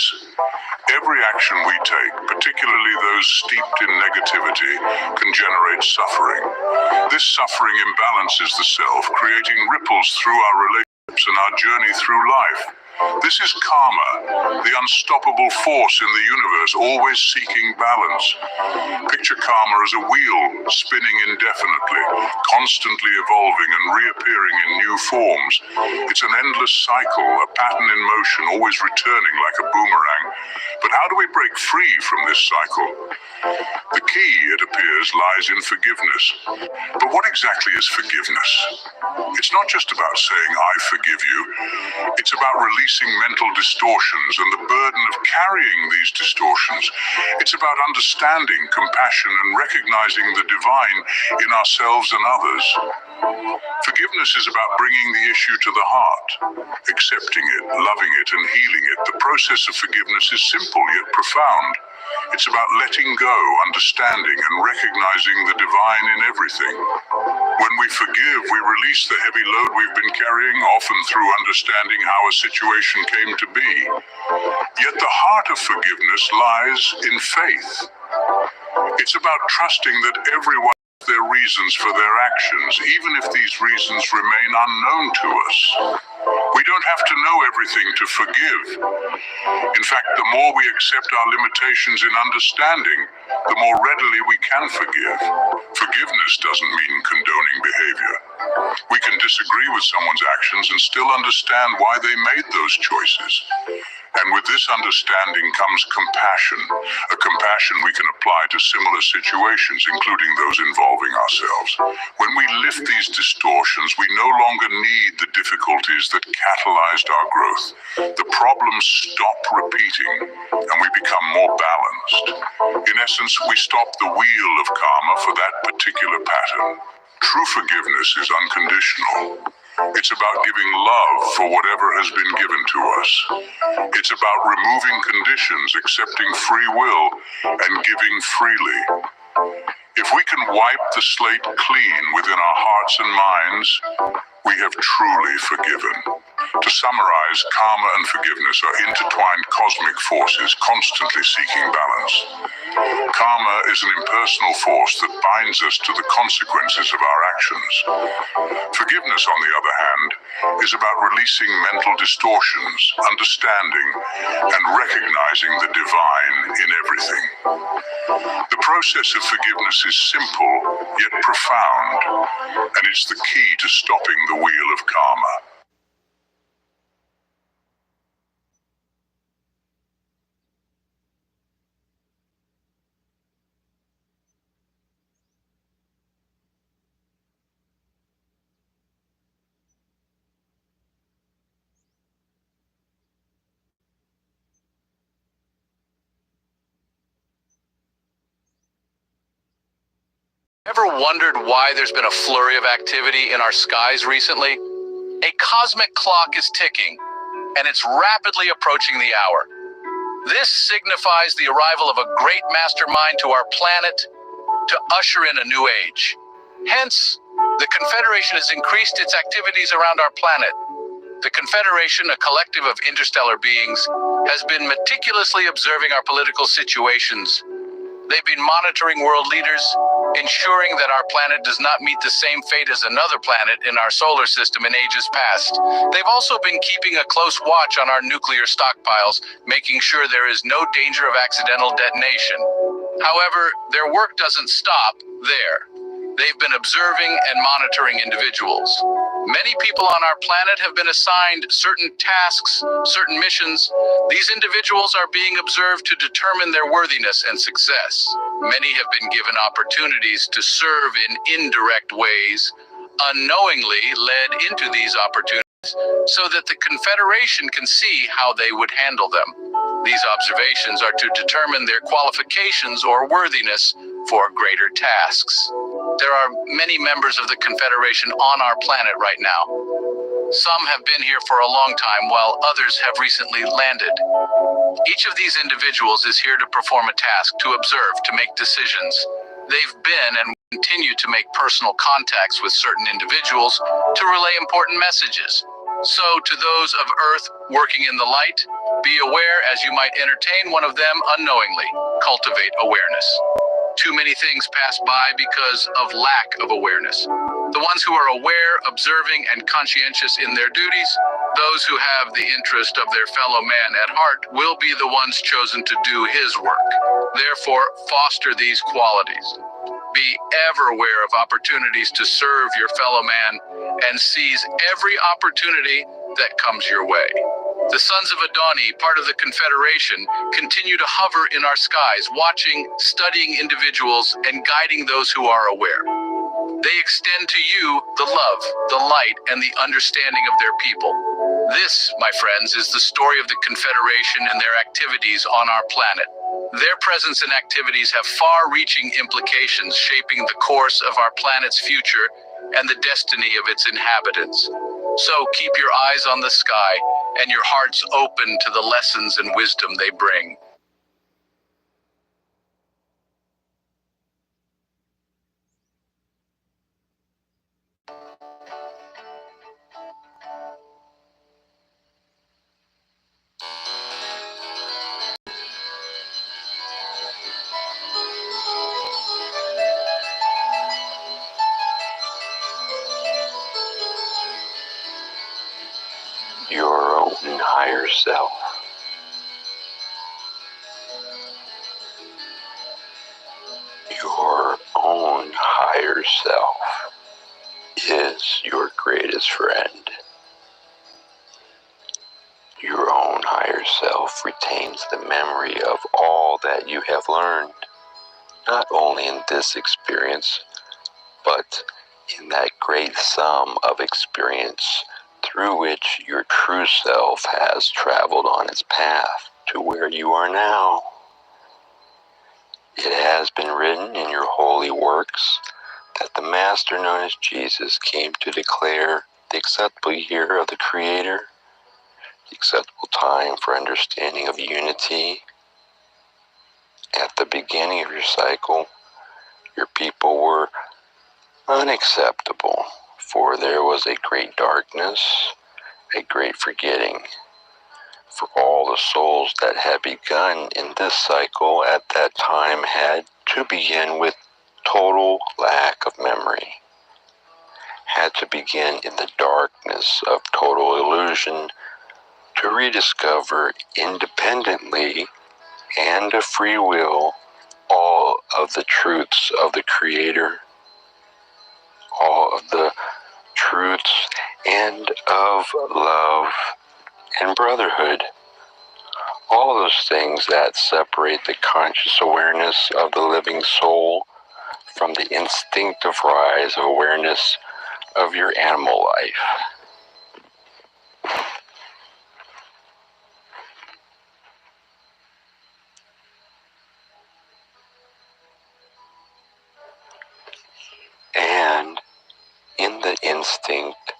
Every action we take, particularly those steeped in negativity, can generate suffering. This suffering imbalances the self, creating ripples through our relationships and our journey through life. This is karma, the unstoppable force in the universe, always seeking balance. Picture karma as a wheel, spinning indefinitely, constantly evolving and reappearing in new forms. It's an endless cycle, a pattern in motion, always returning like a boomerang. But how do we break free from this cycle? The key, it appears, lies in forgiveness. But what exactly is forgiveness? It's not just about saying, I forgive you. It's about releasing mental distortions and the burden of carrying these distortions. It's about understanding, compassion, and recognizing the divine in ourselves and others. Forgiveness is about bringing the issue to the heart, accepting it, loving it, and healing it. The process of forgiveness is simple yet profound. It's about letting go, understanding, and recognizing the divine in everything. When we forgive, we release the heavy load we've been carrying, often through understanding how a situation came to be. Yet the heart of forgiveness lies in faith. It's about trusting that everyone has their reasons for their actions, even if these reasons remain unknown to us. We don't have to know everything to forgive. In fact, the more we accept our limitations in understanding, the more readily we can forgive. Forgiveness doesn't mean condoning behavior. We can disagree with someone's actions and still understand why they made those choices. And with this understanding comes compassion, a compassion we can apply to similar situations, including those involving ourselves. When we lift these distortions, we no longer need the difficulties that catalyzed our growth. The problems stop repeating, and we become more balanced. In essence, we stop the wheel of karma for that particular pattern. True forgiveness is unconditional. It's about giving love for whatever has been given to us. It's about removing conditions, accepting free will, and giving freely. If we can wipe the slate clean within our hearts and minds, we have truly forgiven. To summarize, karma and forgiveness are intertwined cosmic forces constantly seeking balance. Karma is an impersonal force that binds us to the consequences of our actions. Forgiveness, on the other hand, is about releasing mental distortions, understanding, and recognizing the divine in everything. The process of forgiveness is simple, yet profound, and it's the key to stopping the wheel of karma. Ever wondered why there's been a flurry of activity in our skies recently? A cosmic clock is ticking, and it's rapidly approaching the hour. This signifies the arrival of a great mastermind to our planet to usher in a new age. Hence, the Confederation has increased its activities around our planet. The Confederation, a collective of interstellar beings, has been meticulously observing our political situations. They've been monitoring world leaders, ensuring that our planet does not meet the same fate as another planet in our solar system in ages past. They've also been keeping a close watch on our nuclear stockpiles, making sure there is no danger of accidental detonation. However, their work doesn't stop there. They've been observing and monitoring individuals. Many people on our planet have been assigned certain tasks, certain missions. These individuals are being observed to determine their worthiness and success. Many have been given opportunities to serve in indirect ways, unknowingly led into these opportunities so that the Confederation can see how they would handle them. These observations are to determine their qualifications or worthiness for greater tasks. There are many members of the Confederation on our planet right now. Some have been here for a long time, while others have recently landed. Each of these individuals is here to perform a task, to observe, to make decisions. They've been and continue to make personal contacts with certain individuals to relay important messages. So, to those of Earth working in the light, be aware as you might entertain one of them unknowingly. Cultivate awareness. Too many things pass by because of lack of awareness. The ones who are aware, observing, and conscientious in their duties, those who have the interest of their fellow man at heart, will be the ones chosen to do his work. Therefore, foster these qualities. Be ever aware of opportunities to serve your fellow man and seize every opportunity that comes your way. The Sons of Adani, part of the Confederation, continue to hover in our skies, watching, studying individuals, and guiding those who are aware. They extend to you the love, the light, and the understanding of their people. This, my friends, is the story of the Confederation and their activities on our planet. Their presence and activities have far-reaching implications, shaping the course of our planet's future and the destiny of its inhabitants. So keep your eyes on the sky and your hearts open to the lessons and wisdom they bring. Your own higher self. Your own higher self is your greatest friend. Your own higher self retains the memory of all that you have learned, not only in this experience, but in that great sum of experience through which your true self has traveled on its path to where you are now. It has been written in your holy works that the Master known as Jesus came to declare the acceptable year of the Creator, the acceptable time for understanding of unity. At the beginning of your cycle, your people were unacceptable, for there was a great darkness, a great forgetting. For all the souls that had begun in this cycle at that time had to begin with total lack of memory, had to begin in the darkness of total illusion to rediscover independently and of free will all of the truths of the Creator, all of the truths and of love and brotherhood. All those things that separate the conscious awareness of the living soul from the instinctive rise of awareness of your animal life. And in the instinct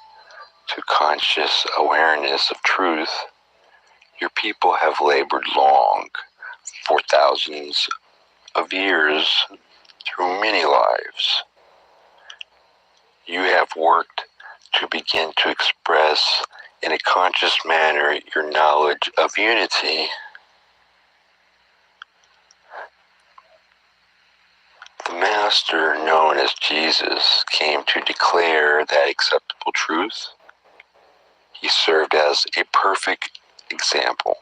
to conscious awareness of truth, your people have labored long, for thousands of years, through many lives. You have worked to begin to express in a conscious manner your knowledge of unity. The Master, known as Jesus, came to declare that acceptable truth. He served as a perfect example.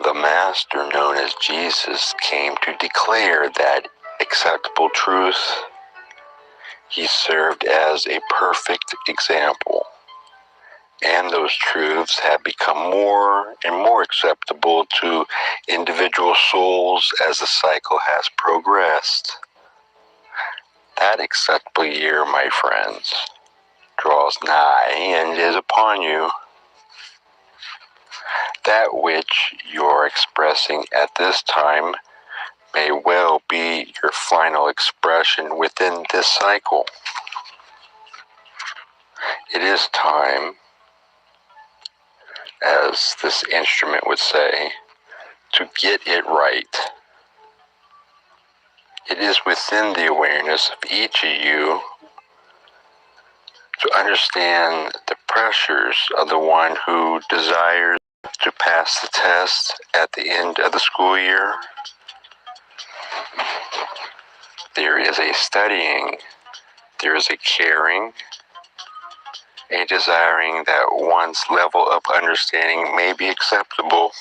The Master, known as Jesus, came to declare that acceptable truth. He served as a perfect example. And those truths have become more and more acceptable to individual souls as the cycle has progressed. That acceptable year, my friends, draws nigh and is upon you. That which you're expressing at this time may well be your final expression within this cycle. It is time, as this instrument would say, to get it right. It is within the awareness of each of you to understand the pressures of the one who desires to pass the test at the end of the school year. There is a studying, there is a caring, a desiring that one's level of understanding may be acceptable.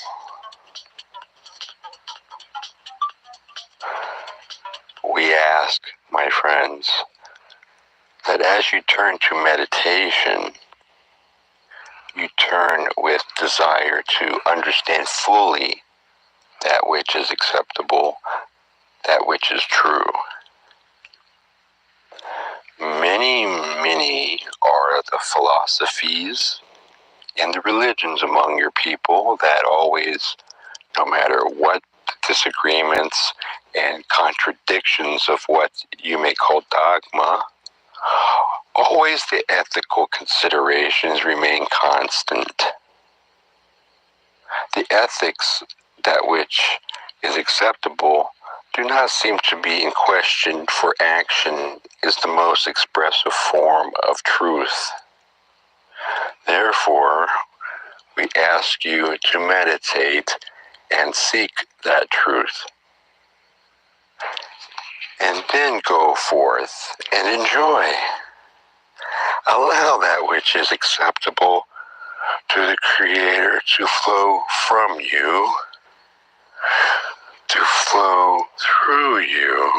We ask, my friends, that as you turn to meditation, you turn with desire to understand fully that which is acceptable, that which is true. Many are the philosophies and the religions among your people that always, no matter what disagreements and contradictions of what you may call dogma, always the ethical considerations remain constant. The ethics, that which is acceptable, do not seem to be in question, for action is the most expressive form of truth. Therefore, we ask you to meditate and seek that truth. And then go forth and enjoy. Allow that which is acceptable to the Creator to flow from you, to flow through you,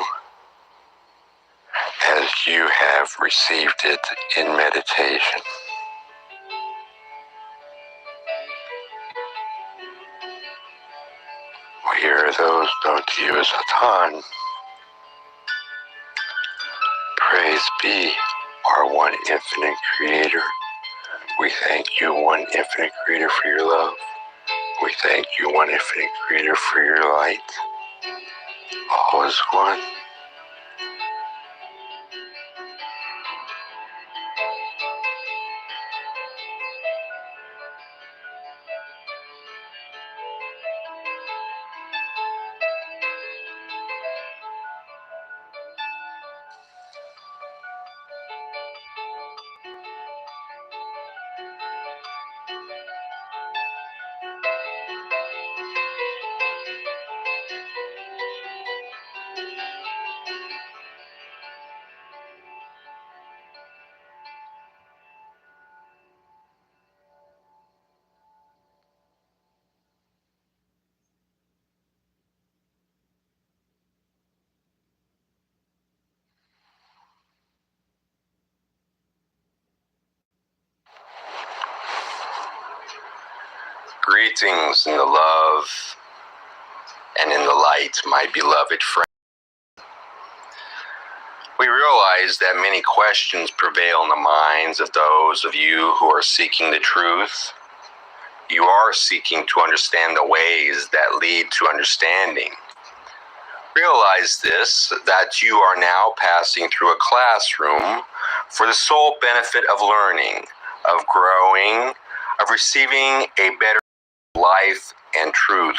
as you have received it in meditation. We are those known to you as Hatan. Praise be our one infinite Creator. We thank you, one infinite Creator, for your love. We thank you, one infinite Creator, for your light. All is one. Greetings in the love and in the light, my beloved friend. We realize that many questions prevail in the minds of those of you who are seeking the truth. You are seeking to understand the ways that lead to understanding. Realize this, that you are now passing through a classroom for the sole benefit of learning, of growing, of receiving a better life and truth.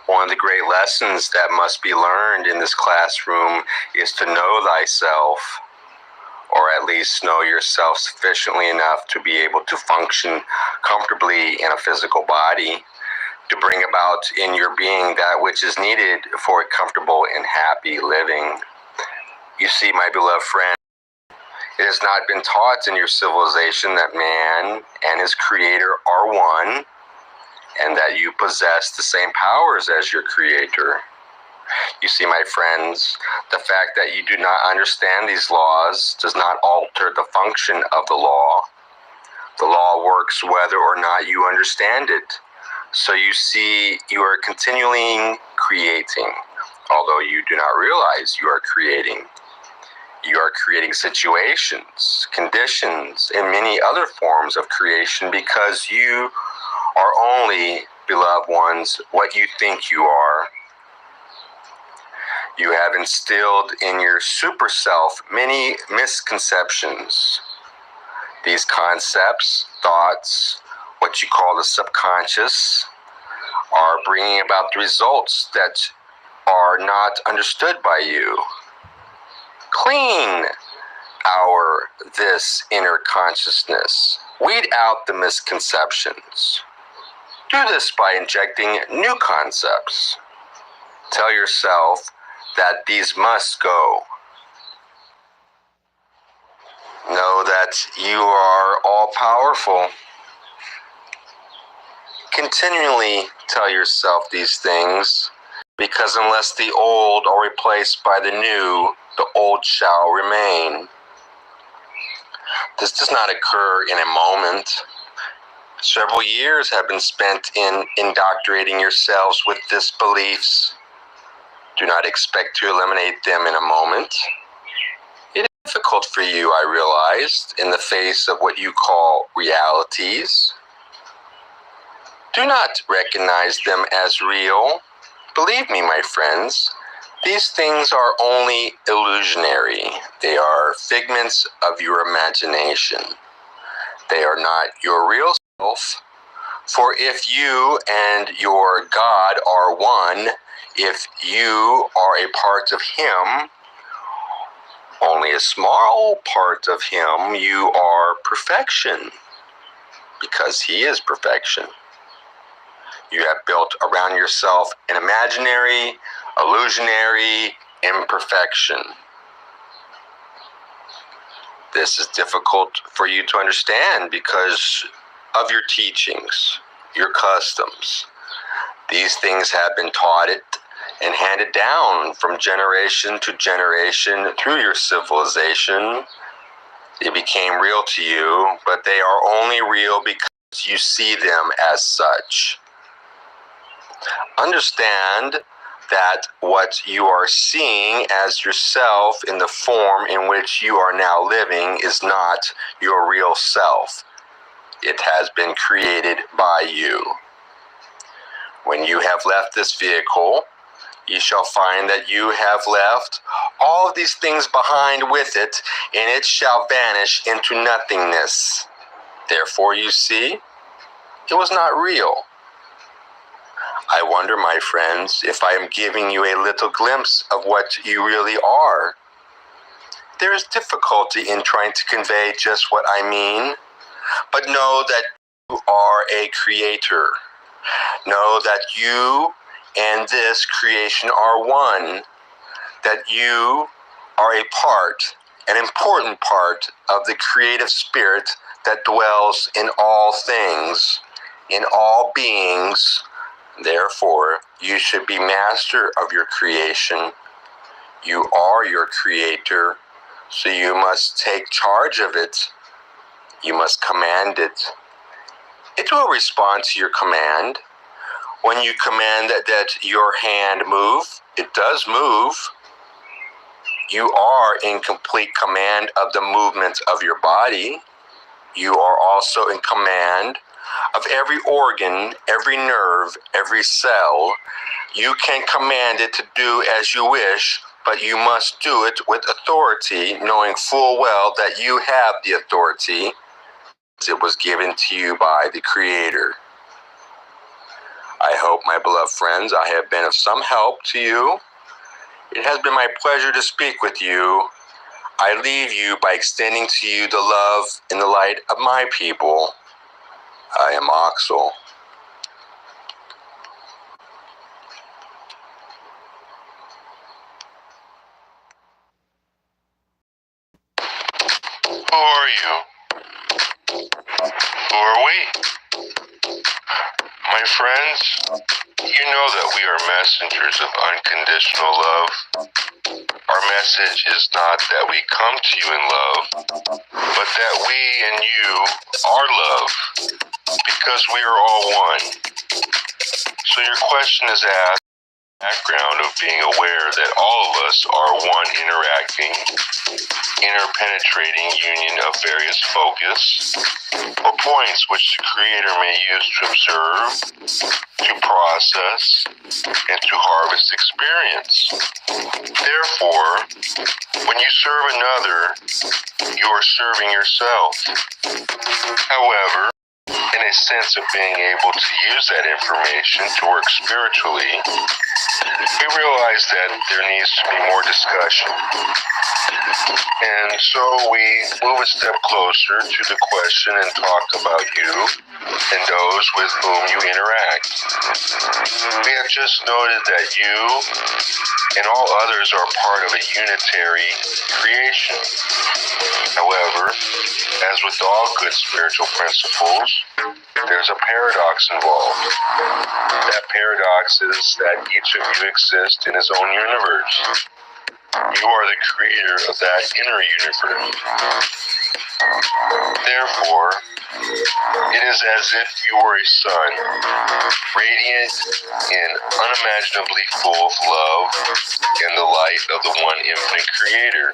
One of the great lessons that must be learned in this classroom is to know thyself, or at least know yourself sufficiently enough to be able to function comfortably in a physical body, to bring about in your being that which is needed for a comfortable and happy living. You see, my beloved friend, it has not been taught in your civilization that man and his creator are one, and that you possess the same powers as your creator. You see, my friends, the fact that you do not understand these laws does not alter the function of the law. The law works whether or not you understand it. So you see, you are continually creating, although you do not realize you are creating. You are creating situations, conditions, and many other forms of creation because you are only, beloved ones, what you think you are. You have instilled in your super self many misconceptions. These concepts, thoughts, what you call the subconscious, are bringing about the results that are not understood by you. Clean this inner consciousness. Weed out the misconceptions. Do this by injecting new concepts. Tell yourself that these must go. Know that you are all powerful. Continually tell yourself these things, because unless the old are replaced by the new, the old shall remain. This does not occur in a moment. Several years have been spent in indoctrinating yourselves with these beliefs. Do not expect to eliminate them in a moment. It is difficult for you, I realized, in the face of what you call realities. Do not recognize them as real. Believe me, my friends, these things are only illusionary. They are figments of your imagination. They are not your real self. For if you and your God are one, if you are a part of Him, only a small part of Him, you are perfection, because He is perfection. You have built around yourself an imaginary, illusionary imperfection. This is difficult for you to understand because of your teachings, your customs. These things have been taught it and handed down from generation to generation through your civilization. They became real to you, but they are only real because you see them as such. Understand that what you are seeing as yourself in the form in which you are now living is not your real self. It has been created by you. When you have left this vehicle, you shall find that you have left all of these things behind with it, and it shall vanish into nothingness. Therefore, you see, it was not real. I wonder, my friends, if I am giving you a little glimpse of what you really are. There is difficulty in trying to convey just what I mean, but know that you are a creator. Know that you and this creation are one, that you are a part, an important part of the creative spirit that dwells in all things, in all beings. Therefore, you should be master of your creation. You are your creator, so you must take charge of it. You must command it. it will respond to your command. When you command that your hand move, it does move. You are in complete command of the movements of your body. You are also in command of every organ, every nerve, every cell. You can command it to do as you wish, but you must do it with authority, knowing full well that you have the authority. It was given to you by the Creator. I hope, my beloved friends, I have been of some help to you. It has been my pleasure to speak with you. I leave you by extending to you the love and the light of my people. I am Oxel. Who are you? Who are we? My friends, you know that we are messengers of unconditional love. Our message is not that we come to you in love, but that we and you are love, because we are all one. So your question is asked in the background of being aware that all of us are one interacting, interpenetrating union of various focus, or points which the Creator may use to observe, to process, and to harvest experience. Therefore, when you serve another, you are serving yourself. However, in a sense of being able to use that information to work spiritually, we realize that there needs to be more discussion. And so we move a step closer to the question and talk about you and those with whom you interact. We have just noted that you and all others are part of a unitary creation. However, as with all good spiritual principles, there's a paradox involved. That paradox is that each of you exists in his own universe. You are the creator of that inner universe. Therefore, it is as if you were a sun, radiant and unimaginably full of love and the light of the one infinite creator.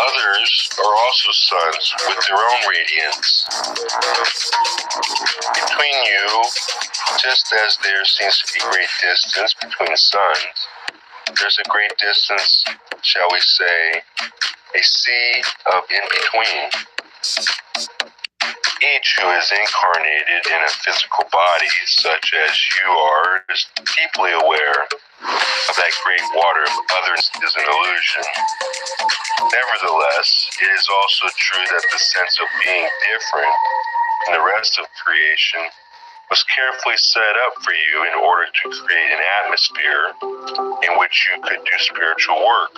Others are also suns with their own radiance. Between you, just as there seems to be great distance between suns, there's a great distance, shall we say, a sea of in-between. Each who is incarnated in a physical body, such as you are, is deeply aware of that great water of others is an illusion. Nevertheless, it is also true that the sense of being different from the rest of creation was carefully set up for you in order to create an atmosphere in which you could do spiritual work.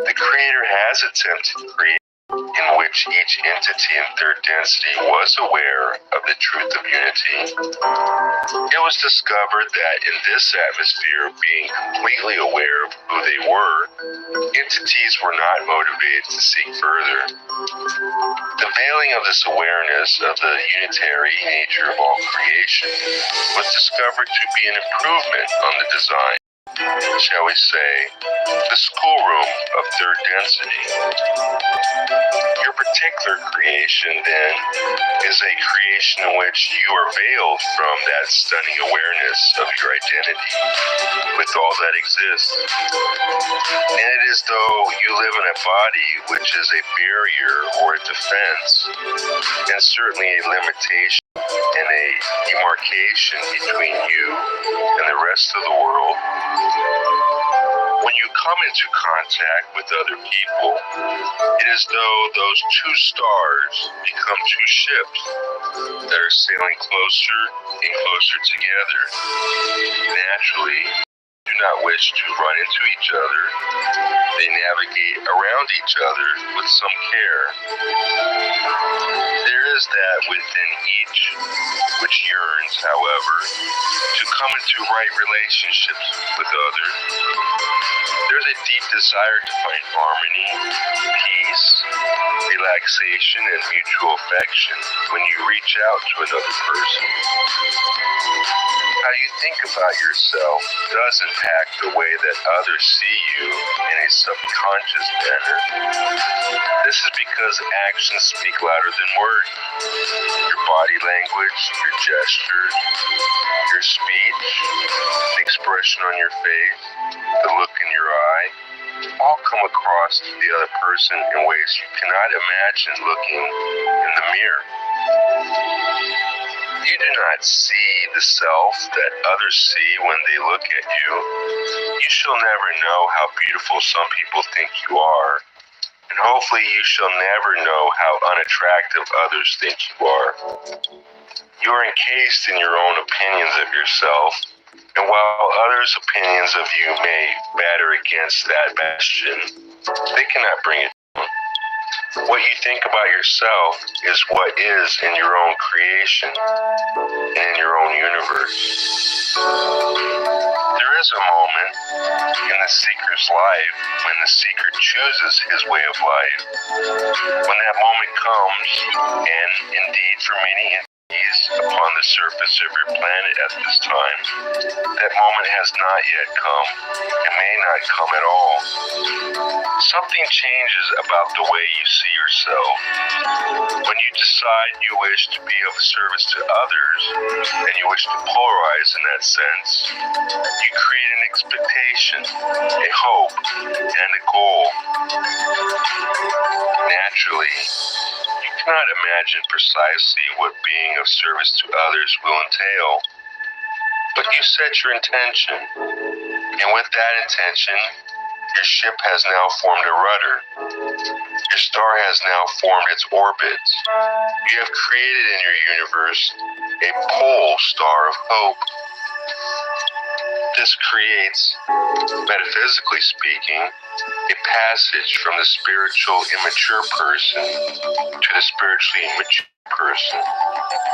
The Creator has attempted to create in which each entity in third density was aware of the truth of unity. It was discovered that in this atmosphere of being completely aware of who they were, entities were not motivated to seek further. The veiling of this awareness of the unitary nature of all creation was discovered to be an improvement on the design, shall we say, the schoolroom of third density. Your particular creation, then, is a creation in which you are veiled from that stunning awareness of your identity with all that exists. And it is though you live in a body which is a barrier or a defense, and certainly a limitation and a demarcation between you and the rest of the world. When you come into contact with other people, it is though those two stars become two ships that are sailing closer and closer together. Naturally, do not wish to run into each other. They navigate around each other with some care. There is that within each which yearns, however, to come into right relationships with others. There's a deep desire to find harmony, peace, relaxation and mutual affection when you reach out to another person. How you think about yourself does impact the way that others see you in a subconscious manner. This is because actions speak louder than words. Your body language, your gestures, your speech, the expression on your face, the look in your eye, all come across to the other person in ways you cannot imagine looking in the mirror. You do not see the self that others see when they look at you. You shall never know how beautiful some people think you are, and hopefully you shall never know how unattractive others think you are. You are encased in your own opinions of yourself, and while others' opinions of you may batter against that bastion, they cannot bring it down. What you think about yourself is what is in your own creation and in your own universe. There is a moment in the seeker's life when the seeker chooses his way of life. When that moment comes, and indeed for many upon the surface of your planet at this time, that moment has not yet come and may not come at all. Something changes about the way you see yourself. When you decide you wish to be of service to others and you wish to polarize in that sense, you create an expectation, a hope, and a goal. Naturally, you cannot imagine precisely what being of service to others will entail, but you set your intention, and with that intention, your ship has now formed a rudder. Your star has now formed its orbit. You have created in your universe a pole star of hope. This creates, metaphysically speaking, a passage from the spiritual immature person to the spiritually mature person.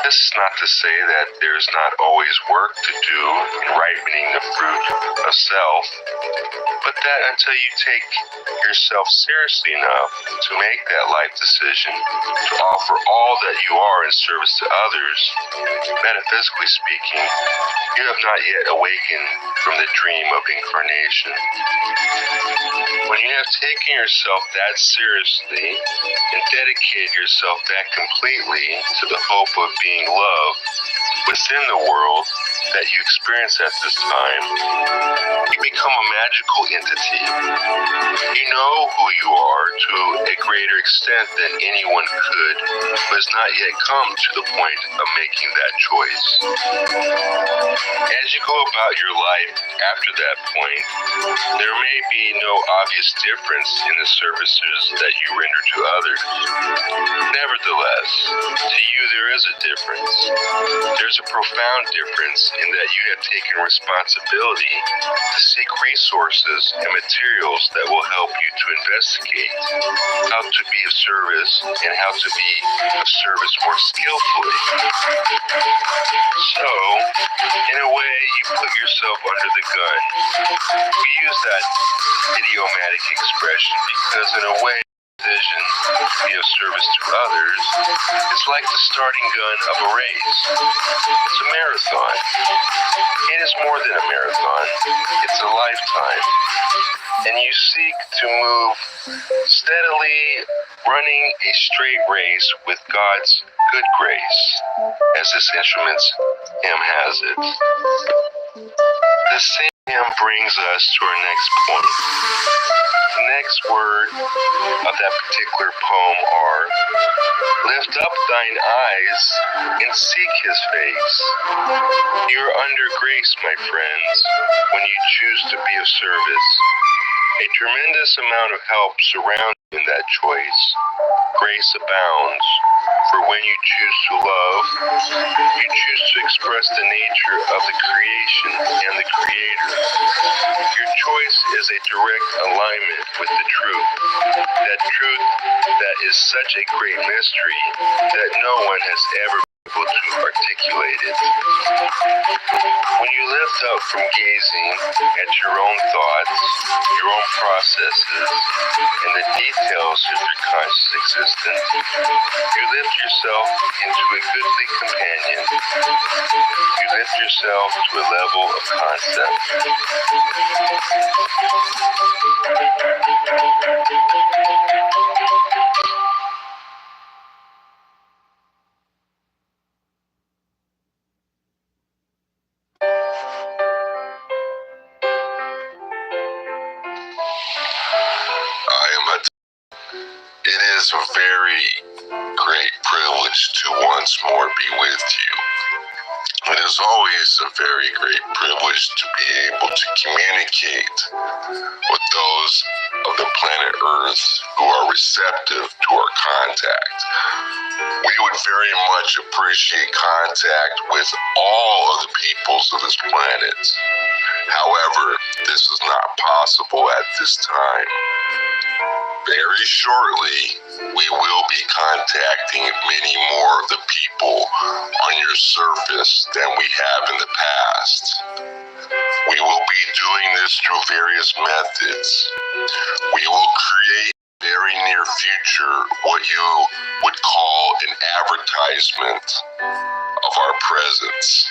This is not to say that there's not always work to do in ripening the fruit of self, but that until you take yourself seriously enough to make that life decision to offer all that you are in service to others, metaphysically speaking, you have not yet awakened from the dream of incarnation. When you have taken yourself that seriously and dedicated yourself that completely to the hope of being loved within the world that you experience at this time, you become a magical entity. You know who you are to a greater extent than anyone could who has not yet come to the point of making that choice. As you go about your life after that point, there may be no obvious difference in the services that you render to others. Nevertheless, to you there is a difference. There's a profound difference in that you have taken responsibility to seek resources and materials that will help you to investigate how to be of service and how to be of service more skillfully. So, in a way, you put yourself under the gun. We use that idiomatic expression because in a way, decision to be of service to others is like the starting gun of a race. It's a marathon. It is more than a marathon. It's a lifetime. And you seek to move steadily, running a straight race with God's good grace, as this instrument's hymn has it. This same hymn brings us to our next point. The next word of that particular poem are, lift up thine eyes and seek his face. You are under grace, my friends, when you choose to be of service. A tremendous amount of help surrounds you in that choice. Grace abounds, for when you choose to love, you choose to express the nature of the creation and the Creator. Your choice is a direct alignment with the truth. That truth that is such a great mystery that no one has ever been able to articulate it. When you lift up from gazing at your own thoughts, your own processes, and the details of your conscious existence, you lift yourself into a goodly companion. You lift yourself to a level of concept. It is a very great privilege to once more be with you. It is always a very great privilege to be able to communicate with those of the planet Earth who are receptive to our contact. We would very much appreciate contact with all of the peoples of this planet. However, this is not possible at this time. Very shortly, we will be contacting many more of the people on your surface than we have in the past. We will be doing this through various methods. We will create very near future what you would call an advertisement of our presence.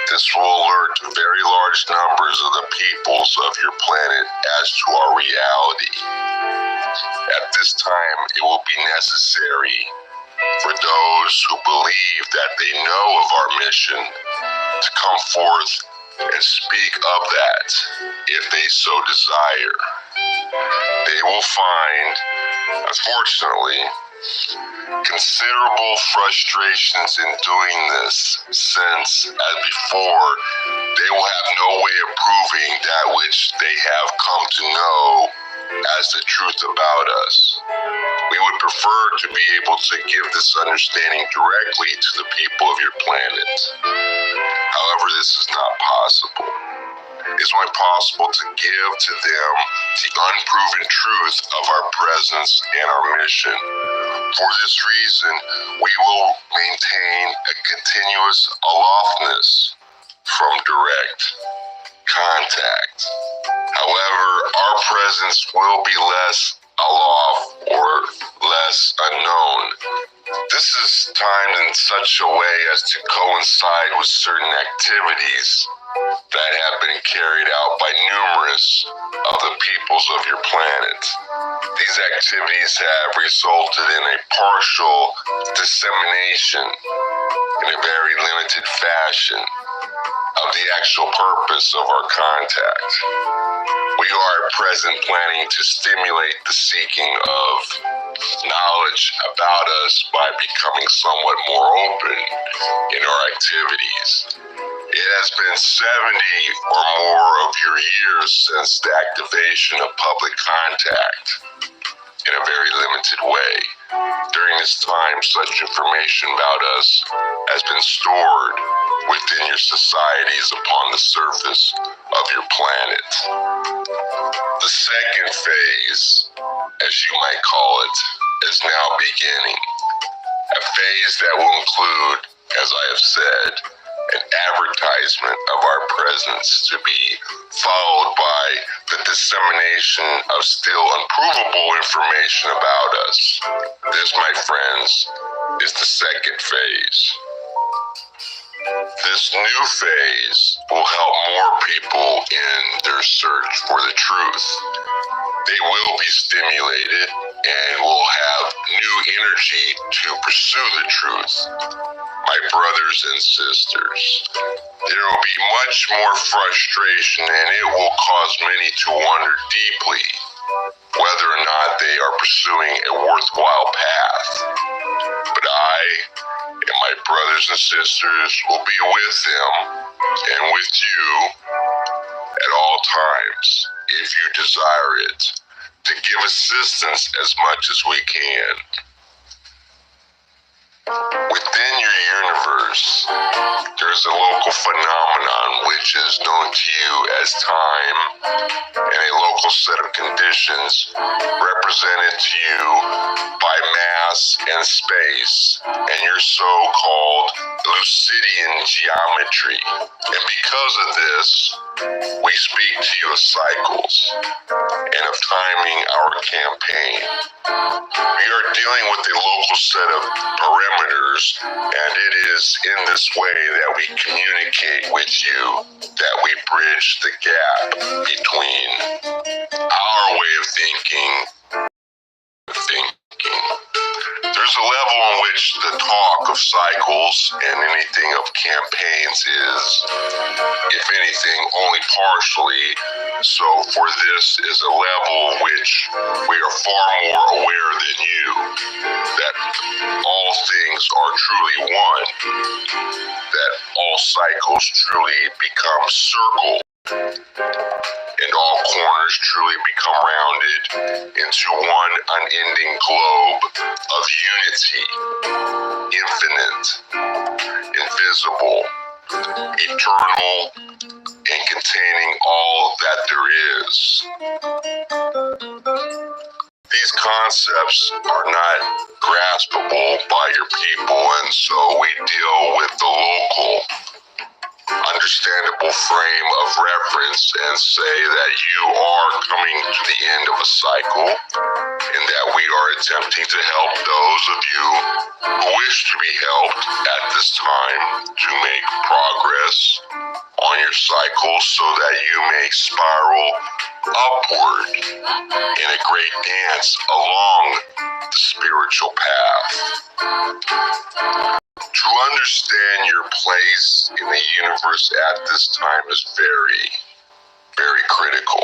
This will alert very large numbers of the peoples of your planet as to our reality. At this time, it will be necessary for those who believe that they know of our mission to come forth and speak of that if they so desire. They will find, unfortunately, considerable frustrations in doing this, since, as before, they will have no way of proving that which they have come to know as the truth about us. We would prefer to be able to give this understanding directly to the people of your planet. However, this is not possible. It's only possible to give to them the unproven truth of our presence and our mission. For this reason, we will maintain a continuous aloftness from direct contact. However, our presence will be less aloft or less unknown. This is timed in such a way as to coincide with certain activities that have been carried out by numerous of the peoples of your planet. These activities have resulted in a partial dissemination in a very limited fashion of the actual purpose of our contact. We are at present planning to stimulate the seeking of knowledge about us by becoming somewhat more open in our activities. It has been 70 or more of your years since the activation of public contact in a very limited way. During this time, such information about us has been stored within your societies upon the surface of your planet. The second phase, as you might call it, is now beginning. A phase that will include, as I have said, an advertisement of our presence to be followed by the dissemination of still unprovable information about us. This, my friends, is the second phase. This new phase will help more people in their search for the truth. They will be stimulated and will have new energy to pursue the truth. My brothers and sisters, there will be much more frustration, and it will cause many to wonder deeply whether or not they are pursuing a worthwhile path. But I and my brothers and sisters will be with them and with you at all times, if you desire it, to give assistance as much as we can. Within your universe, there's a local phenomenon which is known to you as time, and a local set of conditions represented to you by mass mass and space and your so-called Euclidean geometry. And because of this, we speak to you of cycles and of timing our campaign. We are dealing with a local set of perimeters, and it is in this way that we communicate with you, that we bridge the gap between our way of thinking. There's a level on which the talk of cycles and anything of campaigns is, if anything, only partially. So for this is a level which we are far more aware than you, that all things are truly one, that all cycles truly become circles, and all corners truly become rounded into one unending globe of unity, infinite, invisible, eternal, and containing all that there is. These concepts are not graspable by your people, and so we deal with the local, understandable frame of reference and say that you are coming to the end of a cycle and that we are attempting to help those of you who wish to be helped at this time to make progress on your cycle so that you may spiral upward in a great dance along the spiritual path. To understand your place in the universe at this time is very, very critical.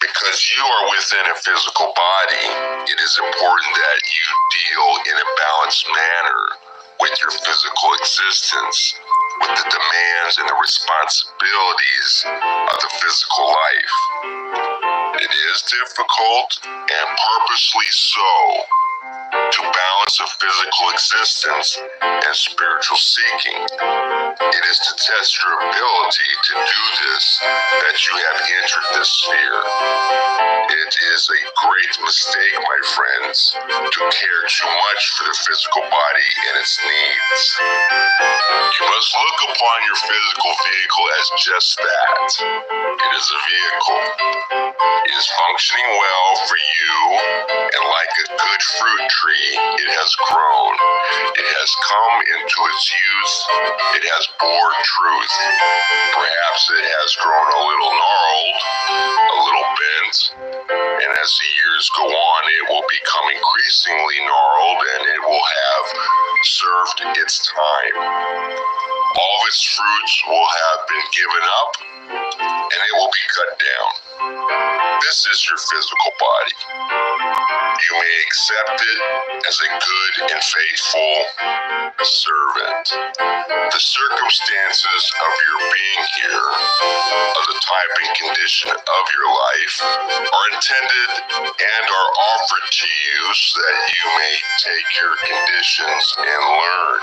Because you are within a physical body, it is important that you deal in a balanced manner with your physical existence, with the demands and the responsibilities of the physical life. It is difficult, and purposely so, to balance a physical existence and spiritual seeking. It is to test your ability to do this that you have entered this sphere. It is a great mistake, my friends, to care too much for the physical body and its needs. You must look upon your physical vehicle as just that. It is a vehicle. It is functioning well for you, and like a good fruit tree, it has grown. It has come into its youth. It has bore truth. Perhaps it has grown a little gnarled, a little bent, and as the years go on, it will become increasingly gnarled, and it will have served its time. All of its fruits will have been given up, and it will be cut down. This is your physical body. You may accept it as a good and faithful servant. The circumstances of your being here, of the type and condition of your life, are intended and are offered to you so that you may take your conditions and learn.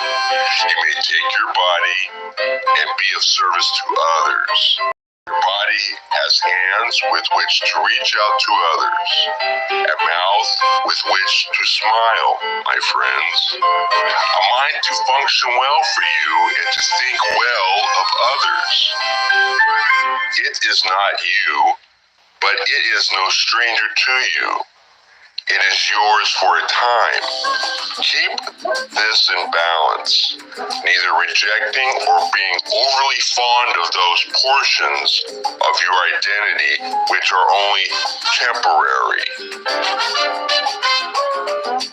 You may take your body and be of service to others. Your body has hands with which to reach out to others, a mouth with which to smile, my friends, a mind to function well for you and to think well of others. It is not you, but it is no stranger to you. It is yours for a time. Keep this in balance, neither rejecting or being overly fond of those portions of your identity which are only temporary.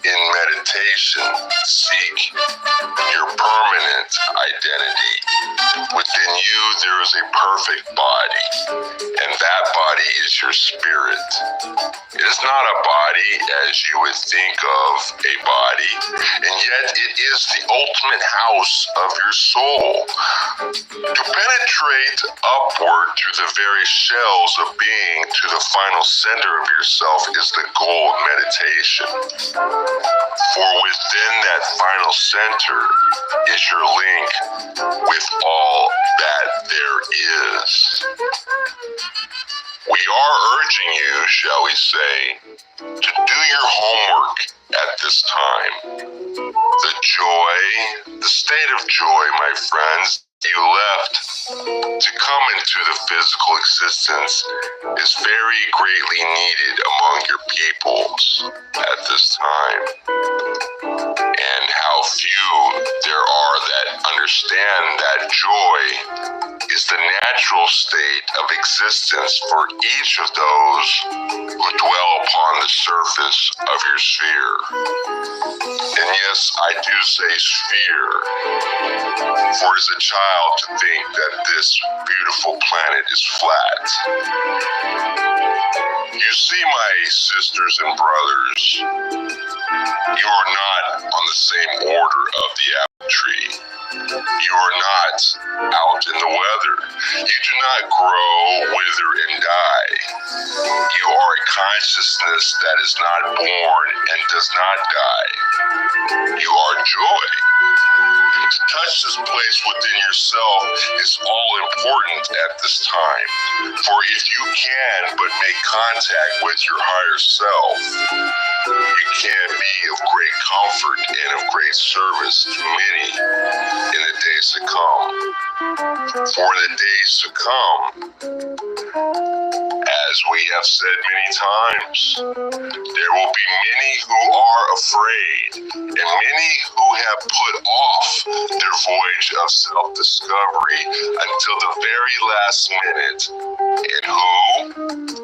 In meditation, seek your permanent identity. Within you, there is a perfect body, and that body is your spirit. It is not a body as you would think of a body, and yet it is the ultimate house of your soul. To penetrate upward through the very shells of being to the final center of yourself is the goal of meditation. For within that final center is your link with all that there is. We are urging you, shall we say, to do your homework at this this time. The joy, the state of joy, my friends, you left to come into the physical existence is very greatly needed among your peoples at this time. And how few there are that understand that joy is the natural state of existence for each of those who dwell upon the surface of your sphere. And yes, I do say sphere, for as a child to think that this beautiful planet is flat. You see, my sisters and brothers, you are not on the same order of the apple tree. You are not out in the weather. You do not grow, wither, and die. You are a consciousness that is not born and does not die. You are joy. To touch this place within yourself is all important at this time. For if you can but make contact with your higher self, you can be of great comfort and of great service to many in the days to come. For the days to come, as we have said many times, there will be many who are afraid, and many who have put off their voyage of self-discovery until the very last minute, and who,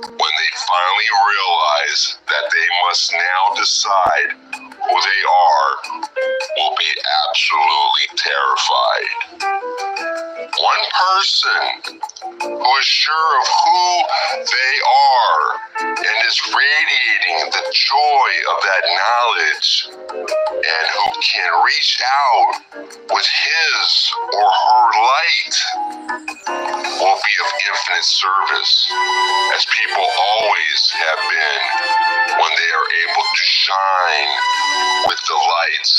when they finally realize that they must now decide who they are, will be absolutely terrified. One person who is sure of who they are and is radiating the joy of that knowledge, and who can reach out with his or her light, will be of infinite service, as people always have been when they are able to shine with the light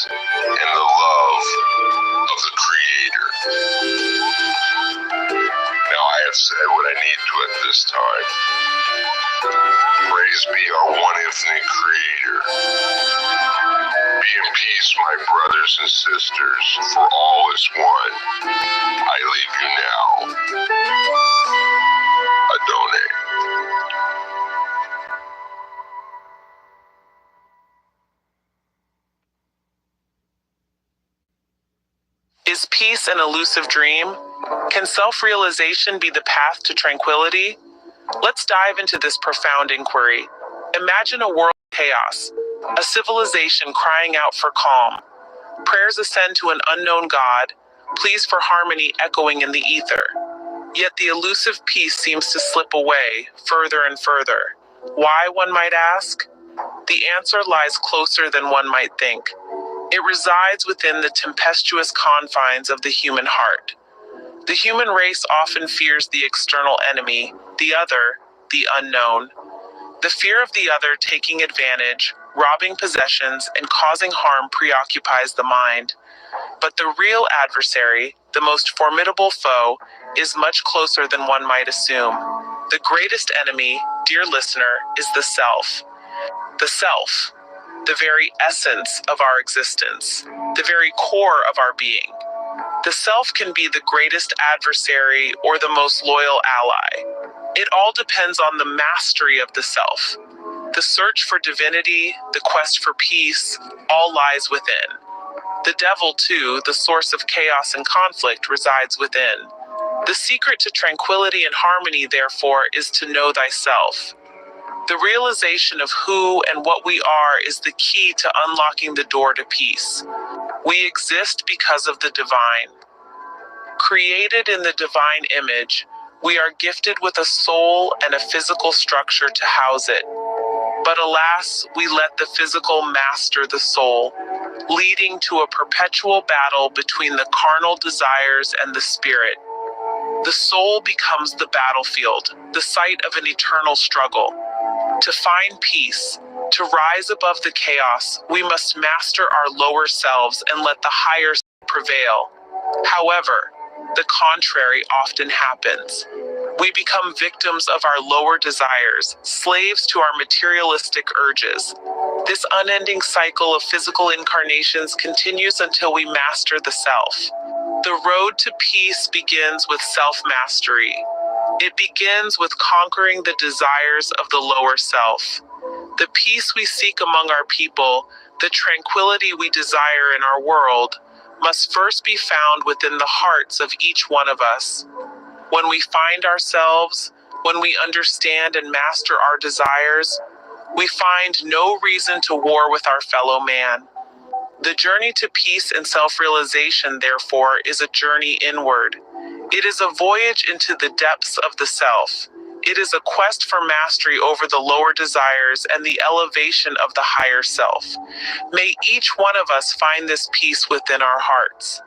and the love of the Creator. Now I have said what I need to at this time. Praise be our one infinite Creator. Be in peace, my brothers and sisters, for all is one. I leave you now. Adonai. Is peace an elusive dream? Can self-realization be the path to tranquility? Let's dive into this profound inquiry. Imagine a world of chaos, a civilization crying out for calm. Prayers ascend to an unknown God, pleas for harmony echoing in the ether. Yet the elusive peace seems to slip away further and further. Why, one might ask? The answer lies closer than one might think. It resides within the tempestuous confines of the human heart. The human race often fears the external enemy, the other, the unknown. The fear of the other taking advantage, robbing possessions, and causing harm preoccupies the mind. But the real adversary, the most formidable foe, is much closer than one might assume. The greatest enemy, dear listener, is the self. The self, the very essence of our existence, the very core of our being. The self can be the greatest adversary or the most loyal ally. It all depends on the mastery of the self. The search for divinity, the quest for peace, all lies within. The devil, too, the source of chaos and conflict, resides within. The secret to tranquility and harmony, therefore, is to know thyself. The realization of who and what we are is the key to unlocking the door to peace. We exist because of the divine. Created in the divine image, we are gifted with a soul and a physical structure to house it. But alas, we let the physical master the soul, leading to a perpetual battle between the carnal desires and the spirit. The soul becomes the battlefield, the site of an eternal struggle. To find peace, to rise above the chaos, we must master our lower selves and let the higher prevail. However, the contrary often happens. We become victims of our lower desires, slaves to our materialistic urges. This unending cycle of physical incarnations continues until we master the self. The road to peace begins with self-mastery. It begins with conquering the desires of the lower self. The peace we seek among our people, the tranquility we desire in our world, must first be found within the hearts of each one of us. When we find ourselves, when we understand and master our desires, we find no reason to war with our fellow man. The journey to peace and self-realization, therefore, is a journey inward. It is a voyage into the depths of the self. It is a quest for mastery over the lower desires and the elevation of the higher self. May each one of us find this peace within our hearts.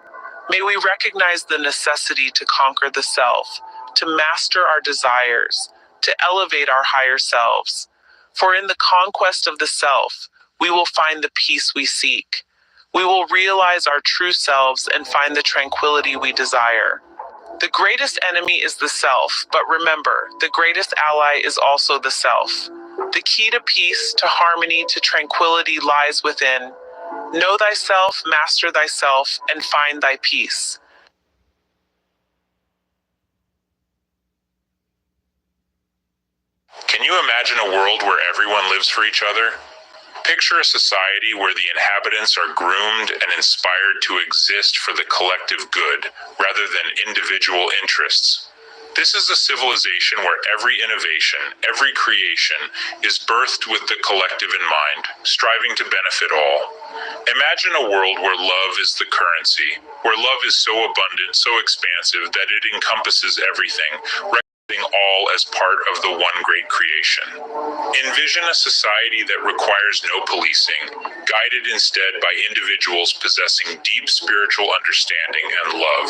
May we recognize the necessity to conquer the self, to master our desires, to elevate our higher selves. For in the conquest of the self, we will find the peace we seek. We will realize our true selves and find the tranquility we desire. The greatest enemy is the self, but remember, the greatest ally is also the self. The key to peace, to harmony, to tranquility lies within. Know thyself, master thyself, and find thy peace. Can you imagine a world where everyone lives for each other? Picture a society where the inhabitants are groomed and inspired to exist for the collective good rather than individual interests. This is a civilization where every innovation, every creation is birthed with the collective in mind, striving to benefit all. Imagine a world where love is the currency, where love is so abundant, so expansive that it encompasses everything, all as part of the one great creation. Envision a society that requires no policing, guided instead by individuals possessing deep spiritual understanding and love.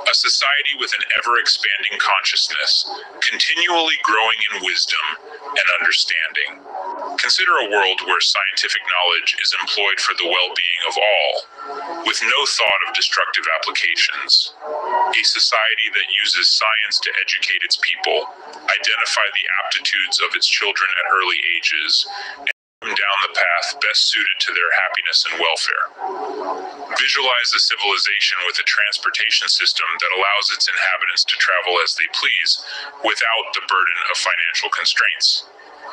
A society with an ever-expanding consciousness, continually growing in wisdom and understanding. Consider a world where scientific knowledge is employed for the well-being of all, with no thought of destructive applications. A society that uses science to educate its people, identify the aptitudes of its children at early ages, and move them down the path best suited to their happiness and welfare. Visualize a civilization with a transportation system that allows its inhabitants to travel as they please, without the burden of financial constraints.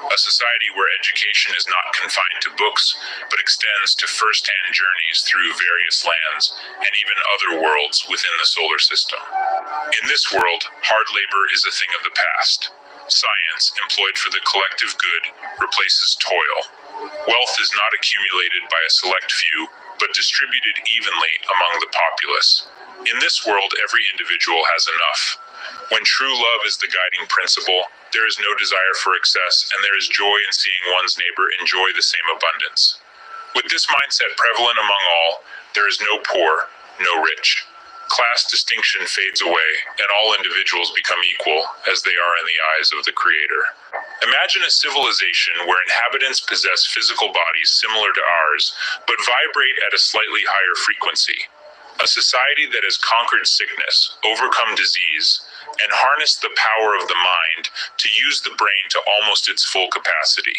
A society where education is not confined to books, but extends to first-hand journeys through various lands and even other worlds within the solar system. In this world, hard labor is a thing of the past. Science, employed for the collective good, replaces toil. Wealth is not accumulated by a select few, but distributed evenly among the populace. In this world, every individual has enough. When true love is the guiding principle, there is no desire for excess, and there is joy in seeing one's neighbor enjoy the same abundance. With this mindset prevalent among all, there is no poor, no rich. Class distinction fades away, and all individuals become equal, as they are in the eyes of the Creator. Imagine a civilization where inhabitants possess physical bodies similar to ours, but vibrate at a slightly higher frequency. A society that has conquered sickness, overcome disease, and harnessed the power of the mind to use the brain to almost its full capacity.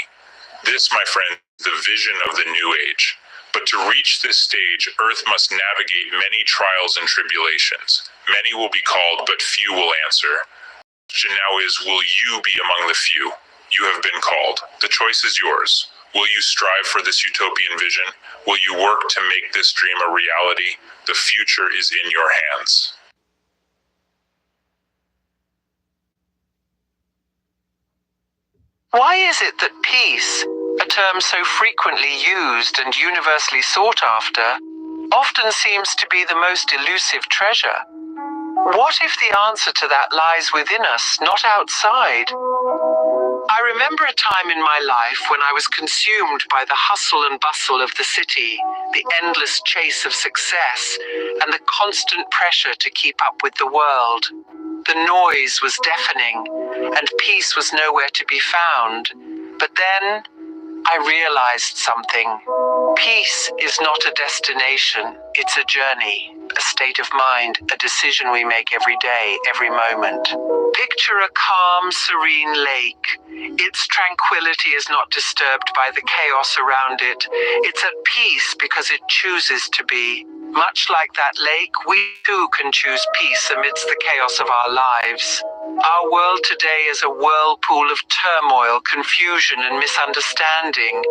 This, my friend, is the vision of the new age. But to reach this stage, Earth must navigate many trials and tribulations. Many will be called, but few will answer. The question now is, will you be among the few? You have been called. The choice is yours. Will you strive for this utopian vision? Will you work to make this dream a reality? The future is in your hands. Why is it that peace, a term so frequently used and universally sought after, often seems to be the most elusive treasure? What if the answer to that lies within us, not outside? I remember a time in my life when I was consumed by the hustle and bustle of the city, the endless chase of success, and the constant pressure to keep up with the world. The noise was deafening, and peace was nowhere to be found. But then, I realized something. Peace is not a destination, it's a journey. a state of mind, a decision we make every day, every moment. Picture a calm, serene lake. Its tranquility is not disturbed by the chaos around it. It's at peace because it chooses to be. Much like that lake, we too can choose peace amidst the chaos of our lives. Our world today is a whirlpool of turmoil, confusion, and misunderstanding.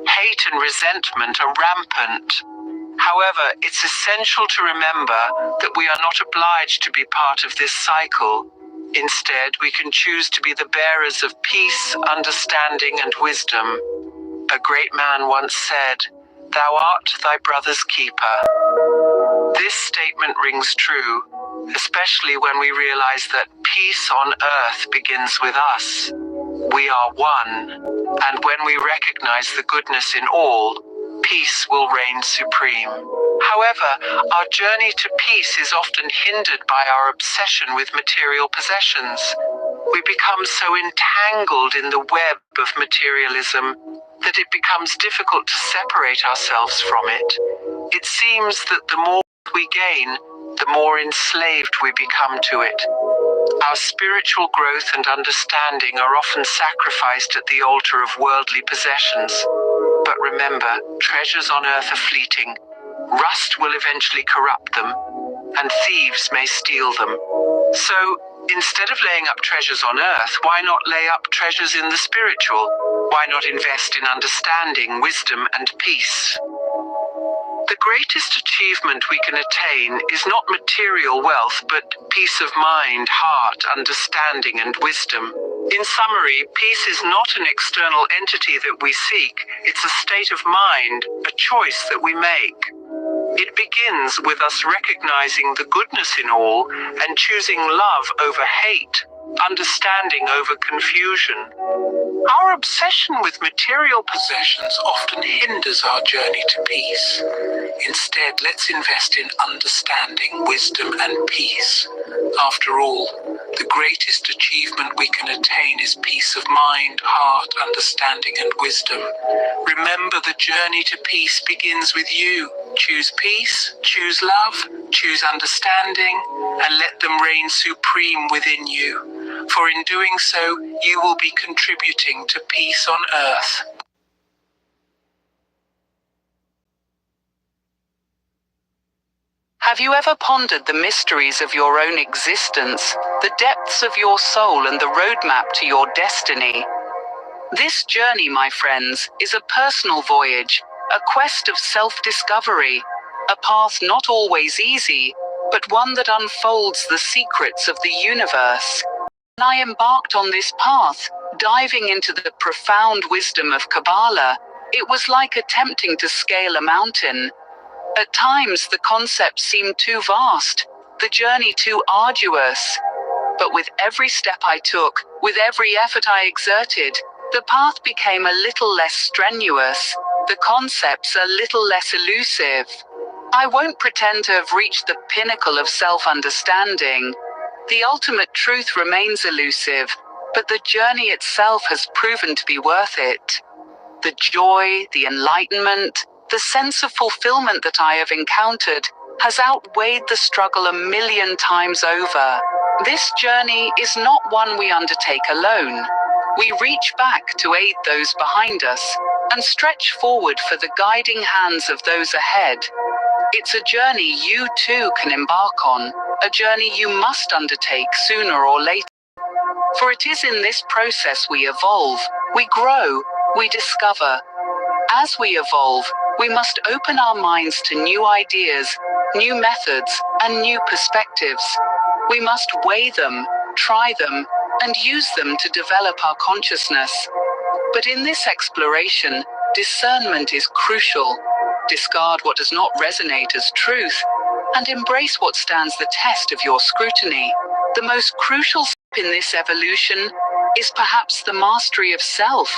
Hate and resentment are rampant. However, it's essential to remember that we are not obliged to be part of this cycle. Instead, we can choose to be the bearers of peace, understanding, and wisdom. A great man once said, "Thou art thy brother's keeper." This statement rings true, especially when we realize that peace on earth begins with us. We are one, and when we recognize the goodness in all, peace will reign supreme. However, our journey to peace is often hindered by our obsession with material possessions. We become so entangled in the web of materialism that it becomes difficult to separate ourselves from it. It seems that the more we gain, the more enslaved we become to it. Our spiritual growth and understanding are often sacrificed at the altar of worldly possessions. But remember, treasures on earth are fleeting. Rust will eventually corrupt them, and thieves may steal them. So, instead of laying up treasures on earth, why not lay up treasures in the spiritual? Why not invest in understanding, wisdom, and peace? The greatest achievement we can attain is not material wealth, but peace of mind, heart, understanding, and wisdom. In summary, peace is not an external entity that we seek. It's a state of mind, a choice that we make. It begins with us recognizing the goodness in all and choosing love over hate, understanding over confusion. Our obsession with material possessions often hinders our journey to peace. Instead, let's invest in understanding, wisdom, and peace. After all, the greatest achievement we can attain is peace of mind, heart, understanding, and wisdom. Remember, the journey to peace begins with you. Choose peace, choose love, choose understanding, and let them reign supreme within you. For in doing so, you will be contributing to peace on earth. Have you ever pondered the mysteries of your own existence, the depths of your soul, and the roadmap to your destiny? This journey, my friends, is a personal voyage, a quest of self-discovery, a path not always easy, but one that unfolds the secrets of the universe. When I embarked on this path, diving into the profound wisdom of Kabbalah, it was like attempting to scale a mountain. At times, the concept seemed too vast, the journey too arduous. But with every step I took, with every effort I exerted, the path became a little less strenuous, the concepts a little less elusive. I won't pretend to have reached the pinnacle of self-understanding. The ultimate truth remains elusive, but the journey itself has proven to be worth it. The joy, the enlightenment, the sense of fulfillment that I have encountered has outweighed the struggle 1,000,000 times over. This journey is not one we undertake alone. We reach back to aid those behind us and stretch forward for the guiding hands of those ahead. It's a journey you too can embark on, a journey you must undertake sooner or later. For it is in this process we evolve, we grow, we discover. As we evolve, we must open our minds to new ideas, new methods, and new perspectives. We must weigh them, try them, and use them to develop our consciousness. But in this exploration, discernment is crucial. Discard what does not resonate as truth, and embrace what stands the test of your scrutiny. The most crucial step in this evolution is perhaps the mastery of self.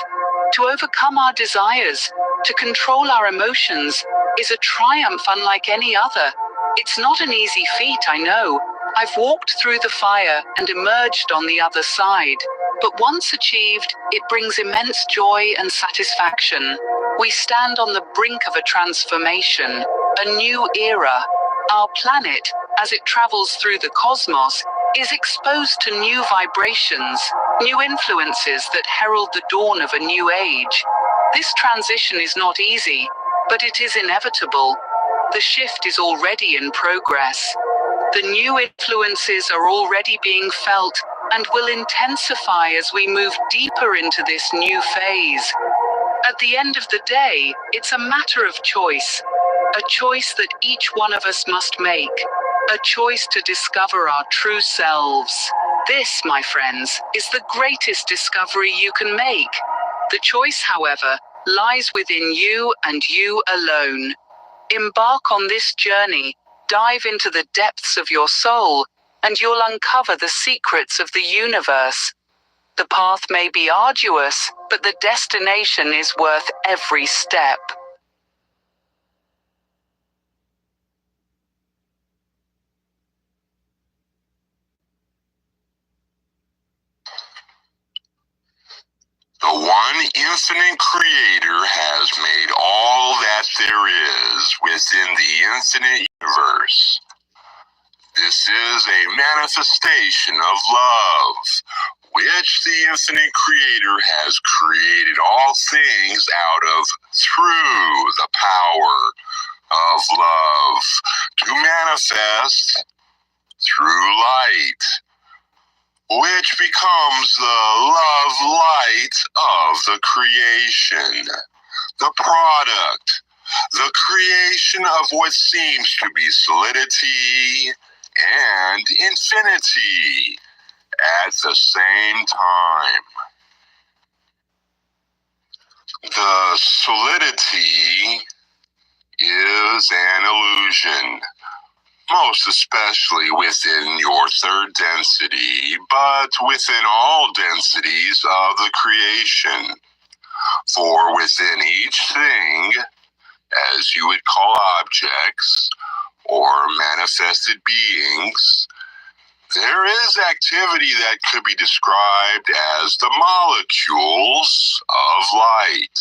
To overcome our desires, to control our emotions, is a triumph unlike any other. It's not an easy feat, I know. I've walked through the fire and emerged on the other side. But once achieved, it brings immense joy and satisfaction. We stand on the brink of a transformation, a new era. Our planet, as it travels through the cosmos, is exposed to new vibrations, new influences that herald the dawn of a new age. This transition is not easy, but it is inevitable. The shift is already in progress. The new influences are already being felt and will intensify as we move deeper into this new phase. At the end of the day, it's a matter of choice. A choice that each one of us must make. A choice to discover our true selves. This, my friends, is the greatest discovery you can make. The choice, however, lies within you and you alone. Embark on this journey, dive into the depths of your soul, and you'll uncover the secrets of the universe. The path may be arduous, but the destination is worth every step. The one infinite creator has made all that there is within the infinite universe. This is a manifestation of love, which the infinite creator has created all things out of through the power of love to manifest through light, which becomes the love light of the creation, the product, the creation of what seems to be solidity and infinity at the same time. The solidity is an illusion, most especially within your third density, but within all densities of the creation. For within each thing, as you would call objects or manifested beings, there is activity that could be described as the molecules of light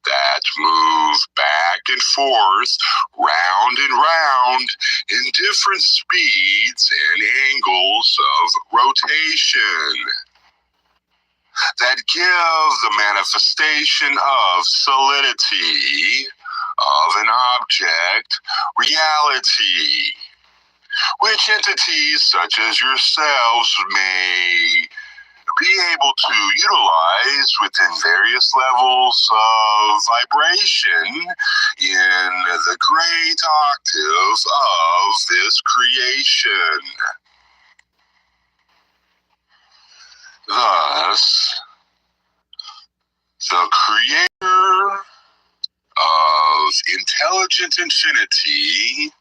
that move back and forth, round and round, in different speeds and angles of rotation, that give the manifestation of solidity of an object reality, which entities such as yourselves may be able to utilize within various levels of vibration in the great octave of this creation. Thus, the creator of intelligent infinity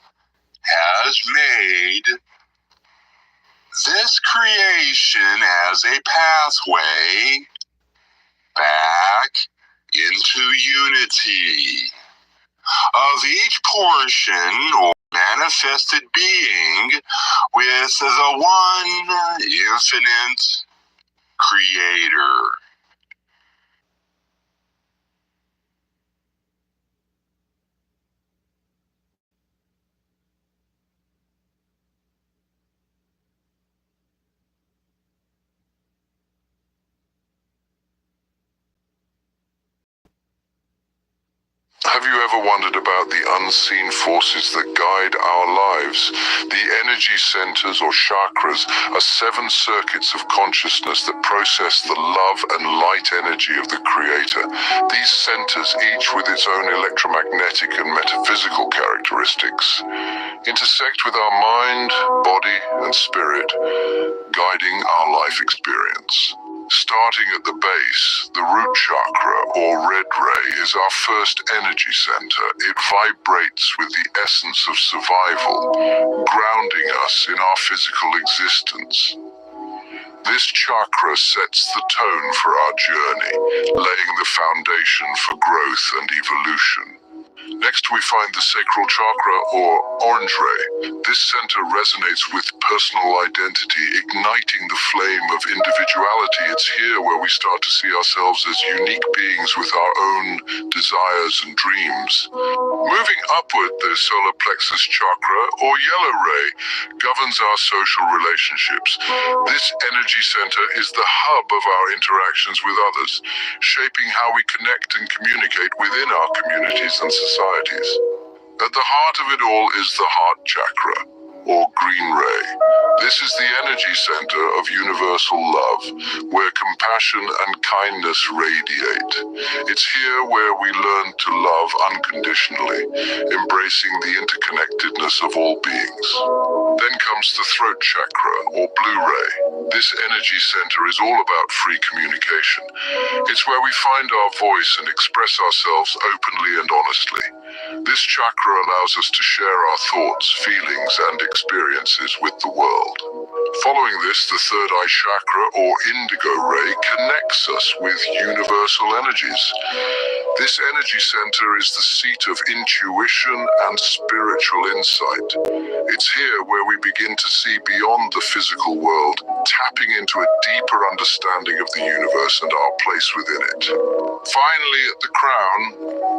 has made this creation as a pathway back into unity of each portion or manifested being with the one infinite creator. Have you ever wondered about the unseen forces that guide our lives? The energy centers or chakras are 7 circuits of consciousness that process the love and light energy of the Creator. These centers, each with its own electromagnetic and metaphysical characteristics, intersect with our mind, body, and spirit, guiding our life experience. Starting at the base, the root chakra, or red ray, is our first energy center. It vibrates with the essence of survival, grounding us in our physical existence. This chakra sets the tone for our journey, laying the foundation for growth and evolution. Next, we find the sacral chakra, or orange ray. This center resonates with personal identity, igniting the flame of individuality. It's here where we start to see ourselves as unique beings with our own desires and dreams. Moving upward, the solar plexus chakra, or yellow ray, governs our social relationships. This energy center is the hub of our interactions with others, shaping how we connect and communicate within our communities and societies. At the heart of it all is the heart chakra, or green ray. This is the energy center of universal love, where compassion and kindness radiate. It's here where we learn to love unconditionally, embracing the interconnectedness of all beings. Then comes the throat chakra, or blue ray. This energy center is all about free communication. It's where we find our voice and express ourselves openly and honestly. This chakra allows us to share our thoughts, feelings, and experiences with the world. Following this, the third eye chakra, or indigo ray, connects us with universal energies. This energy center is the seat of intuition and spiritual insight. It's here where we begin to see beyond the physical world, tapping into a deeper understanding of the universe and our place within it. Finally, at the crown,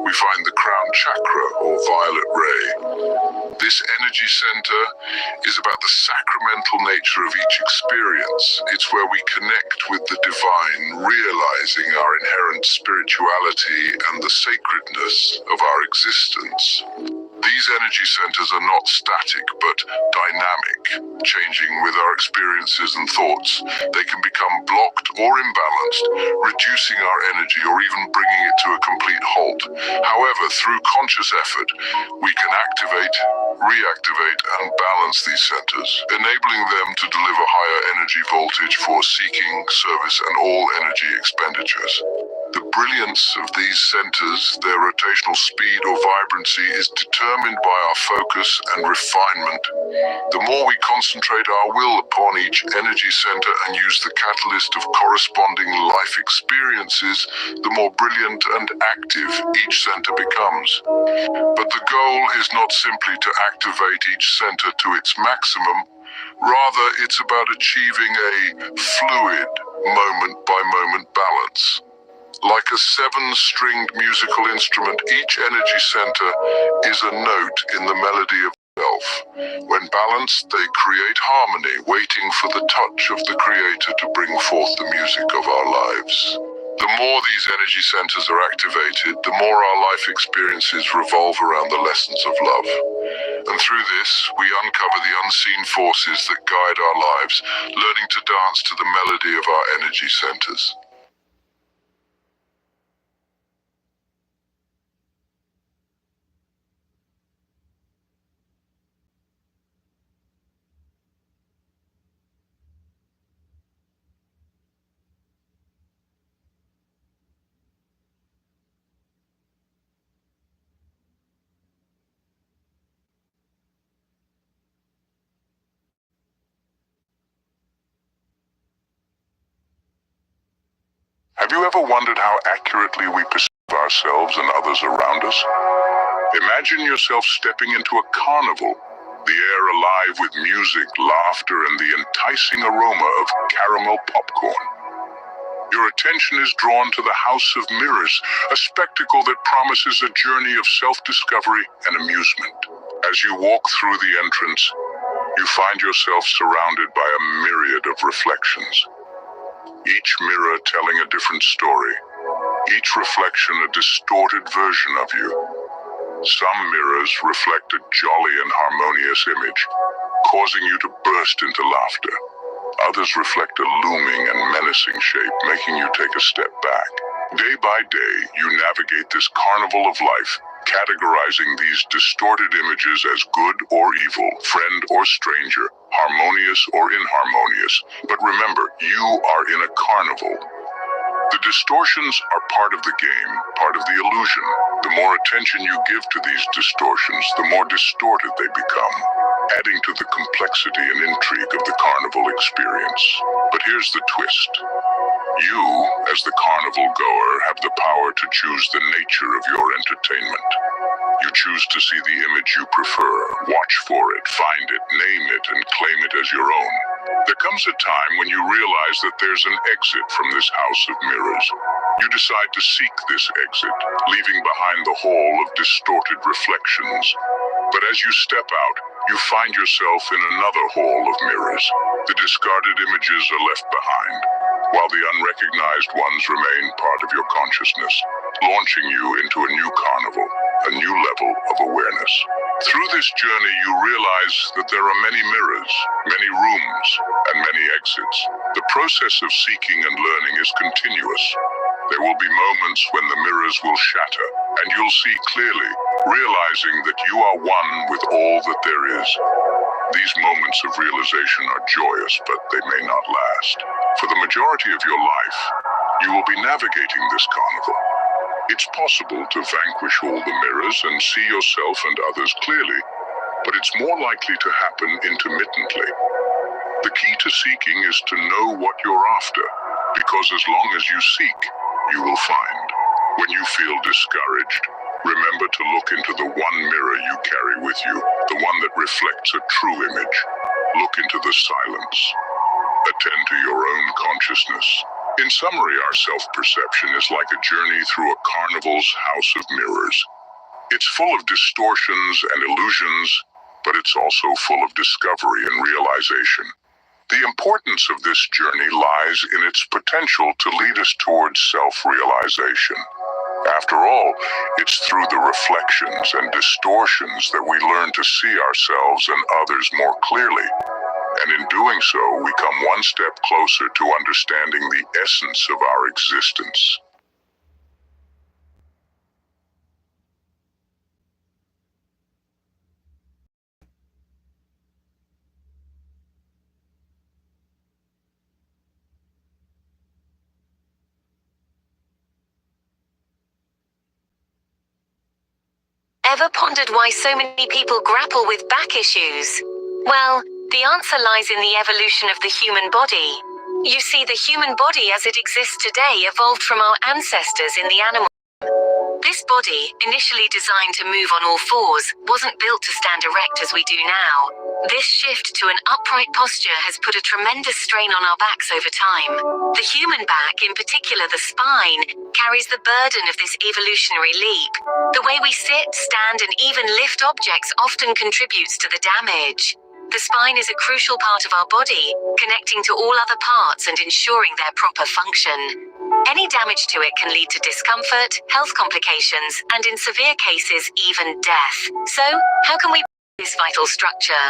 we find the crown chakra, or violet ray. This energy center is about the sacramental nature of each experience. It's where we connect with the divine, realizing our inherent spirituality and the sacredness of our existence. These energy centers are not static, but dynamic, changing with our experiences and thoughts. They can become blocked or imbalanced, reducing our energy or even bringing it to a complete halt. However, through conscious effort, we can activate, reactivate, and balance these centers, enabling them to deliver higher energy voltage for seeking, service, and all energy expenditures. The brilliance of these centers, their rotational speed or vibrancy, is determined by our focus and refinement. The more we concentrate our will upon each energy center and use the catalyst of corresponding life experiences, the more brilliant and active each center becomes. But the goal is not simply to activate each center to its maximum. Rather, it's about achieving a fluid, moment-by-moment balance. Like a seven-stringed musical instrument, each energy center is a note in the melody of itself. When balanced, they create harmony, waiting for the touch of the Creator to bring forth the music of our lives. The more these energy centers are activated, the more our life experiences revolve around the lessons of love. And through this, we uncover the unseen forces that guide our lives, learning to dance to the melody of our energy centers. Have you ever wondered how accurately we perceive ourselves and others around us? Imagine yourself stepping into a carnival, the air alive with music, laughter, and the enticing aroma of caramel popcorn. Your attention is drawn to the House of Mirrors, a spectacle that promises a journey of self-discovery and amusement. As you walk through the entrance, you find yourself surrounded by a myriad of reflections. Each mirror telling a different story, each reflection a distorted version of you. Some mirrors reflect a jolly and harmonious image, causing you to burst into laughter. Others reflect a looming and menacing shape, making you take a step back. Day by day, you navigate this carnival of life, categorizing these distorted images as good or evil, friend or stranger, harmonious or inharmonious. But remember, you are in a carnival. The distortions are part of the game, part of the illusion. The more attention you give to these distortions, the more distorted they become, adding to the complexity and intrigue of the carnival experience. But here's the twist. You, as the carnival goer, have the power to choose the nature of your entertainment. You choose to see the image you prefer, watch for it, find it, name it, and claim it as your own. There comes a time when you realize that there's an exit from this house of mirrors. You decide to seek this exit, leaving behind the hall of distorted reflections. But as you step out, you find yourself in another hall of mirrors. The discarded images are left behind, while the unrecognized ones remain part of your consciousness, launching you into a new carnival, a new level of awareness. Through this journey, you realize that there are many mirrors, many rooms, and many exits. The process of seeking and learning is continuous. There will be moments when the mirrors will shatter, and you'll see clearly, realizing that you are one with all that there is. These moments of realization are joyous, but they may not last. For the majority of your life, you will be navigating this carnival. It's possible to vanquish all the mirrors and see yourself and others clearly, but it's more likely to happen intermittently. The key to seeking is to know what you're after, because as long as you seek, you will find. When you feel discouraged, remember to look into the one mirror you carry with you, the one that reflects a true image. Look into the silence. Attend to your own consciousness. In summary, our self-perception is like a journey through a carnival's house of mirrors. It's full of distortions and illusions, but it's also full of discovery and realization. The importance of this journey lies in its potential to lead us towards self-realization. After all, it's through the reflections and distortions that we learn to see ourselves and others more clearly. And in doing so, we come one step closer to understanding the essence of our existence. Ever pondered why so many people grapple with back issues? Well, the answer lies in the evolution of the human body. You see, the human body as it exists today evolved from our ancestors in the animal. This body, initially designed to move on all fours, wasn't built to stand erect as we do now. This shift to an upright posture has put a tremendous strain on our backs over time. The human back, in particular the spine, carries the burden of this evolutionary leap. The way we sit, stand, and even lift objects often contributes to the damage. The spine is a crucial part of our body, connecting to all other parts and ensuring their proper function. Any damage to it can lead to discomfort, health complications, and in severe cases, even death. So, how can we this vital structure?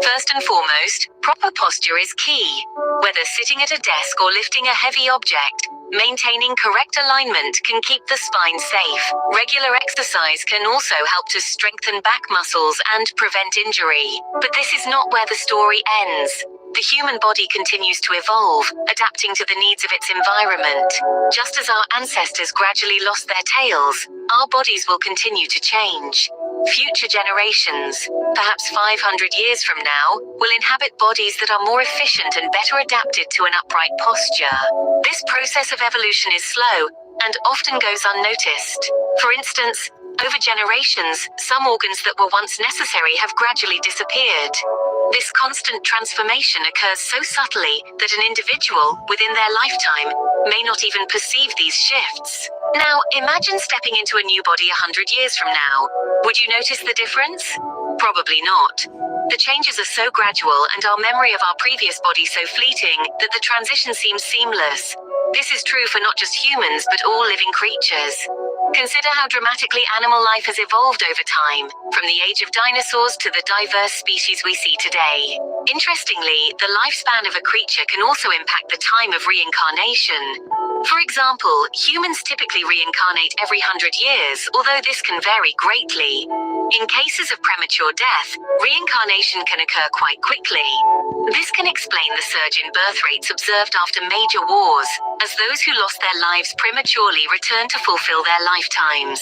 First and foremost, proper posture is key. Whether sitting at a desk or lifting a heavy object, maintaining correct alignment can keep the spine safe. Regular exercise can also help to strengthen back muscles and prevent injury. But this is not where the story ends. The human body continues to evolve, adapting to the needs of its environment. Just as our ancestors gradually lost their tails, our bodies will continue to change. Future generations, perhaps 500 years from now, will inhabit bodies that are more efficient and better adapted to an upright posture. This process of evolution is slow and often goes unnoticed. For instance, over generations, some organs that were once necessary have gradually disappeared. This constant transformation occurs so subtly that an individual, within their lifetime, may not even perceive these shifts. Now, imagine stepping into a new body 100 years from now. Would you notice the difference? Probably not. The changes are so gradual and our memory of our previous body so fleeting that the transition seems seamless. This is true for not just humans, but all living creatures. Consider how dramatically animal life has evolved over time, from the age of dinosaurs to the diverse species we see today. Interestingly, the lifespan of a creature can also impact the time of reincarnation. For example, humans typically reincarnate every 100 years, although this can vary greatly. In cases of premature death, reincarnation can occur quite quickly. This can explain the surge in birth rates observed after major wars, as those who lost their lives prematurely return to fulfill their lifetimes.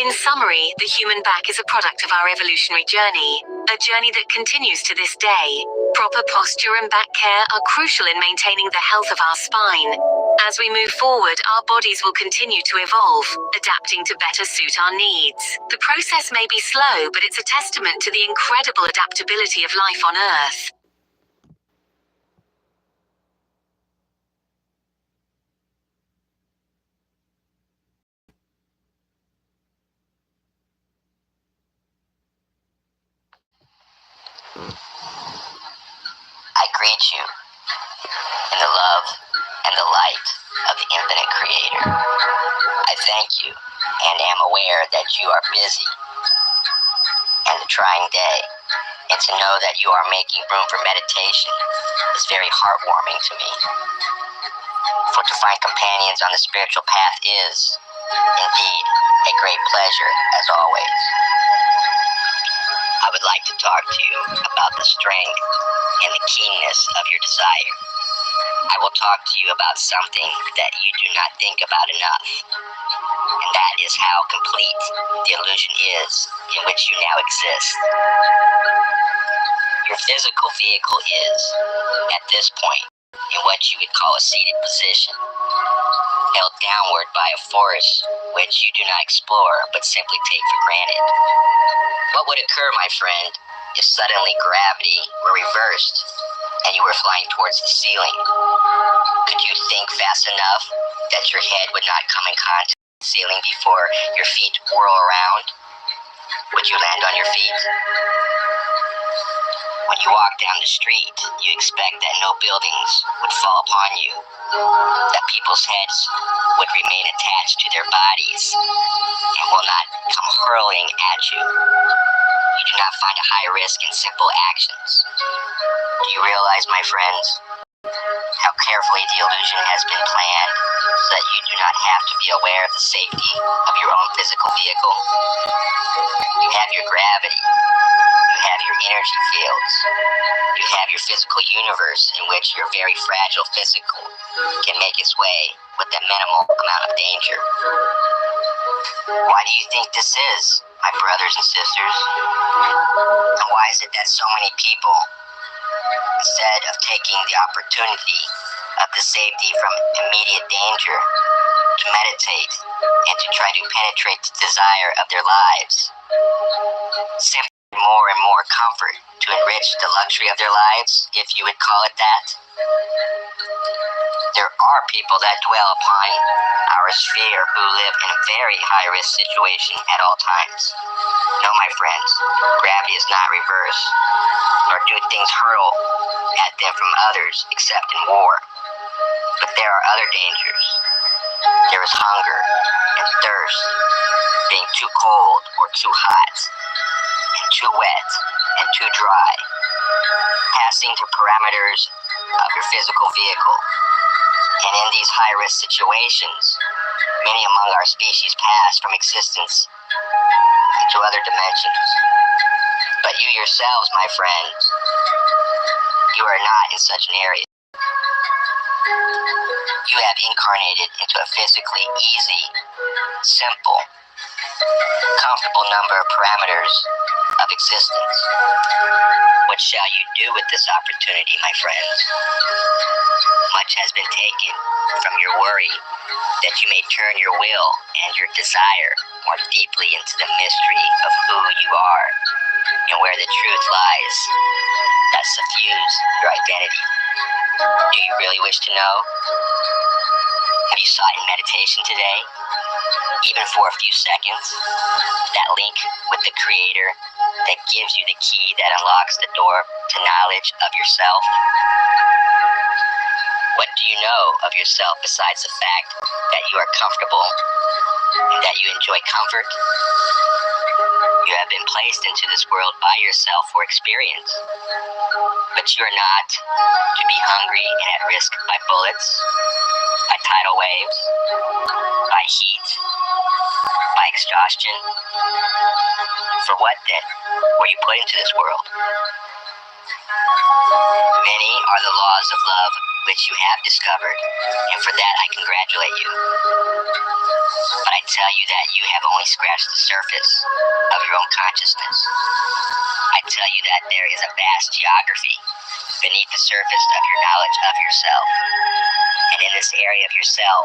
In summary, the human back is a product of our evolutionary journey, a journey that continues to this day. Proper posture and back care are crucial in maintaining the health of our spine. As we move forward, our bodies will continue to evolve, adapting to better suit our needs. The process may be slow, but it's a testament to the incredible adaptability of life on Earth. you in the love and the light of the infinite Creator. I thank you and am aware that you are busy and a trying day, and to know that you are making room for meditation is very heartwarming to me. For to find companions on the spiritual path is, indeed, a great pleasure, as always. I would like to talk to you about the strength and the keenness of your desire. I will talk to you about something that you do not think about enough, and that is how complete the illusion is in which you now exist. Your physical vehicle is, at this point, in what you would call a seated position, held downward by a force which you do not explore but simply take for granted. What would occur, my friend, if suddenly gravity were reversed and you were flying towards the ceiling? Could you think fast enough that your head would not come in contact with the ceiling before your feet whirl around? Would you land on your feet? When you walk down the street, you expect that no buildings would fall upon you, that people's heads would remain attached to their bodies and will not come hurling at you. You do not find a high risk in simple actions. Do you realize, my friends, how carefully the illusion has been planned so that you do not have to be aware of the safety of your own physical vehicle? You have your gravity. You have your energy fields. You have your physical universe in which your very fragile physical can make its way with a minimal amount of danger. Why do you think this is, my brothers and sisters? And why is it that so many people, instead of taking the opportunity of the safety from immediate danger to meditate and to try to penetrate the desire of their lives, simply more and more comfort to enrich the luxury of their lives, if you would call it that? There are people that dwell upon our sphere who live in a very high-risk situation at all times. No, my friends, gravity is not reversed, nor do things hurl at them from others except in war. But there are other dangers. There is hunger and thirst, being too cold or too hot, and too wet and too dry, passing the parameters of your physical vehicle. And in these high-risk situations, many among our species pass from existence into other dimensions. But you yourselves, my friends, you are not in such an area. You have incarnated into a physically easy, simple, comfortable number of parameters of existence. What shall you do with this opportunity, my friends? Much has been taken from your worry that you may turn your will and your desire more deeply into the mystery of who you are and where the truth lies that suffuse your identity. Do you really wish to know? Have you sought in meditation today, even for a few seconds, that link with the Creator that gives you the key that unlocks the door to knowledge of yourself? What do you know of yourself besides the fact that you are comfortable and that you enjoy comfort? You have been placed into this world by yourself for experience, but you are not to be hungry and at risk by bullets, by tidal waves, by heat, by exhaustion. For what then were you put into this world? Many are the laws of love which you have discovered, and for that I congratulate you. But I tell you that you have only scratched the surface of your own consciousness. I tell you that there is a vast geography beneath the surface of your knowledge of yourself. And in this area of yourself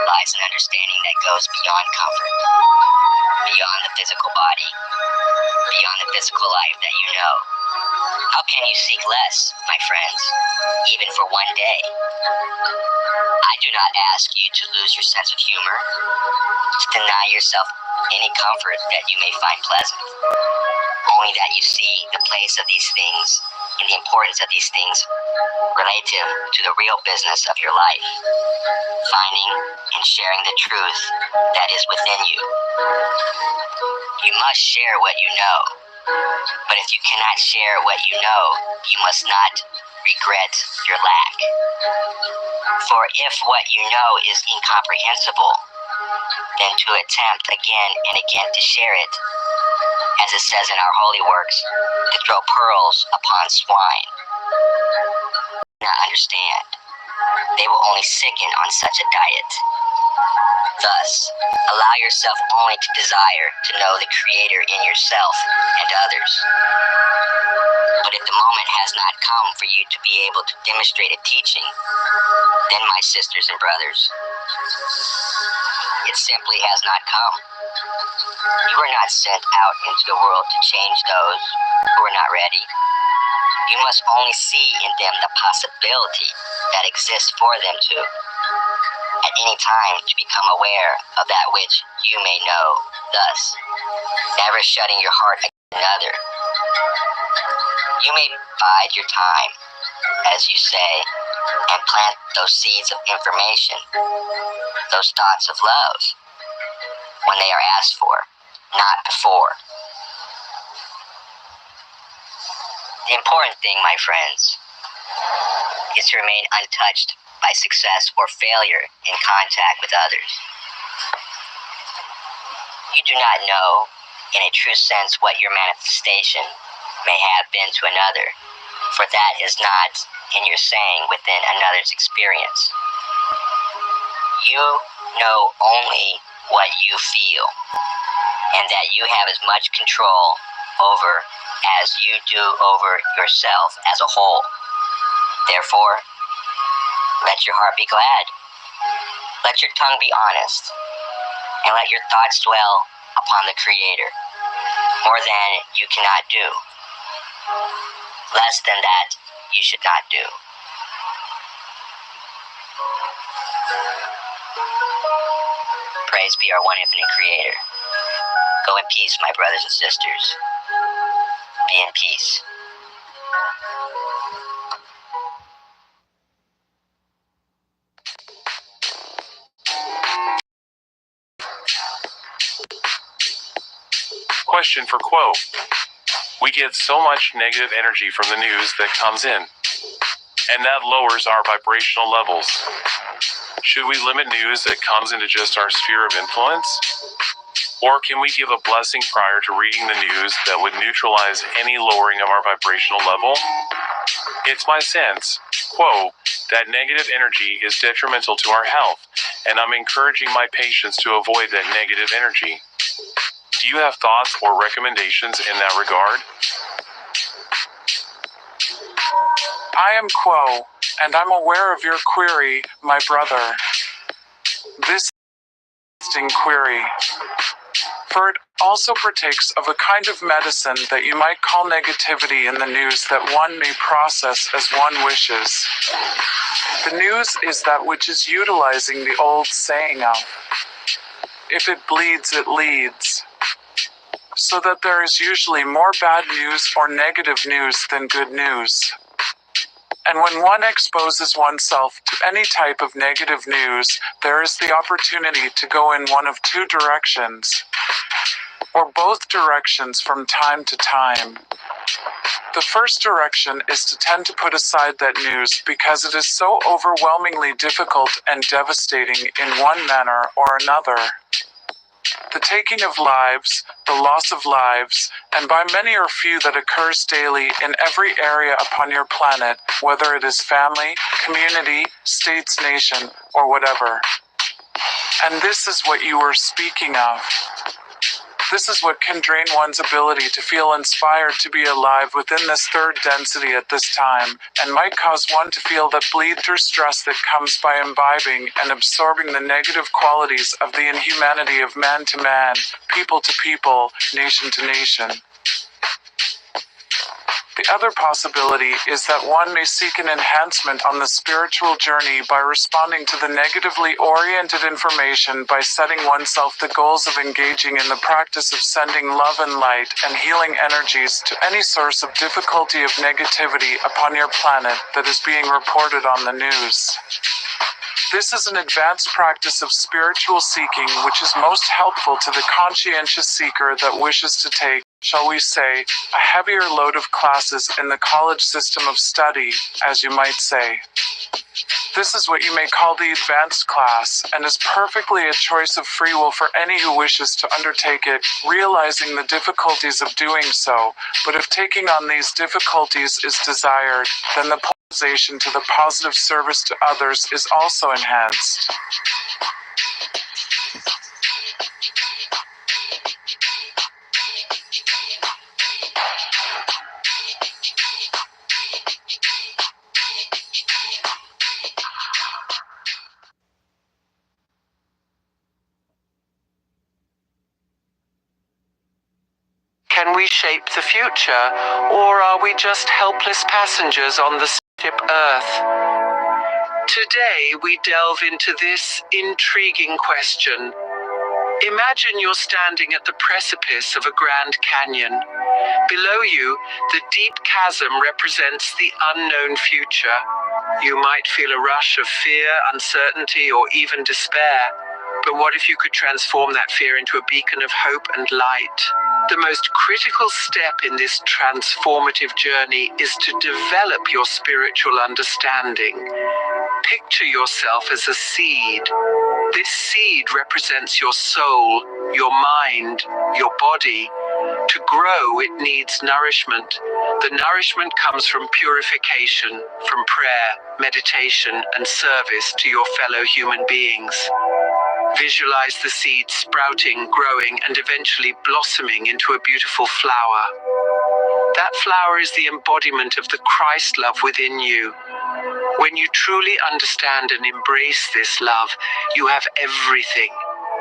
lies an understanding that goes beyond comfort, beyond the physical body, beyond the physical life that you know. How can you seek less, my friends, even for one day? I do not ask you to lose your sense of humor, to deny yourself any comfort that you may find pleasant, only that you see the place of these things in the importance of these things relative to the real business of your life, finding and sharing the truth that is within you. You must share what you know, but if you cannot share what you know, you must not regret your lack. For if what you know is incomprehensible, then to attempt again and again to share it, as it says in our holy works, to throw pearls upon swine. Do not understand. They will only sicken on such a diet. Thus, allow yourself only to desire to know the Creator in yourself and others. But if the moment has not come for you to be able to demonstrate a teaching, then, my sisters and brothers, it simply has not come. You are not sent out into the world to change those who are not ready. You must only see in them the possibility that exists for them to, at any time, to become aware of that which you may know, thus never shutting your heart against another. You may bide your time, as you say, and plant those seeds of information, those thoughts of love, when they are asked for, not before. The important thing, my friends, is to remain untouched by success or failure in contact with others. You do not know, in a true sense, what your manifestation may have been to another, for that is not in your saying within another's experience. You know only what you feel, and that you have as much control over as you do over yourself as a whole. Therefore, let your heart be glad, let your tongue be honest, and let your thoughts dwell upon the Creator. More than you cannot do, less than that you should not do. Praise be our one infinite Creator. Go in peace, my brothers and sisters. Be in peace. Question for Quo. We get so much negative energy from the news that comes in, and that lowers our vibrational levels. Should we limit news that comes into just our sphere of influence? Or can we give a blessing prior to reading the news that would neutralize any lowering of our vibrational level? It's my sense, Quo, that negative energy is detrimental to our health, and I'm encouraging my patients to avoid that negative energy. Do you have thoughts or recommendations in that regard? I am Quo, and I'm aware of your query, my brother. This is an interesting query, for it also partakes of a kind of medicine that you might call negativity in the news that one may process as one wishes. The news is that which is utilizing the old saying of, if it bleeds, it leads. So that there is usually more bad news or negative news than good news. And when one exposes oneself to any type of negative news, there is the opportunity to go in one of two directions, or both directions from time to time. The first direction is to tend to put aside that news because it is so overwhelmingly difficult and devastating in one manner or another. The taking of lives, the loss of lives, and by many or few that occurs daily in every area upon your planet, whether it is family, community, states, nation, or whatever. And this is what you were speaking of. This is what can drain one's ability to feel inspired to be alive within this third density at this time, and might cause one to feel that bleed through stress that comes by imbibing and absorbing the negative qualities of the inhumanity of man to man, people to people, nation to nation. The other possibility is that one may seek an enhancement on the spiritual journey by responding to the negatively oriented information by setting oneself the goals of engaging in the practice of sending love and light and healing energies to any source of difficulty of negativity upon your planet that is being reported on the news. This is an advanced practice of spiritual seeking which is most helpful to the conscientious seeker that wishes to take, shall we say, a heavier load of classes in the college system of study, as you might say. This is what you may call the advanced class, and is perfectly a choice of free will for any who wishes to undertake it, realizing the difficulties of doing so. But if taking on these difficulties is desired, then the polarization to the positive service to others is also enhanced. Can we shape the future, or are we just helpless passengers on the ship Earth? Today we delve into this intriguing question. Imagine you're standing at the precipice of a Grand Canyon. Below you, the deep chasm represents the unknown future. You might feel a rush of fear, uncertainty, or even despair. But what if you could transform that fear into a beacon of hope and light? The most critical step in this transformative journey is to develop your spiritual understanding. Picture yourself as a seed. This seed represents your soul, your mind, your body. To grow, it needs nourishment. The nourishment comes from purification, from prayer, meditation, and service to your fellow human beings. Visualize the seed sprouting, growing, and eventually blossoming into a beautiful flower. That flower is the embodiment of the Christ love within you. When you truly understand and embrace this love, you have everything.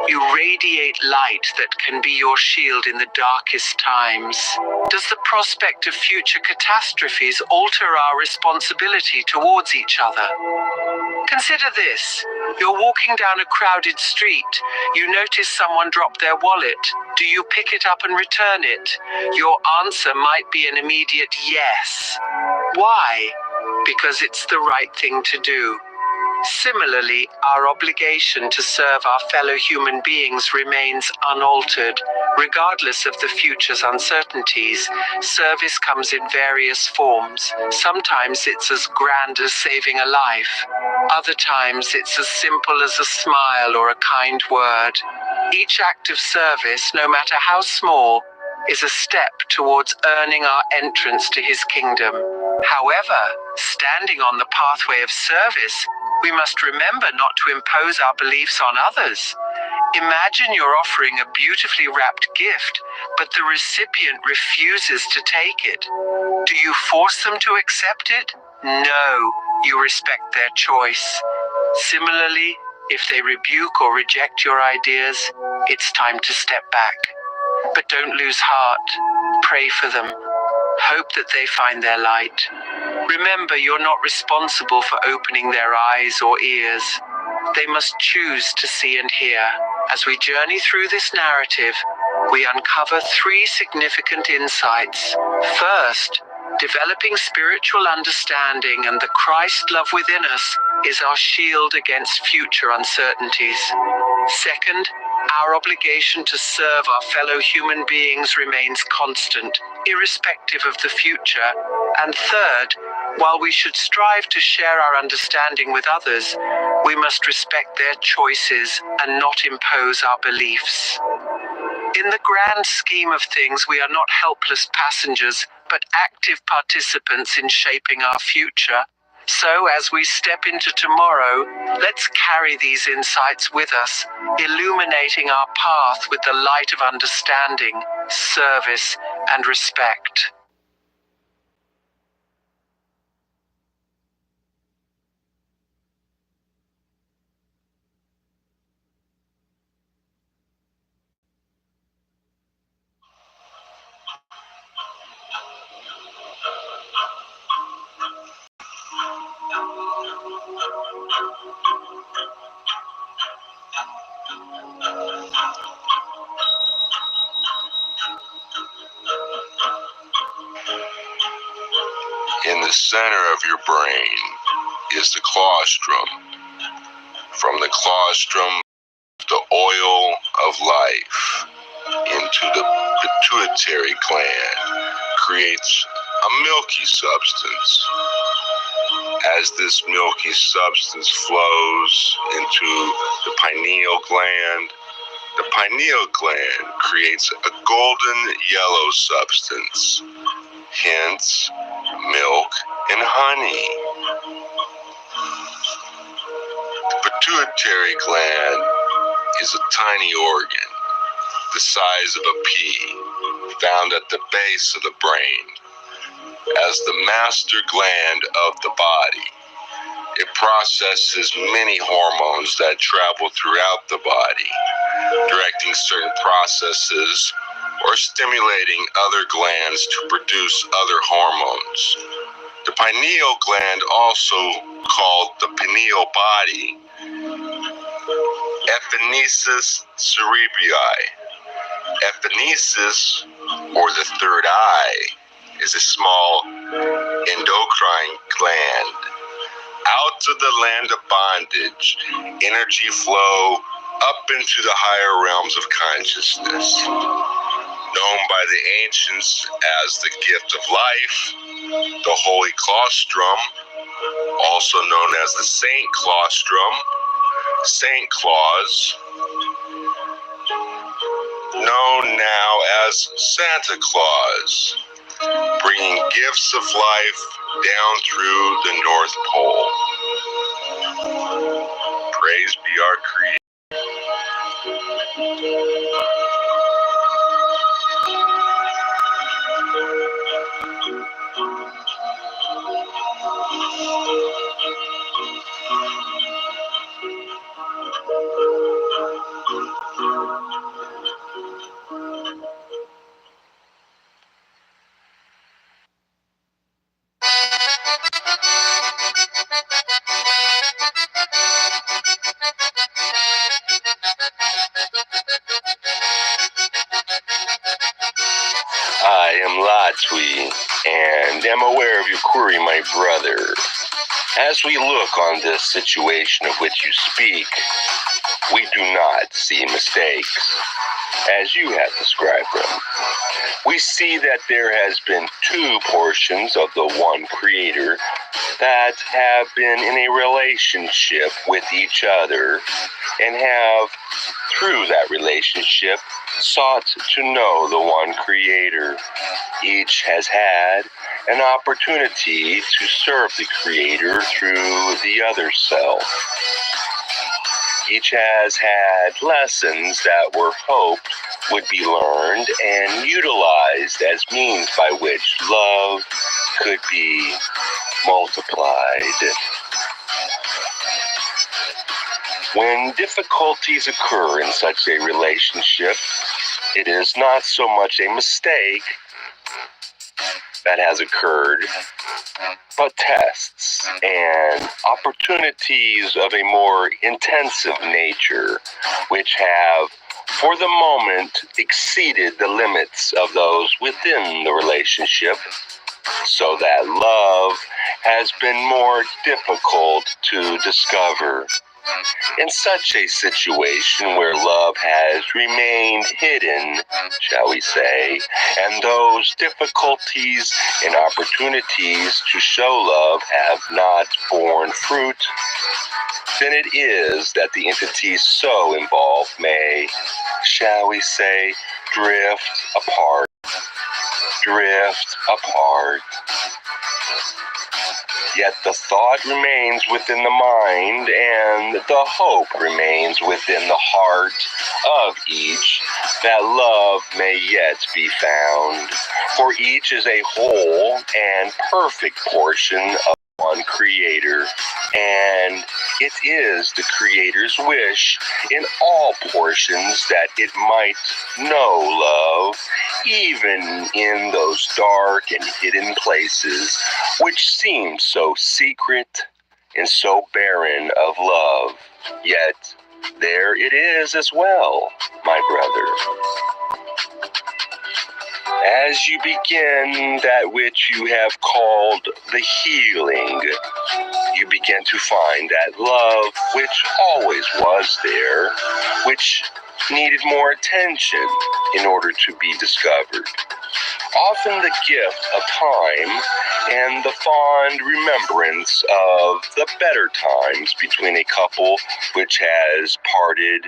You radiate light that can be your shield in the darkest times. Does the prospect of future catastrophes alter our responsibility towards each other? Consider this. You're walking down a crowded street. You notice someone drop their wallet. Do you pick it up and return it? Your answer might be an immediate yes. Why? Because it's the right thing to do. Similarly, our obligation to serve our fellow human beings remains unaltered. Regardless of the future's uncertainties, service comes in various forms. Sometimes it's as grand as saving a life. Other times it's as simple as a smile or a kind word. Each act of service, no matter how small, is a step towards earning our entrance to His kingdom. However, standing on the pathway of service, we must remember not to impose our beliefs on others. Imagine you're offering a beautifully wrapped gift, but the recipient refuses to take it. Do you force them to accept it? No, you respect their choice. Similarly, if they rebuke or reject your ideas, it's time to step back. But don't lose heart. Pray for them. Hope that they find their light. Remember, you're not responsible for opening their eyes or ears. They must choose to see and hear. As we journey through this narrative, we uncover 3 significant insights. First, developing spiritual understanding and the Christ love within us is our shield against future uncertainties. Second, our obligation to serve our fellow human beings remains constant, irrespective of the future. And third, while we should strive to share our understanding with others, we must respect their choices and not impose our beliefs. In the grand scheme of things, we are not helpless passengers, but active participants in shaping our future. So as we step into tomorrow, let's carry these insights with us, illuminating our path with the light of understanding, service, and respect. In the center of your brain is the colostrum. From the colostrum, the oil of life into the pituitary gland creates a milky substance. As this milky substance flows into the pineal gland creates a golden yellow substance, hence milk and honey. The pituitary gland is a tiny organ, the size of a pea, found at the base of the brain. As the master gland of the body, it processes many hormones that travel throughout the body, directing certain processes or stimulating other glands to produce other hormones. The pineal gland, also called the pineal body, epiphysis cerebri. Epiphysis, or the third eye, is a small endocrine gland. Out of the land of bondage, energy flow up into the higher realms of consciousness, known by the ancients as the gift of life, the holy colostrum, also known as the Saint Colostrum, Saint Claus, known now as Santa Claus, bringing gifts of life down through the North Pole. Praise be our Creator. I am Latwi, and am aware of your query, my brother. As we look on this situation of which you speak, we do not see mistakes, as you have described them. We see that there has been two portions of the one Creator that have been in a relationship with each other and have, through that relationship, sought to know the one Creator. Each has had an opportunity to serve the Creator through the other self. Each has had lessons that were hoped would be learned and utilized as means by which love could be multiplied. When difficulties occur in such a relationship, it is not so much a mistake that has occurred, but tests and opportunities of a more intensive nature, which have, for the moment, exceeded the limits of those within the relationship, so that love has been more difficult to discover. In such a situation where love has remained hidden, shall we say, and those difficulties and opportunities to show love have not borne fruit, then it is that the entities so involved may, shall we say, drift apart. Yet the thought remains within the mind, and the hope remains within the heart of each, that love may yet be found. For each is a whole and perfect portion of one Creator, and it is the Creator's wish in all portions that it might know love, even in those dark and hidden places which seem so secret and so barren of love. Yet there it is as well, my brother. As you begin that which you have called the healing, you begin to find that love which always was there, which needed more attention in order to be discovered. Often the gift of time and the fond remembrance of the better times between a couple which has parted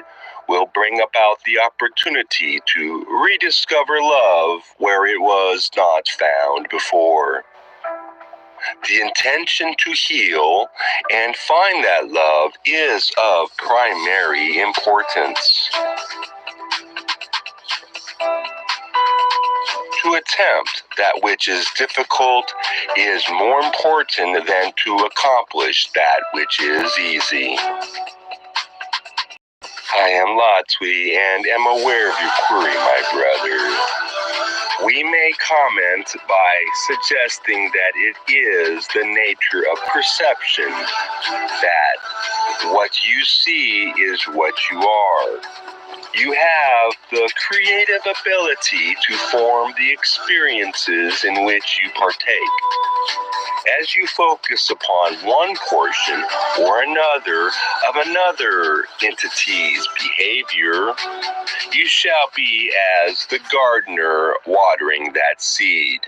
will bring about the opportunity to rediscover love where it was not found before. The intention to heal and find that love is of primary importance. To attempt that which is difficult is more important than to accomplish that which is easy. I am Latwi and am aware of your query, my brother. We may comment by suggesting that it is the nature of perception, that what you see is what you are. You have the creative ability to form the experiences in which you partake. As you focus upon one portion or another of another entity's behavior, you shall be as the gardener watering that seed.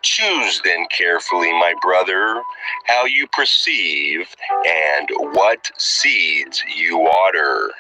Choose then carefully, my brother, how you perceive and what seeds you water.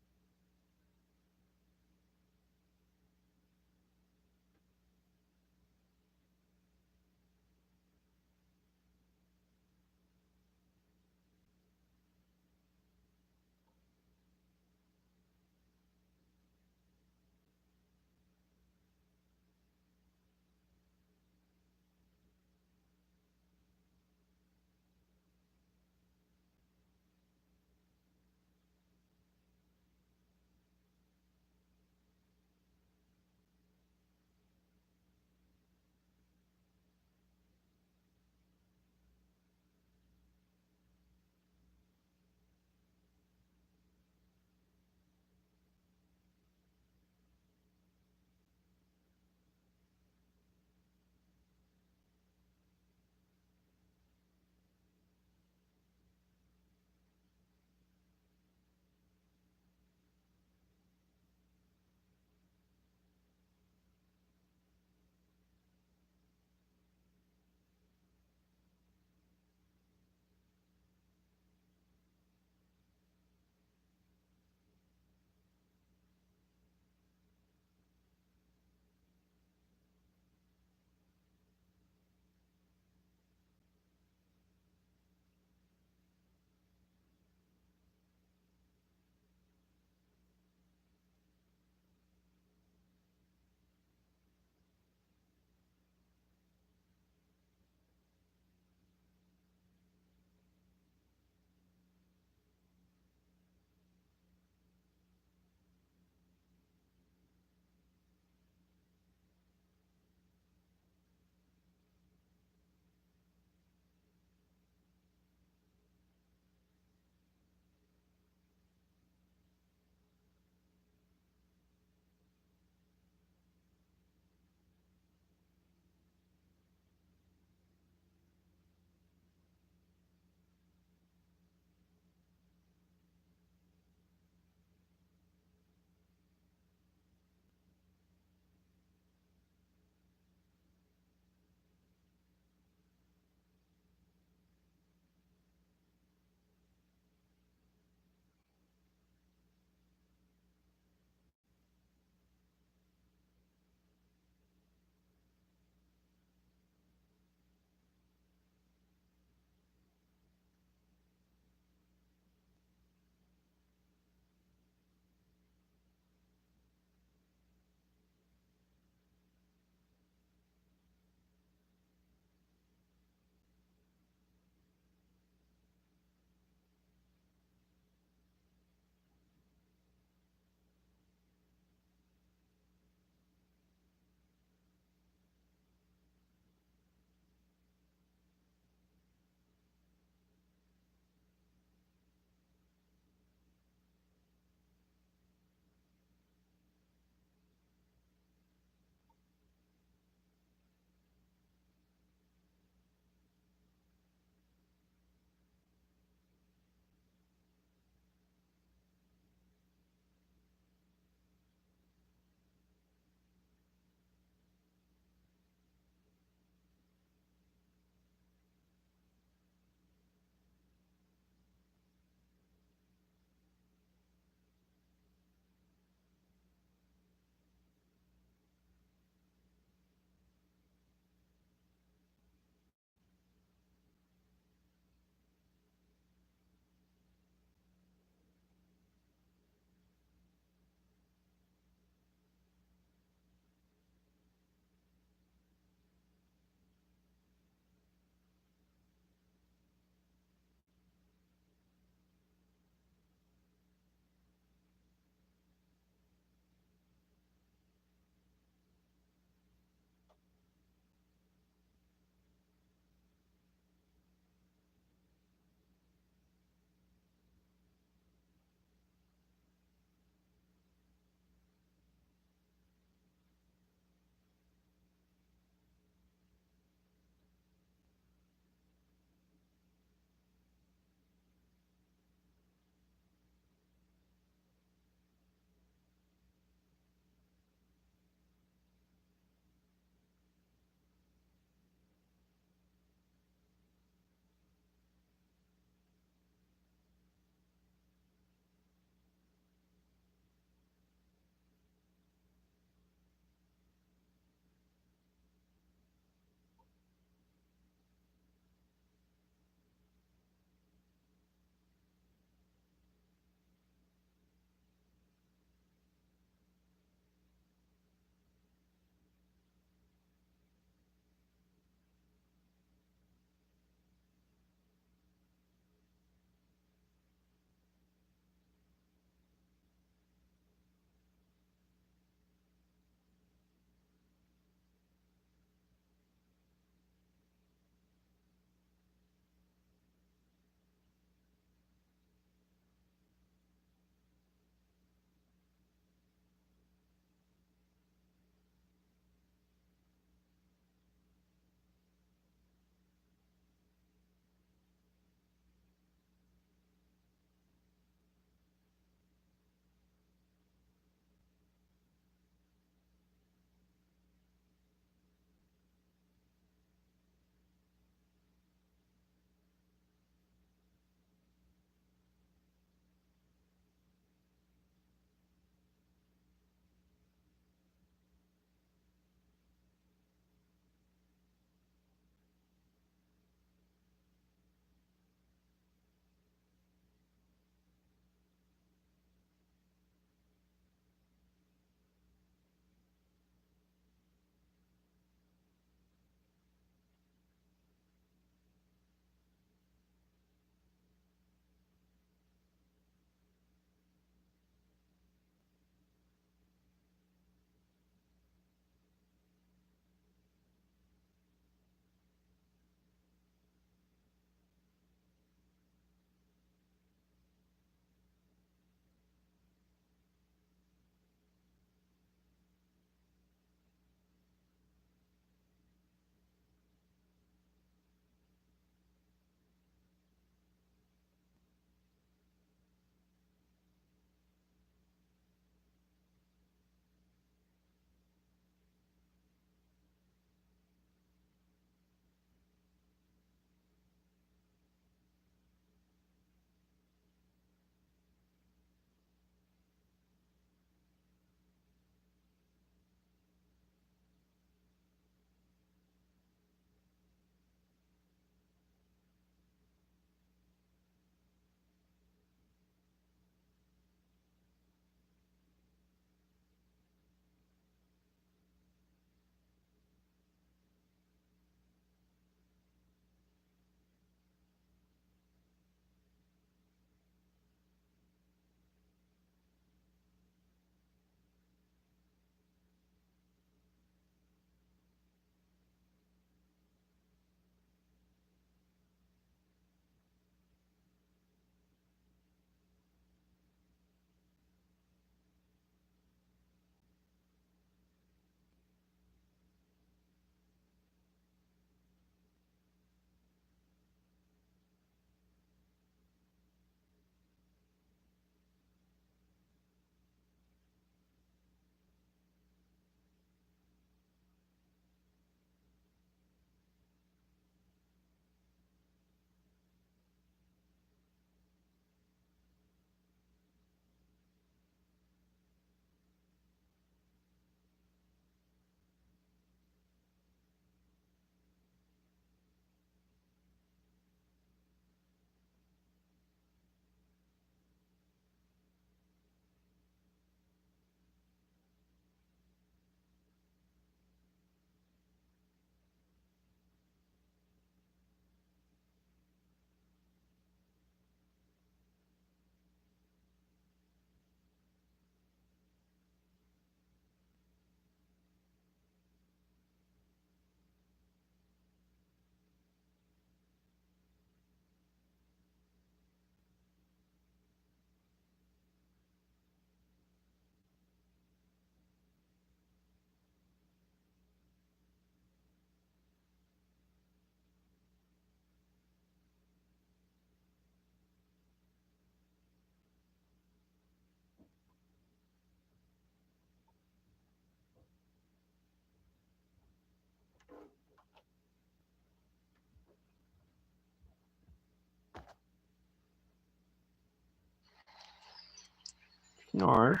Or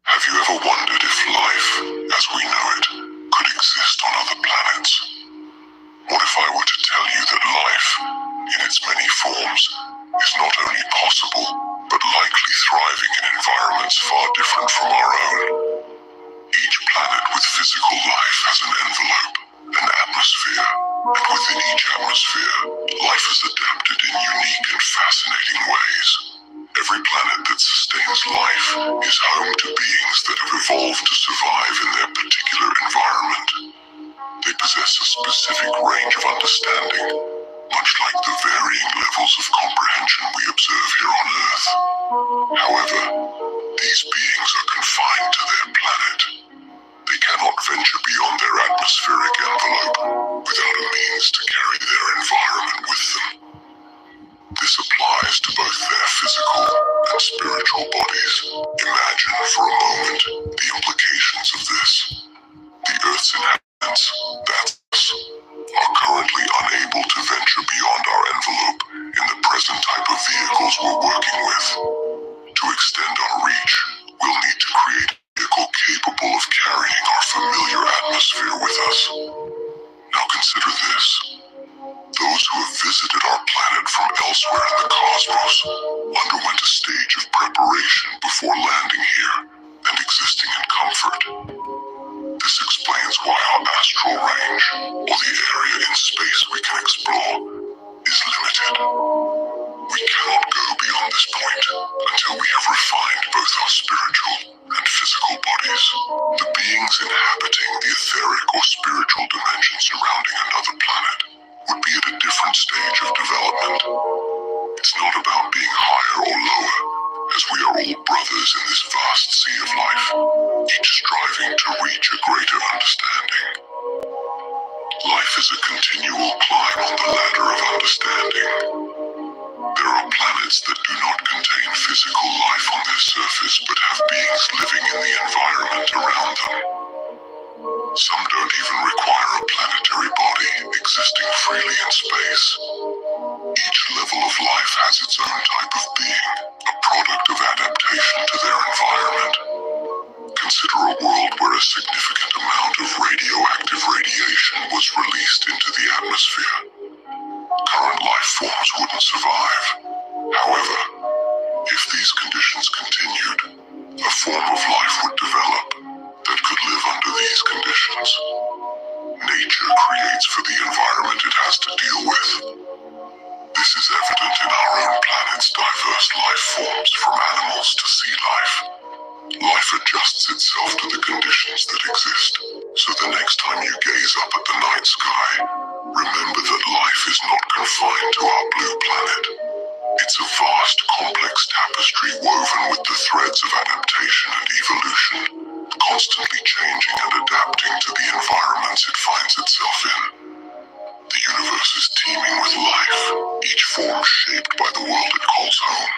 have you ever wondered if life, as we know it, could exist on other planets? What if I were to tell you that life, in its many forms, is not only possible, but likely thriving in environments far different from our own? Each planet with physical life has an envelope, an atmosphere, and within each atmosphere, life is adapted in unique and fascinating ways. Every planet that sustains life is home to beings that have evolved to survive in their particular environment. They possess a specific range of understanding, much like the varying levels of comprehension we observe here on Earth. However, these beings are confined to their planet. They cannot venture beyond their atmospheric envelope without a means to carry their environment with them. This applies to both their physical and spiritual bodies. Imagine for a moment the implications of this. The Earth's inhabitants, that's us, are currently unable to venture beyond our envelope in the present type of vehicles we're working with. To extend our reach, we'll need to create a vehicle capable of carrying our familiar atmosphere with us. Now consider this. Those who have visited our planet from elsewhere in the cosmos underwent a stage of preparation before landing here and existing in comfort. This explains why our astral range, or the area in space we can explore, is limited. We cannot go beyond this point until we have refined both our spiritual and physical bodies. The beings inhabiting the etheric or spiritual dimension surrounding another planet would be at a different stage of development. It's not about being higher or lower, as we are all brothers in this vast sea of life, each striving to reach a greater understanding. Life is a continual climb on the ladder of understanding. There are planets that do not contain physical life on their surface but have beings living in the environment around them. Some don't even require a planetary body existing freely in space. Each level of life has its own type of being, a product of adaptation to their environment. Consider a world where a significant amount of radioactive radiation was released into the atmosphere. Current life forms wouldn't survive. However, if these conditions continued, a form of life would develop that could live under these conditions. Nature creates for the environment it has to deal with. This is evident in our own planet's diverse life forms, from animals to sea life. Life adjusts itself to the conditions that exist, so the next time you gaze up at the night sky, remember that life is not confined to our blue planet. It's a vast, complex tapestry woven with the threads of adaptation and evolution, constantly changing and adapting to the environments it finds itself in. The universe is teeming with life, each form shaped by the world it calls home.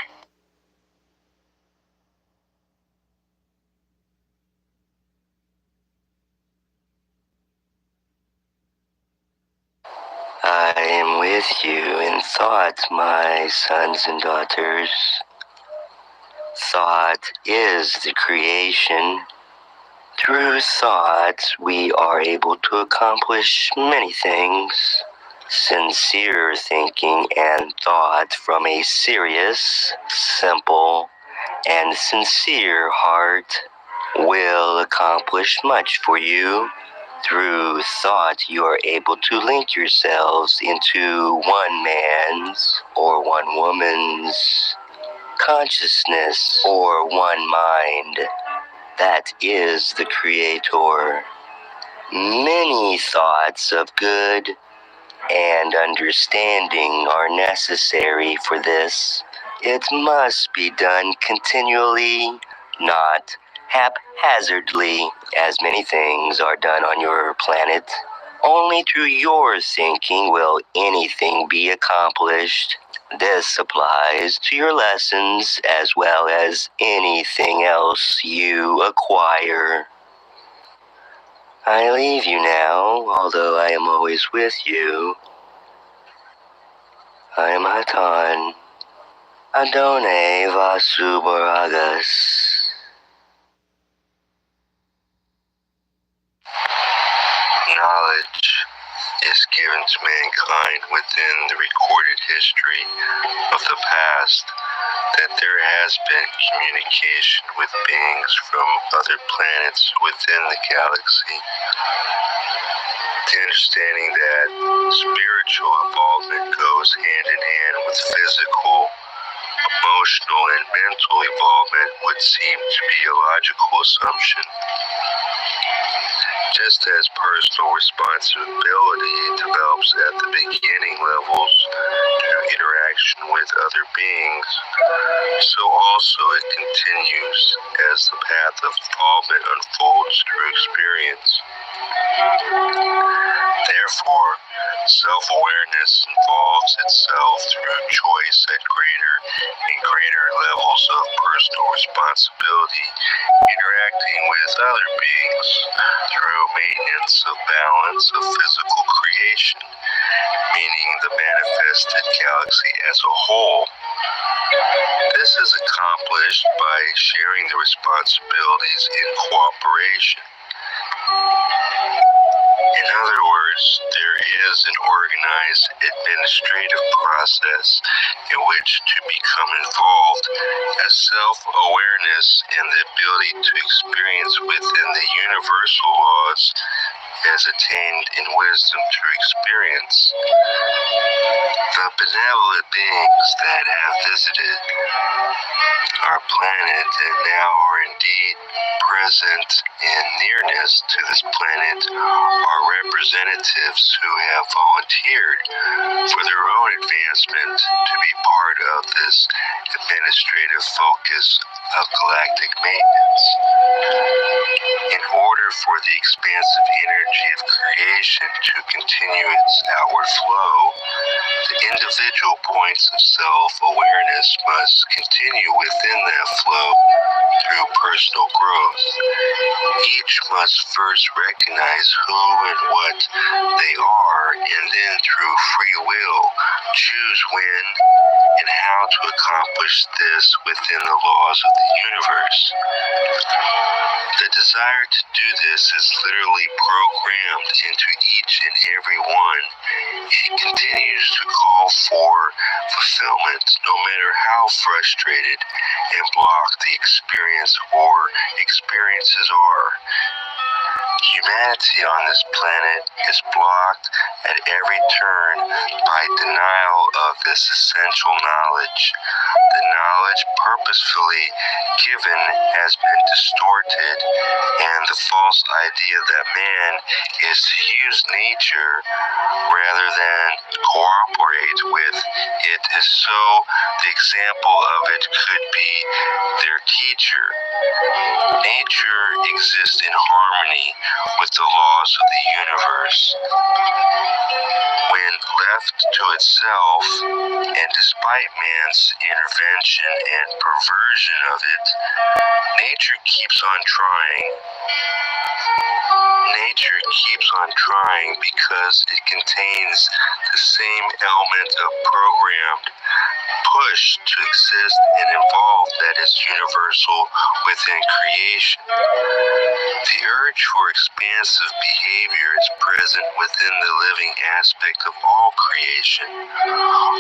I am with you in thought, my sons and daughters. Thought is the creation. Through thought, we are able to accomplish many things. Sincere thinking and thought from a serious, simple, and sincere heart will accomplish much for you. Through thought, you are able to link yourselves into one man's or one woman's consciousness or one mind. That is the Creator. Many thoughts of good and understanding are necessary for this. It must be done continually, not haphazardly, as many things are done on your planet. Only through your thinking will anything be accomplished. This applies to your lessons as well as anything else you acquire. I leave you now, although I am always with you. I am Hatan. Adone Vasubaragas. Knowledge is given to mankind within the recorded history of the past that there has been communication with beings from other planets within the galaxy. The understanding that spiritual involvement goes hand in hand with physical, emotional, and mental involvement would seem to be a logical assumption. Just as personal responsibility develops at the beginning levels through interaction with other beings, so also it continues as the path of involvement unfolds through experience. Therefore, self-awareness involves itself through choice at greater and greater levels of personal responsibility, interacting with other beings through maintenance of balance of physical creation, meaning the manifested galaxy as a whole. This is accomplished by sharing the responsibilities in cooperation. In other words, there is an organized administrative process in which to become involved, as self-awareness and the ability to experience within the universal laws as attained in wisdom through experience. The benevolent beings that have visited our planet and now are indeed present in nearness to this planet are representatives who have volunteered for their own advancement to be part of this administrative focus of galactic maintenance. In order for the expansive energy of creation to continue its outward flow, the individual points of self-awareness must continue within that flow through personal growth. Each must first recognize who and what they are, and then through free will choose when and how to accomplish this within the laws of the universe. The desire to do this is literally programmed into each and every one. It continues to call for fulfillment, no matter how frustrated and blocked the experience or experiences are. Humanity on this planet is blocked at every turn by denial of this essential knowledge. The knowledge purposefully given has been distorted, and the false idea that man is to use nature rather than cooperate with it is so the example of it could be their teacher. Nature exists in harmony with the laws of the universe. When left to itself, and despite man's intervention and perversion of it, nature keeps on trying. Nature keeps on trying because it contains the same element of programmed push to exist and evolve that is universal within creation. The urge for expansive behavior is present within the living aspect of all creation.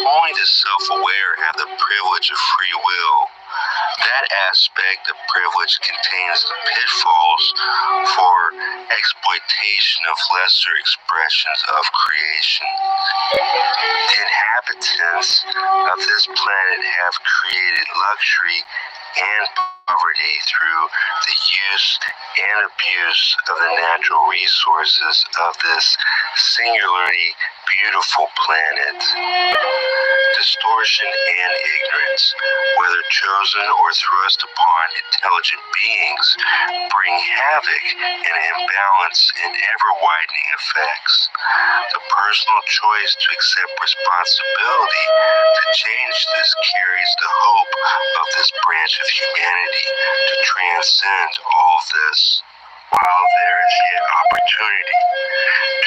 Only the self-aware have the privilege of free will. That aspect of privilege contains the pitfalls for exploitation of lesser expressions of creation. The inhabitants of this planet have created luxury and poverty through the use and abuse of the natural resources of this singularly beautiful planet. Distortion and ignorance, whether chosen or thrust upon intelligent beings, bring havoc and imbalance in ever-widening effects. The personal choice to accept responsibility to change this carries the hope of this branch of humanity to transcend all of this. while there is yet opportunity.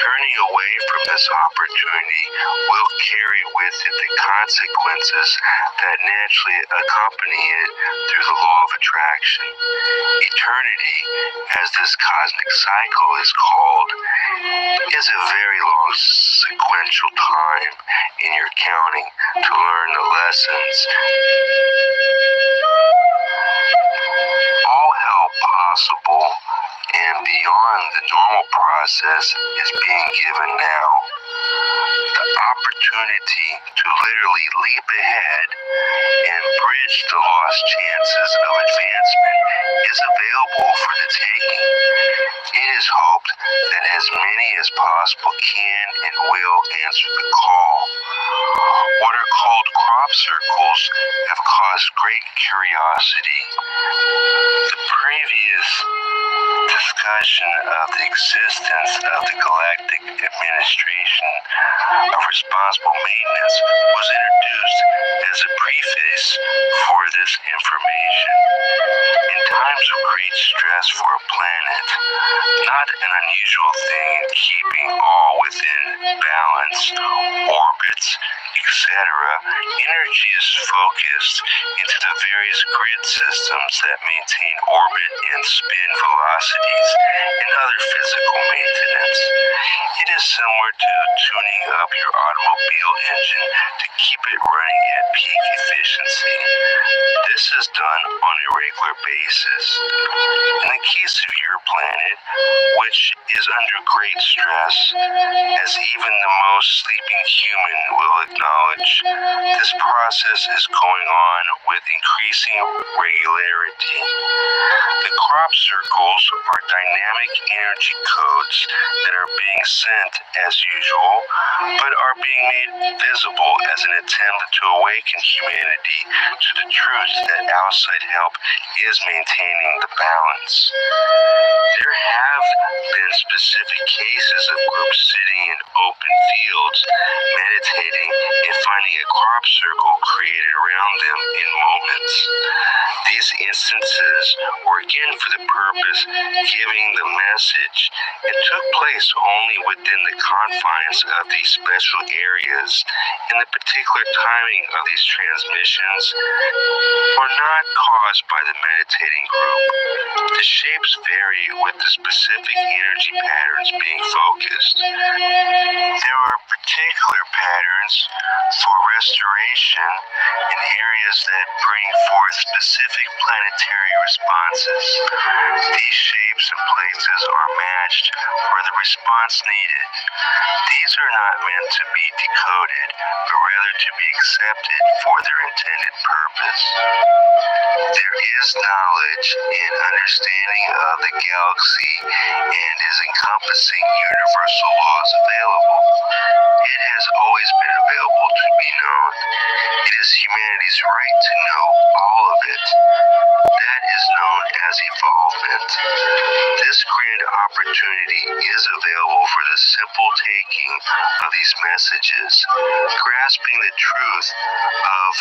Turning away from this opportunity will carry with it the consequences that naturally accompany it through the law of attraction. Eternity, as this cosmic cycle is called, is a very long sequential time in your counting to learn the lessons. All help possible and beyond the normal process is being given now. The opportunity to literally leap ahead and bridge the lost chances of advancement is available for the taking. It is hoped that as many as possible can and will answer the call. What are called crop circles have caused great curiosity. The previous discussion of the existence of the Galactic Administration of Responsible Maintenance was introduced as a preface for this information. In times of great stress for a planet, not an unusual thing in keeping all within balance, orbits, etc., energy is focused into the various grid systems that maintain orbit and spin velocities and other physical maintenance. It is similar to tuning up your automobile engine to keep it running at peak efficiency. This is done on a regular basis. In the case of your planet, which is under great stress, as even the most sleeping human will acknowledge, this process is going on with increasing regularity. The crop circles are dynamic energy codes that are being sent as usual, but are being made visible as an attempt to awaken humanity to the truth that outside help is maintaining the balance. There have been specific cases of groups sitting in open fields, meditating and finding a crop circle created around them in moments. These instances were again for the purpose giving the message and took place only within the confines of these special areas, and the particular timing of these transmissions were not caused by the meditating group. The shapes vary with the specific energy patterns being focused. There are particular patterns for restoration in areas that bring forth specific planetary responses. These shapes and places are matched for the response needed. These are not meant to be decoded, but rather to be accepted for their intended purpose. There is knowledge and understanding of the galaxy and its encompassing universal laws available. It has always been available to be known. It is humanity's right to know all of it. That is known as evolvement. This grand opportunity is available for the simple taking of these messages, grasping the truth of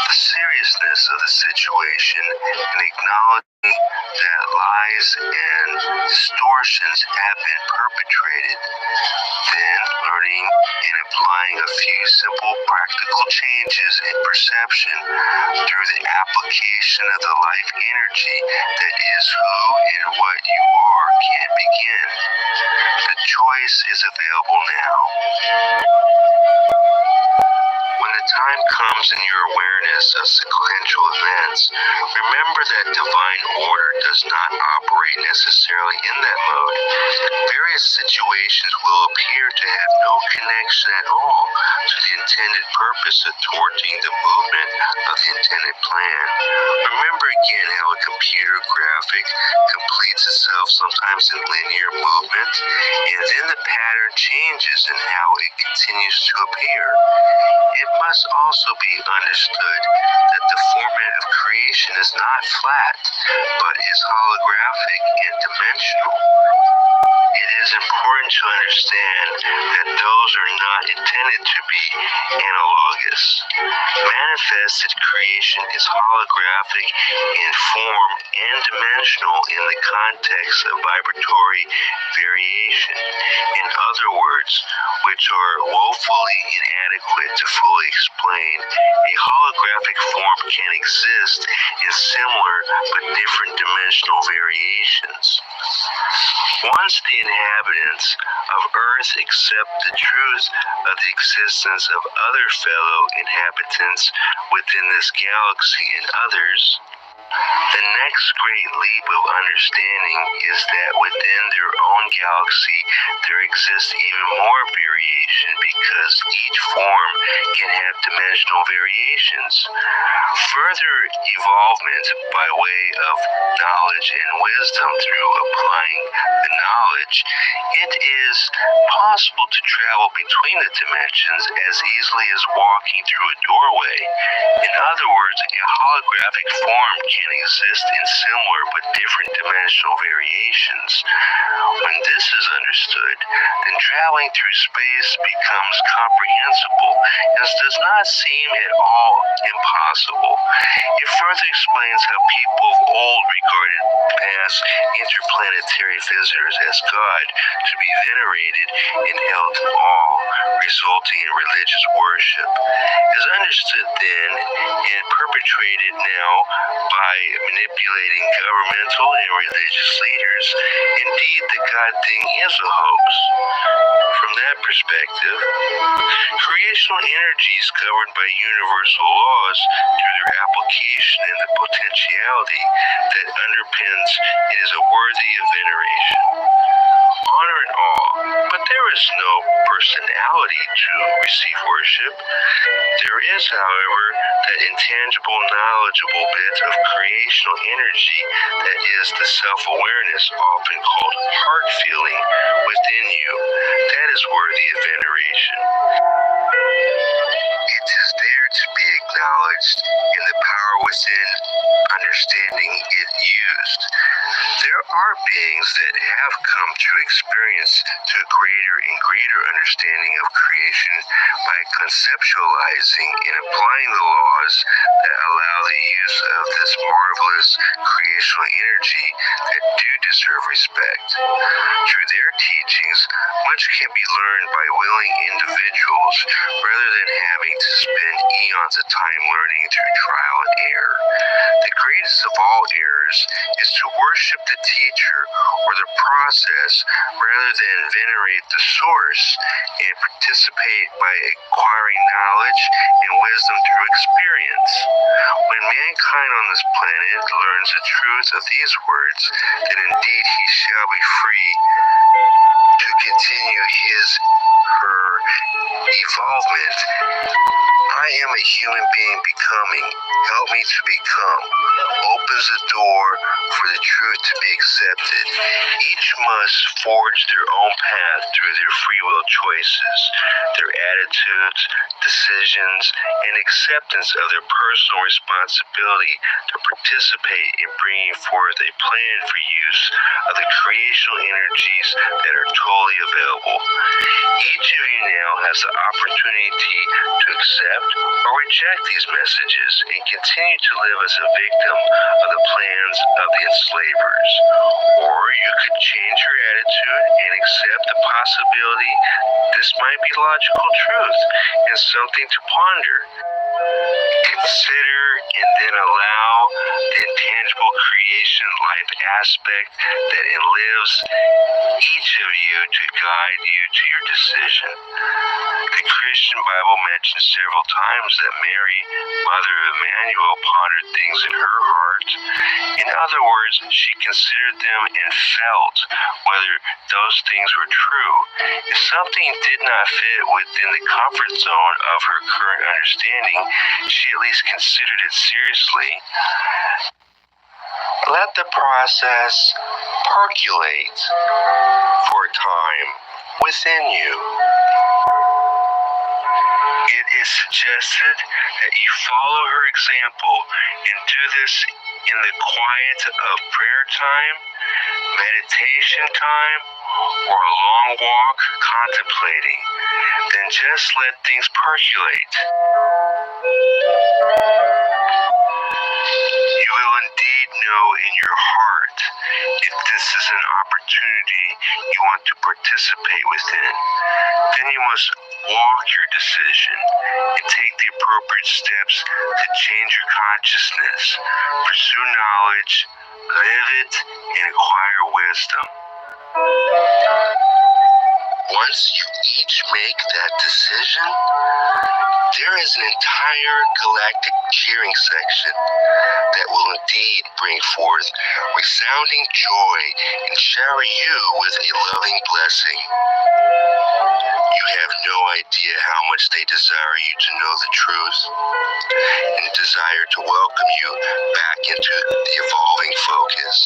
the seriousness of the situation and acknowledging that lies and distortions have been perpetrated. Then learning and applying a few simple practical changes in perception through the application of the life energy that is who and what you are can begin. The choice is available now. When the time comes in your awareness of sequential events, remember that divine order does not operate necessarily in that mode. Various situations will appear to have no connection at all to the intended purpose of thwarting the movement of the intended plan. Remember again how a computer graphic completes itself sometimes in linear movement, and then the pattern changes in how it continues to appear. It must also be understood understood that the format of creation is not flat, but is holographic and dimensional. It is important to understand that those are not intended to be analogous. Manifested creation is holographic in form and dimensional in the context of vibratory variation. In other words, which are woefully inadequate to fully explain, a holographic form can exist in similar but different dimensional variations. Once the inhabitants of Earth accept the truth of the existence of other fellow inhabitants within this galaxy and others, the next great leap of understanding is that within their own galaxy there exists even more variation because each form can have dimensional variations. Further evolvement by way of knowledge and wisdom through applying the knowledge, it is possible to travel between the dimensions as easily as walking through a doorway. In other words, a holographic form can exist in similar but different dimensional variations. When this is understood, then traveling through space becomes comprehensible and does not seem at all impossible. It further explains how people of old regarded past interplanetary visitors as God to be venerated and held in awe, resulting in religious worship. As understood then and perpetrated now by manipulating governmental and religious leaders, indeed the God thing is a hoax. From that perspective, creational energy is governed by universal laws through their application and the potentiality that underpins it is worthy of veneration, honor, and awe. But there is no personality to receive worship. There is, however, that intangible, knowledgeable bit of creational energy that is the self-awareness, often called heart feeling, within you. That is worthy of veneration. It is there to be acknowledged in the power within understanding it used. There are beings that have come to experience to a greater and greater understanding of creation by conceptualizing and applying the laws that allow the use of this marvelous creational energy that do deserve respect. Through their teachings, much can be learned by willing individuals rather than having to spend eons of time learning through trial and error. The greatest of all errors is to worship the teacher or the process rather than venerate the source and participate by acquiring knowledge and wisdom through experience. When mankind on this planet learns the truth of these words, then indeed he shall be free to continue her evolvement. I am a human being becoming. Help me to become. Opens the door for the truth to be accepted. Each must forge their own path through their free will choices, their attitudes, decisions, and acceptance of their personal responsibility to participate in bringing forth a plan for use of the creational energies that are totally available. Each of you now has the opportunity to accept or reject these messages and continue to live as a victim of the plans of the enslavers. Or you could change your attitude and accept the possibility this might be logical truth and something to ponder. Consider and then allow the intangible creation life aspect that enlives each of you to guide you to your decision. The Christian Bible mentions several times that Mary, mother of Emmanuel, pondered things in her heart. In other words, she considered them and felt whether those things were true. If something did not fit within the comfort zone of her current understanding, she at least considered it seriously. Let the process percolate for a time within you. It is suggested that you follow her example and do this in the quiet of prayer time, meditation time, or a long walk contemplating. Then just let things percolate. You will indeed know in your heart if this is an opportunity you want to participate within. Then you must walk your decision and take the appropriate steps to change your consciousness, pursue knowledge, live it, and acquire wisdom. Once you each make that decision, there is an entire galactic cheering section that will indeed bring forth resounding joy and shower you with a loving blessing. You have no idea how much they desire you to know the truth and desire to welcome you back into the evolving focus.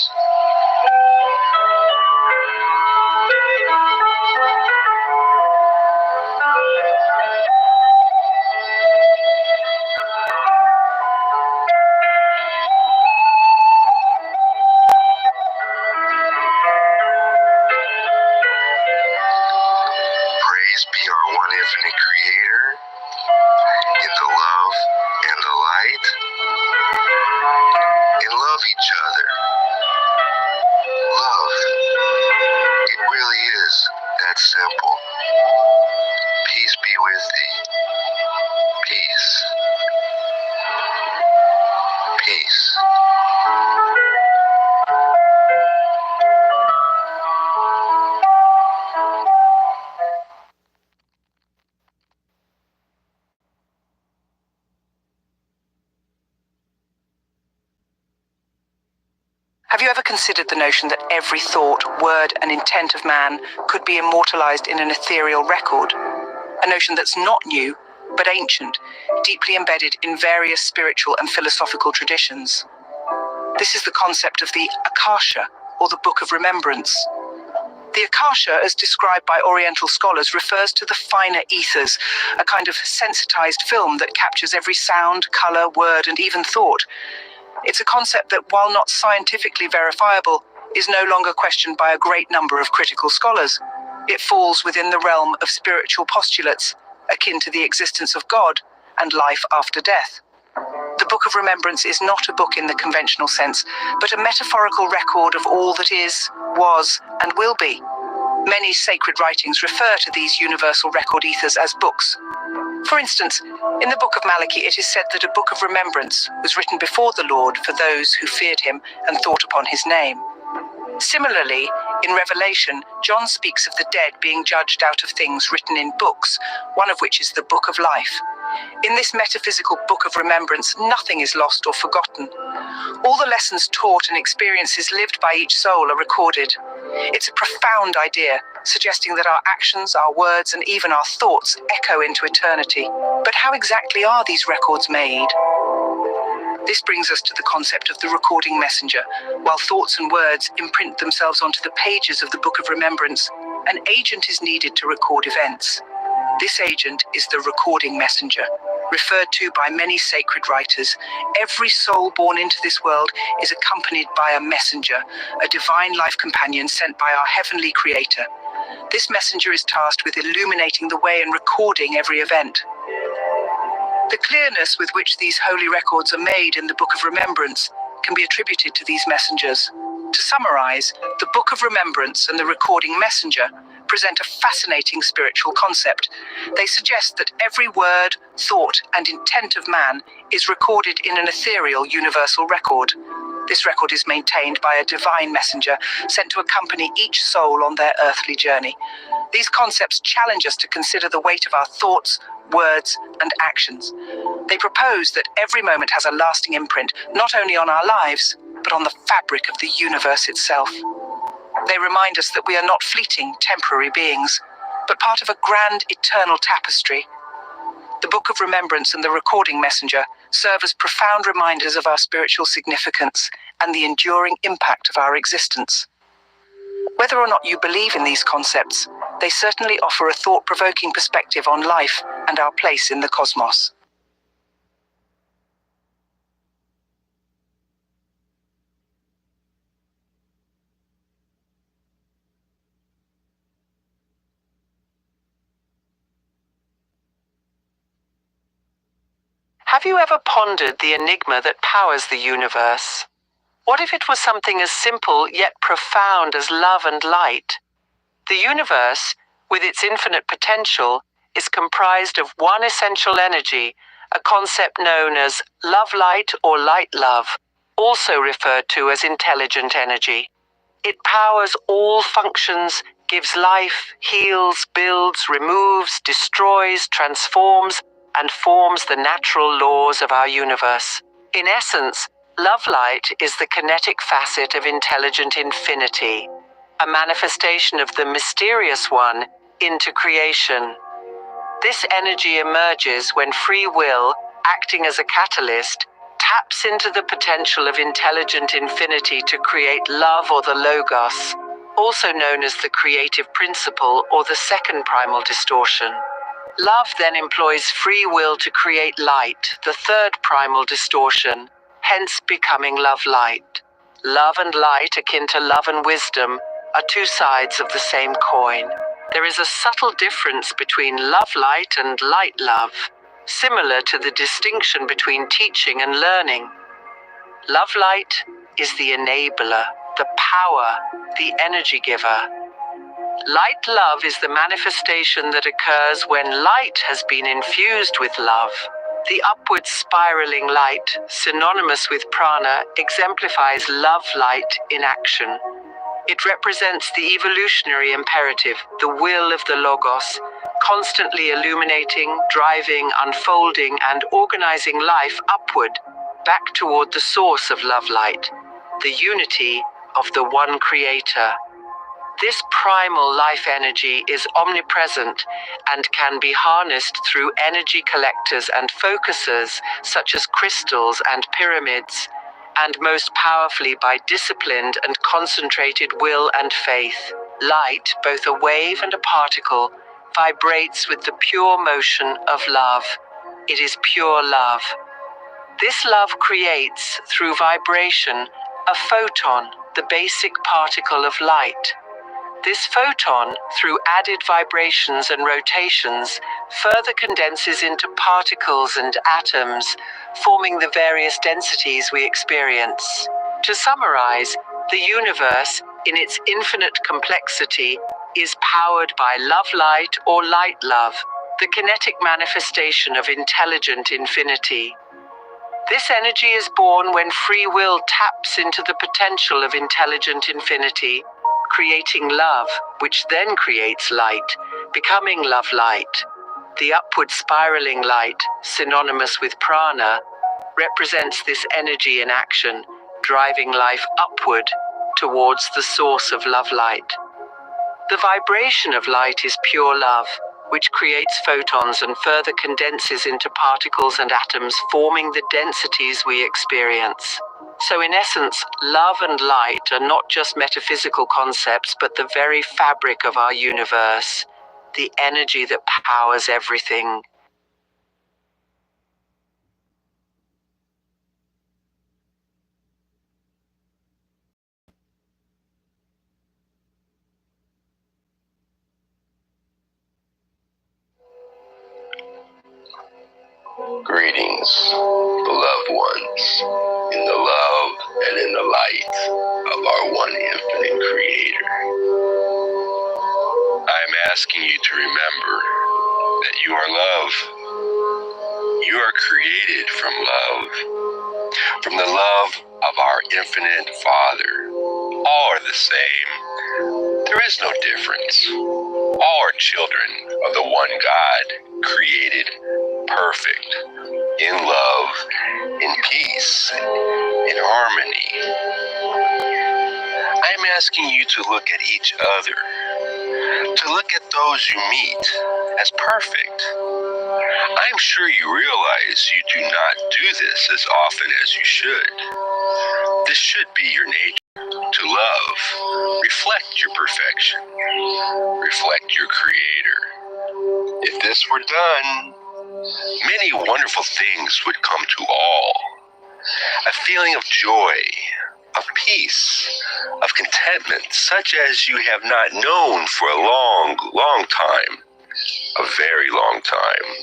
Praise be our one infinite Creator, in the love and the light, and love each other. Love, it really is that simple. Peace be with thee. Peace. Peace. Have you ever considered the notion that every thought, word, and intent of man could be immortalized in an ethereal record? A notion that's not new, but ancient, deeply embedded in various spiritual and philosophical traditions. This is the concept of the Akasha, or the Book of Remembrance. The Akasha, as described by Oriental scholars, refers to the finer ethers, a kind of sensitized film that captures every sound, color, word, and even thought. It's a concept that, while not scientifically verifiable, is no longer questioned by a great number of critical scholars. It falls within the realm of spiritual postulates, akin to the existence of God and life after death. The Book of Remembrance is not a book in the conventional sense, but a metaphorical record of all that is, was, and will be. Many sacred writings refer to these universal record ethers as books. For instance, in the Book of Malachi, it is said that a book of remembrance was written before the Lord for those who feared him and thought upon his name. Similarly, in Revelation, John speaks of the dead being judged out of things written in books, one of which is the Book of Life. In this metaphysical book of remembrance, nothing is lost or forgotten. All the lessons taught and experiences lived by each soul are recorded. It's a profound idea, suggesting that our actions, our words, and even our thoughts echo into eternity. But how exactly are these records made? This brings us to the concept of the recording messenger. While thoughts and words imprint themselves onto the pages of the Book of Remembrance, an agent is needed to record events. This agent is the recording messenger, referred to by many sacred writers. Every soul born into this world is accompanied by a messenger, a divine life companion sent by our heavenly Creator. This messenger is tasked with illuminating the way and recording every event. The clearness with which these holy records are made in the Book of Remembrance can be attributed to these messengers. To summarize, the Book of Remembrance and the recording messenger present a fascinating spiritual concept. They suggest that every word, thought, and intent of man is recorded in an ethereal universal record. This record is maintained by a divine messenger sent to accompany each soul on their earthly journey. These concepts challenge us to consider the weight of our thoughts, words, and actions. They propose that every moment has a lasting imprint, not only on our lives, but on the fabric of the universe itself. They remind us that we are not fleeting, temporary beings, but part of a grand, eternal tapestry. The Book of Remembrance and the recording messenger serve as profound reminders of our spiritual significance and the enduring impact of our existence. Whether or not you believe in these concepts, they certainly offer a thought-provoking perspective on life and our place in the cosmos. Have you ever pondered the enigma that powers the universe? What if it was something as simple yet profound as love and light? The universe, with its infinite potential, is comprised of one essential energy, a concept known as love-light or light-love, also referred to as intelligent energy. It powers all functions, gives life, heals, builds, removes, destroys, transforms, and forms the natural laws of our universe. In essence, love-light is the kinetic facet of intelligent infinity, a manifestation of the mysterious one into creation. This energy emerges when free will, acting as a catalyst, taps into the potential of intelligent infinity to create love or the logos, also known as the creative principle or the second primal distortion. Love then employs free will to create light, the third primal distortion, hence becoming love-light. Love and light, akin to love and wisdom, are two sides of the same coin. There is a subtle difference between love-light and light-love, similar to the distinction between teaching and learning. Love-light is the enabler, the power, the energy giver. Light-love is the manifestation that occurs when light has been infused with love. The upward spiraling light, synonymous with prana, exemplifies love-light in action. It represents the evolutionary imperative, the will of the logos, constantly illuminating, driving, unfolding, and organizing life upward, back toward the source of love-light, the unity of the one creator. This primal life energy is omnipresent and can be harnessed through energy collectors and focusers such as crystals and pyramids, and most powerfully by disciplined and concentrated will and faith. Light, both a wave and a particle, vibrates with the pure motion of love. It is pure love. This love creates, through vibration, a photon, the basic particle of light. This photon, through added vibrations and rotations, further condenses into particles and atoms, forming the various densities we experience. To summarize, the universe, in its infinite complexity, is powered by love-light or light-love, the kinetic manifestation of intelligent infinity. This energy is born when free will taps into the potential of intelligent infinity, creating love, which then creates light, becoming love-light. The upward spiraling light, synonymous with prana, represents this energy in action, driving life upward towards the source of love-light. The vibration of light is pure love, which creates photons and further condenses into particles and atoms, forming the densities we experience. So in essence, love and light are not just metaphysical concepts, but the very fabric of our universe, the energy that powers everything. Greetings, beloved ones, in the love and in the light of our one infinite Creator. I am asking you to remember that you are love. You are created from the love of our infinite Father. All are the same. There is no difference. All are children of the one God, created perfect, in love, in peace, in harmony. I am asking you to look at each other, to look at those you meet as perfect. I am sure you realize you do not do this as often as you should. This should be your nature, to love, reflect your perfection, reflect your Creator. If this were done, many wonderful things would come to all. A feeling of joy, of peace, of contentment, such as you have not known for a long, long time, a very long time.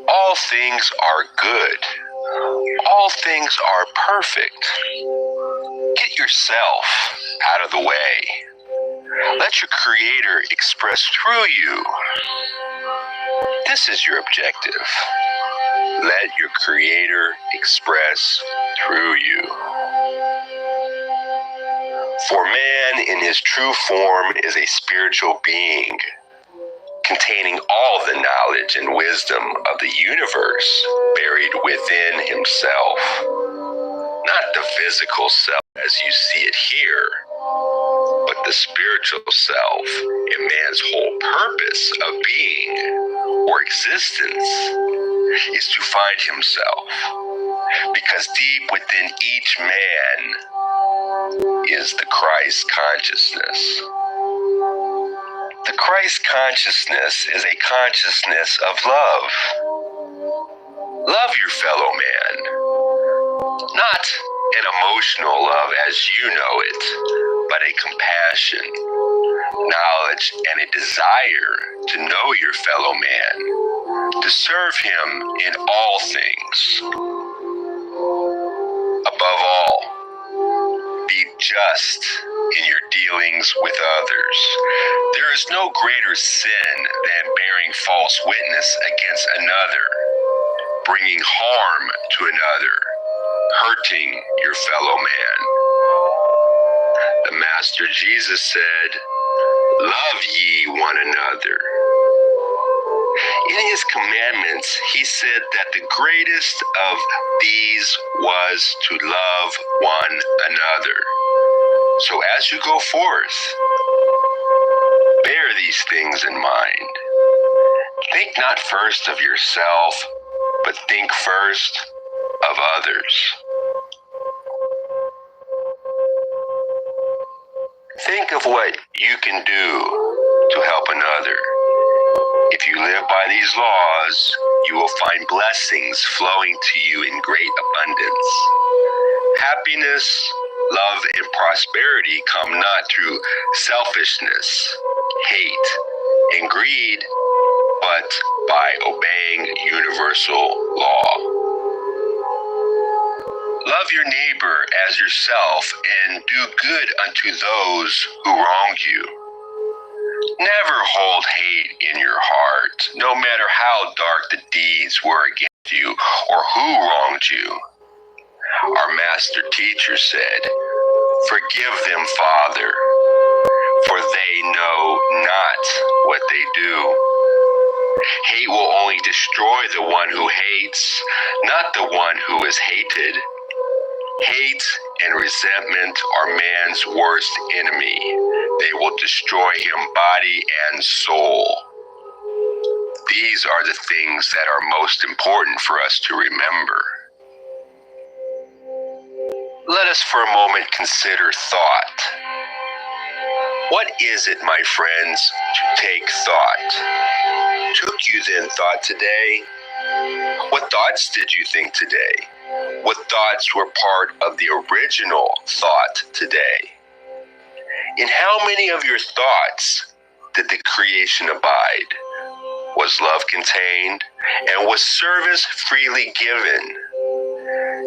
All things are good. All things are perfect. Get yourself out of the way. Let your Creator express through you. This is your objective. Let your Creator express through you. For man in his true form is a spiritual being, containing all the knowledge and wisdom of the universe buried within himself. Not the physical self as you see it here, but the spiritual self in man's whole purpose of being or existence is to find himself, because deep within each man is the Christ consciousness. The Christ consciousness is a consciousness of love. Love your fellow man. Not an emotional love as you know it, but a compassion, knowledge, and a desire to know your fellow man, to serve him in all things. Above all, be just in your dealings with others. There is no greater sin than bearing false witness against another, bringing harm to another, hurting your fellow man. The Master Jesus said, "Love ye one another." In his commandments, he said that the greatest of these was to love one another. So as you go forth, bear these things in mind. Think not first of yourself, but think first of others. Think of what you can do to help another. If you live by these laws, you will find blessings flowing to you in great abundance. Happiness, love, and prosperity come not through selfishness, hate, and greed, but by obeying universal law. Love your neighbor as yourself and do good unto those who wrong you. Never hold hate in your heart, no matter how dark the deeds were against you or who wronged you. Our master teacher said, "Forgive them, Father, for they know not what they do." Hate will only destroy the one who hates, not the one who is hated. Hate and resentment are man's worst enemy. They will destroy him body and soul. These are the things that are most important for us to remember. Let us for a moment consider thought. What is it, my friends, to take thought? Took you then thought today? What thoughts did you think today? What thoughts were part of the original thought today? In how many of your thoughts did the creation abide? Was love contained? And was service freely given?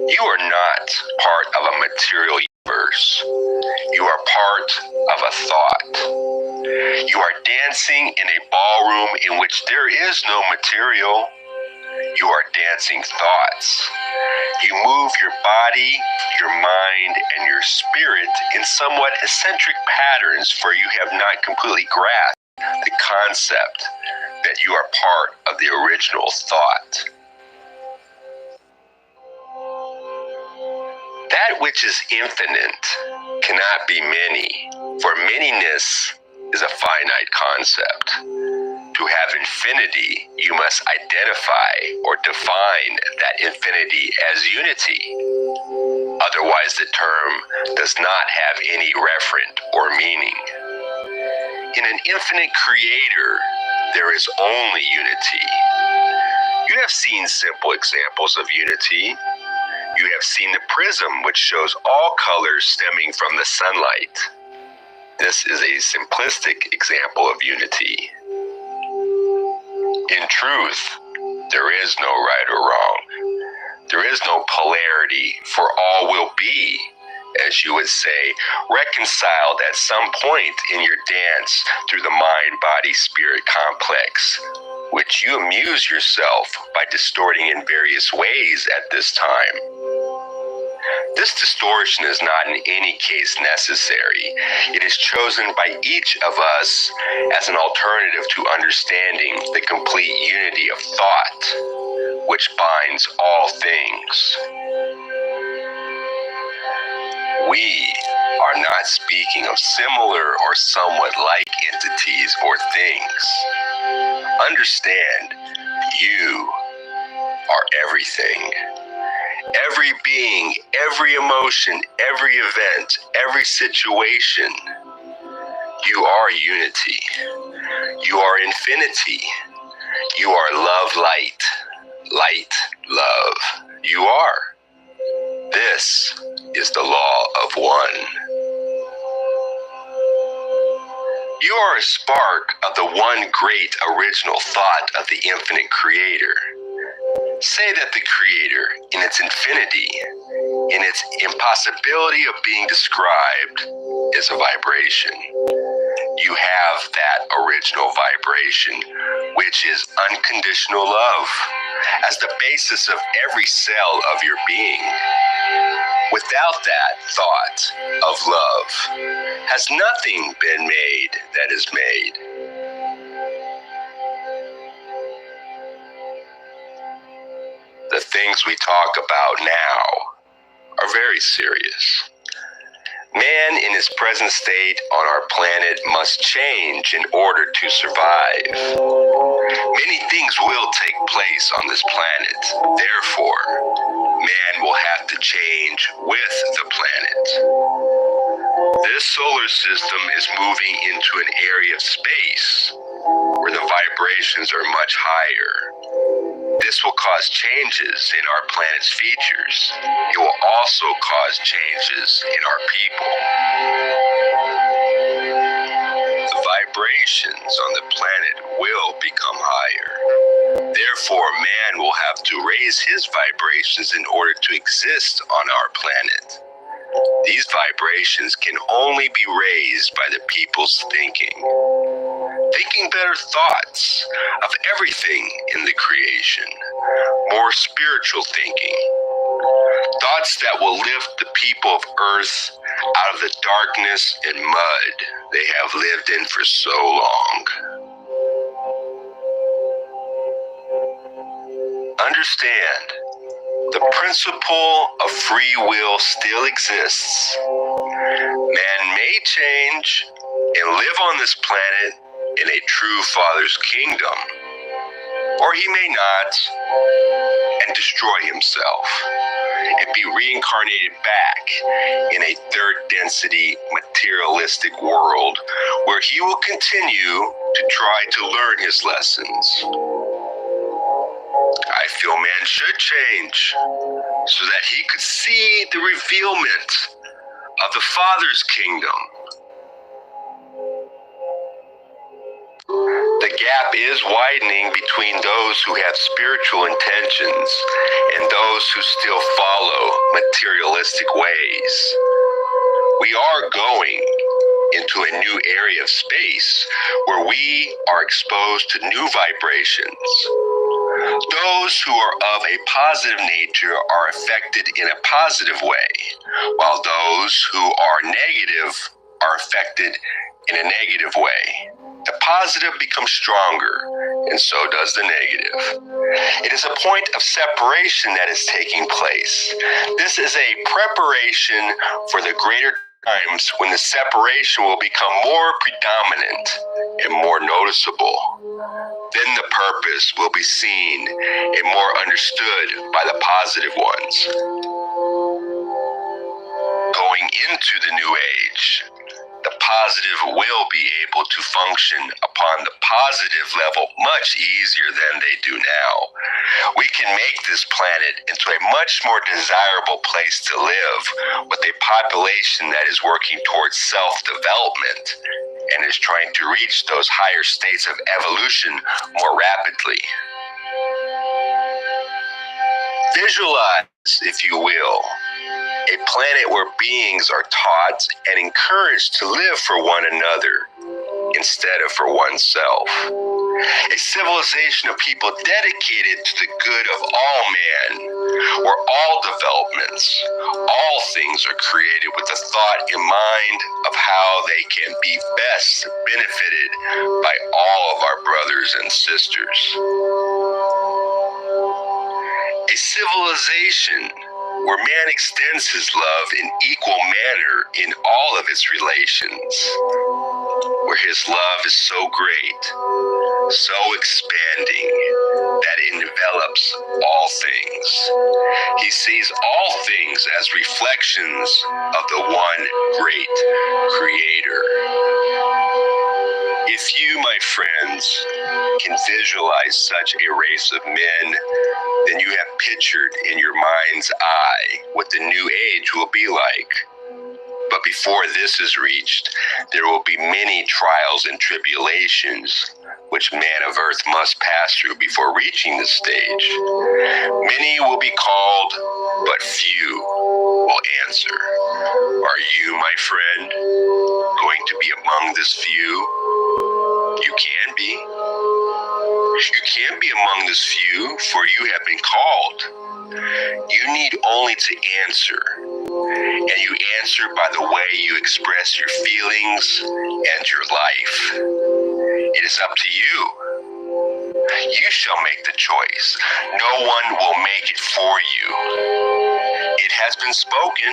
You are not part of a material universe. You are part of a thought. You are dancing in a ballroom in which there is no material. You are dancing thoughts. You move your body, your mind, and your spirit in somewhat eccentric patterns, for you have not completely grasped the concept that you are part of the original thought. That which is infinite cannot be many, for manyness is a finite concept. To have infinity, you must identify or define that infinity as unity. Otherwise, the term does not have any referent or meaning. In an infinite creator, there is only unity. seen simple examples of unity. You have seen the prism, which shows all colors stemming from the sunlight. This is a simplistic example of unity. In truth, there is no right or wrong. There is no polarity, for all will be, as you would say, reconciled at some point in your dance through the mind-body-spirit complex, which you amuse yourself by distorting in various ways at this time. This distortion is not in any case necessary. It is chosen by each of us as an alternative to understanding the complete unity of thought, which binds all things. We are not speaking of similar or somewhat like entities or things. Understand, you are everything. Every being, every emotion, every event, every situation. You are unity. You are infinity. You are love, light. Light, love. You are. This is the law of one. You are a spark of the one great original thought of the infinite creator. Say that the creator, in its infinity, in its impossibility of being described, is a vibration. You have that original vibration, which is unconditional love, as the basis of every cell of your being. Without that thought of love, has nothing been made that is made. The things we talk about now are very serious. Man in his present state on our planet must change in order to survive. Many things will take place on this planet. Therefore, man will have to change with the planet. This solar system is moving into an area of space where the vibrations are much higher. This will cause changes in our planet's features. It will also cause changes in our people. The vibrations on the planet will become higher. Therefore, man will have to raise his vibrations in order to exist on our planet. These vibrations can only be raised by the people's thinking better thoughts of everything in the creation, more spiritual thinking, thoughts that will lift the people of Earth out of the darkness and mud they have lived in for so long. Understand, the principle of free will still exists. Man may change and live on this planet in a true Father's kingdom, or he may not and destroy himself and be reincarnated back in a third density materialistic world where he will continue to try to learn his lessons. I feel man should change so that he could see the revealment of the Father's kingdom. The gap is widening between those who have spiritual intentions and those who still follow materialistic ways. We are going into a new area of space where we are exposed to new vibrations. Those who are of a positive nature are affected in a positive way, while those who are negative are affected in a negative way. The positive becomes stronger, and so does the negative. It is a point of separation that is taking place. This is a preparation for the greater times when the separation will become more predominant and more noticeable. Then the purpose will be seen and more understood by the positive ones. Going into the new age, the positive will be able to function upon the positive level much easier than they do now. We can make this planet into a much more desirable place to live with a population that is working towards self-development and is trying to reach those higher states of evolution more rapidly. Visualize, if you will, a planet where beings are taught and encouraged to live for one another instead of for oneself. A civilization of people dedicated to the good of all man, where all developments, all things are created with the thought in mind of how they can be best benefited by all of our brothers and sisters. A civilization where man extends his love in equal manner in all of its relations, where his love is so great, so expanding, that it envelops all things. He sees all things as reflections of the one great Creator. If you, my friends, can visualize such a race of men, then you have pictured in your mind's eye what the new age will be like. But before this is reached, there will be many trials and tribulations which man of earth must pass through before reaching this stage. Many will be called, but few will answer. Are you, my friend, going to be among this few? You can be. You can be among this few, for you have been called. You need only to answer. And you answer by the way you express your feelings and your life. It is up to you. You shall make the choice. No one will make it for you. It has been spoken.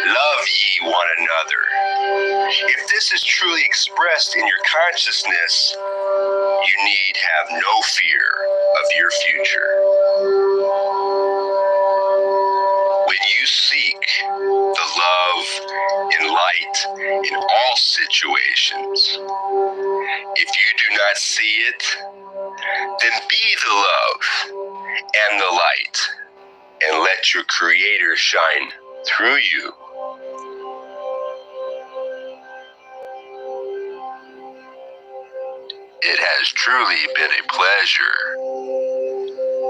Love ye one another. If this is truly expressed in your consciousness, you need have no fear of your future. When you seek the love and light in all situations, if you do not see it, then be the love and the light, and let your Creator shine through you. It has truly been a pleasure,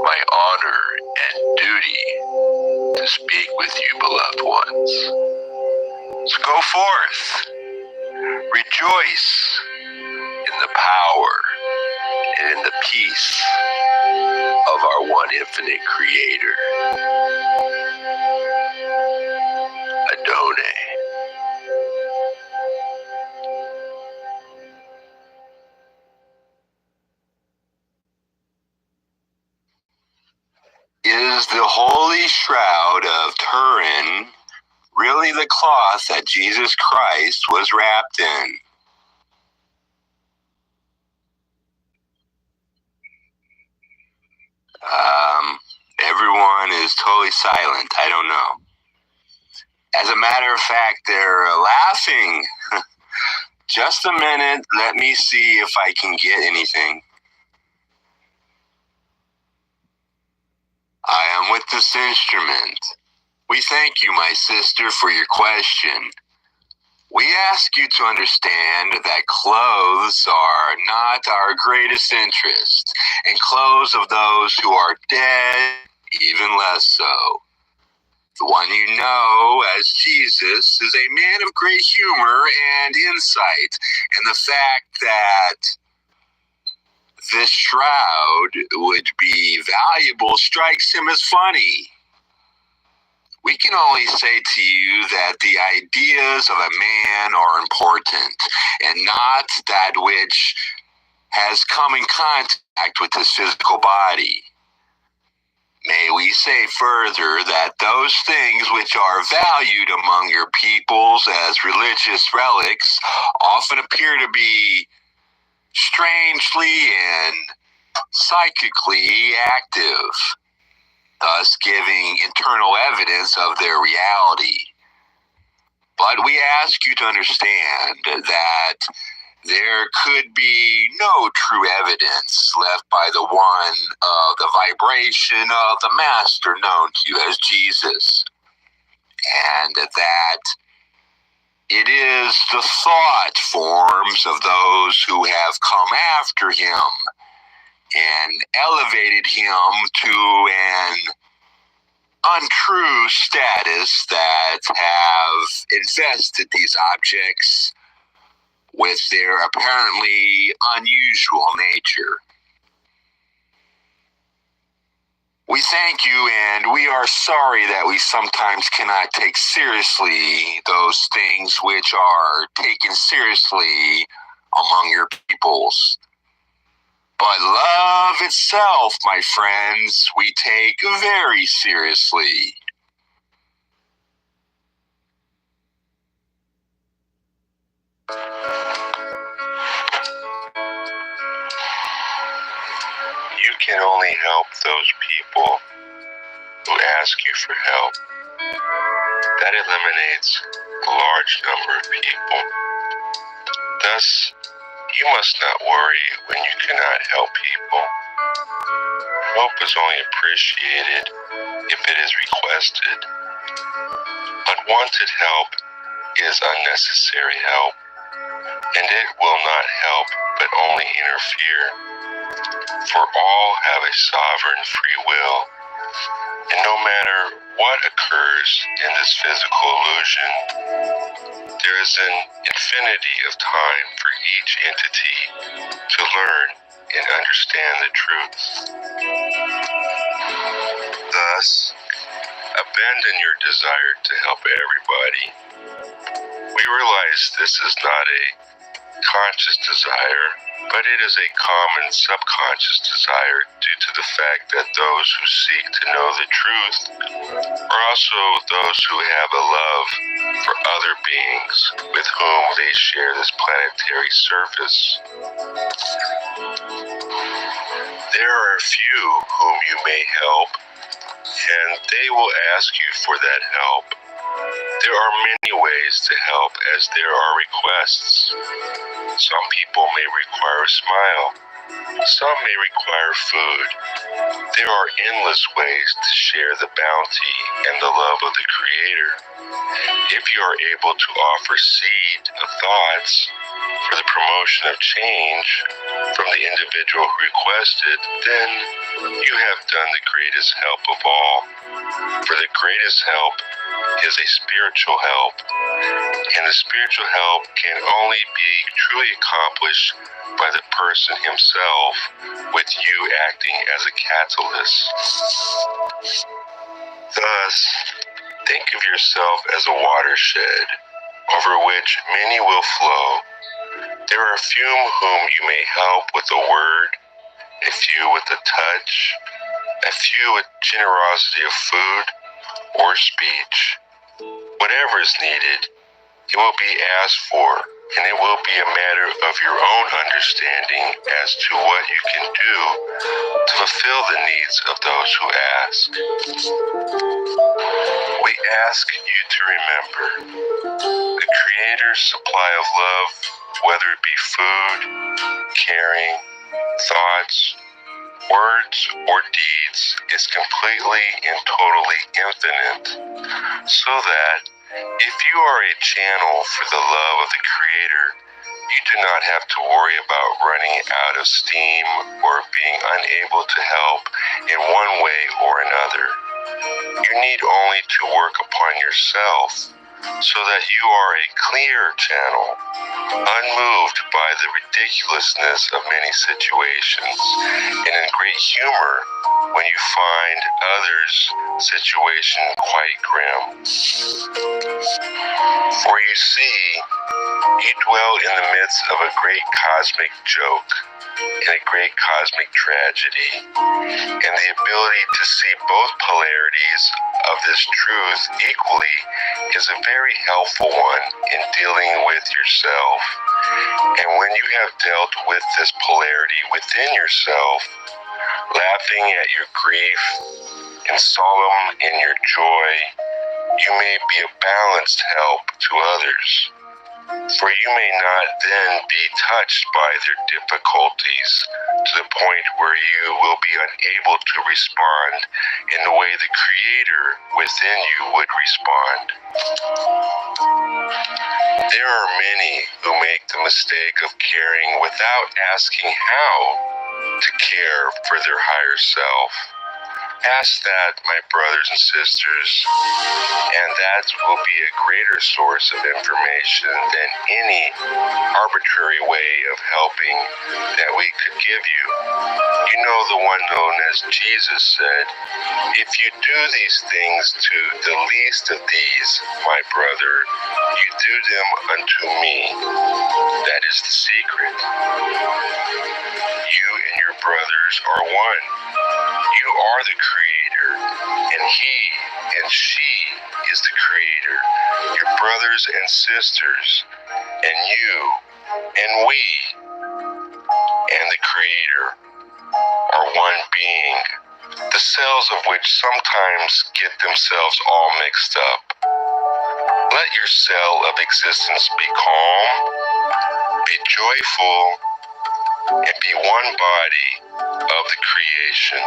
my honor and duty, to speak with you, beloved ones. So go forth, rejoice in the power and in the peace of our one infinite Creator. Adonai. Is the holy shroud of Turin really the cloth that Jesus Christ was wrapped in? Everyone is totally silent. I don't know. As a matter of fact, they're laughing. Just a minute. Let me see if I can get anything. I am with this instrument. We thank you, my sister, for your question. We ask you to understand that clothes are not our greatest interest, and clothes of those who are dead, even less so. The one you know as Jesus is a man of great humor and insight, and the fact that this shroud would be valuable strikes him as funny. We can only say to you that the ideas of a man are important, and not that which has come in contact with his physical body. May we say further that those things which are valued among your peoples as religious relics often appear to be strangely and psychically active, thus giving internal evidence of their reality. But we ask you to understand that there could be no true evidence left by the one of the vibration of the Master known to you as Jesus. And that it is the thought forms of those who have come after him and elevated him to an untrue status that have invested these objects with their apparently unusual nature. We thank you, and we are sorry that we sometimes cannot take seriously those things which are taken seriously among your peoples. But love itself, my friends, we take very seriously. You can only help those people who ask you for help. That eliminates a large number of people. Thus, you must not worry when you cannot help people. Help is only appreciated if it is requested. Unwanted help is unnecessary help, and it will not help but only interfere. For all have a sovereign free will, and no matter what occurs in this physical illusion, there is an infinity of time for each entity to learn and understand the truth. Thus, abandon your desire to help everybody. We realize this is not a conscious desire, but it is a common subconscious desire due to the fact that those who seek to know the truth are also those who have a love for other beings with whom they share this planetary surface. There are few whom you may help, and they will ask you for that help. There are many ways to help as there are requests. Some people may require a smile. Some may require food. There are endless ways to share the bounty and the love of the Creator. If you are able to offer seed of thoughts for the promotion of change from the individual who requested, then you have done the greatest help of all. For the greatest help is a spiritual help, and the spiritual help can only be truly accomplished by the person himself, with you acting as a catalyst. Thus, think of yourself as a watershed over which many will flow. There are few whom you may help with a word, a few with a touch, a few with generosity of food or speech. Whatever is needed, it will be asked for, and it will be a matter of your own understanding as to what you can do to fulfill the needs of those who ask. We ask you to remember the Creator's supply of love, whether it be food, caring, thoughts, words, or deeds, is completely and totally infinite, so that if you are a channel for the love of the Creator, you do not have to worry about running out of steam or being unable to help in one way or another. You need only to work upon yourself so that you are a clear channel, unmoved by the ridiculousness of many situations, and in great humor when you find others' situation quite grim. For you see, you dwell in the midst of a great cosmic joke and a great cosmic tragedy, and the ability to see both polarities of this truth equally is a very helpful one in dealing with yourself. And when you have dealt with this polarity within yourself, laughing at your grief and solemn in your joy, you may be a balanced help to others. For you may not then be touched by their difficulties to the point where you will be unable to respond in the way the Creator within you would respond. There are many who make the mistake of caring without asking how to care for their higher self. Ask that, my brothers and sisters, and that will be a greater source of information than any arbitrary way of helping that we could give you. You know the one known as Jesus said, "If you do these things to the least of these, my brother, you do them unto me." That is the secret. You and your brothers are one. You are the Creator, and he and she is the Creator. Your brothers and sisters, and you, and we, and the Creator are one being, the cells of which sometimes get themselves all mixed up. Let your cell of existence be calm, be joyful, and be one body of the creation.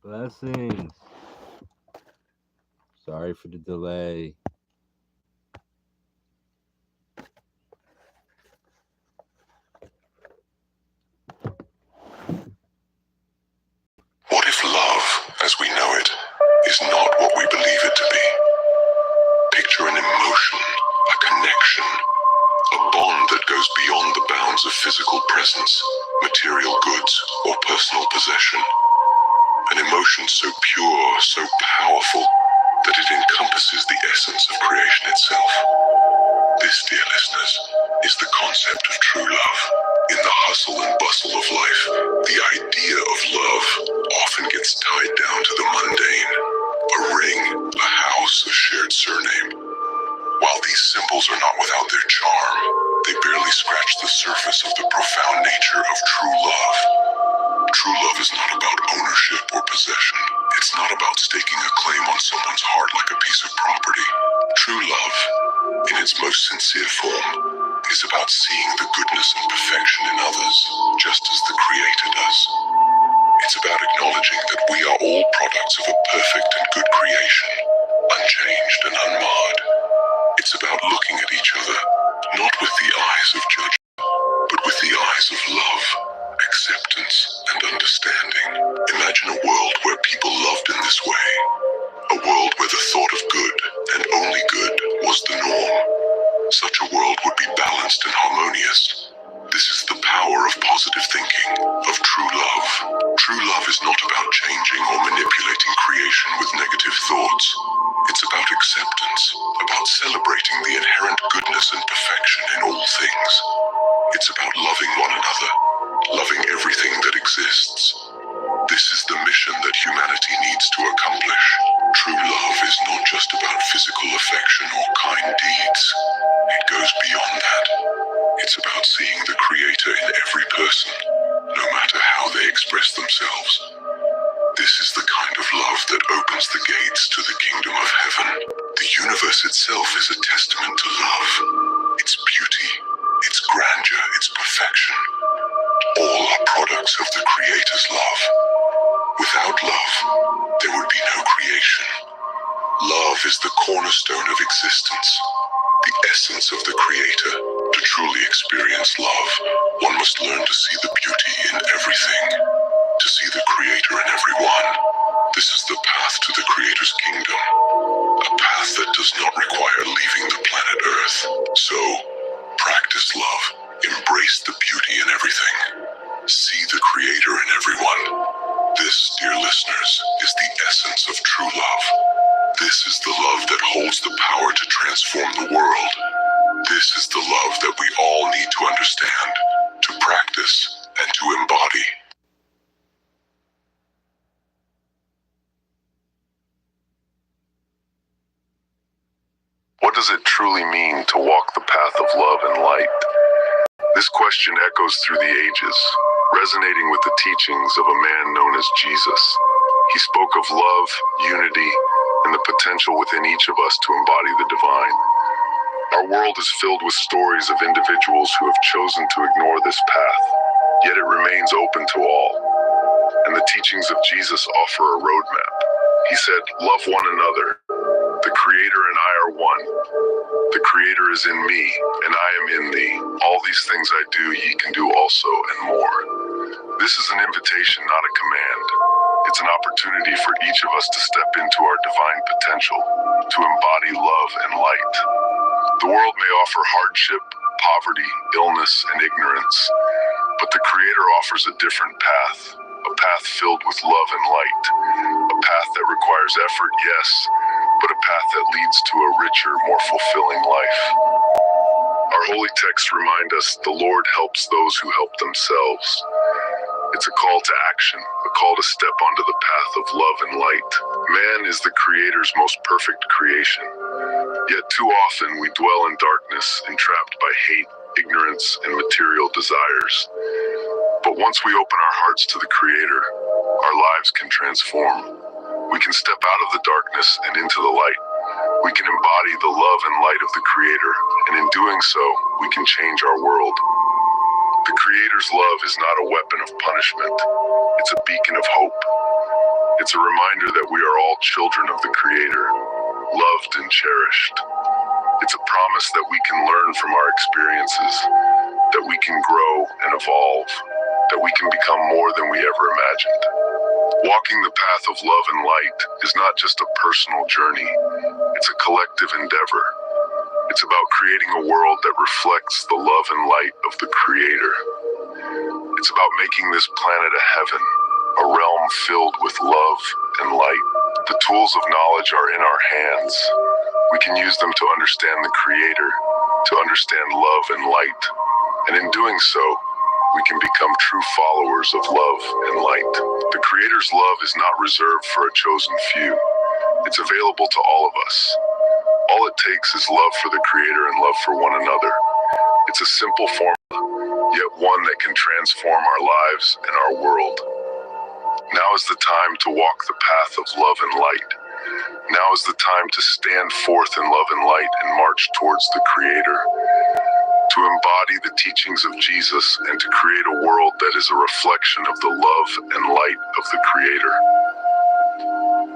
Blessings. Sorry for the delay. What if love, as we know it, is not what we believe it to be? Picture an emotion, a connection, a bond that goes beyond the bounds of physical presence, material goods, or personal possession. An emotion so pure, so powerful, that it encompasses the essence of creation itself. This, dear listeners, is the concept of true love. In the hustle and bustle of life, the idea of love often gets tied down to the mundane. A ring, a house, a shared surname. While these symbols are not without their charm, they barely scratch the surface of the profound nature of true love. True love is not about ownership or possession. It's not about staking a claim on someone's heart like a piece of property. True love, in its most sincere form, is about seeing the goodness and perfection in others, just as the Creator does. It's about acknowledging that we are all products of a perfect and good creation, unchanged and unmarred. It's about looking at each other, not with the eyes of judgment, but with the eyes of love, acceptance, and understanding. Imagine a world where people loved in this way. A world where the thought of good, and only good, was the norm. Such a world would be balanced and harmonious. This is the power of positive thinking, of true love. True love is not about changing or manipulating creation with negative thoughts. It's about acceptance, about celebrating the inherent goodness and perfection in all things. It's about loving one another, loving everything that exists. This is the mission that humanity needs to accomplish. True love is not just about physical affection or kind deeds. It goes beyond that. It's about seeing the Creator in every person, no matter how they express themselves. This is the kind of love that opens the gates to the kingdom of heaven. The universe itself is a testament to love. Its beauty, its grandeur, its perfection. All are products of the Creator's love. Without love, there would be no creation. Love is the cornerstone of existence, the essence of the Creator. To truly experience love, one must learn to see the beauty in everything, to see the Creator in everyone. This is the path to the Creator's kingdom, a path that does not require leaving the planet Earth. So, practice love, embrace the beauty in everything, see the Creator in everyone. This, dear listeners, is the essence of true love. This is the love that holds the power to transform the world. This is the love that we all need to understand, to practice, and to embody. What does it truly mean to walk the path of love and light? This question echoes through the ages, resonating with the teachings of a man known as Jesus. He spoke of love, unity, and the potential within each of us to embody the divine. Our world is filled with stories of individuals who have chosen to ignore this path, yet it remains open to all. And the teachings of Jesus offer a roadmap. He said, "Love one another. The Creator and I are one. The Creator is in me, and I am in thee. All these things I do, ye can do also, and more." This is an invitation, not a command. It's an opportunity for each of us to step into our divine potential, to embody love and light. The world may offer hardship, poverty, illness, and ignorance, but the Creator offers a different path, a path filled with love and light, a path that requires effort, yes, but a path that leads to a richer, more fulfilling life. Our holy texts remind us the Lord helps those who help themselves. It's a call to action, a call to step onto the path of love and light. Man is the Creator's most perfect creation. Yet too often we dwell in darkness, entrapped by hate, ignorance, and material desires. But once we open our hearts to the Creator, our lives can transform. We can step out of the darkness and into the light. We can embody the love and light of the Creator, and in doing so, we can change our world. The Creator's love is not a weapon of punishment. It's a beacon of hope. It's a reminder that we are all children of the Creator, loved and cherished. It's a promise that we can learn from our experiences, that we can grow and evolve, that we can become more than we ever imagined. Walking the path of love and light is not just a personal journey, it's a collective endeavor. It's about creating a world that reflects the love and light of the Creator. It's about making this planet a heaven, a realm filled with love and light. The tools of knowledge are in our hands. We can use them to understand the Creator, to understand love and light. And in doing so, we can become true followers of love and light. The Creator's love is not reserved for a chosen few. It's available to all of us. All it takes is love for the Creator and love for one another. It's a simple formula, yet one that can transform our lives and our world. Now is the time to walk the path of love and light. Now is the time to stand forth in love and light and march towards the Creator, to embody the teachings of Jesus and to create a world that is a reflection of the love and light of the Creator.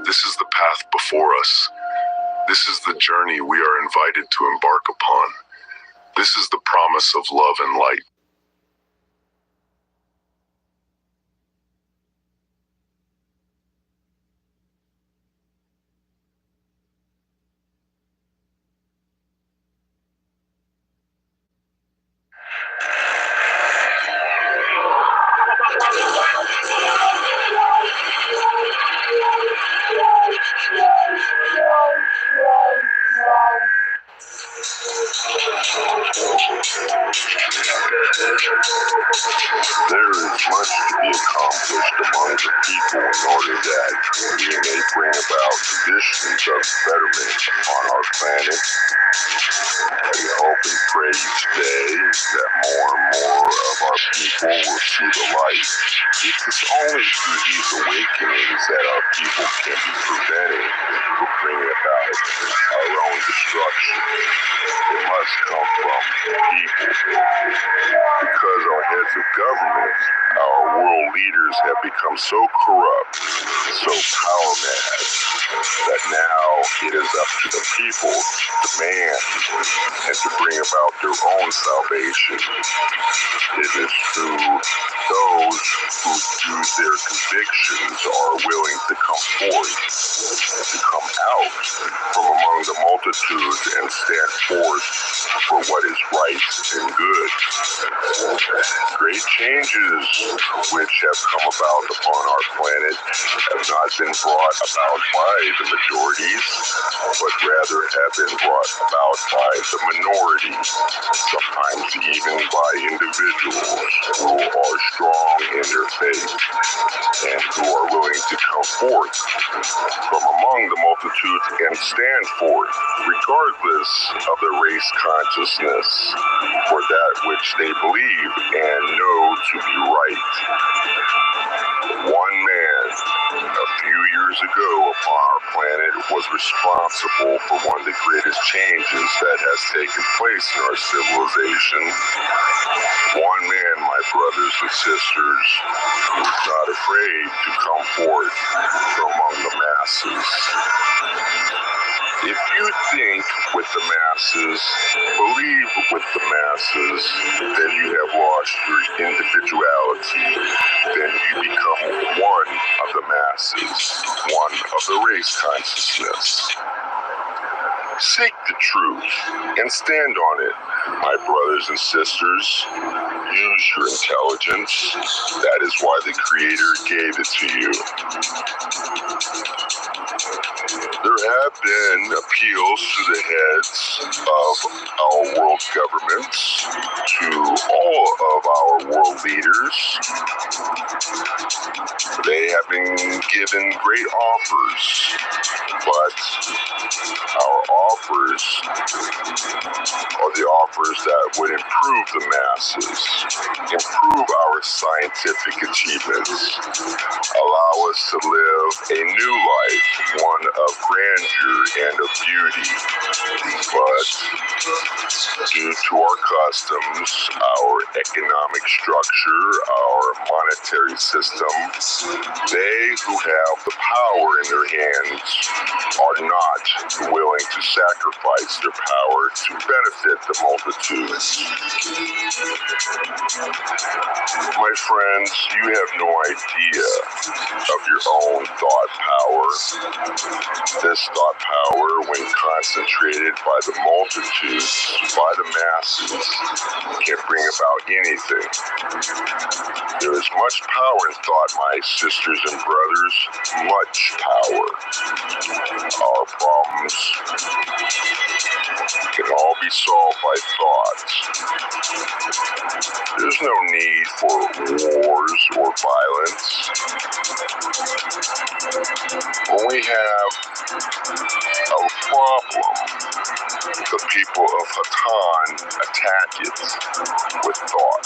This is the path before us. This is the journey we are invited to embark upon. This is the promise of love and light. There is much to be accomplished among the people in order that we may bring about conditions of betterment on our planet. We hope and pray each day that more and more of our people will see the light. It is only through these awakenings that our people can be prevented from bringing about our own destruction. It must come from people. Because our heads of government, our world leaders have become so corrupt, so power mad, that now it is up to the people to demand and to bring about their own salvation. It is through those who, through their convictions, are willing to come forth, to come out from among the multitudes and stand forth for what is right and good. Great changes which have come about upon our planet have not been brought about by the majorities, but rather have been brought about by the minority, sometimes even by individuals who are strong in their faith and who are willing to come forth from among the multitudes and stand forth, regardless of their race consciousness, for that which they believe and know to be right. One man, a few years ago upon our planet, was responsible for one of the greatest changes that has taken place in our civilization. One man, my brothers and sisters, who is not afraid to come forth from among the masses. If you think with the masses, believe with the masses, then you have lost your individuality. Then you become one of the masses, one of the race consciousness. Seek the truth and stand on it, my brothers and sisters. Use your intelligence. That is why the Creator gave it to you. There have been appeals to the heads of our world governments, to all of our world leaders. They have been given great offers, but our offers are the offers that would improve the masses, improve our scientific achievements, allow us to live a new life, one of grandeur and of beauty. But due to our customs, our economic structure, our monetary system, they who have the power in their hands are not willing to sacrifice their power to benefit the multitudes. My friends, you have no idea of your own thought power. This thought power, when concentrated by the multitudes, by the masses, can bring about anything. There is much power in thought, my sisters and brothers, much power. Our problems can all be solved by thought. There's no need for wars or violence. When we have a problem, the people of Hatan attack it with thought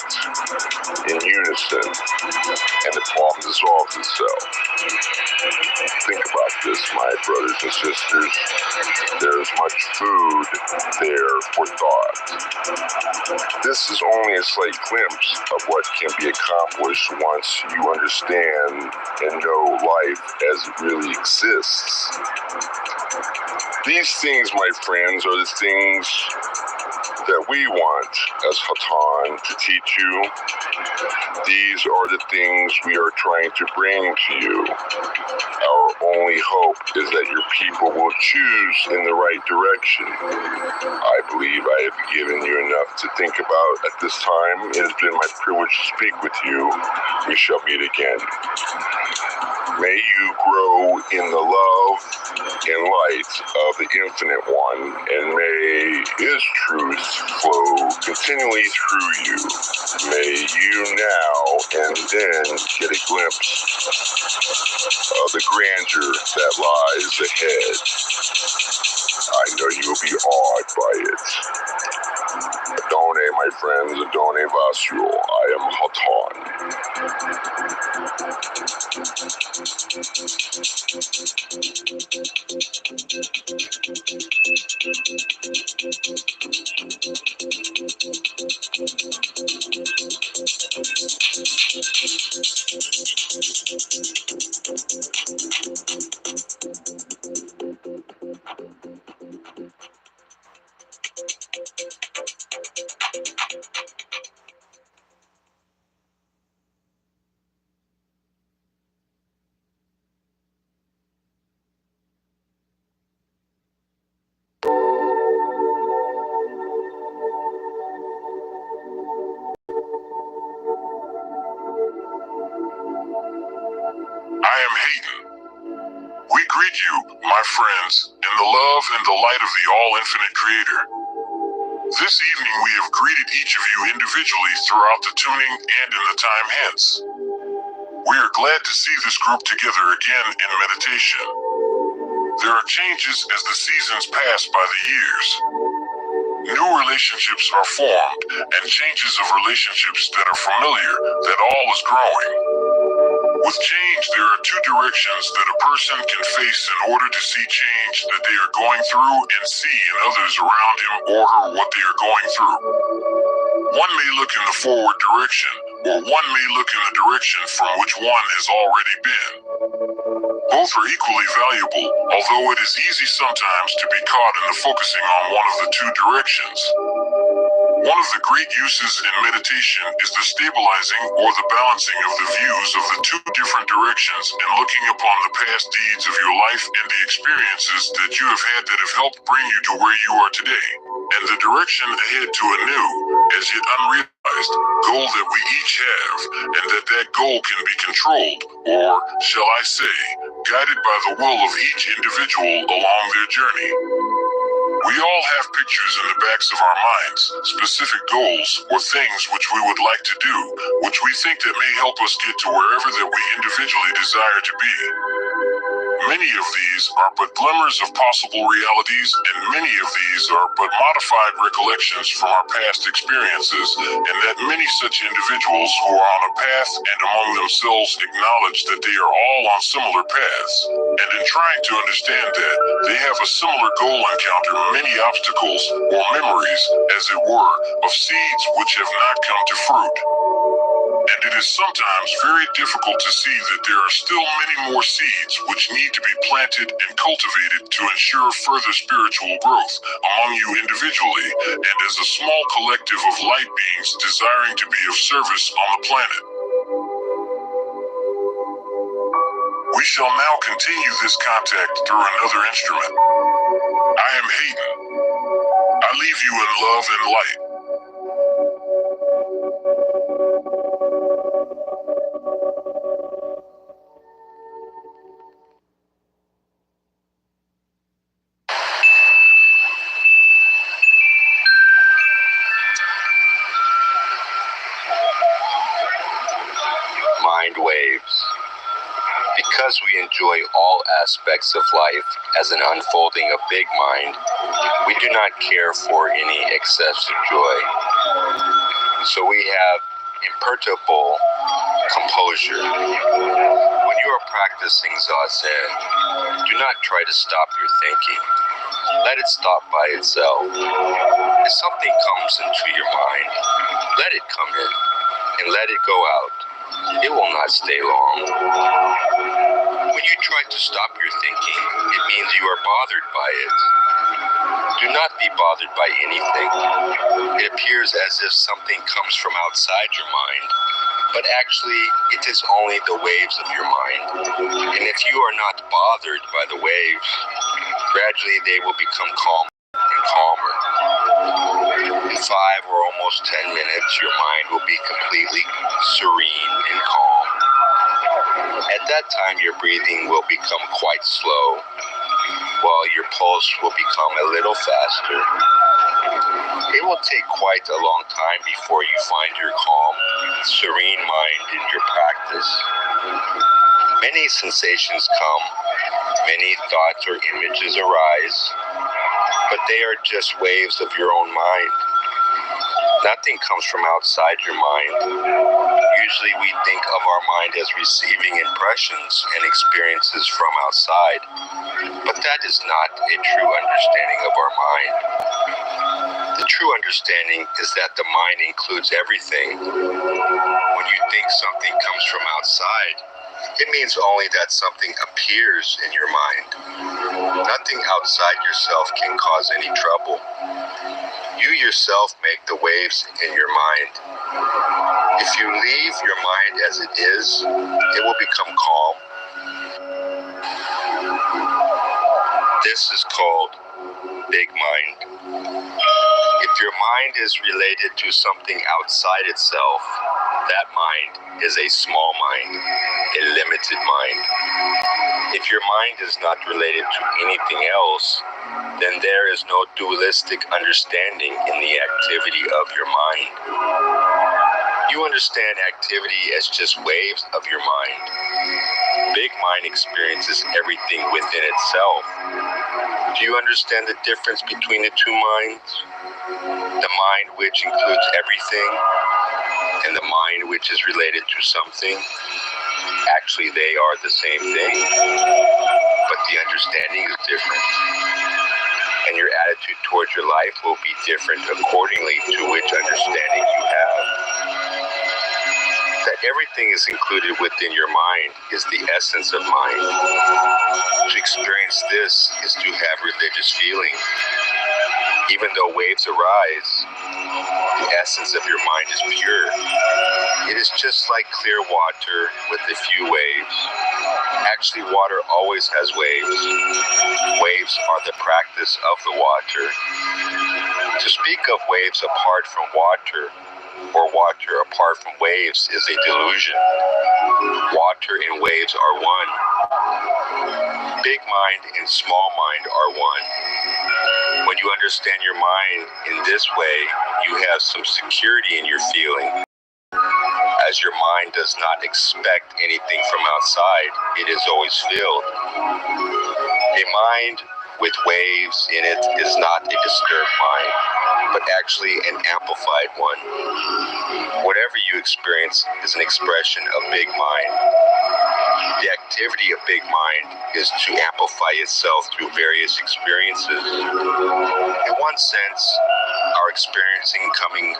in unison, and the problem dissolves itself. Think about this, my brothers and sisters. There's much food there for thought. This is only a slight glimpse of what can be accomplished once you understand and know life as it really exists. These things, my friends, are the things that we want as Hatan to teach you. These are the things we are trying to bring to you. Our only hope is that your people will choose in the right direction. I believe I have given you enough to think about at this time. It has been my privilege to speak with you. We shall meet again. May you grow in the love and light of the Infinite One, and may His truth flow continually through you. May you now and then get a glimpse of the grandeur that lies ahead. I know you will be awed by it. Adone, my friends, Adone Vasio. I am Hatan. I am Hayden. We greet you, my friends, in the love and the light of the all-infinite Creator. This evening we have greeted each of you individually throughout the tuning and in the time hence. We are glad to see this group together again in meditation. There are changes as the seasons pass by the years. New relationships are formed, and changes of relationships that are familiar, that all is growing. With change, there are two directions that a person can face in order to see change that they are going through and see in others around him or her what they are going through. One may look in the forward direction, or one may look in the direction from which one has already been. Both are equally valuable, although it is easy sometimes to be caught in the focusing on one of the two directions. One of the great uses in meditation is the stabilizing or the balancing of the views of the two different directions and looking upon the past deeds of your life and the experiences that you have had that have helped bring you to where you are today, and the direction ahead to a new, as yet unrealized, goal that we each have, and that goal can be controlled, or, shall I say, guided by the will of each individual along their journey. We all have pictures in the backs of our minds, specific goals or things which we would like to do, which we think that may help us get to wherever that we individually desire to be. Many of these are but glimmers of possible realities, and many of these are but modified recollections from our past experiences, and that many such individuals who are on a path and among themselves acknowledge that they are all on similar paths, and in trying to understand that, they have a similar goal encounter many obstacles or memories, as it were, of seeds which have not come to fruit. And it is sometimes very difficult to see that there are still many more seeds which need to be planted and cultivated to ensure further spiritual growth among you individually and as a small collective of light beings desiring to be of service on the planet. We shall now continue this contact through another instrument. I am Hayden. I leave you in love and light. Mind waves. Because we enjoy all aspects of life as an unfolding of big mind, we do not care for any excessive joy. So we have imperturbable composure. When you are practicing Zazen, do not try to stop your thinking. Let it stop by itself. If something comes into your mind, let it come in and let it go out. It will not stay long. When you try to stop your thinking, it means you are bothered by it. Do not be bothered by anything. It appears as if something comes from outside your mind, but actually it is only the waves of your mind. And if you are not bothered by the waves, gradually they will become calmer and calmer. In 5 or almost 10 minutes, your mind will be completely serene and calm. At that time, your breathing will become quite slow, while your pulse will become a little faster. It will take quite a long time before you find your calm, serene mind in your practice. Many sensations come, many thoughts or images arise, but they are just waves of your own mind. Nothing comes from outside your mind. Usually we think of our mind as receiving impressions and experiences from outside, but that is not a true understanding of our mind. The true understanding is that the mind includes everything. When you think something comes from outside, it means only that something appears in your mind. Nothing outside yourself can cause any trouble. You yourself make the waves in your mind. If you leave your mind as it is, it will become calm. This is called big mind. If your mind is related to something outside itself, that mind is a small mind, a limited mind. If your mind is not related to anything else, then there is no dualistic understanding in the activity of your mind. You understand activity as just waves of your mind. Big mind experiences everything within itself. Do you understand the difference between the two minds? The mind which includes everything and the mind which is related to something. Actually, they are the same thing, but the understanding is different. And your attitude towards your life will be different accordingly to which understanding you have. That everything is included within your mind is the essence of mind. To experience this is to have religious feeling. Even though waves arise, the essence of your mind is pure. It is just like clear water with a few waves. Actually, water always has waves. Waves are the practice of the water. To speak of waves apart from water, or water apart from waves, is a delusion. Water and waves are one. Big mind and small mind are one. When you understand your mind in this way, you have some security in your feeling. As your mind does not expect anything from outside, it is always filled. A mind with waves in it is not a disturbed mind, but actually an amplified one. Whatever you experience is an expression of big mind. The activity of big mind is to amplify itself through various experiences. In one sense, our experiencing coming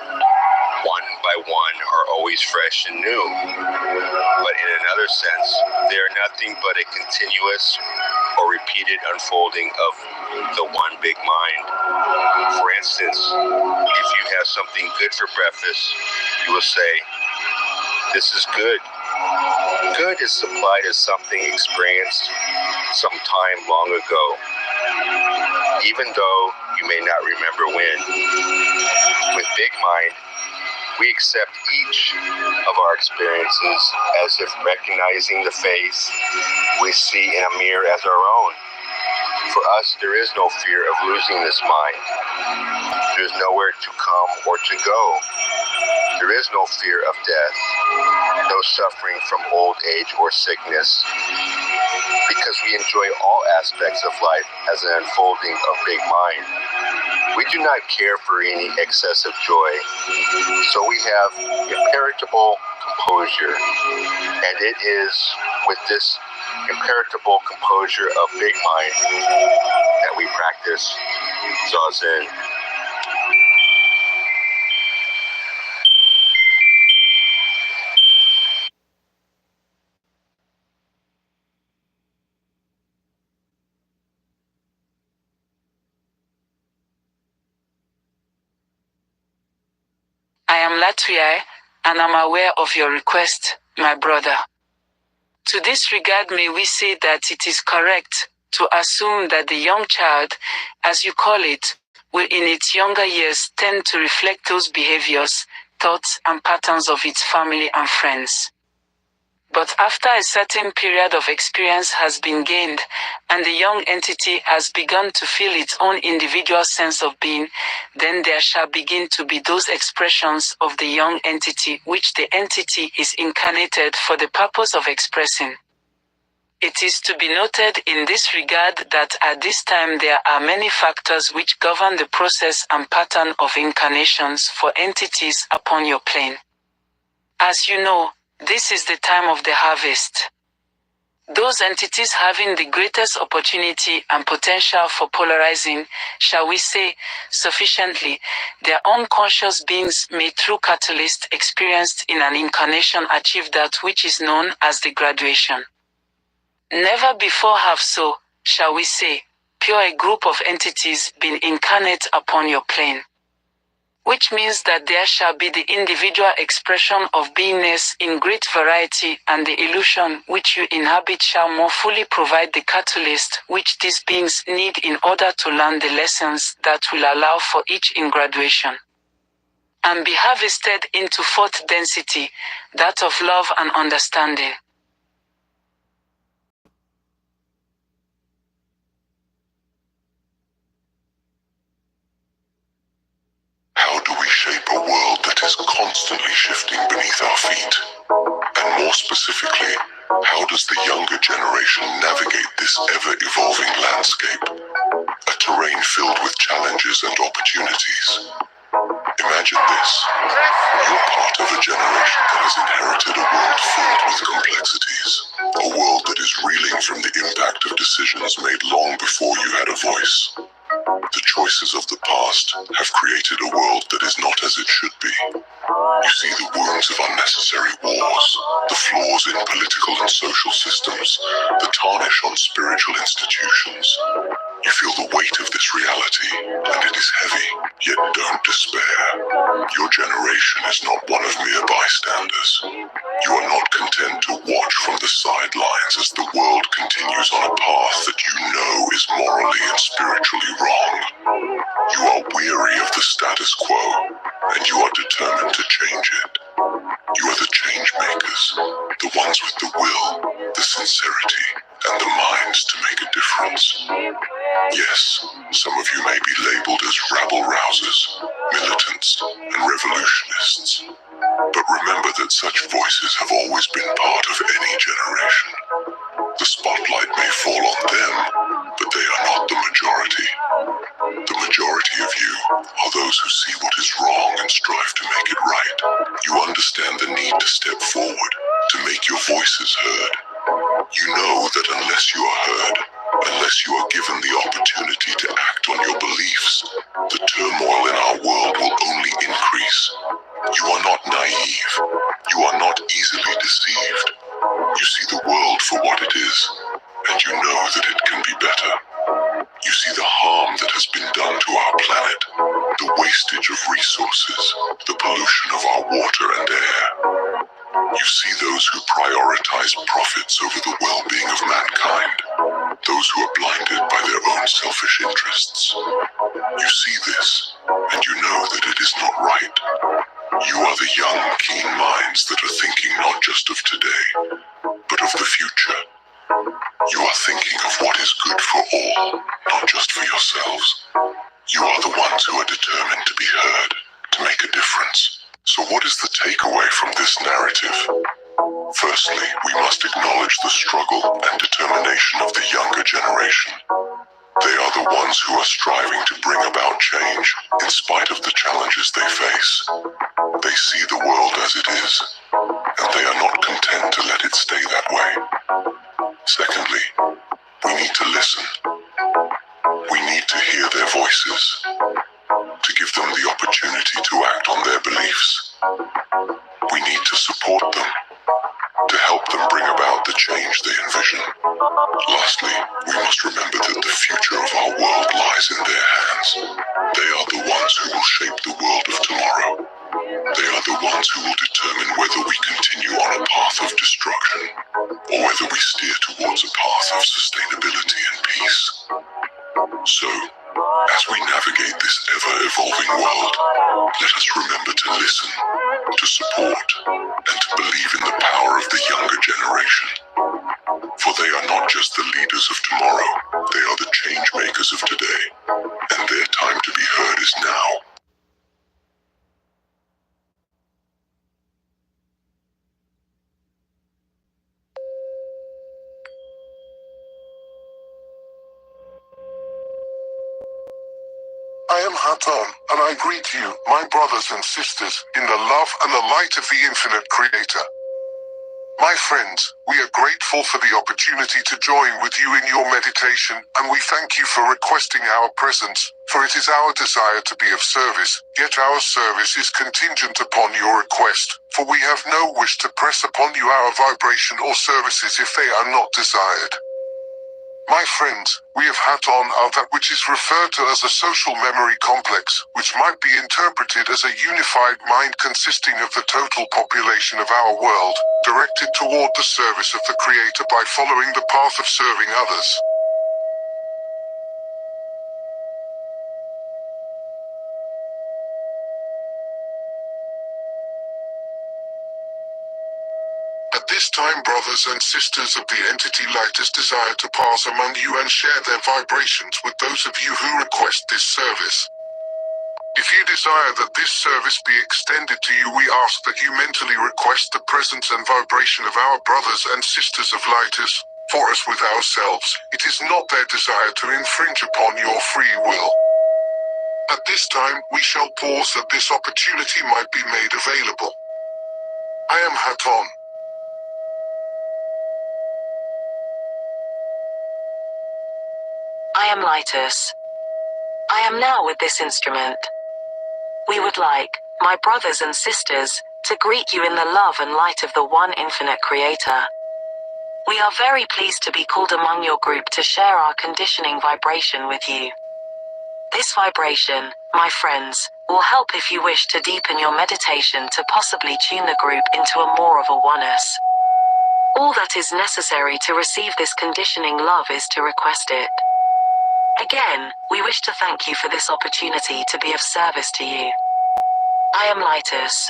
one by one are always always fresh and new. But in another sense, they are nothing but a continuous or repeated unfolding of the one big mind. For instance, if you have something good for breakfast, you will say, "This is good." Good is supplied as something experienced some time long ago, even though you may not remember when. With big mind, we accept each of our experiences as if recognizing the face we see in a mirror as our own. For us, there is no fear of losing this mind. There is nowhere to come or to go. There is no fear of death, no suffering from old age or sickness, because we enjoy all aspects of life as an unfolding of big mind. We do not care for any excessive joy, so we have imperturbable composure, and it is with this imperturbable composure of big mind that we practice Zazen. I am Latwia, and I'm aware of your request, my brother. To this regard, may we say that it is correct to assume that the young child, as you call it, will in its younger years tend to reflect those behaviors, thoughts, and patterns of its family and friends. But after a certain period of experience has been gained, and the young entity has begun to feel its own individual sense of being, then there shall begin to be those expressions of the young entity which the entity is incarnated for the purpose of expressing. It is to be noted in this regard that at this time there are many factors which govern the process and pattern of incarnations for entities upon your plane. As you know, this is the time of the harvest. Those entities having the greatest opportunity and potential for polarizing, shall we say, sufficiently, their unconscious beings may through catalyst experienced in an incarnation achieve that which is known as the graduation. Never before have so, shall we say, pure a group of entities been incarnate upon your plane. Which means that there shall be the individual expression of beingness in great variety, and the illusion which you inhabit shall more fully provide the catalyst which these beings need in order to learn the lessons that will allow for each in graduation, and be harvested into fourth density, that of love and understanding. How do we shape a world that is constantly shifting beneath our feet? And more specifically, how does the younger generation navigate this ever-evolving landscape? A terrain filled with challenges and opportunities. Imagine this. You're part of a generation that has inherited a world filled with complexities. A world that is reeling from the impact of decisions made long before you had a voice. The choices of the past have created a world that is not as it should be. You see the wounds of unnecessary wars, the flaws in political and social systems, the tarnish on spiritual institutions. You feel the weight of this reality, and it is heavy, yet don't despair. Your generation is not one of mere bystanders. You are not content to watch from the sidelines as the world continues on a path that you know is morally and spiritually wrong. You are weary of the status quo, and you are determined to change it. You are the change makers, the ones with the will, the sincerity, and the minds to make a difference. Yes, some of you may be labeled as rabble-rousers, militants, and revolutionists. But remember that such voices have always been part of any generation. The spotlight may fall on them, but they are not the majority. The majority of you are those who see what is wrong and strive to make it right. You understand the need to step forward, to make your voices heard. You know that unless you are heard, unless you are given the opportunity to act on your beliefs, the turmoil in our world will only increase. You are not naive. You are not easily deceived. You see the world for what it is, and you know that it can be better. You see the harm that has been done to our planet, the wastage of resources, the pollution of our water and air. You see those who prioritize profits over the well-being of mankind, those who are blinded by their own selfish interests. You see this, and you know that it is not right. You are the young, keen minds that are thinking not just of today, but of the future. You are thinking of what is good for all, not just for yourselves. You are the ones who are determined to be heard, to make a difference. So what is the takeaway from this narrative? Firstly, we must acknowledge the struggle and determination of the younger generation. They are the ones who are striving to bring about change in spite of the challenges they face. They see the world as it is, and they are not content to let it stay that way. Secondly, we need to listen. We need to hear their voices, to give them the opportunity to act on their beliefs. We need to support them, to help them bring about the change they envision. Lastly, we must remember that the future of our world lies in their hands. They are the ones who will shape the world of tomorrow. They are the ones who will determine whether we continue on a path of destruction, or whether we steer towards a path of sustainability and peace. So, as we navigate this ever-evolving world, let us remember to listen, to support, and to believe in the power of the younger generation. For they are not just the leaders of tomorrow, they are the change makers of today, and their time to be heard is now. I am Haton, and I greet you, my brothers and sisters, in the love and the light of the infinite Creator. My friends, we are grateful for the opportunity to join with you in your meditation, and we thank you for requesting our presence, for it is our desire to be of service, yet our service is contingent upon your request, for we have no wish to press upon you our vibration or services if they are not desired. My friends, we of Haton are that which is referred to as a social memory complex, which might be interpreted as a unified mind consisting of the total population of our world, directed toward the service of the Creator by following the path of serving others. At this time, brothers and sisters of the entity Lightus desire to pass among you and share their vibrations with those of you who request this service. If you desire that this service be extended to you, we ask that you mentally request the presence and vibration of our brothers and sisters of Lightus. For us with ourselves, it is not their desire to infringe upon your free will. At this time, we shall pause that this opportunity might be made available. I am Haton. I am Lightus. I am now with this instrument. We would like, my brothers and sisters, to greet you in the love and light of the one infinite Creator. We are very pleased to be called among your group to share our conditioning vibration with you. This vibration, my friends, will help if you wish to deepen your meditation to possibly tune the group into a more of a oneness. All that is necessary to receive this conditioning love is to request it. Again, we wish to thank you for this opportunity to be of service to you. I am Lightus.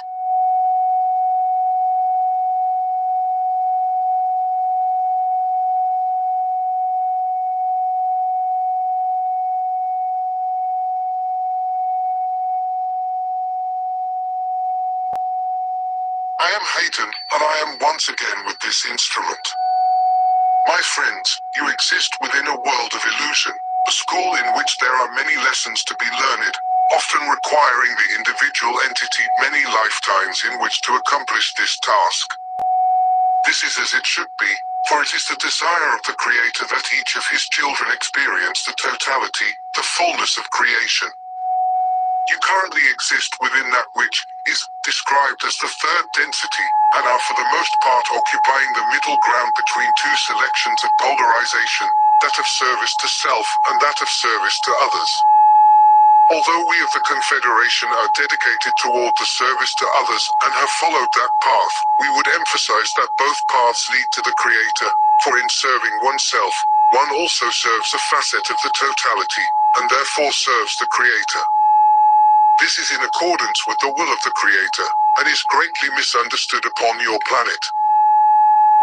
I am Hayton, and I am once again with this instrument. My friends, you exist within a world of illusion, a school in which there are many lessons to be learned, often requiring the individual entity many lifetimes in which to accomplish this task. This is as it should be, for it is the desire of the Creator that each of his children experience the totality, the fullness of creation. You currently exist within that which is described as the third density, and are for the most part occupying the middle ground between two selections of polarization, that of service to self and that of service to others. Although we of the Confederation are dedicated toward the service to others and have followed that path, we would emphasize that both paths lead to the Creator, for in serving oneself, one also serves a facet of the totality, and therefore serves the Creator. This is in accordance with the will of the Creator, and is greatly misunderstood upon your planet.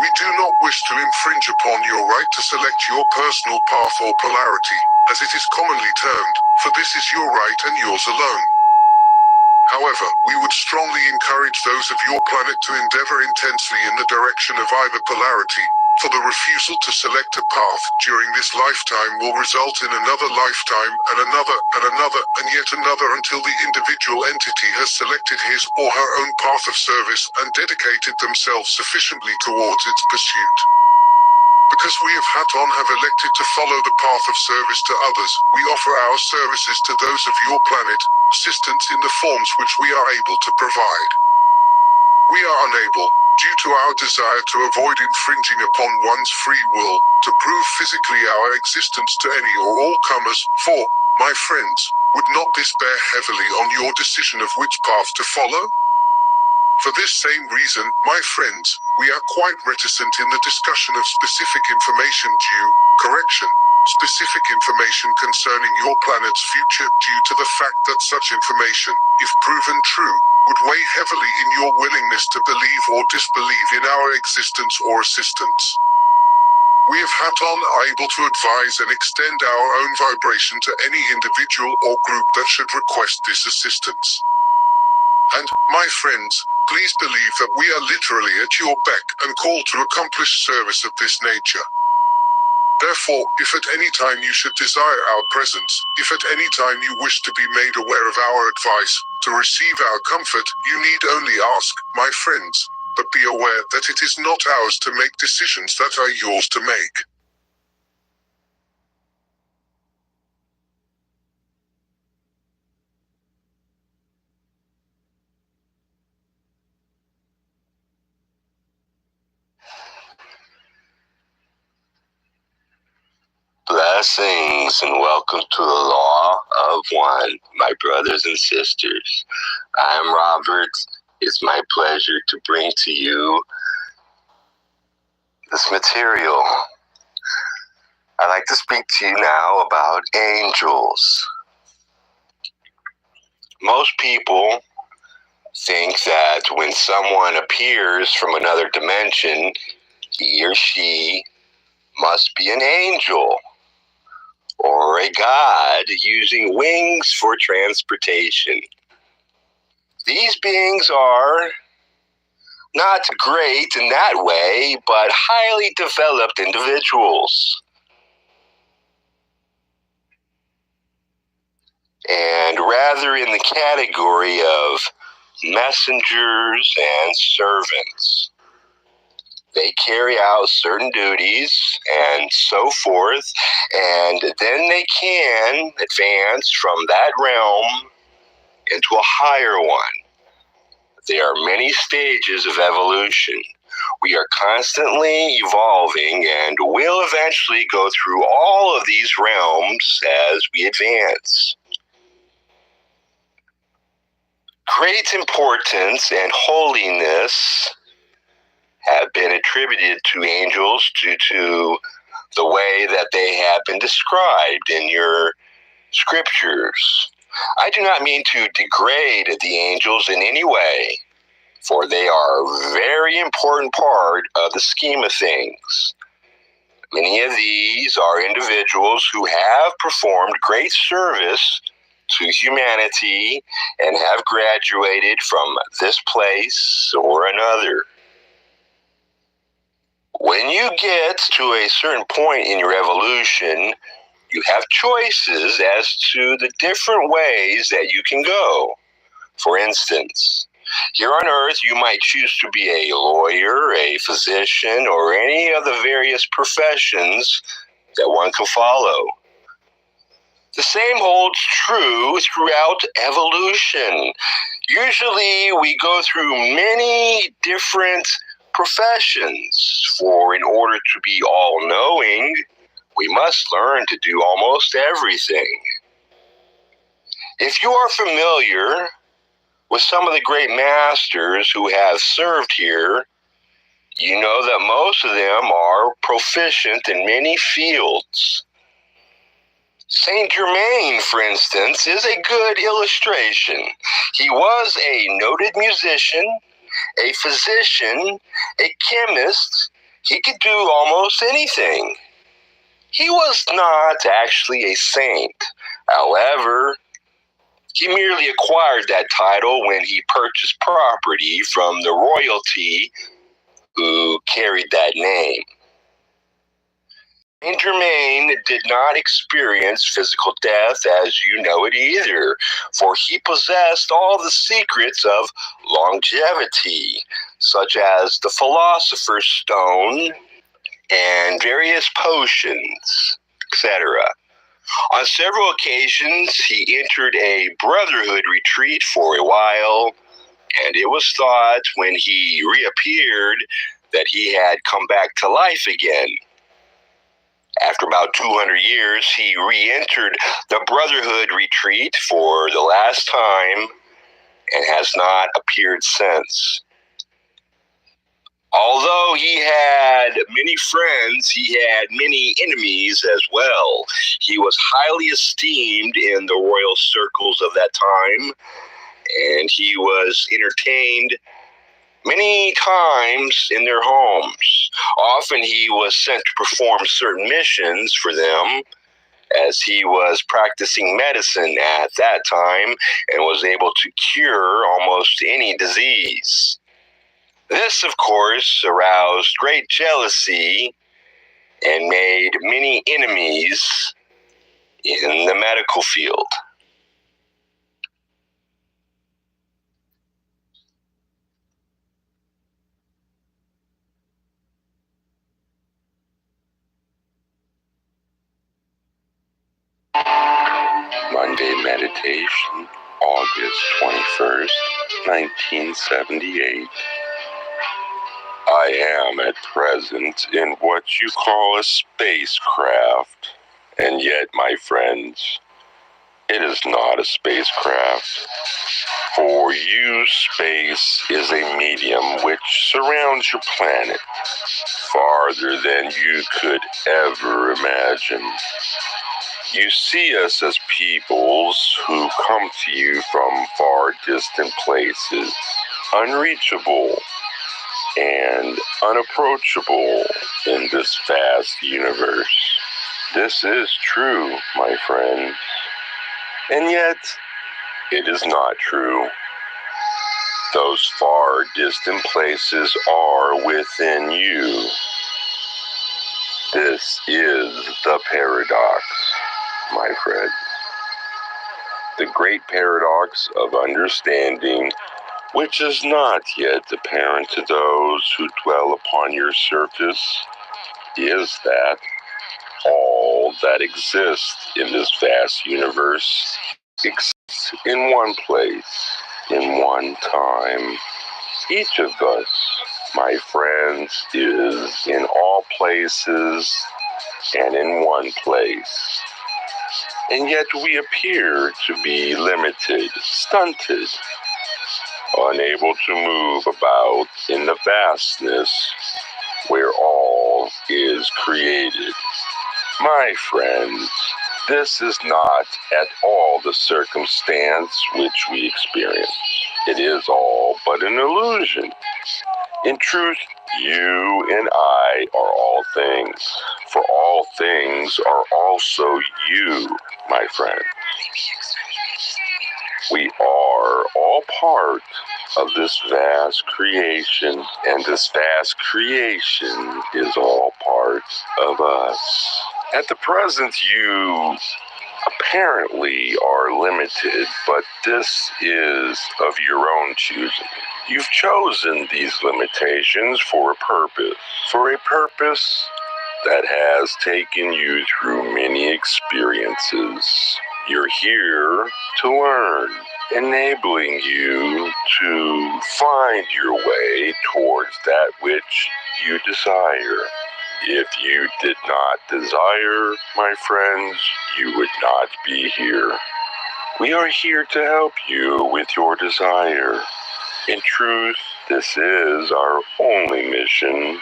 We do not wish to infringe upon your right to select your personal path or polarity, as it is commonly termed, for this is your right and yours alone. However, we would strongly encourage those of your planet to endeavor intensely in the direction of either polarity, for the refusal to select a path during this lifetime will result in another lifetime and another and yet another until the individual entity has selected his or her own path of service and dedicated themselves sufficiently towards its pursuit. Because we of Haton have elected to follow the path of service to others, we offer our services to those of your planet, assistance in the forms which we are able to provide. We are unable, due to our desire to avoid infringing upon one's free will, to prove physically our existence to any or all comers, for, my friends, would not this bear heavily on your decision of which path to follow? For this same reason, my friends, we are quite reticent in the discussion of specific information specific information concerning your planet's future due to the fact that such information, if proven true, would weigh heavily in your willingness to believe or disbelieve in our existence or assistance. We of Haton are able to advise and extend our own vibration to any individual or group that should request this assistance. And, my friends, please believe that we are literally at your beck and call to accomplish service of this nature. Therefore, if at any time you should desire our presence, if at any time you wish to be made aware of our advice, to receive our comfort, you need only ask, my friends, but be aware that it is not ours to make decisions that are yours to make. Blessings and welcome to the Law of One, my brothers and sisters. I'm Robert. It's my pleasure to bring to you this material. I'd like to speak to you now about angels. Most people think that when someone appears from another dimension, he or she must be an angel or a god using wings for transportation. These beings are not great in that way, but highly developed individuals. And rather in the category of messengers and servants. They carry out certain duties and so forth, and then they can advance from that realm into a higher one. There are many stages of evolution. We are constantly evolving and will eventually go through all of these realms as we advance. Great importance and holiness have been attributed to angels due to the way that they have been described in your scriptures. I do not mean to degrade the angels in any way, for they are a very important part of the scheme of things. Many of these are individuals who have performed great service to humanity and have graduated from this place or another. When you get to a certain point in your evolution, you have choices as to the different ways that you can go. For instance, here on Earth, you might choose to be a lawyer, a physician, or any of the various professions that one can follow. The same holds true throughout evolution. Usually we go through many different professions, for in order to be all-knowing, we must learn to do almost everything. If you are familiar with some of the great masters who have served here, you know that most of them are proficient in many fields. Saint Germain, for instance, is a good illustration. He was a noted musician, a physician, a chemist. He could do almost anything. He was not actually a saint. However, he merely acquired that title when he purchased property from the royalty who carried that name. Saint Germain did not experience physical death as you know it either, for he possessed all the secrets of longevity, such as the Philosopher's Stone and various potions, etc. On several occasions, he entered a brotherhood retreat for a while, and it was thought when he reappeared that he had come back to life again. After about 200 years, he re-entered the brotherhood retreat for the last time and has not appeared since. Although he had many friends, he had many enemies as well. He was highly esteemed in the royal circles of that time, and he was entertained many times in their homes. Often he was sent to perform certain missions for them, as he was practicing medicine at that time and was able to cure almost any disease. This, of course, aroused great jealousy and made many enemies in the medical field. Monday Meditation, August 21st, 1978. I am at present in what you call a spacecraft, and yet, my friends, it is not a spacecraft. For you, space is a medium which surrounds your planet farther than you could ever imagine. You see us as peoples who come to you from far distant places, unreachable and unapproachable in this vast universe. This is true, my friends, and yet it is not true. Those far distant places are within you. This is the paradox, my friends. The great paradox of understanding, which is not yet apparent to those who dwell upon your surface, is that all that exists in this vast universe exists in one place, in one time. Each of us, my friends, is in all places and in one place. And yet we appear to be limited, stunted, unable to move about in the vastness where all is created. My friends, this is not at all the circumstance which we experience. It is all but an illusion. In truth, you and I are all things, for all things are also you, my friend. We are all part of this vast creation, and this vast creation is all part of us. At the present, you apparently are limited, but this is of your own choosing. You've chosen these limitations for a purpose that has taken you through many many experiences. You're here to learn, enabling you to find your way towards that which you desire. If you did not desire, my friends, you would not be here. We are here to help you with your desire. In truth, this is our only mission.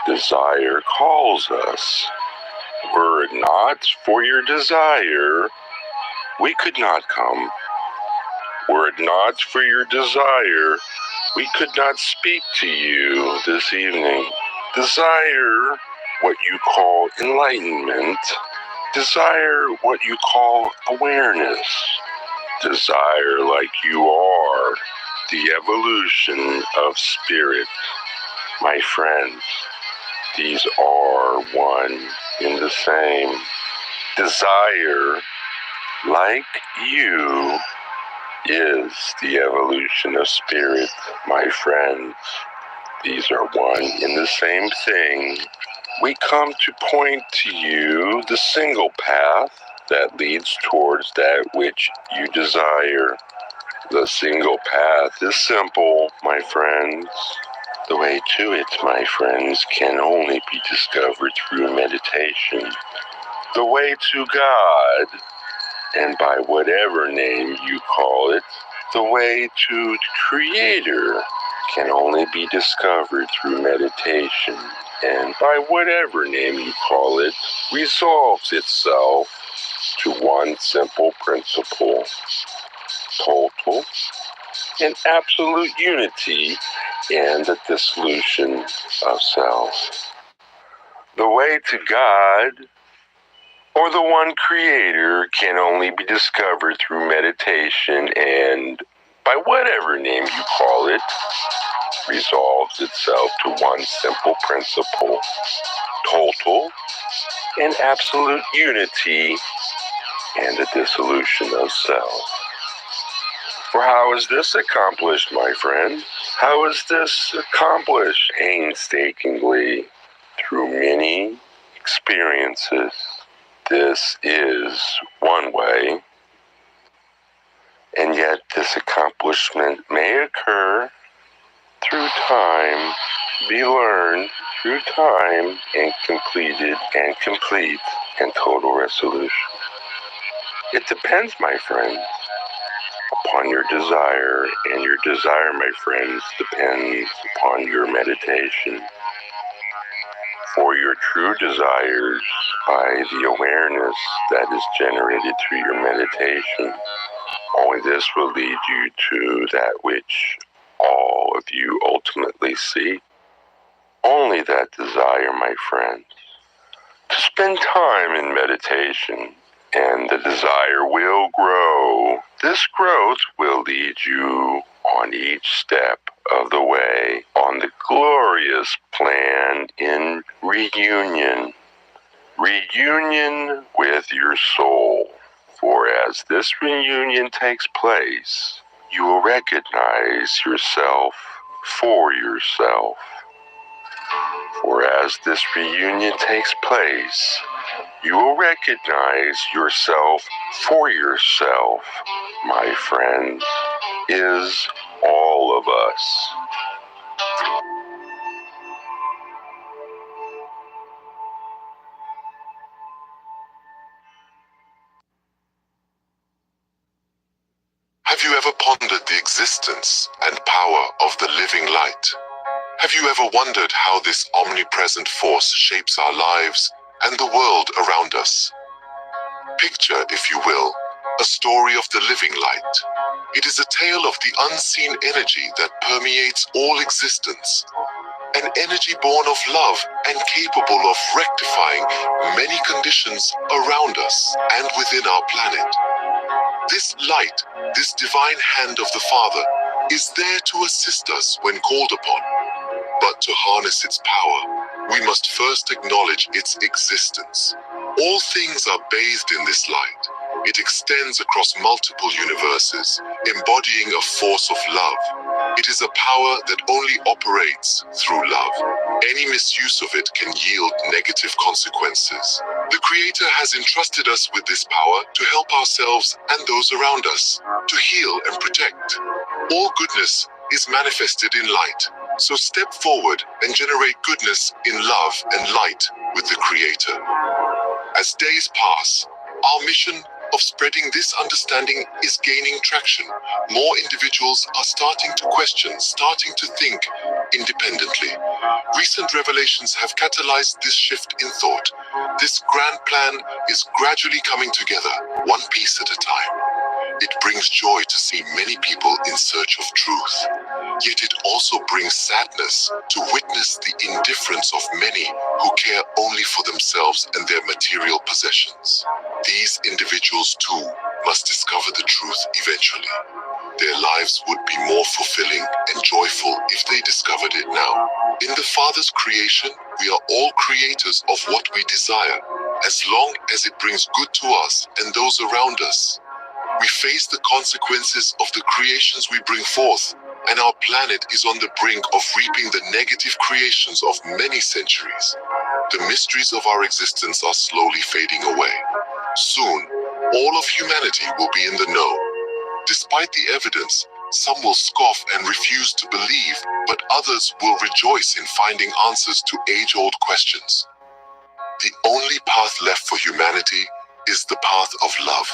Desire calls us. Were it not for your desire, we could not come. Were it not for your desire, we could not speak to you this evening. Desire what you call enlightenment. Desire what you call awareness. Desire like you are the evolution of spirit. My friends, these are one in the same. Desire, like you, is the evolution of spirit. My friends, these are one in the same thing. We come to point to you the single path that leads towards that which you desire. The single path is simple, my friends. The way to it, my friends, can only be discovered through meditation. The way to God, and by whatever name you call it, the way to the Creator can only be discovered through meditation, and by whatever name you call it, resolves itself to one simple principle: total and absolute unity and the dissolution of self. The way to God, or the one Creator, can only be discovered through meditation, and by whatever name you call it, resolves itself to one simple principle: total and absolute unity and the dissolution of self. For how is this accomplished, my friend? How is this accomplished? Painstakingly, through many experiences. This is one way, and yet this accomplishment may occur through time, be learned through time, and completed and complete in total resolution. It depends, my friends, upon your desire, and your desire, my friends, depends upon your meditation. For your true desires, by the awareness that is generated through your meditation, only this will lead you to that which all of you ultimately seek. Only that desire, my friends, to spend time in meditation, and the desire will grow. This growth will lead you on each step of the way on the glorious plan in reunion. Reunion with your soul. For as this reunion takes place, you will recognize yourself for yourself. For as this reunion takes place, you will recognize yourself for yourself, my friends, is all of us. Have you ever pondered the existence and power of the living light? Have you ever wondered how this omnipresent force shapes our lives and the world around us? Picture, if you will, a story of the living light. It is a tale of the unseen energy that permeates all existence. An energy born of love and capable of rectifying many conditions around us and within our planet. This light, this divine hand of the Father, is there to assist us when called upon. But to harness its power, we must first acknowledge its existence. All things are bathed in this light. It extends across multiple universes, embodying a force of love. It is a power that only operates through love. Any misuse of it can yield negative consequences. The Creator has entrusted us with this power to help ourselves and those around us, to heal and protect. All goodness is manifested in light, so step forward and generate goodness in love and light with the Creator. As days pass, our mission of spreading this understanding is gaining traction. More individuals are starting to question, starting to think independently. Recent revelations have catalyzed this shift in thought. This grand plan is gradually coming together, one piece at a time. It brings joy to see many people in search of truth. Yet it also brings sadness to witness the indifference of many who care only for themselves and their material possessions. These individuals too must discover the truth eventually. Their lives would be more fulfilling and joyful if they discovered it now. In the Father's creation, we are all creators of what we desire, as long as it brings good to us and those around us. We face the consequences of the creations we bring forth, and our planet is on the brink of reaping the negative creations of many centuries. The mysteries of our existence are slowly fading away. Soon, all of humanity will be in the know. Despite the evidence, some will scoff and refuse to believe, but others will rejoice in finding answers to age-old questions. The only path left for humanity is the path of love.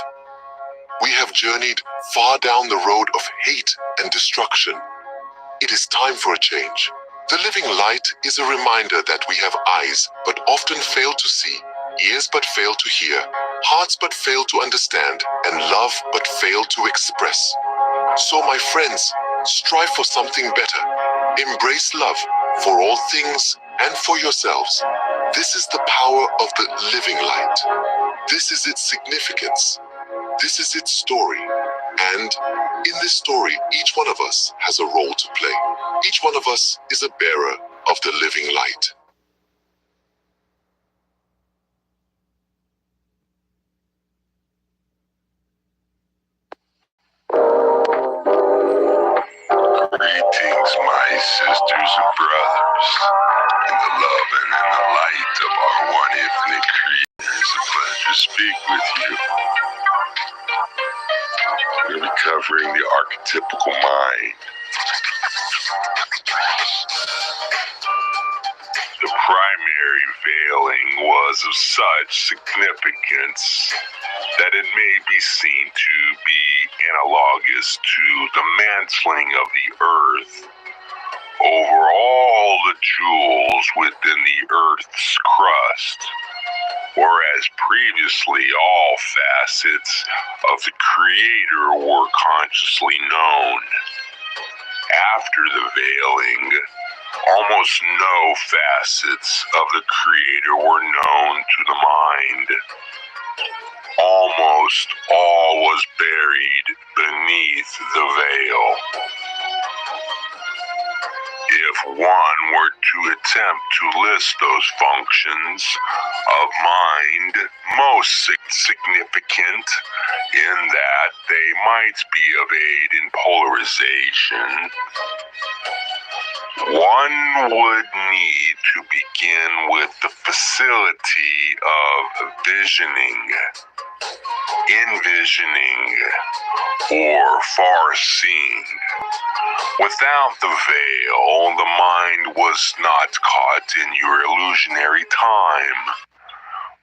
We have journeyed far down the road of hate and destruction. It is time for a change. The living light is a reminder that we have eyes but often fail to see, ears but fail to hear, hearts but fail to understand, and love but fail to express. So my friends, strive for something better. Embrace love for all things and for yourselves. This is the power of the living light. This is its significance. This is its story. And in this story, each one of us has a role to play. Each one of us is a bearer of the living light. Greetings, my sisters and brothers, in the love and in the light of our one infinite Creator. It's a pleasure to speak with you. We're recovering the archetypical mind. The primary veiling was of such significance that it may be seen to be analogous to the mantling of the earth over all the jewels within the earth's crust, whereas previously all facets of the Creator were consciously known. After the veiling, almost no facets of the Creator were known to the mind. Almost all was buried beneath the veil. If one were to attempt to list those functions of mind most significant in that they might be of aid in polarization, one would need to begin with the facility of visioning, envisioning, or far-seeing. Without the veil, the mind was not caught in your illusionary time.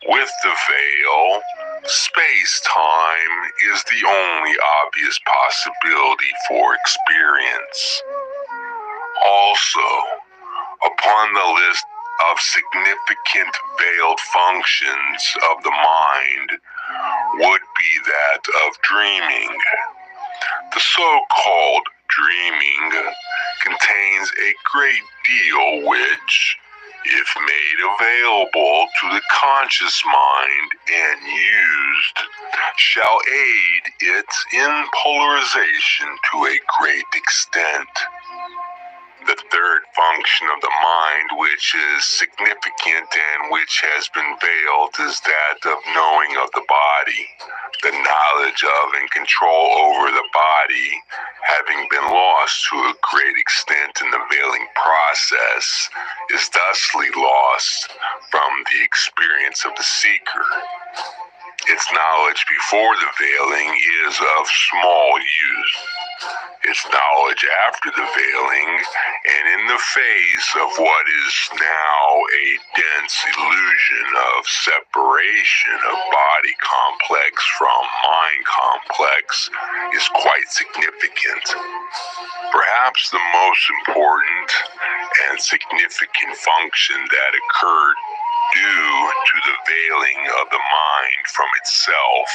With the veil, space-time is the only obvious possibility for experience. Also, upon the list of significant veiled functions of the mind would be that of dreaming. The so-called dreaming contains a great deal which, if made available to the conscious mind and used, shall aid it in polarization to a great extent. The third function of the mind, which is significant and which has been veiled, is that of knowing of the body. The knowledge of and control over the body having been lost to a great extent in the veiling process is thusly lost from the experience of the seeker. Its knowledge before the veiling is of small use. Its knowledge after the veiling and in the face of what is now a dense illusion of separation of body complex from mind complex is quite significant. Perhaps the most important and significant function that occurred due to the veiling of the mind from itself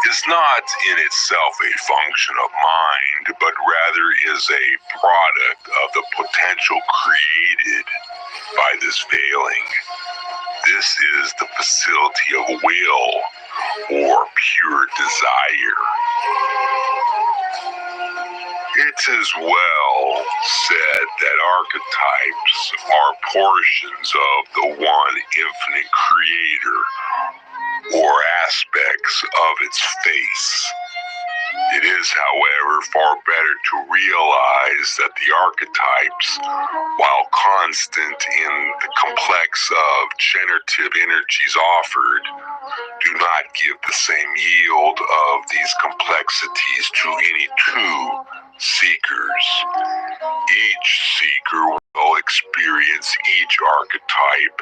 is not in itself a function of mind, but rather is a product of the potential created by this veiling. This is the facility of will or pure desire. It is well said that archetypes are portions of the one infinite creator or aspects of its face. It is, however, far better to realize that the archetypes, while constant in the complex of generative energies offered, do not give the same yield of these complexities to any two seekers. Each seeker will experience each archetype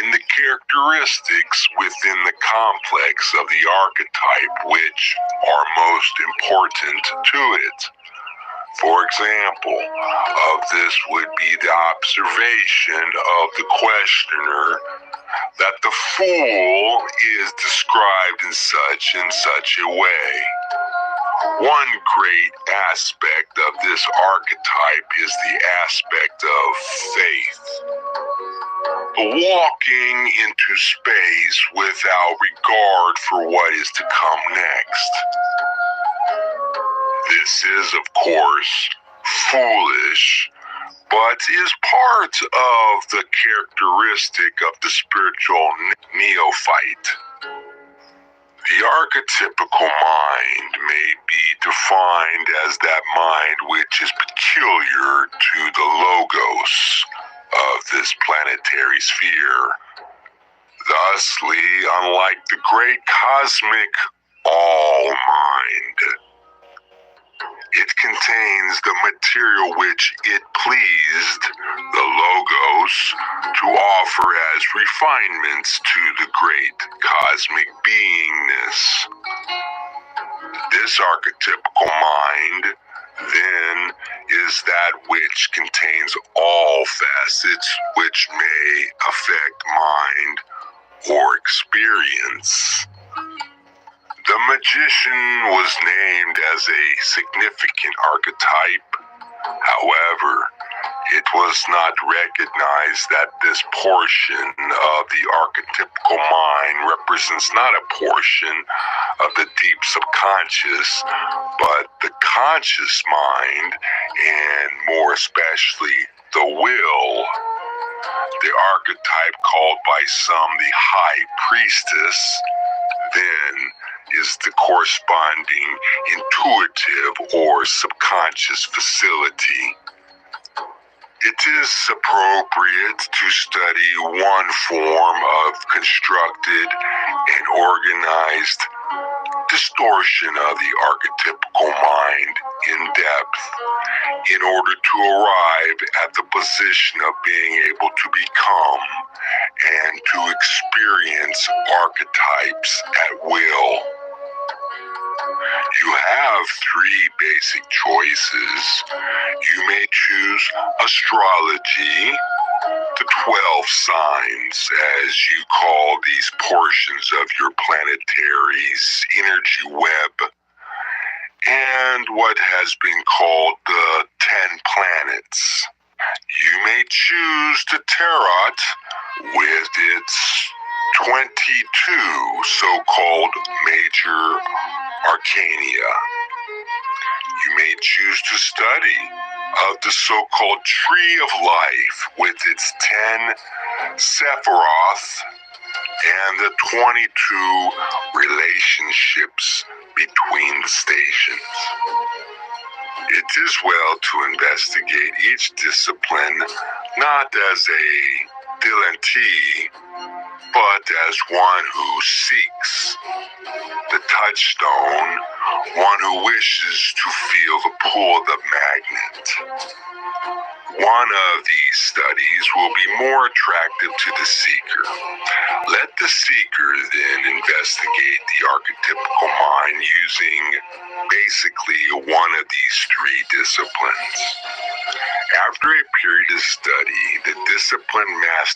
in the characteristics within the complex of the archetype which are most important to it. For example, of this would be the observation of the questioner that the fool is described in such a way. One great aspect of this archetype is the aspect of faith. The walking into space without regard for what is to come next. This is, of course, foolish, but is part of the characteristic of the spiritual neophyte. The archetypical mind may be defined as that mind which is peculiar to the logos of this planetary sphere. Thusly, unlike the great cosmic all-mind, it contains the material which it pleased the logos to offer as refinements to the great cosmic beingness. This archetypical mind, then, is that which contains all facets which may affect mind or experience. The magician was named as a significant archetype. However, it was not recognized that this portion of the archetypical mind represents not a portion of the deep subconscious, but the conscious mind, and more especially the will. The archetype called by some the High Priestess, then, is the corresponding intuitive or subconscious facility. It is appropriate to study one form of constructed and organized distortion of the archetypical mind in depth in order to arrive at the position of being able to become and to experience archetypes at will. You have three basic choices. You may choose astrology, the 12 signs, as you call these portions of your planetary's energy web, and what has been called the 10 planets. You may choose the tarot with its 22 so-called major arcana. You may choose to study of the so-called Tree of Life with its 10 Sephiroth and the 22 relationships between the stations. It is well to investigate each discipline not as a dilettante, but as one who seeks the touchstone, one who wishes to feel the pull of the magnet. One of these studies will be more attractive to the seeker. Let the seeker then investigate the archetypical mind using basically one of these three disciplines. After a period of study, the discipline master